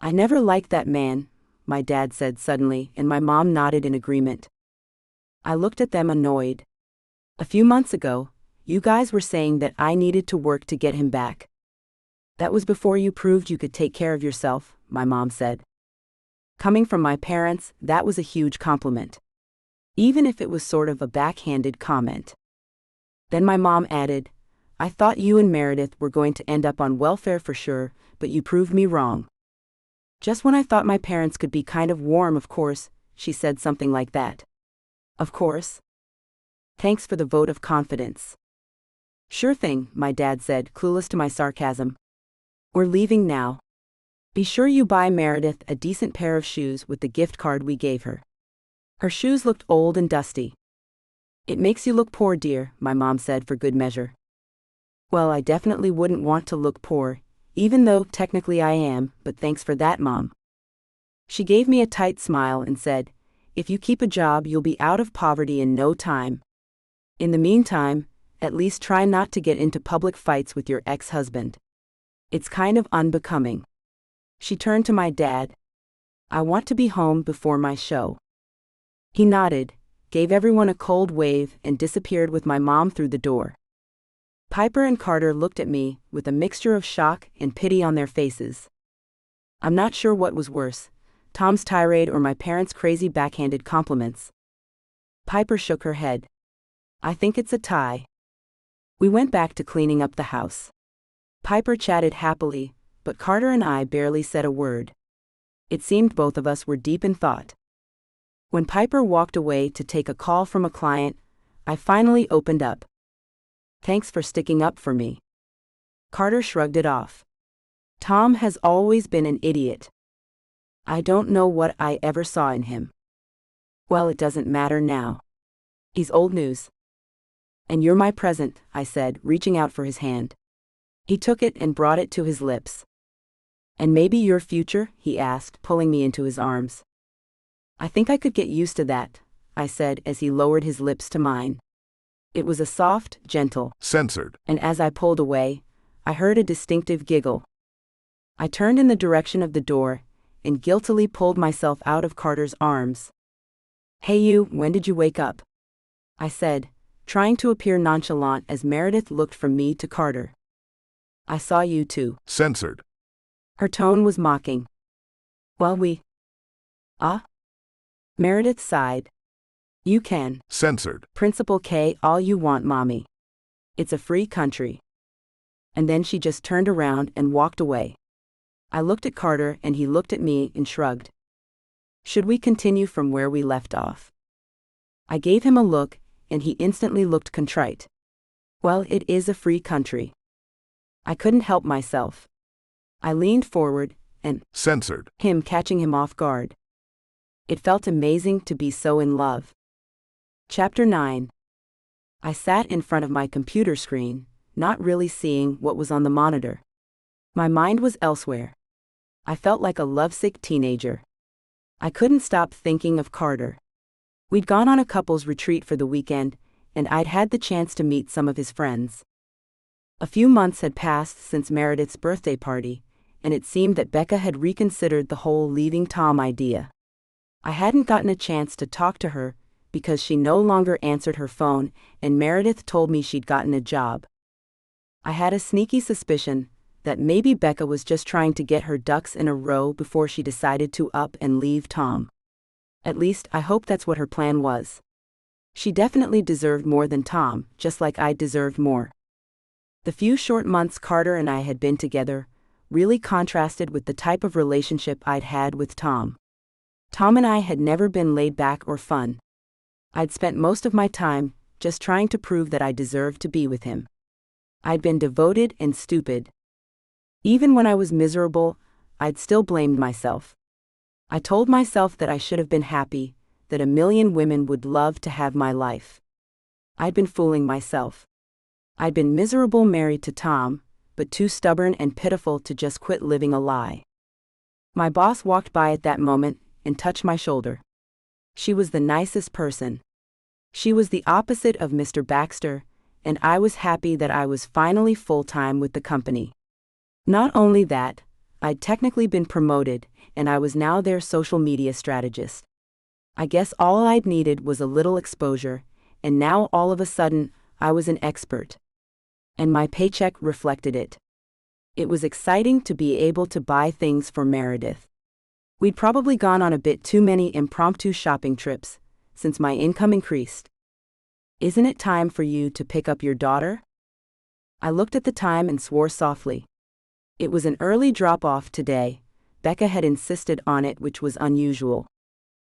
"I never liked that man," my dad said suddenly, and my mom nodded in agreement. I looked at them annoyed. "A few months ago, you guys were saying that I needed to work to get him back. That was before you proved you could take care of yourself," my mom said. Coming from my parents, that was a huge compliment. Even if it was sort of a backhanded comment. Then my mom added, "I thought you and Meredith were going to end up on welfare for sure, but you proved me wrong." "Just when I thought my parents could be kind of warm, of course," she said something like that. "Of course. Thanks for the vote of confidence." "Sure thing," my dad said, clueless to my sarcasm. "We're leaving now. Be sure you buy Meredith a decent pair of shoes with the gift card we gave her. Her shoes looked old and dusty." "It makes you look poor, dear," my mom said for good measure. Well, I definitely wouldn't want to look poor, even though technically I am, but thanks for that, Mom. She gave me a tight smile and said, "If you keep a job, you'll be out of poverty in no time. In the meantime, at least try not to get into public fights with your ex-husband. It's kind of unbecoming." She turned to my dad. "I want to be home before my show." He nodded, gave everyone a cold wave, and disappeared with my mom through the door. Piper and Carter looked at me with a mixture of shock and pity on their faces. I'm not sure what was worse, Tom's tirade or my parents' crazy backhanded compliments. Piper shook her head. "I think it's a tie." We went back to cleaning up the house. Piper chatted happily, but Carter and I barely said a word. It seemed both of us were deep in thought. When Piper walked away to take a call from a client, I finally opened up. "Thanks for sticking up for me." Carter shrugged it off. "Tom has always been an idiot. I don't know what I ever saw in him." "Well, it doesn't matter now. He's old news." "And you're my present," I said, reaching out for his hand. He took it and brought it to his lips. "And maybe your future?" he asked, pulling me into his arms. "I think I could get used to that," I said as he lowered his lips to mine. It was a soft, gentle, censored, and as I pulled away, I heard a distinctive giggle. I turned in the direction of the door, and guiltily pulled myself out of Carter's arms. "Hey you, when did you wake up?" I said, trying to appear nonchalant as Meredith looked from me to Carter. "I saw you too." censored. Her tone was mocking. "Well, Meredith sighed. "You can." Censored. "Principal K all you want, Mommy. It's a free country." And then she just turned around and walked away. I looked at Carter and he looked at me and shrugged. "Should we continue from where we left off?" I gave him a look, and he instantly looked contrite. Well, it is a free country. I couldn't help myself. I leaned forward, and censored. Him catching him off guard. It felt amazing to be so in love. Chapter 9. I sat in front of my computer screen, not really seeing what was on the monitor. My mind was elsewhere. I felt like a lovesick teenager. I couldn't stop thinking of Carter. We'd gone on a couples retreat for the weekend, and I'd had the chance to meet some of his friends. A few months had passed since Meredith's birthday party, and it seemed that Becca had reconsidered the whole leaving Tom idea. I hadn't gotten a chance to talk to her because she no longer answered her phone, and Meredith told me she'd gotten a job. I had a sneaky suspicion that maybe Becca was just trying to get her ducks in a row before she decided to up and leave Tom. At least, I hope that's what her plan was. She definitely deserved more than Tom, just like I deserved more. The few short months Carter and I had been together really contrasted with the type of relationship I'd had with Tom. Tom and I had never been laid back or fun. I'd spent most of my time just trying to prove that I deserved to be with him. I'd been devoted and stupid. Even when I was miserable, I'd still blamed myself. I told myself that I should have been happy, that a million women would love to have my life. I'd been fooling myself. I'd been miserable married to Tom, but too stubborn and pitiful to just quit living a lie. My boss walked by at that moment and touched my shoulder. She was the nicest person. She was the opposite of Mr. Baxter, and I was happy that I was finally full-time with the company. Not only that, I'd technically been promoted, and I was now their social media strategist. I guess all I'd needed was a little exposure, and now all of a sudden, I was an expert. And my paycheck reflected it. It was exciting to be able to buy things for Meredith. We'd probably gone on a bit too many impromptu shopping trips, since my income increased. Isn't it time for you to pick up your daughter? I looked at the time and swore softly. It was an early drop-off today. Becca had insisted on it, which was unusual.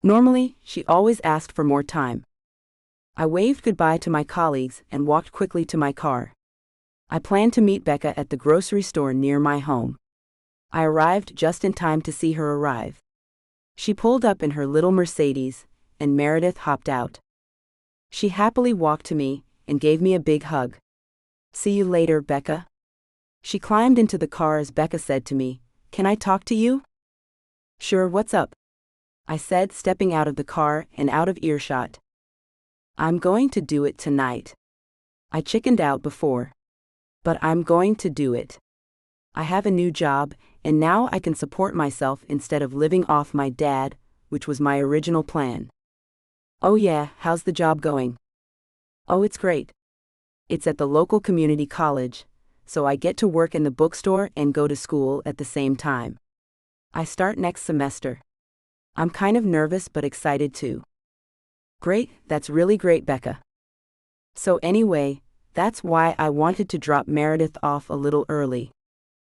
Normally, she always asked for more time. I waved goodbye to my colleagues and walked quickly to my car. I planned to meet Becca at the grocery store near my home. I arrived just in time to see her arrive. She pulled up in her little Mercedes, and Meredith hopped out. She happily walked to me and gave me a big hug. "See you later, Becca." She climbed into the car as Becca said to me, "Can I talk to you?" "Sure, what's up?" I said, stepping out of the car and out of earshot. "I'm going to do it tonight. I chickened out before. But I'm going to do it. I have a new job, and now I can support myself instead of living off my dad, which was my original plan." "Oh yeah, how's the job going?" "Oh, it's great. It's at the local community college, so I get to work in the bookstore and go to school at the same time. I start next semester. I'm kind of nervous but excited too." "Great, that's really great, Becca." So anyway, that's why I wanted to drop Meredith off a little early.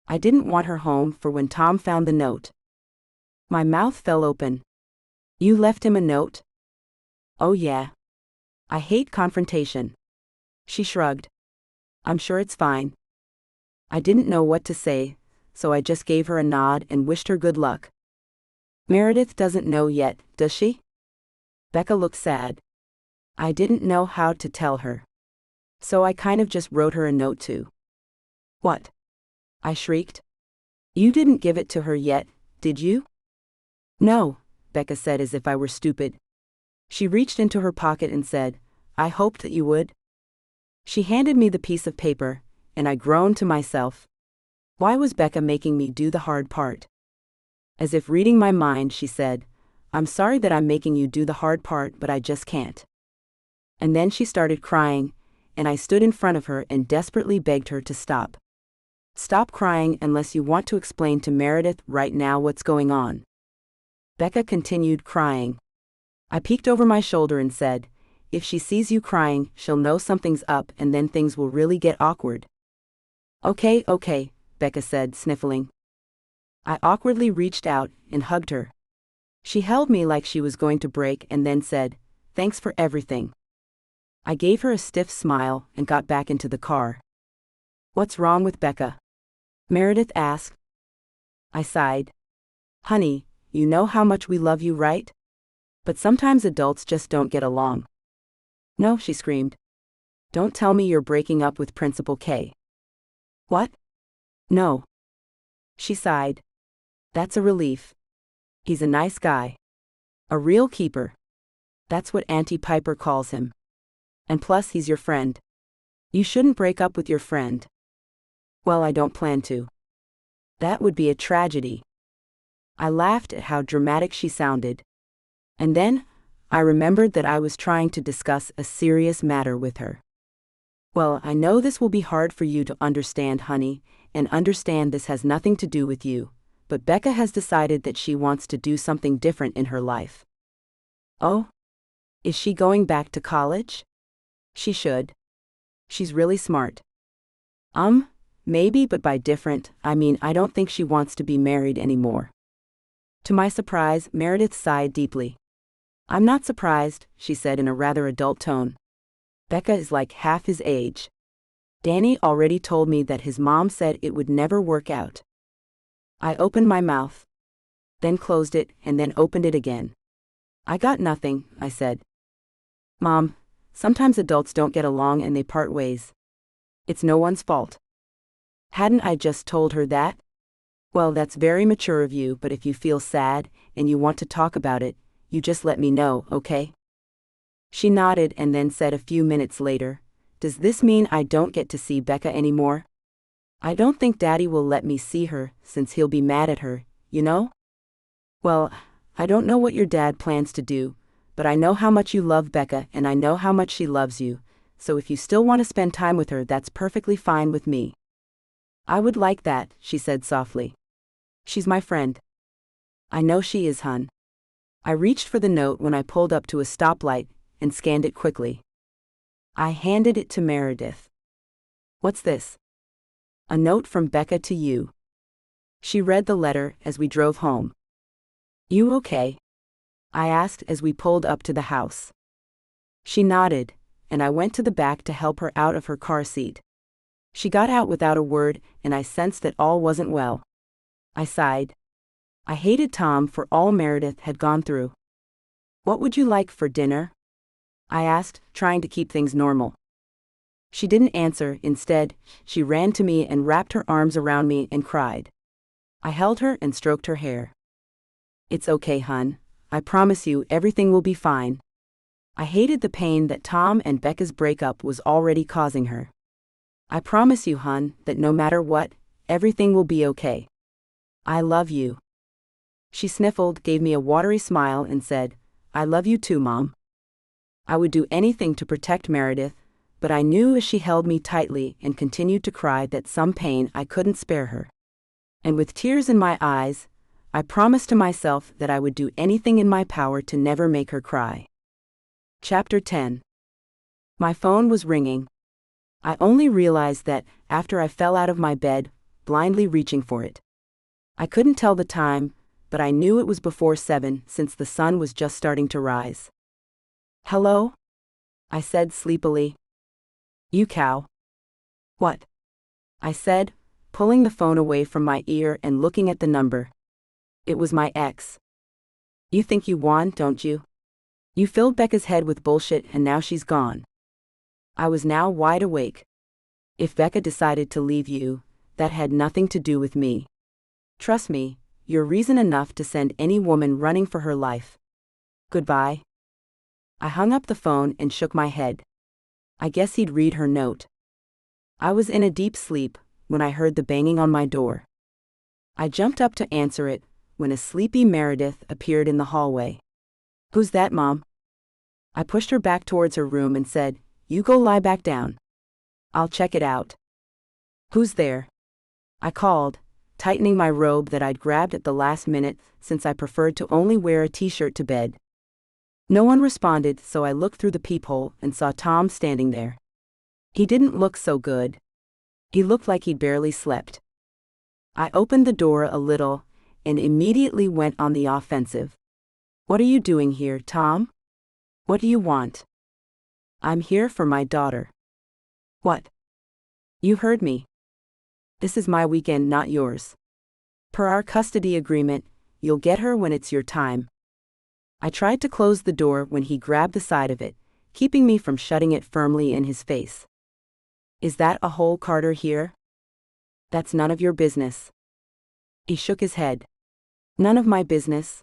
I didn't want her home for when Tom found the note. My mouth fell open. "You left him a note?" "Oh yeah. I hate confrontation." She shrugged. "I'm sure it's fine." I didn't know what to say, so I just gave her a nod and wished her good luck. "Meredith doesn't know yet, does she?" Becca looked sad. I didn't know how to tell her. So I kind of just wrote her a note too. "What?" I shrieked. "You didn't give it to her yet, did you?" "No," Becca said as if I were stupid. She reached into her pocket and said, "I hoped that you would." She handed me the piece of paper, and I groaned to myself. Why was Becca making me do the hard part? As if reading my mind, she said, "I'm sorry that I'm making you do the hard part, but I just can't." And then she started crying, and I stood in front of her and desperately begged her to stop. "Stop crying unless you want to explain to Meredith right now what's going on." Becca continued crying. I peeked over my shoulder and said, "If she sees you crying, she'll know something's up and then things will really get awkward." Okay, Becca said, sniffling. I awkwardly reached out and hugged her. She held me like she was going to break and then said, "Thanks for everything." I gave her a stiff smile and got back into the car. "What's wrong with Becca?" Meredith asked. I sighed. "Honey, you know how much we love you, right? But sometimes adults just don't get along." "No," she screamed. "Don't tell me you're breaking up with Principal K." "What?" "No." She sighed. "That's a relief. He's a nice guy. A real keeper. That's what Auntie Piper calls him. And plus he's your friend. You shouldn't break up with your friend." "Well, I don't plan to." "That would be a tragedy." I laughed at how dramatic she sounded. And then, I remembered that I was trying to discuss a serious matter with her. "Well, I know this will be hard for you to understand, honey, and understand this has nothing to do with you, but Becca has decided that she wants to do something different in her life." "Oh? Is she going back to college?" "She should. She's really smart." Maybe, but by different, I mean I don't think she wants to be married anymore." To my surprise, Meredith sighed deeply. "I'm not surprised," she said in a rather adult tone. "Becca is like half his age. Danny already told me that his mom said it would never work out." I opened my mouth, then closed it, and then opened it again. "I got nothing," I said. "Mom, sometimes adults don't get along and they part ways. It's no one's fault." Hadn't I just told her that? "Well, that's very mature of you, but if you feel sad and you want to talk about it, you just let me know, okay?" She nodded and then said a few minutes later, "Does this mean I don't get to see Becca anymore?" I don't think Daddy will let me see her since he'll be mad at her, you know? Well, I don't know what your dad plans to do, but I know how much you love Becca and I know how much she loves you, so if you still want to spend time with her, that's perfectly fine with me. I would like that, she said softly. She's my friend. I know she is, hun. I reached for the note when I pulled up to a stoplight and scanned it quickly. I handed it to Meredith. What's this? A note from Becca to you. She read the letter as we drove home. You okay? I asked as we pulled up to the house. She nodded, and I went to the back to help her out of her car seat. She got out without a word, and I sensed that all wasn't well. I sighed. I hated Tom for all Meredith had gone through. What would you like for dinner? I asked, trying to keep things normal. She didn't answer. Instead, she ran to me and wrapped her arms around me and cried. I held her and stroked her hair. It's okay, hun. I promise you everything will be fine. I hated the pain that Tom and Becca's breakup was already causing her. I promise you, hun, that no matter what, everything will be okay. I love you. She sniffled, gave me a watery smile, and said, I love you too, Mom. I would do anything to protect Meredith, but I knew as she held me tightly and continued to cry that some pain I couldn't spare her. And with tears in my eyes, I promised to myself that I would do anything in my power to never make her cry. Chapter 10. My phone was ringing. I only realized that after I fell out of my bed, blindly reaching for it. I couldn't tell the time, but I knew it was before 7 since the sun was just starting to rise. Hello? I said sleepily. You cow. What? I said, pulling the phone away from my ear and looking at the number. It was my ex. You think you won, don't you? You filled Becca's head with bullshit and now she's gone. I was now wide awake. If Becca decided to leave you, that had nothing to do with me. Trust me, you're reason enough to send any woman running for her life. Goodbye. I hung up the phone and shook my head. I guess he'd read her note. I was in a deep sleep when I heard the banging on my door. I jumped up to answer it when a sleepy Meredith appeared in the hallway. Who's that, Mom? I pushed her back towards her room and said, You go lie back down. I'll check it out. Who's there? I called, tightening my robe that I'd grabbed at the last minute since I preferred to only wear a t-shirt to bed. No one responded, so I looked through the peephole and saw Tom standing there. He didn't look so good. He looked like he'd barely slept. I opened the door a little and immediately went on the offensive. What are you doing here, Tom? What do you want? I'm here for my daughter. What? You heard me. This is my weekend, not yours. Per our custody agreement, you'll get her when it's your time. I tried to close the door when he grabbed the side of it, keeping me from shutting it firmly in his face. Is that a hole, Carter, here? That's none of your business. He shook his head. None of my business?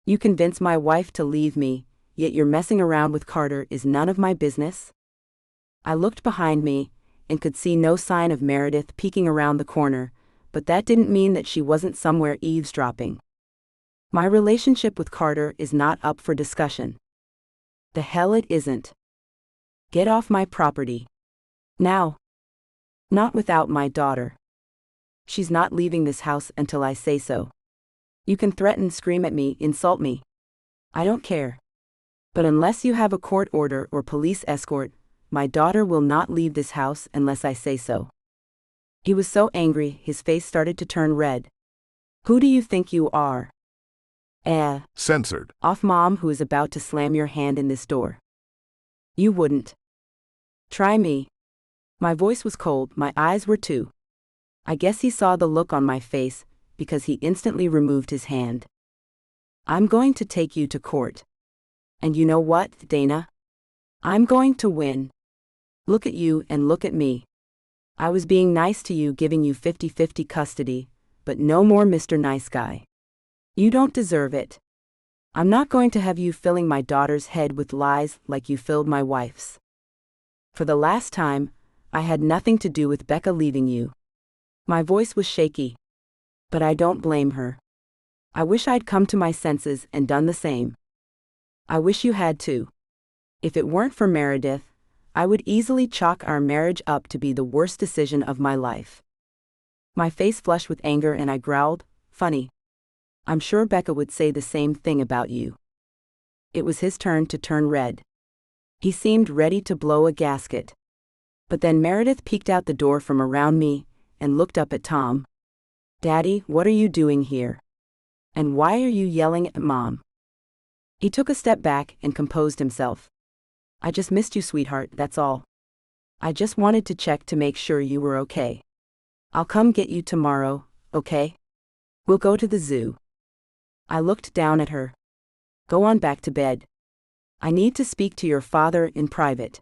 You convinced my wife to leave me, yet you're messing around with Carter is none of my business? I looked behind me and could see no sign of Meredith peeking around the corner, but that didn't mean that she wasn't somewhere eavesdropping. My relationship with Carter is not up for discussion. The hell it isn't. Get off my property. Now. Not without my daughter. She's not leaving this house until I say so. You can threaten, scream at me, insult me. I don't care. But unless you have a court order or police escort, my daughter will not leave this house unless I say so. He was so angry, his face started to turn red. Who do you think you are? Censored. Off, Mom, who is about to slam your hand in this door. You wouldn't. Try me. My voice was cold, my eyes were too. I guess he saw the look on my face, because he instantly removed his hand. I'm going to take you to court. And you know what, Dana? I'm going to win. Look at you and look at me. I was being nice to you, giving you 50-50 custody, but no more Mr. Nice Guy. You don't deserve it. I'm not going to have you filling my daughter's head with lies like you filled my wife's. For the last time, I had nothing to do with Becca leaving you. My voice was shaky. But I don't blame her. I wish I'd come to my senses and done the same. I wish you had too. If it weren't for Meredith, I would easily chalk our marriage up to be the worst decision of my life. My face flushed with anger and I growled, "Funny. I'm sure Becca would say the same thing about you." It was his turn to turn red. He seemed ready to blow a gasket. But then Meredith peeked out the door from around me and looked up at Tom. "Daddy, what are you doing here? And why are you yelling at Mom?" He took a step back and composed himself. "I just missed you, sweetheart, that's all. I just wanted to check to make sure you were okay. I'll come get you tomorrow, okay? We'll go to the zoo." I looked down at her. "Go on back to bed. I need to speak to your father in private."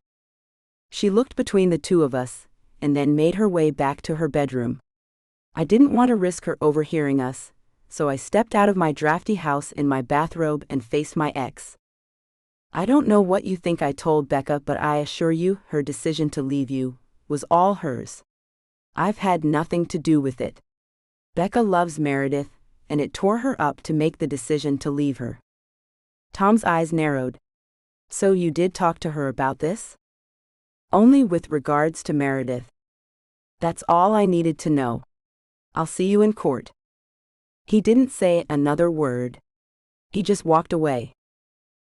She looked between the two of us, and then made her way back to her bedroom. I didn't want to risk her overhearing us, so I stepped out of my drafty house in my bathrobe and faced my ex. "I don't know what you think I told Becca, but I assure you, her decision to leave you was all hers. I've had nothing to do with it. Becca loves Meredith, and it tore her up to make the decision to leave her." Tom's eyes narrowed. "So you did talk to her about this?" "Only with regards to Meredith. That's all I needed to know. I'll see you in court." He didn't say another word. He just walked away.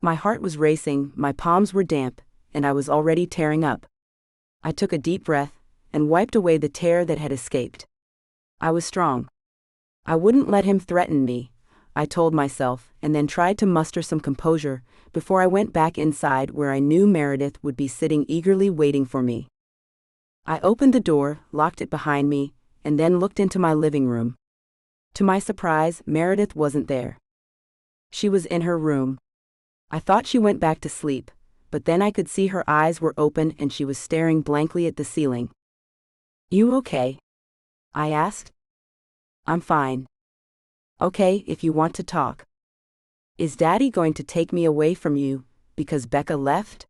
My heart was racing, my palms were damp, and I was already tearing up. I took a deep breath and wiped away the tear that had escaped. I was strong. I wouldn't let him threaten me, I told myself, and then tried to muster some composure before I went back inside where I knew Meredith would be sitting eagerly waiting for me. I opened the door, locked it behind me, and then looked into my living room. To my surprise, Meredith wasn't there. She was in her room. I thought she went back to sleep, but then I could see her eyes were open and she was staring blankly at the ceiling. "You okay?" I asked. "I'm fine." "Okay, if you want to talk. Is Daddy going to take me away from you because Becca left?"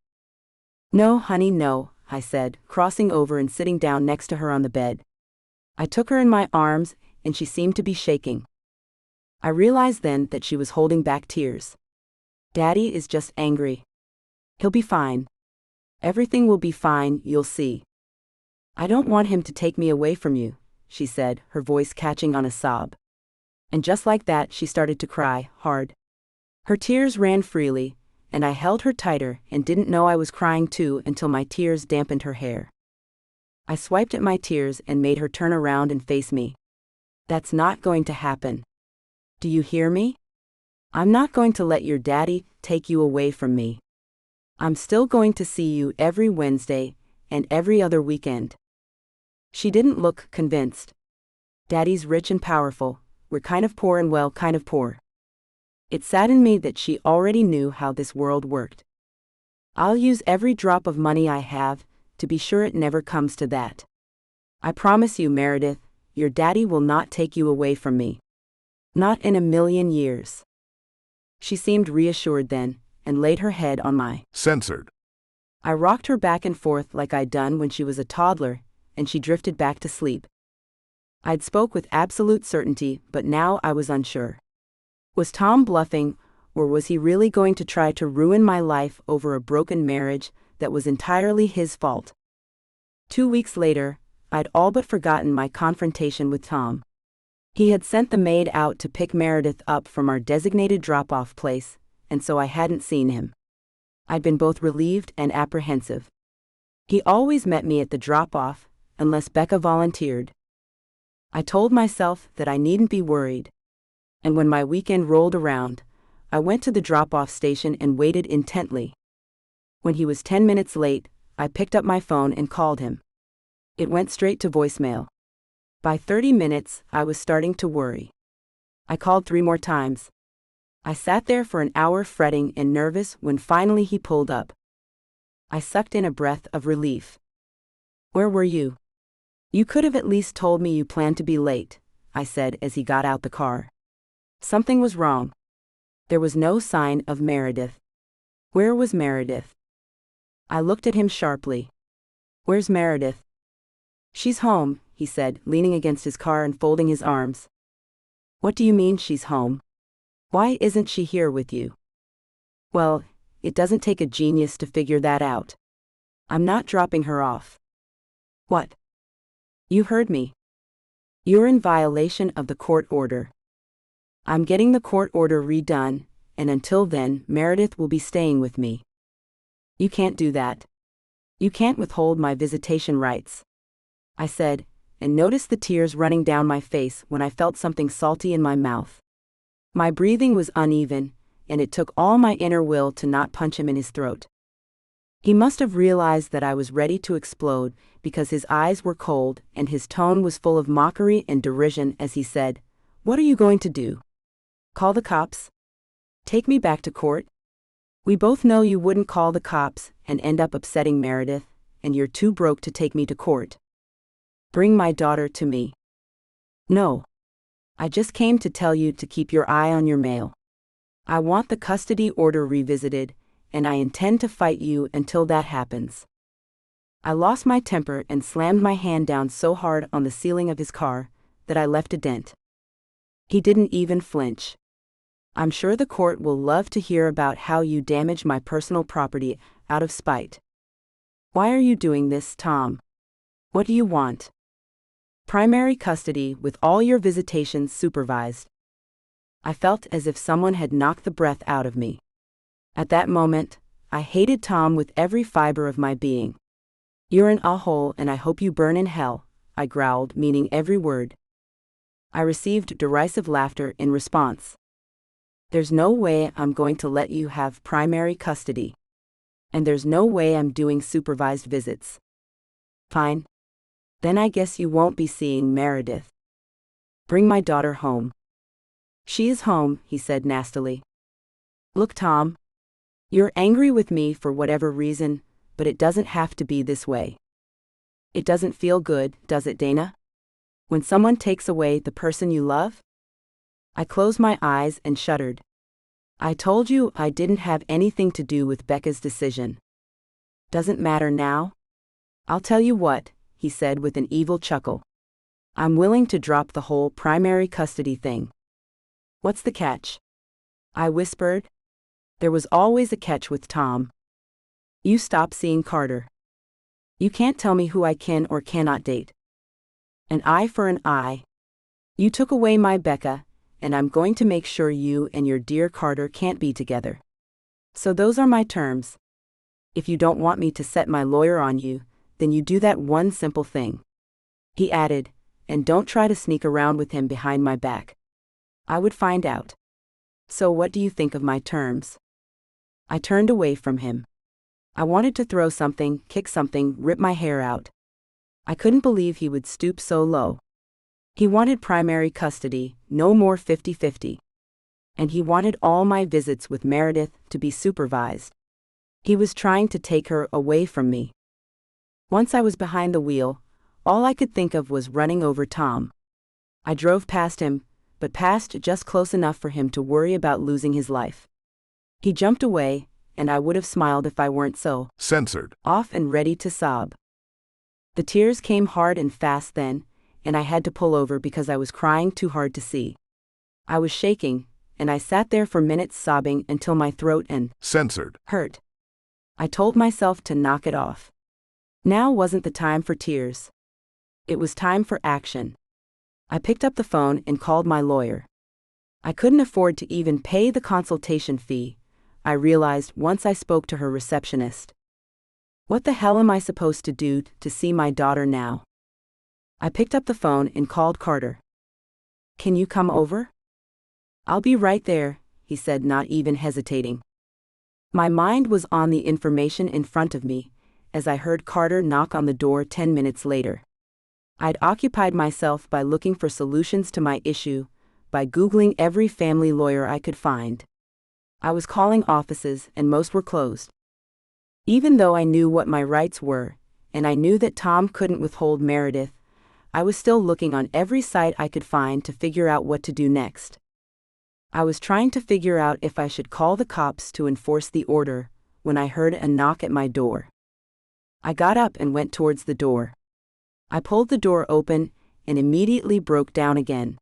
"No, honey, no," I said, crossing over and sitting down next to her on the bed. I took her in my arms, and she seemed to be shaking. I realized then that she was holding back tears. "Daddy is just angry. He'll be fine. Everything will be fine, you'll see." "I don't want him to take me away from you," she said, her voice catching on a sob. And just like that, she started to cry, hard. Her tears ran freely, and I held her tighter and didn't know I was crying too until my tears dampened her hair. I swiped at my tears and made her turn around and face me. "That's not going to happen. Do you hear me? I'm not going to let your daddy take you away from me. I'm still going to see you every Wednesday and every other weekend." She didn't look convinced. "Daddy's rich and powerful, we're kind of poor and well, kind of poor." It saddened me that she already knew how this world worked. "I'll use every drop of money I have to be sure it never comes to that. I promise you, Meredith, your daddy will not take you away from me. Not in a million years." She seemed reassured then, and laid her head on my Censored. I rocked her back and forth like I'd done when she was a toddler, and she drifted back to sleep. I'd spoke with absolute certainty, but now I was unsure. Was Tom bluffing, or was he really going to try to ruin my life over a broken marriage that was entirely his fault? 2 weeks later, I'd all but forgotten my confrontation with Tom. He had sent the maid out to pick Meredith up from our designated drop-off place, and so I hadn't seen him. I'd been both relieved and apprehensive. He always met me at the drop-off, unless Becca volunteered. I told myself that I needn't be worried. And when my weekend rolled around, I went to the drop-off station and waited intently. When he was 10 minutes late, I picked up my phone and called him. It went straight to voicemail. By 30 minutes, I was starting to worry. I called 3 more times. I sat there for an hour fretting and nervous when finally he pulled up. I sucked in a breath of relief. "Where were you? You could have at least told me you planned to be late," I said as he got out the car. Something was wrong. There was no sign of Meredith. Where was Meredith? I looked at him sharply. "Where's Meredith?" "She's home," he said, leaning against his car and folding his arms. What do you mean she's home? Why isn't she here with you? Well, it doesn't take a genius to figure that out. I'm not dropping her off. What? You heard me. You're in violation of the court order. I'm getting the court order redone, and until then, Meredith will be staying with me. You can't do that. You can't withhold my visitation rights, I said, and noticed the tears running down my face when I felt something salty in my mouth. My breathing was uneven, and it took all my inner will to not punch him in his throat. He must have realized that I was ready to explode because his eyes were cold and his tone was full of mockery and derision as he said, "What are you going to do? Call the cops? Take me back to court? We both know you wouldn't call the cops and end up upsetting Meredith, and you're too broke to take me to court. Bring my daughter to me." No. I just came to tell you to keep your eye on your mail. I want the custody order revisited, and I intend to fight you until that happens. I lost my temper and slammed my hand down so hard on the ceiling of his car that I left a dent. He didn't even flinch. I'm sure the court will love to hear about how you damaged my personal property out of spite. Why are you doing this, Tom? What do you want? Primary custody with all your visitations supervised. I felt as if someone had knocked the breath out of me. At that moment, I hated Tom with every fiber of my being. You're an a-hole and I hope you burn in hell, I growled, meaning every word. I received derisive laughter in response. There's no way I'm going to let you have primary custody. And there's no way I'm doing supervised visits. Fine. Then I guess you won't be seeing Meredith. Bring my daughter home. She is home, he said nastily. Look, Tom. You're angry with me for whatever reason, but it doesn't have to be this way. It doesn't feel good, does it, Dana? When someone takes away the person you love? I closed my eyes and shuddered. I told you I didn't have anything to do with Becca's decision. Doesn't matter now? I'll tell you what, he said with an evil chuckle. I'm willing to drop the whole primary custody thing. What's the catch? I whispered. There was always a catch with Tom. You stop seeing Carter. You can't tell me who I can or cannot date. An eye for an eye. You took away my Becca, and I'm going to make sure you and your dear Carter can't be together. So those are my terms. If you don't want me to set my lawyer on you, then you do that one simple thing. He added, and don't try to sneak around with him behind my back. I would find out. So what do you think of my terms? I turned away from him. I wanted to throw something, kick something, rip my hair out. I couldn't believe he would stoop so low. He wanted primary custody, no more 50-50. And he wanted all my visits with Meredith to be supervised. He was trying to take her away from me. Once I was behind the wheel, all I could think of was running over Tom. I drove past him, but passed just close enough for him to worry about losing his life. He jumped away, and I would have smiled if I weren't so censored, off and ready to sob. The tears came hard and fast then, and I had to pull over because I was crying too hard to see. I was shaking, and I sat there for minutes sobbing until my throat and censored hurt. I told myself to knock it off. Now wasn't the time for tears. It was time for action. I picked up the phone and called my lawyer. I couldn't afford to even pay the consultation fee, I realized once I spoke to her receptionist. What the hell am I supposed to do to see my daughter now? I picked up the phone and called Carter. Can you come over? I'll be right there, he said, not even hesitating. My mind was on the information in front of me, as I heard Carter knock on the door 10 minutes later. I'd occupied myself by looking for solutions to my issue, by Googling every family lawyer I could find. I was calling offices and most were closed. Even though I knew what my rights were, and I knew that Tom couldn't withhold Meredith, I was still looking on every site I could find to figure out what to do next. I was trying to figure out if I should call the cops to enforce the order, when I heard a knock at my door. I got up and went towards the door. I pulled the door open and immediately broke down again.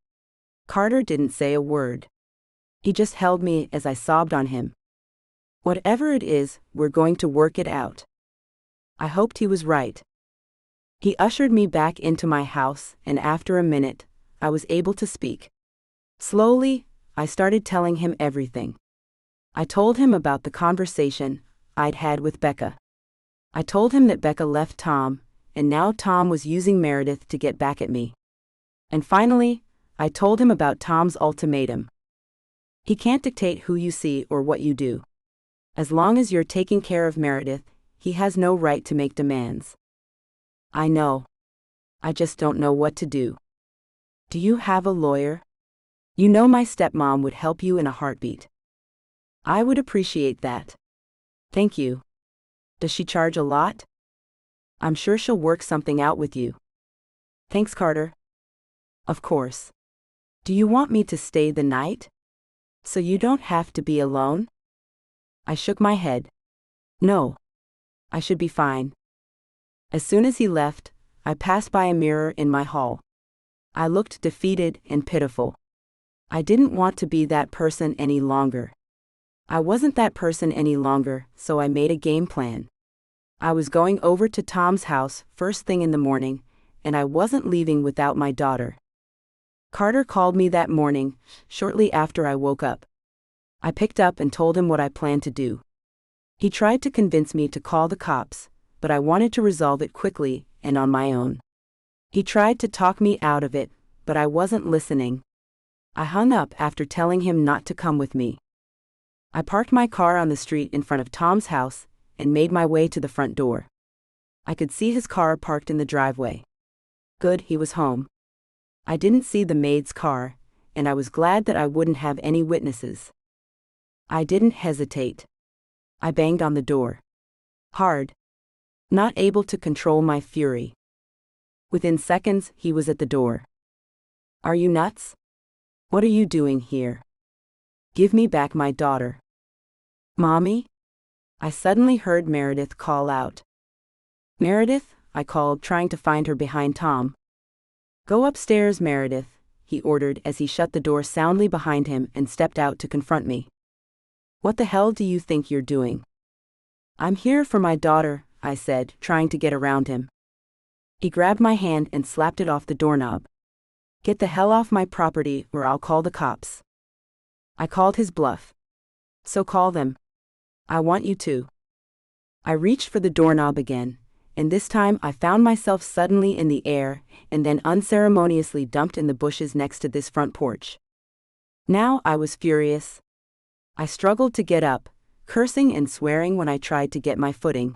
Carter didn't say a word. He just held me as I sobbed on him. Whatever it is, we're going to work it out. I hoped he was right. He ushered me back into my house, and after a minute, I was able to speak. Slowly, I started telling him everything. I told him about the conversation I'd had with Becca. I told him that Becca left Tom, and now Tom was using Meredith to get back at me. And finally, I told him about Tom's ultimatum. He can't dictate who you see or what you do. As long as you're taking care of Meredith, he has no right to make demands. I know. I just don't know what to do. Do you have a lawyer? You know my stepmom would help you in a heartbeat. I would appreciate that. Thank you. Does she charge a lot? I'm sure she'll work something out with you. Thanks, Carter. Of course. Do you want me to stay the night? So you don't have to be alone? I shook my head. No. I should be fine. As soon as he left, I passed by a mirror in my hall. I looked defeated and pitiful. I didn't want to be that person any longer. I wasn't that person any longer, so I made a game plan. I was going over to Tom's house first thing in the morning, and I wasn't leaving without my daughter. Carter called me that morning, shortly after I woke up. I picked up and told him what I planned to do. He tried to convince me to call the cops, but I wanted to resolve it quickly and on my own. He tried to talk me out of it, but I wasn't listening. I hung up after telling him not to come with me. I parked my car on the street in front of Tom's house and made my way to the front door. I could see his car parked in the driveway. Good, he was home. I didn't see the maid's car, and I was glad that I wouldn't have any witnesses. I didn't hesitate. I banged on the door. Hard. Not able to control my fury. Within seconds, he was at the door. Are you nuts? What are you doing here? Give me back my daughter. Mommy? I suddenly heard Meredith call out. Meredith, I called, trying to find her behind Tom. Go upstairs, Meredith, he ordered as he shut the door soundly behind him and stepped out to confront me. What the hell do you think you're doing? I'm here for my daughter, I said, trying to get around him. He grabbed my hand and slapped it off the doorknob. Get the hell off my property or I'll call the cops. I called his bluff. So call them. I want you to. I reached for the doorknob again, and this time I found myself suddenly in the air and then unceremoniously dumped in the bushes next to this front porch. Now I was furious. I struggled to get up, cursing and swearing when I tried to get my footing.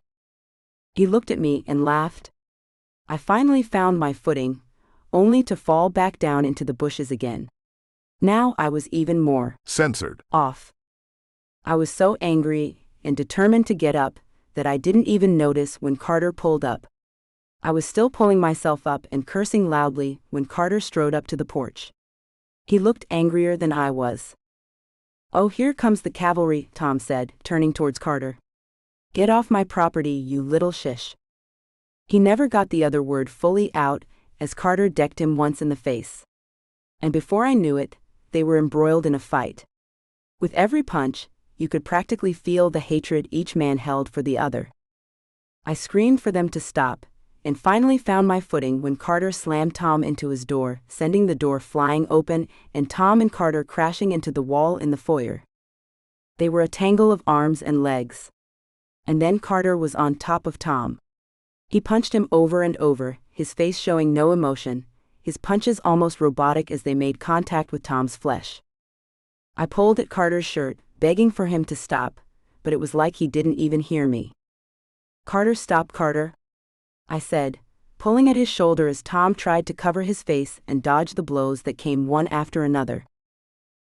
He looked at me and laughed. I finally found my footing, only to fall back down into the bushes again. Now I was even more censored off. I was so angry and determined to get up that I didn't even notice when Carter pulled up. I was still pulling myself up and cursing loudly when Carter strode up to the porch. He looked angrier than I was. Oh, here comes the cavalry, Tom said, turning towards Carter. Get off my property, you little shish. He never got the other word fully out as Carter decked him once in the face. And before I knew it, they were embroiled in a fight. With every punch, you could practically feel the hatred each man held for the other. I screamed for them to stop, and finally found my footing when Carter slammed Tom into his door, sending the door flying open and Tom and Carter crashing into the wall in the foyer. They were a tangle of arms and legs. And then Carter was on top of Tom. He punched him over and over, his face showing no emotion, his punches almost robotic as they made contact with Tom's flesh. I pulled at Carter's shirt, begging for him to stop, but it was like he didn't even hear me. Carter, stop, Carter, I said, pulling at his shoulder as Tom tried to cover his face and dodge the blows that came one after another.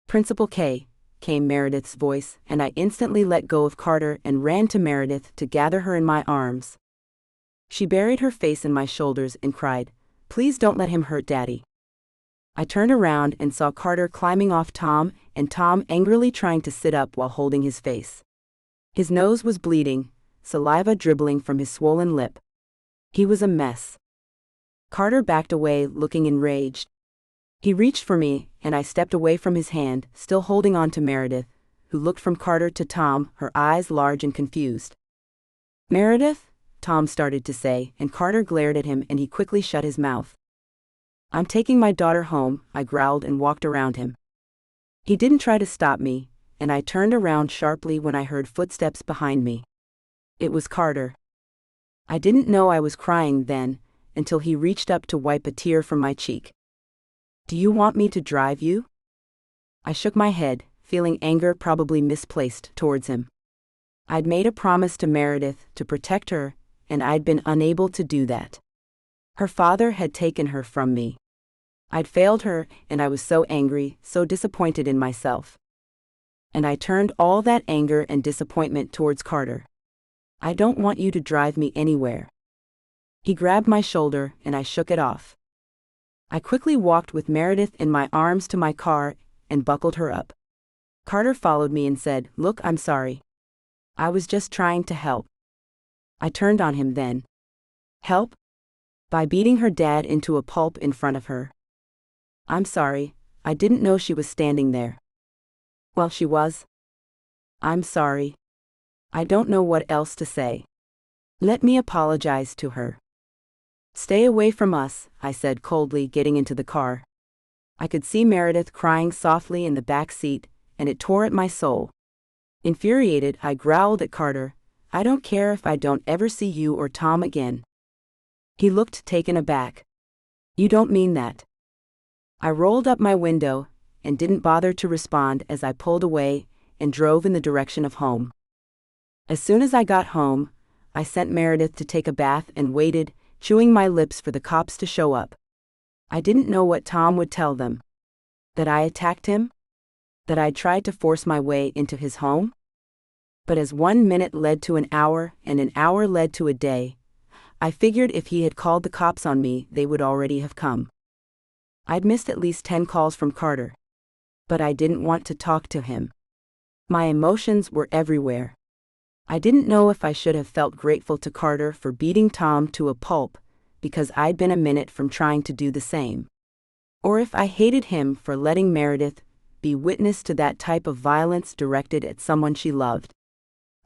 Principal K, came Meredith's voice, and I instantly let go of Carter and ran to Meredith to gather her in my arms. She buried her face in my shoulders and cried, Please don't let him hurt Daddy. I turned around and saw Carter climbing off Tom and Tom angrily trying to sit up while holding his face. His nose was bleeding, saliva dribbling from his swollen lip. He was a mess. Carter backed away, looking enraged. He reached for me, and I stepped away from his hand, still holding on to Meredith, who looked from Carter to Tom, her eyes large and confused. "Meredith?" Tom started to say, and Carter glared at him and he quickly shut his mouth. "I'm taking my daughter home," I growled and walked around him. He didn't try to stop me, and I turned around sharply when I heard footsteps behind me. It was Carter. I didn't know I was crying then, until he reached up to wipe a tear from my cheek. "Do you want me to drive you?" I shook my head, feeling anger probably misplaced towards him. I'd made a promise to Meredith to protect her, and I'd been unable to do that. Her father had taken her from me. I'd failed her, and I was so angry, so disappointed in myself. And I turned all that anger and disappointment towards Carter. "I don't want you to drive me anywhere." He grabbed my shoulder, and I shook it off. I quickly walked with Meredith in my arms to my car and buckled her up. Carter followed me and said, "Look, I'm sorry. I was just trying to help." I turned on him then. "Help?" "By beating her dad into a pulp in front of her." "I'm sorry, I didn't know she was standing there." "Well, she was." "I'm sorry. I don't know what else to say. Let me apologize to her." "Stay away from us," I said coldly, getting into the car. I could see Meredith crying softly in the back seat, and it tore at my soul. Infuriated, I growled at Carter, "I don't care if I don't ever see you or Tom again." He looked taken aback. "You don't mean that." I rolled up my window and didn't bother to respond as I pulled away and drove in the direction of home. As soon as I got home, I sent Meredith to take a bath and waited, chewing my lips for the cops to show up. I didn't know what Tom would tell them. That I attacked him? That I tried to force my way into his home? But as 1 minute led to an hour and an hour led to a day, I figured if he had called the cops on me, they would already have come. I'd missed at least 10 calls from Carter. But I didn't want to talk to him. My emotions were everywhere. I didn't know if I should have felt grateful to Carter for beating Tom to a pulp, because I'd been a minute from trying to do the same. Or if I hated him for letting Meredith be witness to that type of violence directed at someone she loved.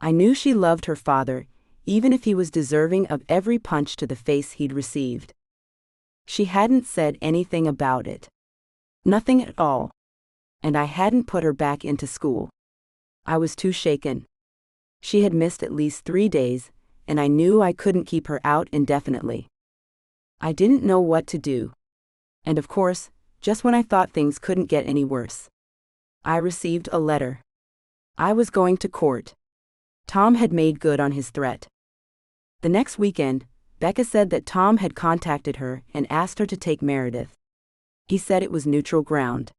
I knew she loved her father, even if he was deserving of every punch to the face he'd received. She hadn't said anything about it. Nothing at all. And I hadn't put her back into school. I was too shaken. She had missed at least 3 days, and I knew I couldn't keep her out indefinitely. I didn't know what to do. And of course, just when I thought things couldn't get any worse, I received a letter. I was going to court. Tom had made good on his threat. The next weekend, Becca said that Tom had contacted her and asked her to take Meredith. He said it was neutral ground.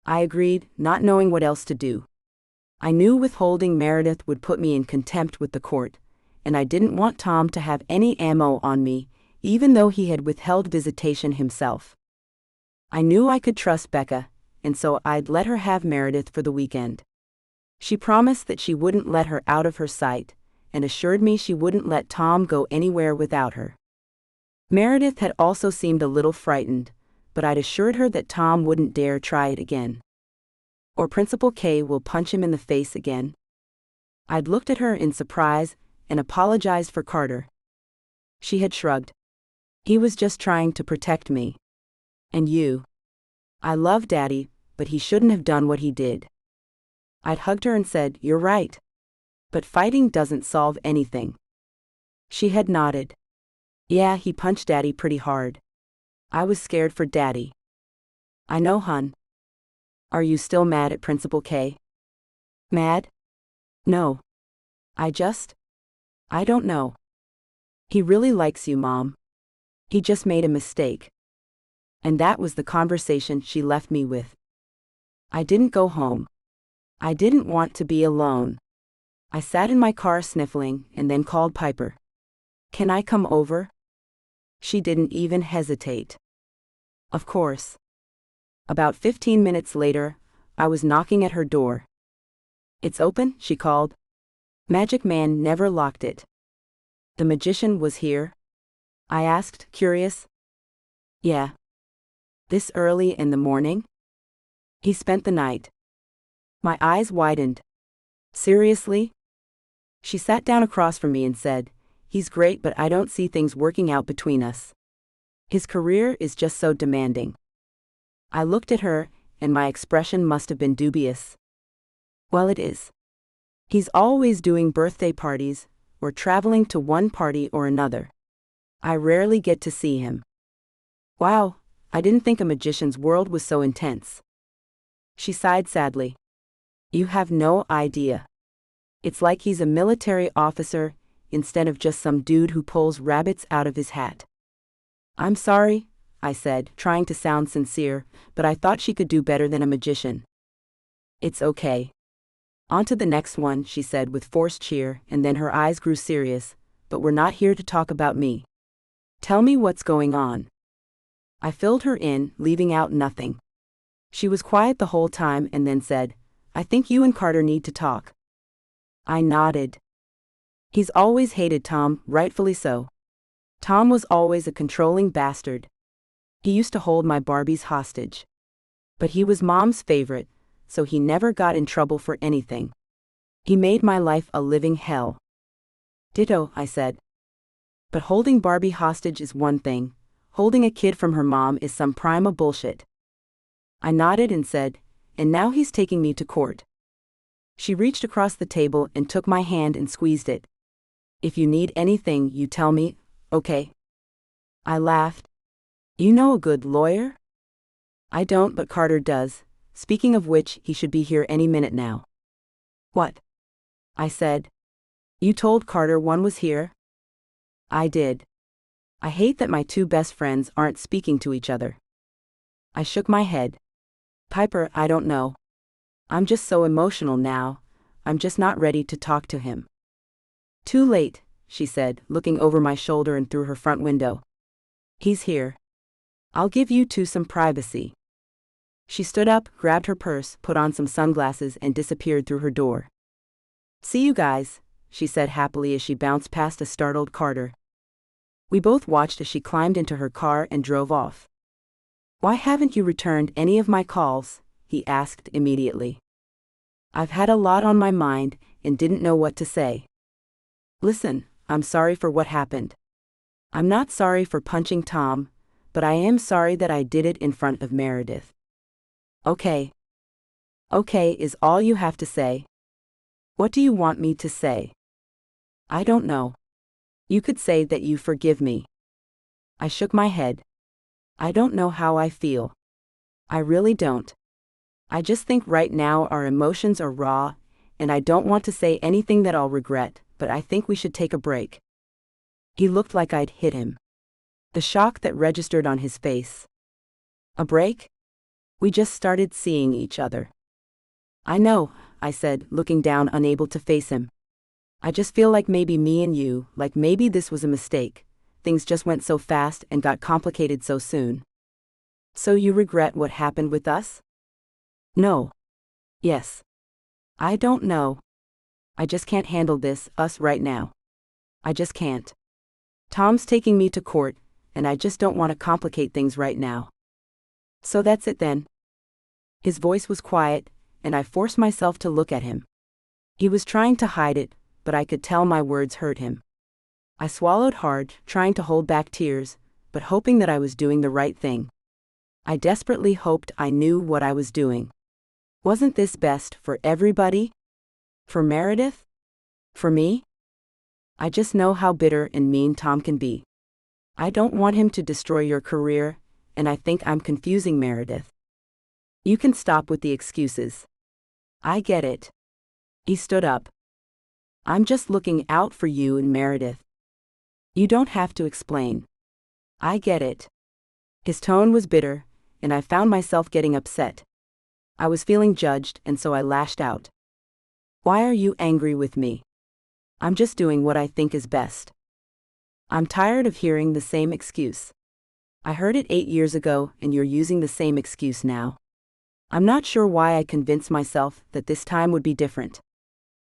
I agreed, not knowing what else to do. I knew withholding Meredith would put me in contempt with the court, and I didn't want Tom to have any ammo on me, even though he had withheld visitation himself. I knew I could trust Becca, and so I'd let her have Meredith for the weekend. She promised that she wouldn't let her out of her sight, and assured me she wouldn't let Tom go anywhere without her. Meredith had also seemed a little frightened, but I'd assured her that Tom wouldn't dare try it again. Or Principal K will punch him in the face again. I'd looked at her in surprise and apologized for Carter. She had shrugged. He was just trying to protect me. And you. I love Daddy, but he shouldn't have done what he did. I'd hugged her and said, "You're right. But fighting doesn't solve anything." She had nodded. "Yeah, he punched Daddy pretty hard. I was scared for Daddy." "I know, hon." "Are you still mad at Principal K?" "Mad? No. I don't know. He really likes you, Mom. He just made a mistake." And that was the conversation she left me with. I didn't go home. I didn't want to be alone. I sat in my car sniffling and then called Piper. "Can I come over?" She didn't even hesitate. Of course. About 15 minutes later, I was knocking at her door. "It's open," she called. Magic Man never locked it. "The magician was here?" I asked, curious. Yeah. This early in the morning? He spent the night. My eyes widened. Seriously? She sat down across from me and said, "He's great, but I don't see things working out between us. His career is just so demanding." I looked at her, and my expression must have been dubious. Well, it is. He's always doing birthday parties, or traveling to one party or another. I rarely get to see him. Wow, I didn't think a magician's world was so intense. She sighed sadly. You have no idea. It's like he's a military officer, instead of just some dude who pulls rabbits out of his hat. I'm sorry, I said, trying to sound sincere, but I thought she could do better than a magician. It's okay. On to the next one, she said with forced cheer, and then her eyes grew serious. But we're not here to talk about me. Tell me what's going on. I filled her in, leaving out nothing. She was quiet the whole time and then said, I think you and Carter need to talk. I nodded. He's always hated Tom, rightfully so. Tom was always a controlling bastard. He used to hold my Barbies hostage. But he was Mom's favorite, so he never got in trouble for anything. He made my life a living hell. Ditto, I said. But holding Barbie hostage is one thing. Holding a kid from her mom is some prima bullshit. I nodded and said, and now he's taking me to court. She reached across the table and took my hand and squeezed it. If you need anything, you tell me, okay? I laughed. You know a good lawyer? I don't, but Carter does. Speaking of which, he should be here any minute now. What? I said. You told Carter one was here? I did. I hate that my two best friends aren't speaking to each other. I shook my head. Piper, I don't know. I'm just so emotional now. I'm just not ready to talk to him. Too late, she said, looking over my shoulder and through her front window. He's here. I'll give you two some privacy. She stood up, grabbed her purse, put on some sunglasses, and disappeared through her door. See you guys, she said happily as she bounced past a startled Carter. We both watched as she climbed into her car and drove off. Why haven't you returned any of my calls? He asked immediately. I've had a lot on my mind and didn't know what to say. Listen, I'm sorry for what happened. I'm not sorry for punching Tom, but I am sorry that I did it in front of Meredith. Okay. Okay is all you have to say. What do you want me to say? I don't know. You could say that you forgive me. I shook my head. I don't know how I feel. I really don't. I just think right now our emotions are raw, and I don't want to say anything that I'll regret, but I think we should take a break. He looked like I'd hit him. The shock that registered on his face. A break? We just started seeing each other. I know, I said, looking down, unable to face him. I just feel like maybe me and you, like maybe this was a mistake. Things just went so fast and got complicated so soon. So you regret what happened with us? No. Yes. I don't know. I just can't handle us right now. I just can't. Tom's taking me to court, and I just don't want to complicate things right now. So that's it then. His voice was quiet, and I forced myself to look at him. He was trying to hide it, but I could tell my words hurt him. I swallowed hard, trying to hold back tears, but hoping that I was doing the right thing. I desperately hoped I knew what I was doing. Wasn't this best for everybody? For Meredith? For me? I just know how bitter and mean Tom can be. I don't want him to destroy your career, and I think I'm confusing Meredith. You can stop with the excuses. I get it. He stood up. I'm just looking out for you and Meredith. You don't have to explain. I get it. His tone was bitter, and I found myself getting upset. I was feeling judged, and so I lashed out. Why are you angry with me? I'm just doing what I think is best. I'm tired of hearing the same excuse. I heard it 8 years ago, and you're using the same excuse now. I'm not sure why I convinced myself that this time would be different.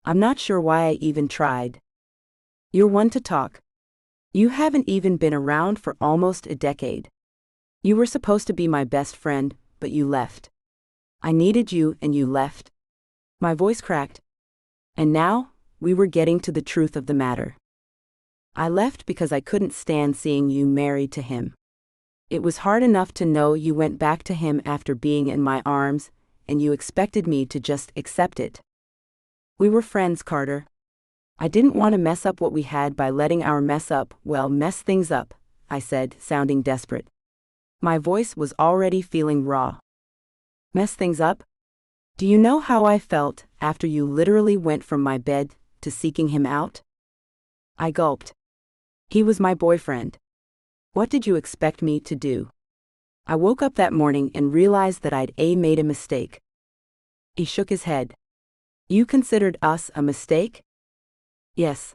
I'm not sure why I even tried. You're one to talk. You haven't even been around for almost a decade. You were supposed to be my best friend, but you left. I needed you and you left. My voice cracked. And now, we were getting to the truth of the matter. I left because I couldn't stand seeing you married to him. It was hard enough to know you went back to him after being in my arms, and you expected me to just accept it. We were friends, Carter. I didn't want to mess up what we had by letting our mess things up, I said, sounding desperate. My voice was already feeling raw. Mess things up? Do you know how I felt after you literally went from my bed to seeking him out? I gulped. He was my boyfriend. What did you expect me to do? I woke up that morning and realized that I'd made a mistake. He shook his head. You considered us a mistake? Yes.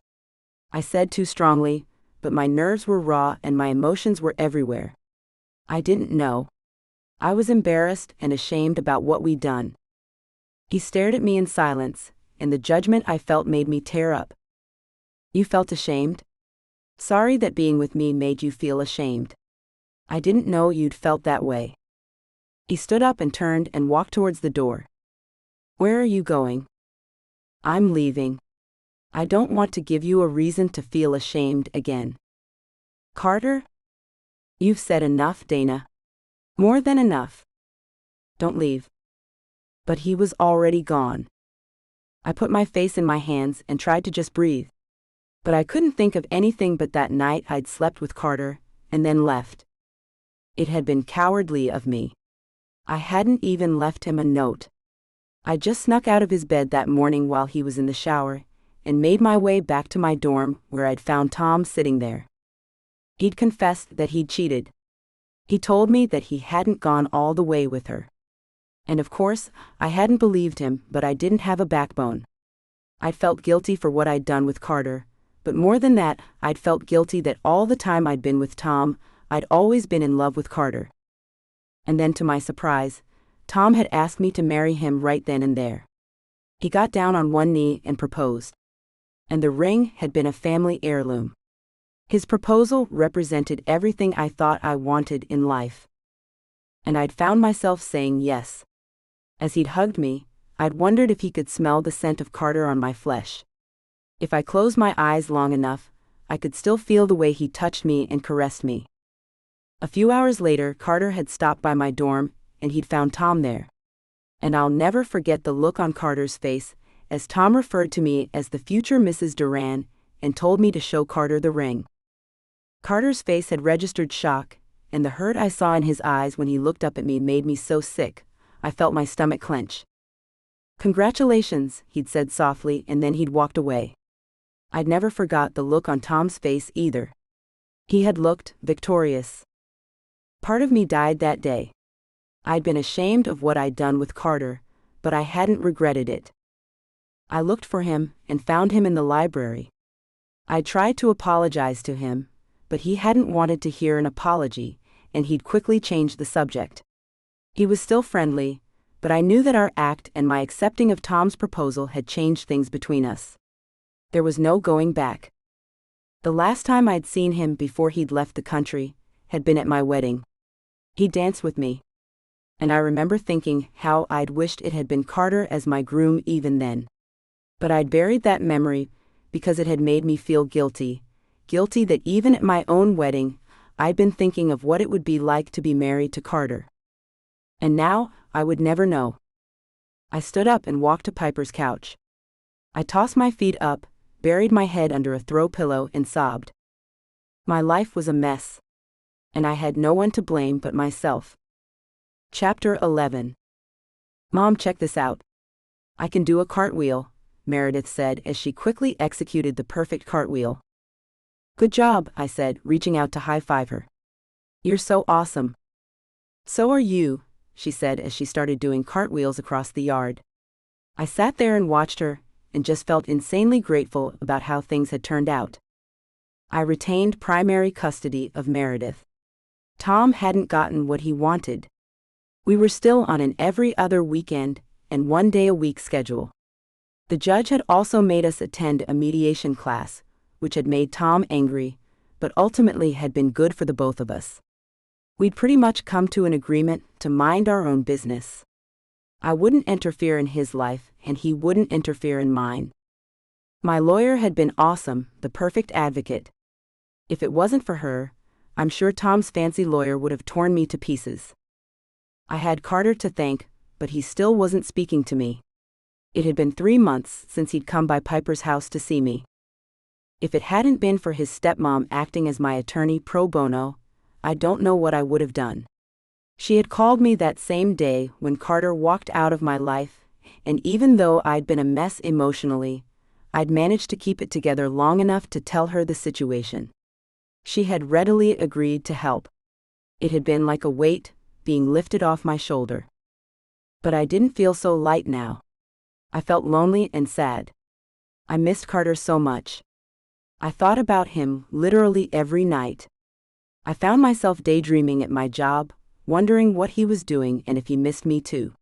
I said too strongly, but my nerves were raw and my emotions were everywhere. I didn't know. I was embarrassed and ashamed about what we'd done. He stared at me in silence, and the judgment I felt made me tear up. You felt ashamed? Sorry that being with me made you feel ashamed. I didn't know you'd felt that way. He stood up and turned and walked towards the door. Where are you going? I'm leaving. I don't want to give you a reason to feel ashamed again. Carter? You've said enough, Dana. More than enough. Don't leave. But he was already gone. I put my face in my hands and tried to just breathe. But I couldn't think of anything but that night I'd slept with Carter, and then left. It had been cowardly of me. I hadn't even left him a note. I just snuck out of his bed that morning while he was in the shower, and made my way back to my dorm where I'd found Tom sitting there. He'd confessed that he'd cheated. He told me that he hadn't gone all the way with her. And of course, I hadn't believed him, but I didn't have a backbone. I'd felt guilty for what I'd done with Carter, but more than that, I'd felt guilty that all the time I'd been with Tom, I'd always been in love with Carter. And then to my surprise, Tom had asked me to marry him right then and there. He got down on one knee and proposed. And the ring had been a family heirloom. His proposal represented everything I thought I wanted in life. And I'd found myself saying yes. As he'd hugged me, I'd wondered if he could smell the scent of Carter on my flesh. If I closed my eyes long enough, I could still feel the way he touched me and caressed me. A few hours later, Carter had stopped by my dorm, and he'd found Tom there. And I'll never forget the look on Carter's face as Tom referred to me as the future Mrs. Duran and told me to show Carter the ring. Carter's face had registered shock, and the hurt I saw in his eyes when he looked up at me made me so sick, I felt my stomach clench. Congratulations, he'd said softly, and then he'd walked away. I'd never forgot the look on Tom's face either. He had looked victorious. Part of me died that day. I'd been ashamed of what I'd done with Carter, but I hadn't regretted it. I looked for him and found him in the library. I tried to apologize to him, but he hadn't wanted to hear an apology, and he'd quickly changed the subject. He was still friendly, but I knew that our act and my accepting of Tom's proposal had changed things between us. There was no going back. The last time I'd seen him before he'd left the country had been at my wedding. He danced with me. And I remember thinking how I'd wished it had been Carter as my groom even then. But I'd buried that memory because it had made me feel guilty that even at my own wedding, I'd been thinking of what it would be like to be married to Carter. And now, I would never know. I stood up and walked to Piper's couch. I tossed my feet up, buried my head under a throw pillow and sobbed. My life was a mess. And I had no one to blame but myself. Chapter 11. Mom, check this out. I can do a cartwheel, Meredith said as she quickly executed the perfect cartwheel. Good job, I said, reaching out to high-five her. You're so awesome. So are you, she said as she started doing cartwheels across the yard. I sat there and watched her, and just felt insanely grateful about how things had turned out. I retained primary custody of Meredith. Tom hadn't gotten what he wanted. We were still on an every other weekend and 1 day a week schedule. The judge had also made us attend a mediation class, which had made Tom angry, but ultimately had been good for the both of us. We'd pretty much come to an agreement to mind our own business. I wouldn't interfere in his life, and he wouldn't interfere in mine. My lawyer had been awesome, the perfect advocate. If it wasn't for her, I'm sure Tom's fancy lawyer would have torn me to pieces. I had Carter to thank, but he still wasn't speaking to me. It had been 3 months since he'd come by Piper's house to see me. If it hadn't been for his stepmom acting as my attorney pro bono, I don't know what I would have done. She had called me that same day when Carter walked out of my life, and even though I'd been a mess emotionally, I'd managed to keep it together long enough to tell her the situation. She had readily agreed to help. It had been like a weight being lifted off my shoulder. But I didn't feel so light now. I felt lonely and sad. I missed Carter so much. I thought about him literally every night. I found myself daydreaming at my job, wondering what he was doing and if he missed me too.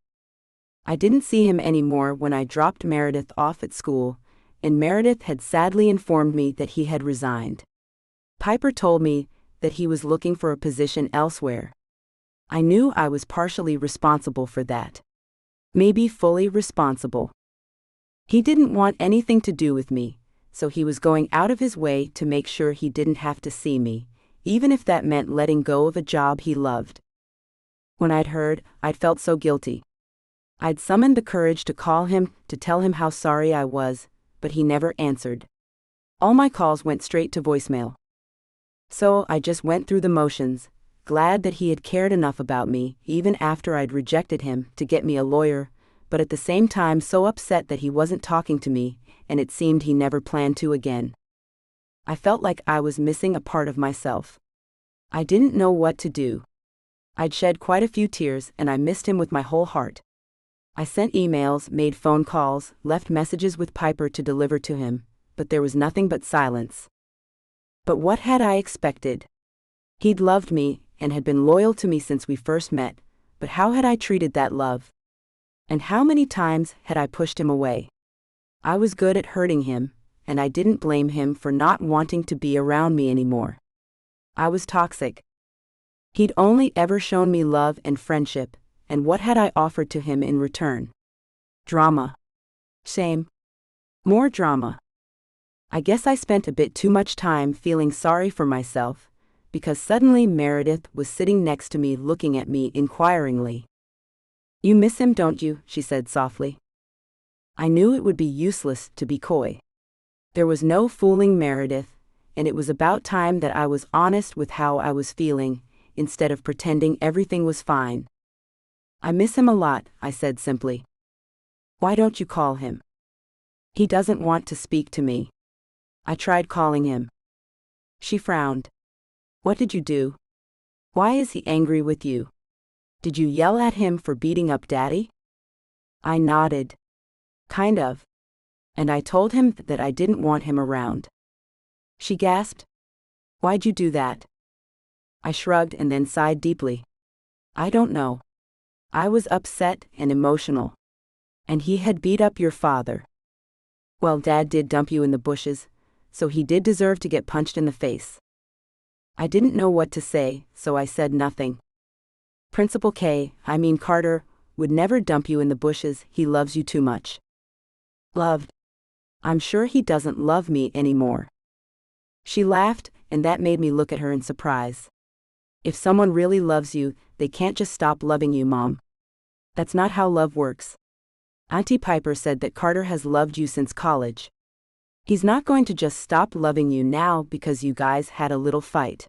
I didn't see him anymore when I dropped Meredith off at school, and Meredith had sadly informed me that he had resigned. Piper told me that he was looking for a position elsewhere. I knew I was partially responsible for that. Maybe fully responsible. He didn't want anything to do with me, so he was going out of his way to make sure he didn't have to see me, even if that meant letting go of a job he loved. When I'd heard, I'd felt so guilty. I'd summoned the courage to call him to tell him how sorry I was, but he never answered. All my calls went straight to voicemail. So I just went through the motions, glad that he had cared enough about me, even after I'd rejected him, to get me a lawyer, but at the same time so upset that he wasn't talking to me, and it seemed he never planned to again. I felt like I was missing a part of myself. I didn't know what to do. I'd shed quite a few tears, and I missed him with my whole heart. I sent emails, made phone calls, left messages with Piper to deliver to him, but there was nothing but silence. But what had I expected? He'd loved me, and had been loyal to me since we first met, but how had I treated that love? And how many times had I pushed him away? I was good at hurting him, and I didn't blame him for not wanting to be around me anymore. I was toxic. He'd only ever shown me love and friendship, and what had I offered to him in return? Drama. Shame. More drama. I guess I spent a bit too much time feeling sorry for myself, because suddenly Meredith was sitting next to me looking at me inquiringly. "You miss him, don't you?" she said softly. I knew it would be useless to be coy. There was no fooling Meredith, and it was about time that I was honest with how I was feeling, instead of pretending everything was fine. "I miss him a lot," I said simply. "Why don't you call him?" "He doesn't want to speak to me." I tried calling him. She frowned. "What did you do? Why is he angry with you? Did you yell at him for beating up Daddy?" I nodded. "Kind of. And I told him that I didn't want him around." She gasped. "Why'd you do that?" I shrugged and then sighed deeply. "I don't know. I was upset and emotional. And he had beat up your father. Well, Dad did dump you in the bushes, so he did deserve to get punched in the face." I didn't know what to say, so I said nothing. "Principal Carter, would never dump you in the bushes. He loves you too much." "Loved? I'm sure he doesn't love me anymore." She laughed, and that made me look at her in surprise. "If someone really loves you, they can't just stop loving you, Mom. That's not how love works. Auntie Piper said that Carter has loved you since college. He's not going to just stop loving you now because you guys had a little fight."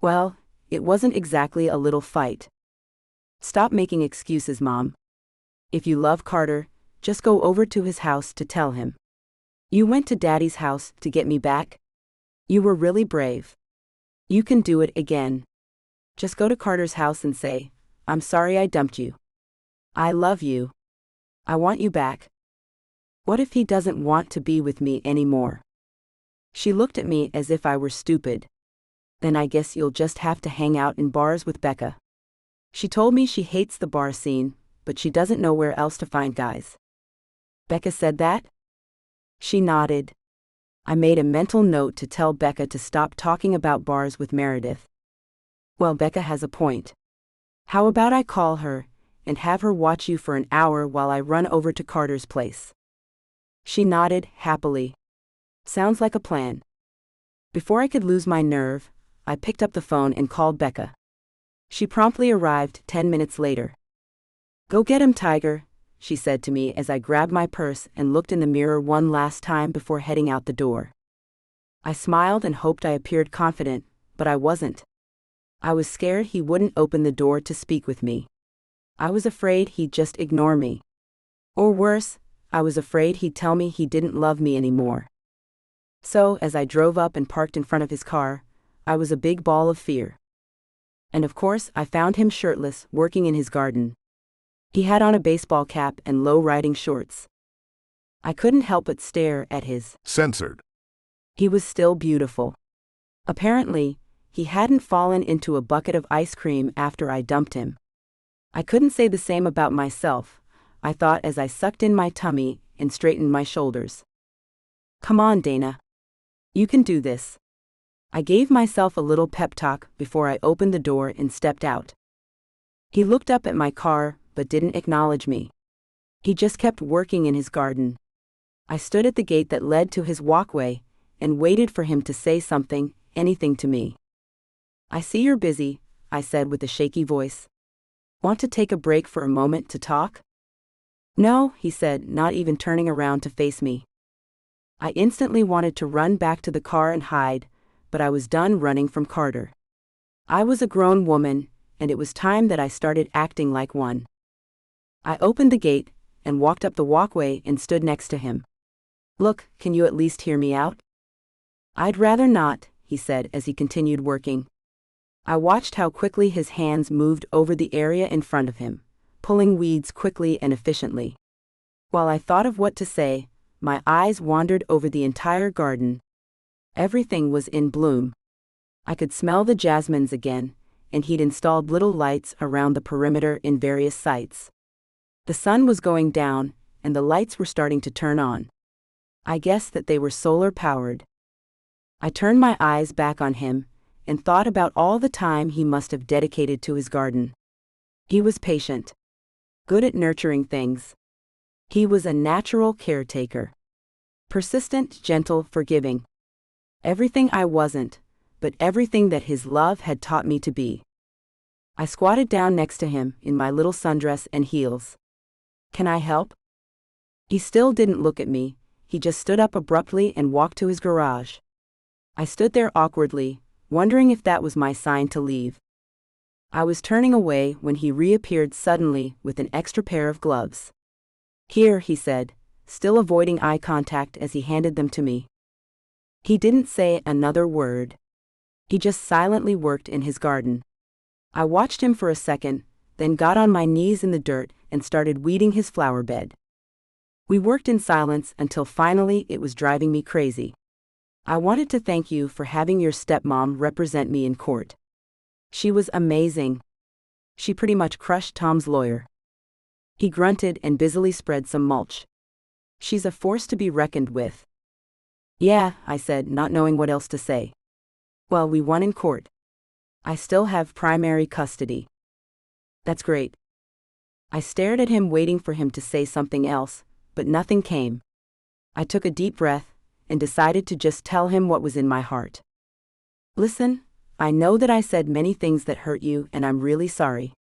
"Well, it wasn't exactly a little fight." "Stop making excuses, Mom. If you love Carter, just go over to his house to tell him. You went to Daddy's house to get me back. You were really brave. You can do it again. Just go to Carter's house and say, 'I'm sorry I dumped you. I love you. I want you back.' What if he doesn't want to be with me anymore?" She looked at me as if I were stupid. "Then I guess you'll just have to hang out in bars with Becca." She told me she hates the bar scene, but she doesn't know where else to find guys. "Becca said that?" She nodded. I made a mental note to tell Becca to stop talking about bars with Meredith. Well, Becca has a point. How about I call her and have her watch you for an hour while I run over to Carter's place? She nodded happily. Sounds like a plan. Before I could lose my nerve, I picked up the phone and called Becca. She promptly arrived 10 minutes later. Go get him, Tiger, she said to me as I grabbed my purse and looked in the mirror one last time before heading out the door. I smiled and hoped I appeared confident, but I wasn't. I was scared he wouldn't open the door to speak with me. I was afraid he'd just ignore me. Or worse, I was afraid he'd tell me he didn't love me anymore. So, as I drove up and parked in front of his car, I was a big ball of fear. And of course, I found him shirtless, working in his garden. He had on a baseball cap and low-riding shorts. I couldn't help but stare at his Censored. He was still beautiful. Apparently, he hadn't fallen into a bucket of ice cream after I dumped him. I couldn't say the same about myself, I thought as I sucked in my tummy and straightened my shoulders. Come on, Dana. You can do this. I gave myself a little pep talk before I opened the door and stepped out. He looked up at my car but didn't acknowledge me. He just kept working in his garden. I stood at the gate that led to his walkway and waited for him to say something, anything to me. I see you're busy, I said with a shaky voice. Want to take a break for a moment to talk? No, he said, not even turning around to face me. I instantly wanted to run back to the car and hide, but I was done running from Carter. I was a grown woman, and it was time that I started acting like one. I opened the gate and walked up the walkway and stood next to him. Look, can you at least hear me out? I'd rather not, he said as he continued working. I watched how quickly his hands moved over the area in front of him, pulling weeds quickly and efficiently. While I thought of what to say, my eyes wandered over the entire garden. Everything was in bloom. I could smell the jasmines again, and he'd installed little lights around the perimeter in various sites. The sun was going down, and the lights were starting to turn on. I guessed that they were solar-powered. I turned my eyes back on him, and thought about all the time he must have dedicated to his garden. He was patient. Good at nurturing things. He was a natural caretaker. Persistent, gentle, forgiving. Everything I wasn't, but everything that his love had taught me to be. I squatted down next to him in my little sundress and heels. Can I help? He still didn't look at me, he just stood up abruptly and walked to his garage. I stood there awkwardly, wondering if that was my sign to leave. I was turning away when he reappeared suddenly with an extra pair of gloves. Here, he said, still avoiding eye contact as he handed them to me. He didn't say another word. He just silently worked in his garden. I watched him for a second, then got on my knees in the dirt and started weeding his flower bed. We worked in silence until finally it was driving me crazy. I wanted to thank you for having your stepmom represent me in court. She was amazing. She pretty much crushed Tom's lawyer. He grunted and busily spread some mulch. She's a force to be reckoned with. Yeah, I said, not knowing what else to say. Well, we won in court. I still have primary custody. That's great. I stared at him waiting for him to say something else, but nothing came. I took a deep breath and decided to just tell him what was in my heart. Listen, I know that I said many things that hurt you and I'm really sorry.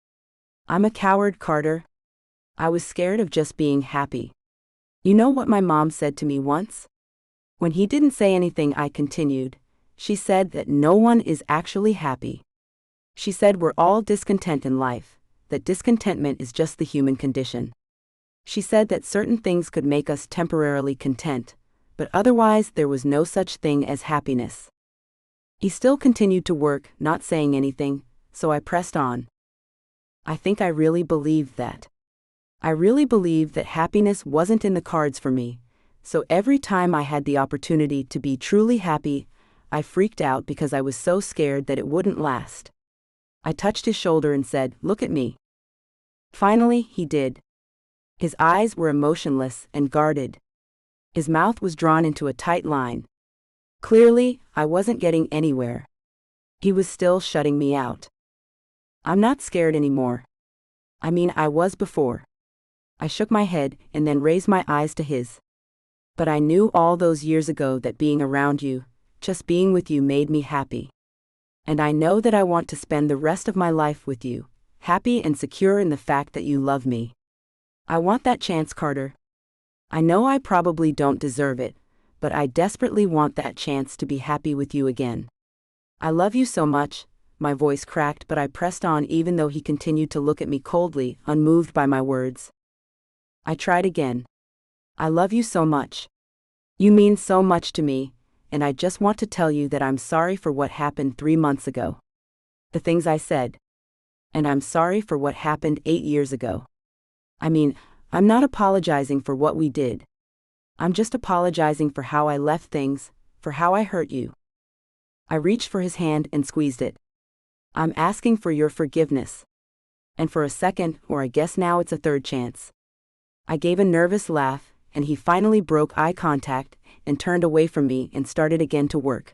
I'm a coward, Carter. I was scared of just being happy. You know what my mom said to me once? When he didn't say anything, I continued. She said that no one is actually happy. She said we're all discontent in life, that discontentment is just the human condition. She said that certain things could make us temporarily content, but otherwise there was no such thing as happiness. He still continued to work, not saying anything, so I pressed on. I think I really believed that. I really believed that happiness wasn't in the cards for me, so every time I had the opportunity to be truly happy, I freaked out because I was so scared that it wouldn't last. I touched his shoulder and said, "Look at me." Finally, he did. His eyes were emotionless and guarded. His mouth was drawn into a tight line. Clearly, I wasn't getting anywhere. He was still shutting me out. I'm not scared anymore. I mean, I was before. I shook my head and then raised my eyes to his. But I knew all those years ago that being around you, just being with you made me happy. And I know that I want to spend the rest of my life with you, happy and secure in the fact that you love me. I want that chance, Carter. I know I probably don't deserve it, but I desperately want that chance to be happy with you again. I love you so much. My voice cracked, but I pressed on even though he continued to look at me coldly, unmoved by my words. I tried again. I love you so much. You mean so much to me, and I just want to tell you that I'm sorry for what happened 3 months ago. The things I said. And I'm sorry for what happened 8 years ago. I mean, I'm not apologizing for what we did. I'm just apologizing for how I left things, for how I hurt you. I reached for his hand and squeezed it. I'm asking for your forgiveness. And for a second, or I guess now it's a third chance. I gave a nervous laugh, and he finally broke eye contact and turned away from me and started again to work.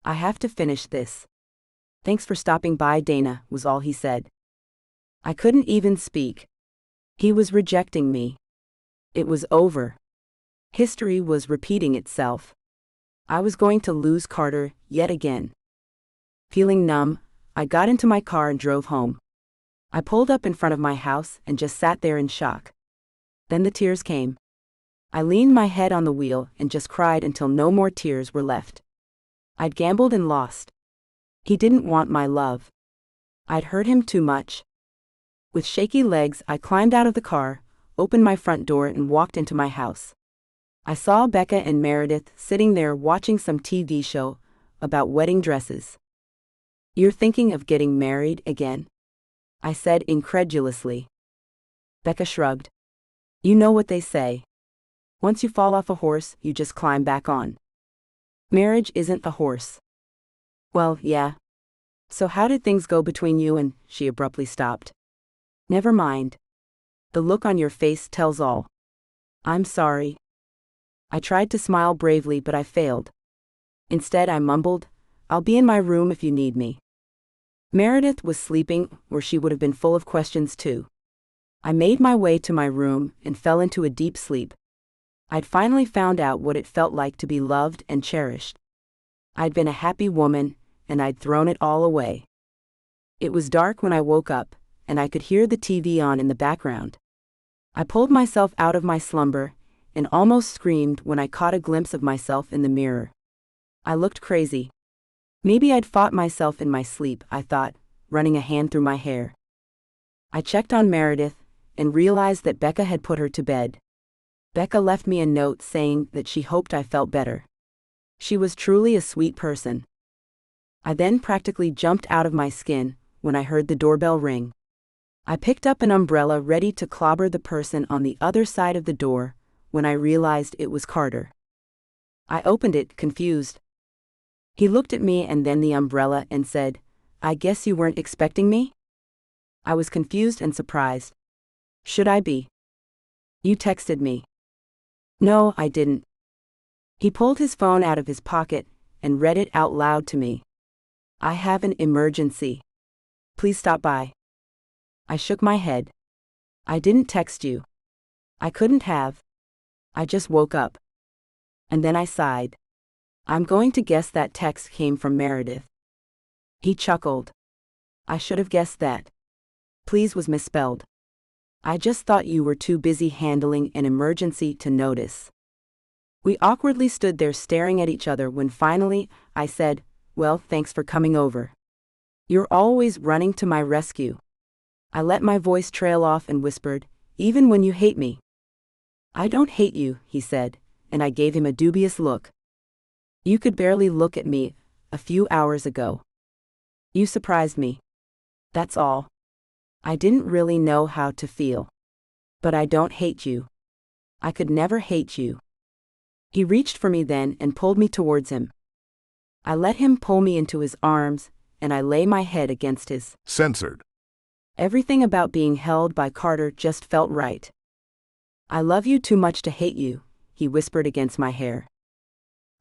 I have to finish this. Thanks for stopping by, Dana, was all he said. I couldn't even speak. He was rejecting me. It was over. History was repeating itself. I was going to lose Carter yet again. Feeling numb, I got into my car and drove home. I pulled up in front of my house and just sat there in shock. Then the tears came. I leaned my head on the wheel and just cried until no more tears were left. I'd gambled and lost. He didn't want my love. I'd hurt him too much. With shaky legs, I climbed out of the car, opened my front door and walked into my house. I saw Becca and Meredith sitting there watching some TV show about wedding dresses. You're thinking of getting married again? I said incredulously. Becca shrugged. You know what they say. Once you fall off a horse, you just climb back on. Marriage isn't a horse. Well, yeah. So how did things go between you and... She abruptly stopped. Never mind. The look on your face tells all. I'm sorry. I tried to smile bravely, but I failed. Instead, I mumbled, I'll be in my room if you need me. Meredith was sleeping, or she would have been full of questions too. I made my way to my room and fell into a deep sleep. I'd finally found out what it felt like to be loved and cherished. I'd been a happy woman, and I'd thrown it all away. It was dark when I woke up, and I could hear the TV on in the background. I pulled myself out of my slumber, and almost screamed when I caught a glimpse of myself in the mirror. I looked crazy. Maybe I'd fought myself in my sleep, I thought, running a hand through my hair. I checked on Meredith, and realized that Becca had put her to bed. Becca left me a note saying that she hoped I felt better. She was truly a sweet person. I then practically jumped out of my skin when I heard the doorbell ring. I picked up an umbrella ready to clobber the person on the other side of the door when I realized it was Carter. I opened it, confused. He looked at me and then the umbrella and said, I guess you weren't expecting me? I was confused and surprised. Should I be? You texted me. No, I didn't. He pulled his phone out of his pocket and read it out loud to me. I have an emergency. Please stop by. I shook my head. I didn't text you. I couldn't have. I just woke up. And then I sighed. I'm going to guess that text came from Meredith. He chuckled. I should have guessed that. Please was misspelled. I just thought you were too busy handling an emergency to notice. We awkwardly stood there staring at each other when finally, I said, Well, thanks for coming over. You're always running to my rescue. I let my voice trail off and whispered, Even when you hate me. I don't hate you, he said, and I gave him a dubious look. You could barely look at me a few hours ago. You surprised me. That's all. I didn't really know how to feel. But I don't hate you. I could never hate you. He reached for me then and pulled me towards him. I let him pull me into his arms, and I lay my head against his. Censored. Everything about being held by Carter just felt right. I love you too much to hate you, he whispered against my hair.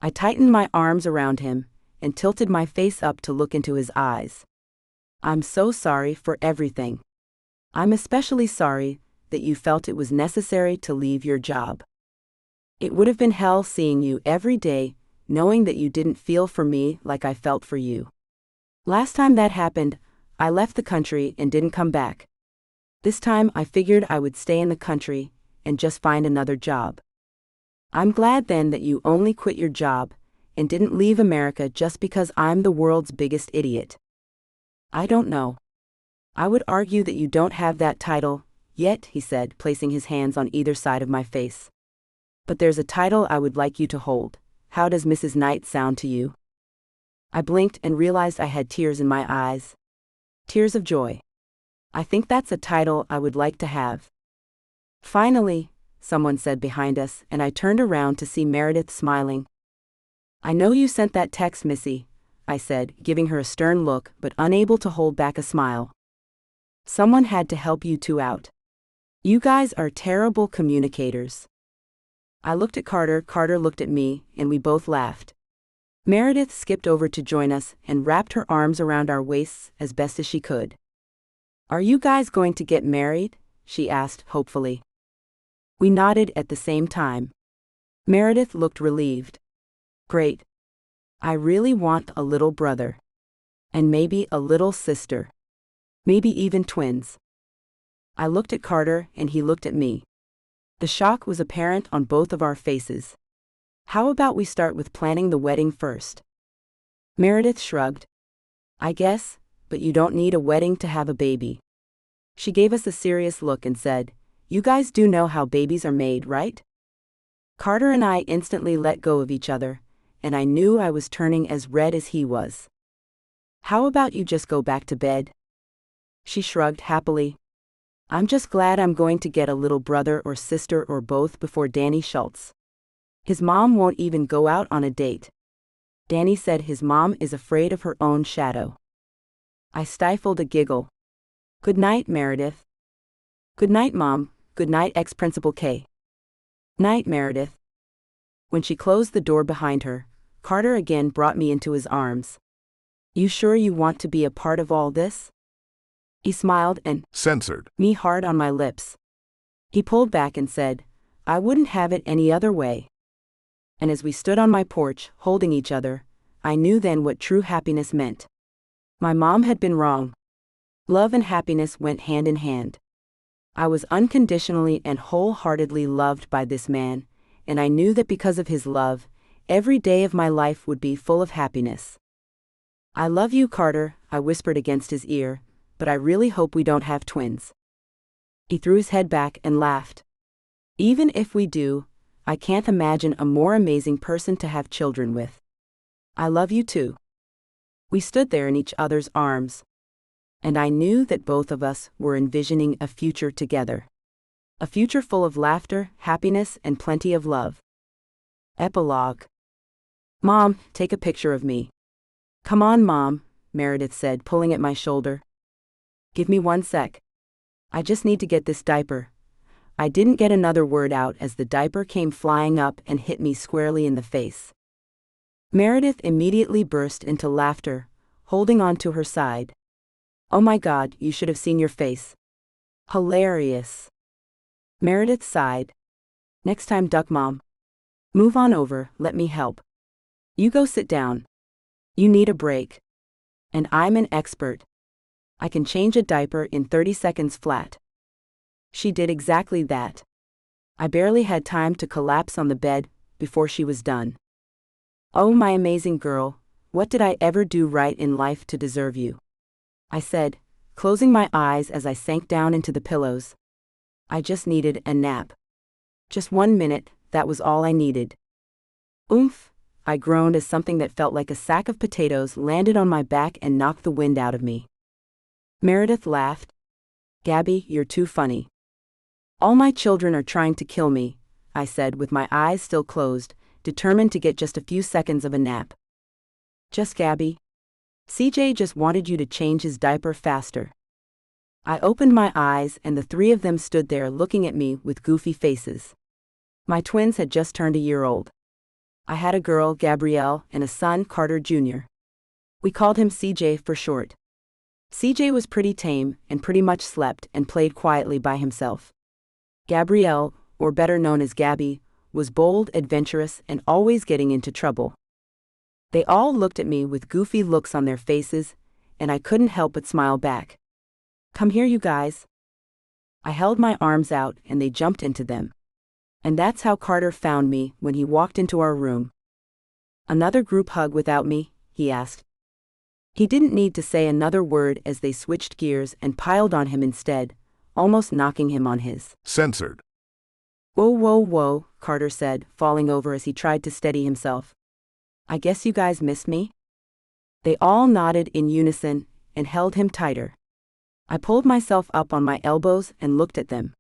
I tightened my arms around him and tilted my face up to look into his eyes. I'm so sorry for everything. I'm especially sorry that you felt it was necessary to leave your job. It would have been hell seeing you every day, knowing that you didn't feel for me like I felt for you. Last time that happened, I left the country and didn't come back. This time I figured I would stay in the country and just find another job. I'm glad then that you only quit your job and didn't leave America just because I'm the world's biggest idiot. I don't know. I would argue that you don't have that title yet, he said, placing his hands on either side of my face. But there's a title I would like you to hold. How does Mrs. Knight sound to you? I blinked and realized I had tears in my eyes. Tears of joy. I think that's a title I would like to have. Finally, someone said behind us, and I turned around to see Meredith smiling. I know you sent that text, Missy, I said, giving her a stern look but unable to hold back a smile. Someone had to help you two out. You guys are terrible communicators. I looked at Carter, Carter looked at me, and we both laughed. Meredith skipped over to join us and wrapped her arms around our waists as best as she could. Are you guys going to get married? She asked hopefully. We nodded at the same time. Meredith looked relieved. Great. I really want a little brother. And maybe a little sister. Maybe even twins. I looked at Carter and he looked at me. The shock was apparent on both of our faces. How about we start with planning the wedding first? Meredith shrugged. I guess, but you don't need a wedding to have a baby. She gave us a serious look and said, You guys do know how babies are made, right? Carter and I instantly let go of each other, and I knew I was turning as red as he was. How about you just go back to bed? She shrugged happily. I'm just glad I'm going to get a little brother or sister or both before Danny Schultz. His mom won't even go out on a date. Danny said his mom is afraid of her own shadow. I stifled a giggle. Good night, Meredith. Good night, Mom. Good night, ex-Principal K. Night, Meredith. When she closed the door behind her, Carter again brought me into his arms. You sure you want to be a part of all this? He smiled and censored me hard on my lips. He pulled back and said, I wouldn't have it any other way. And as we stood on my porch, holding each other, I knew then what true happiness meant. My mom had been wrong. Love and happiness went hand in hand. I was unconditionally and wholeheartedly loved by this man, and I knew that because of his love, every day of my life would be full of happiness. I love you, Carter, I whispered against his ear, but I really hope we don't have twins. He threw his head back and laughed. Even if we do, I can't imagine a more amazing person to have children with. I love you too. We stood there in each other's arms. And I knew that both of us were envisioning a future together. A future full of laughter, happiness, and plenty of love. Epilogue. Mom, take a picture of me. Come on, Mom, Meredith said, pulling at my shoulder. Give me 1 sec. I just need to get this diaper. I didn't get another word out as the diaper came flying up and hit me squarely in the face. Meredith immediately burst into laughter, holding on to her side. Oh my God, you should have seen your face. Hilarious. Meredith sighed. Next time, duck, Mom. Move on over, let me help. You go sit down. You need a break. And I'm an expert. I can change a diaper in 30 seconds flat. She did exactly that. I barely had time to collapse on the bed before she was done. Oh, my amazing girl, what did I ever do right in life to deserve you? I said, closing my eyes as I sank down into the pillows. I just needed a nap. Just 1 minute, that was all I needed. Oomph, I groaned as something that felt like a sack of potatoes landed on my back and knocked the wind out of me. Meredith laughed. Gabby, you're too funny. All my children are trying to kill me, I said with my eyes still closed, determined to get just a few seconds of a nap. Just Gabby. CJ just wanted you to change his diaper faster. I opened my eyes and the 3 of them stood there looking at me with goofy faces. My twins had just turned a year old. I had a girl, Gabrielle, and a son, Carter Jr. We called him CJ for short. CJ was pretty tame and pretty much slept and played quietly by himself. Gabrielle, or better known as Gabby, was bold, adventurous, and always getting into trouble. They all looked at me with goofy looks on their faces, and I couldn't help but smile back. "Come here, you guys." I held my arms out and they jumped into them. And that's how Carter found me when he walked into our room. "Another group hug without me?" he asked. He didn't need to say another word as they switched gears and piled on him instead, almost knocking him on his. Censored. "Whoa, whoa, whoa," Carter said, falling over as he tried to steady himself. "I guess you guys missed me?" They all nodded in unison and held him tighter. I pulled myself up on my elbows and looked at them.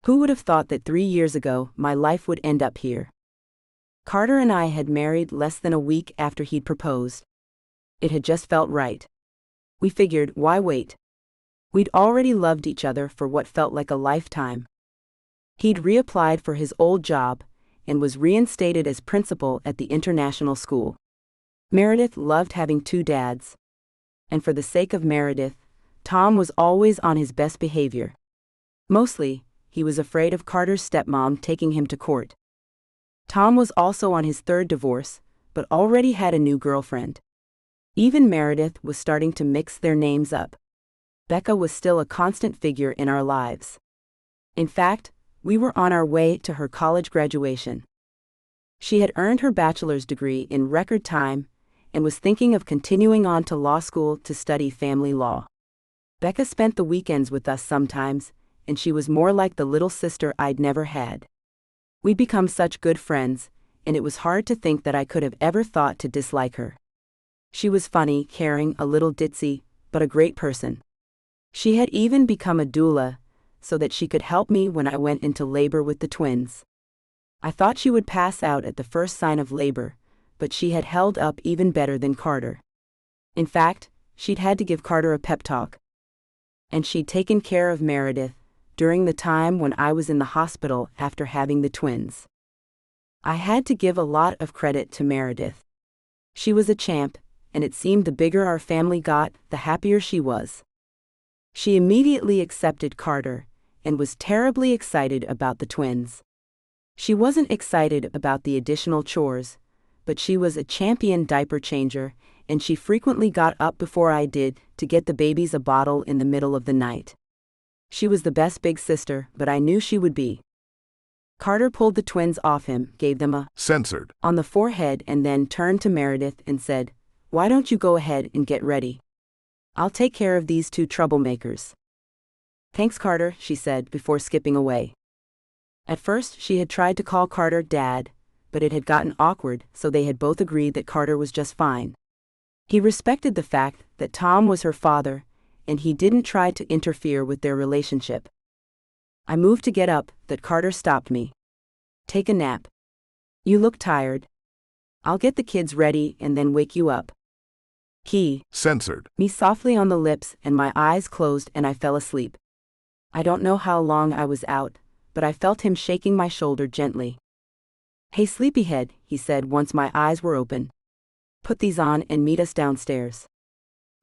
Who would have thought that 3 years ago my life would end up here? Carter and I had married less than a week after he'd proposed. It had just felt right. We figured, why wait? We'd already loved each other for what felt like a lifetime. He'd reapplied for his old job and was reinstated as principal at the international school. Meredith loved having 2 dads. And for the sake of Meredith, Tom was always on his best behavior. Mostly, he was afraid of Carter's stepmom taking him to court. Tom was also on his 3rd divorce, but already had a new girlfriend. Even Meredith was starting to mix their names up. Becca was still a constant figure in our lives. In fact, we were on our way to her college graduation. She had earned her bachelor's degree in record time and was thinking of continuing on to law school to study family law. Becca spent the weekends with us sometimes, and she was more like the little sister I'd never had. We'd become such good friends, and it was hard to think that I could have ever thought to dislike her. She was funny, caring, a little ditzy, but a great person. She had even become a doula, so that she could help me when I went into labor with the twins. I thought she would pass out at the first sign of labor, but she had held up even better than Carter. In fact, she'd had to give Carter a pep talk. And she'd taken care of Meredith during the time when I was in the hospital after having the twins. I had to give a lot of credit to Meredith. She was a champ, and it seemed the bigger our family got, the happier she was. She immediately accepted Carter and was terribly excited about the twins. She wasn't excited about the additional chores, but she was a champion diaper changer, and she frequently got up before I did to get the babies a bottle in the middle of the night. She was the best big sister, but I knew she would be. Carter pulled the twins off him, gave them a Censored. on the forehead, and then turned to Meredith and said, "Why don't you go ahead and get ready? I'll take care of these 2 troublemakers." "Thanks, Carter," she said before skipping away. At first, she had tried to call Carter Dad, but it had gotten awkward, so they had both agreed that Carter was just fine. He respected the fact that Tom was her father, and he didn't try to interfere with their relationship. I moved to get up, but Carter stopped me. "Take a nap. You look tired. I'll get the kids ready and then wake you up." He Censored. me softly on the lips, and my eyes closed and I fell asleep. I don't know how long I was out, but I felt him shaking my shoulder gently. "Hey, sleepyhead," he said once my eyes were open. "Put these on and meet us downstairs.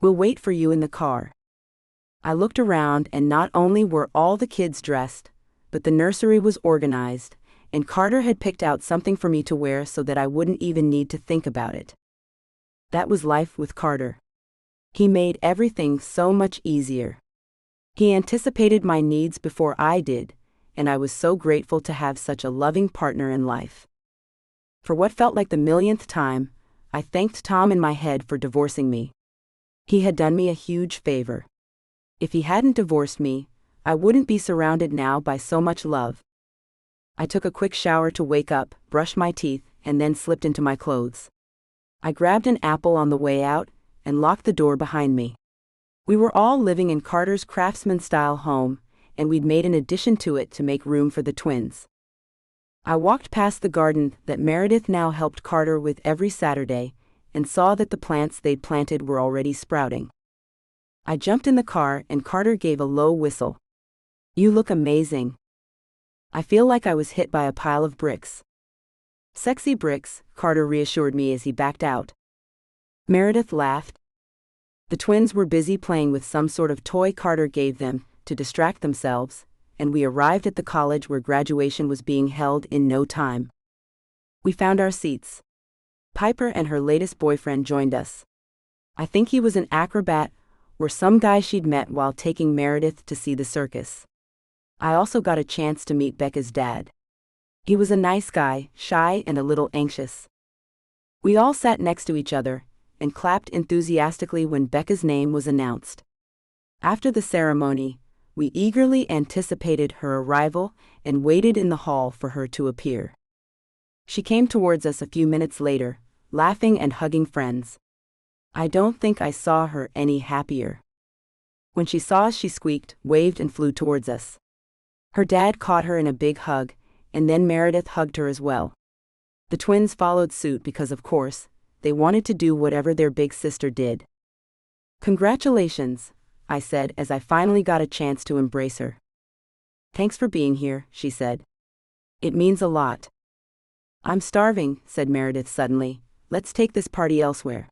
We'll wait for you in the car." I looked around, and not only were all the kids dressed, but the nursery was organized, and Carter had picked out something for me to wear so that I wouldn't even need to think about it. That was life with Carter. He made everything so much easier. He anticipated my needs before I did, and I was so grateful to have such a loving partner in life. For what felt like the millionth time, I thanked Tom in my head for divorcing me. He had done me a huge favor. If he hadn't divorced me, I wouldn't be surrounded now by so much love. I took a quick shower to wake up, brushed my teeth, and then slipped into my clothes. I grabbed an apple on the way out and locked the door behind me. We were all living in Carter's craftsman-style home, and we'd made an addition to it to make room for the twins. I walked past the garden that Meredith now helped Carter with every Saturday and saw that the plants they'd planted were already sprouting. I jumped in the car and Carter gave a low whistle. "You look amazing." I feel like I was hit by a pile of bricks. "Sexy bricks," Carter reassured me as he backed out. Meredith laughed. The twins were busy playing with some sort of toy Carter gave them to distract themselves, and we arrived at the college where graduation was being held in no time. We found our seats. Piper and her latest boyfriend joined us. I think he was an acrobat or some guy she'd met while taking Meredith to see the circus. I also got a chance to meet Becca's dad. He was a nice guy, shy and a little anxious. We all sat next to each other and clapped enthusiastically when Becca's name was announced. After the ceremony, we eagerly anticipated her arrival and waited in the hall for her to appear. She came towards us a few minutes later, laughing and hugging friends. I don't think I saw her any happier. When she saw us, she squeaked, waved, and flew towards us. Her dad caught her in a big hug, and then Meredith hugged her as well. The twins followed suit because, of course, they wanted to do whatever their big sister did. "Congratulations," I said as I finally got a chance to embrace her. "Thanks for being here," she said. "It means a lot." "I'm starving," said Meredith suddenly. "Let's take this party elsewhere."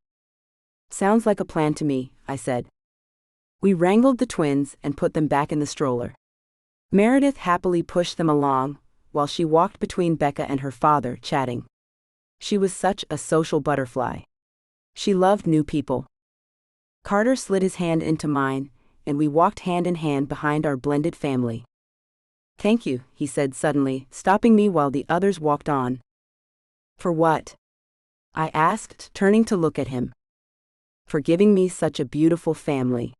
"Sounds like a plan to me," I said. We wrangled the twins and put them back in the stroller. Meredith happily pushed them along, while she walked between Becca and her father, chatting. She was such a social butterfly. She loved new people. Carter slid his hand into mine, and we walked hand in hand behind our blended family. "Thank you," he said suddenly, stopping me while the others walked on. "For what?" I asked, turning to look at him. "For giving me such a beautiful family.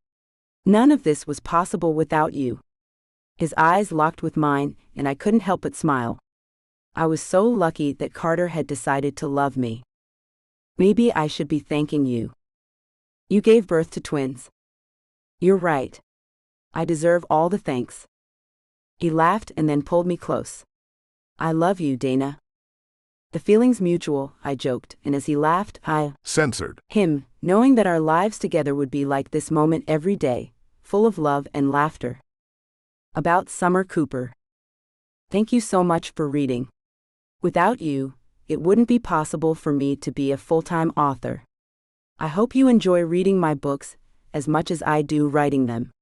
None of this was possible without you." His eyes locked with mine, and I couldn't help but smile. I was so lucky that Carter had decided to love me. "Maybe I should be thanking you. You gave birth to twins." "You're right. I deserve all the thanks." He laughed and then pulled me close. "I love you, Dana." "The feeling's mutual," I joked, and as he laughed, I Censored. him, knowing that our lives together would be like this moment every day, full of love and laughter. About Summer Cooper. Thank you so much for reading. Without you, it wouldn't be possible for me to be a full-time author. I hope you enjoy reading my books as much as I do writing them.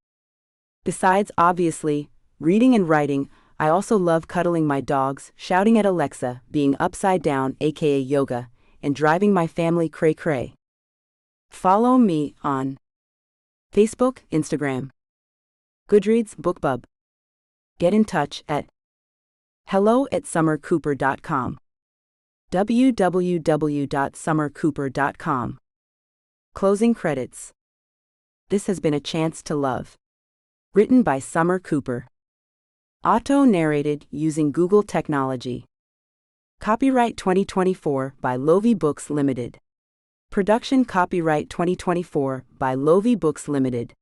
Besides, obviously, reading and writing, I also love cuddling my dogs, shouting at Alexa, being upside down, aka yoga, and driving my family cray-cray. Follow me on Facebook, Instagram, Goodreads, BookBub. Get in touch at hello@summercooper.com. www.summercooper.com. Closing credits. This has been A Chance to Love. Written by Summer Cooper. Auto-narrated using Google technology. Copyright 2024 by Lovie Books Limited. Production copyright 2024 by Lovie Books Limited.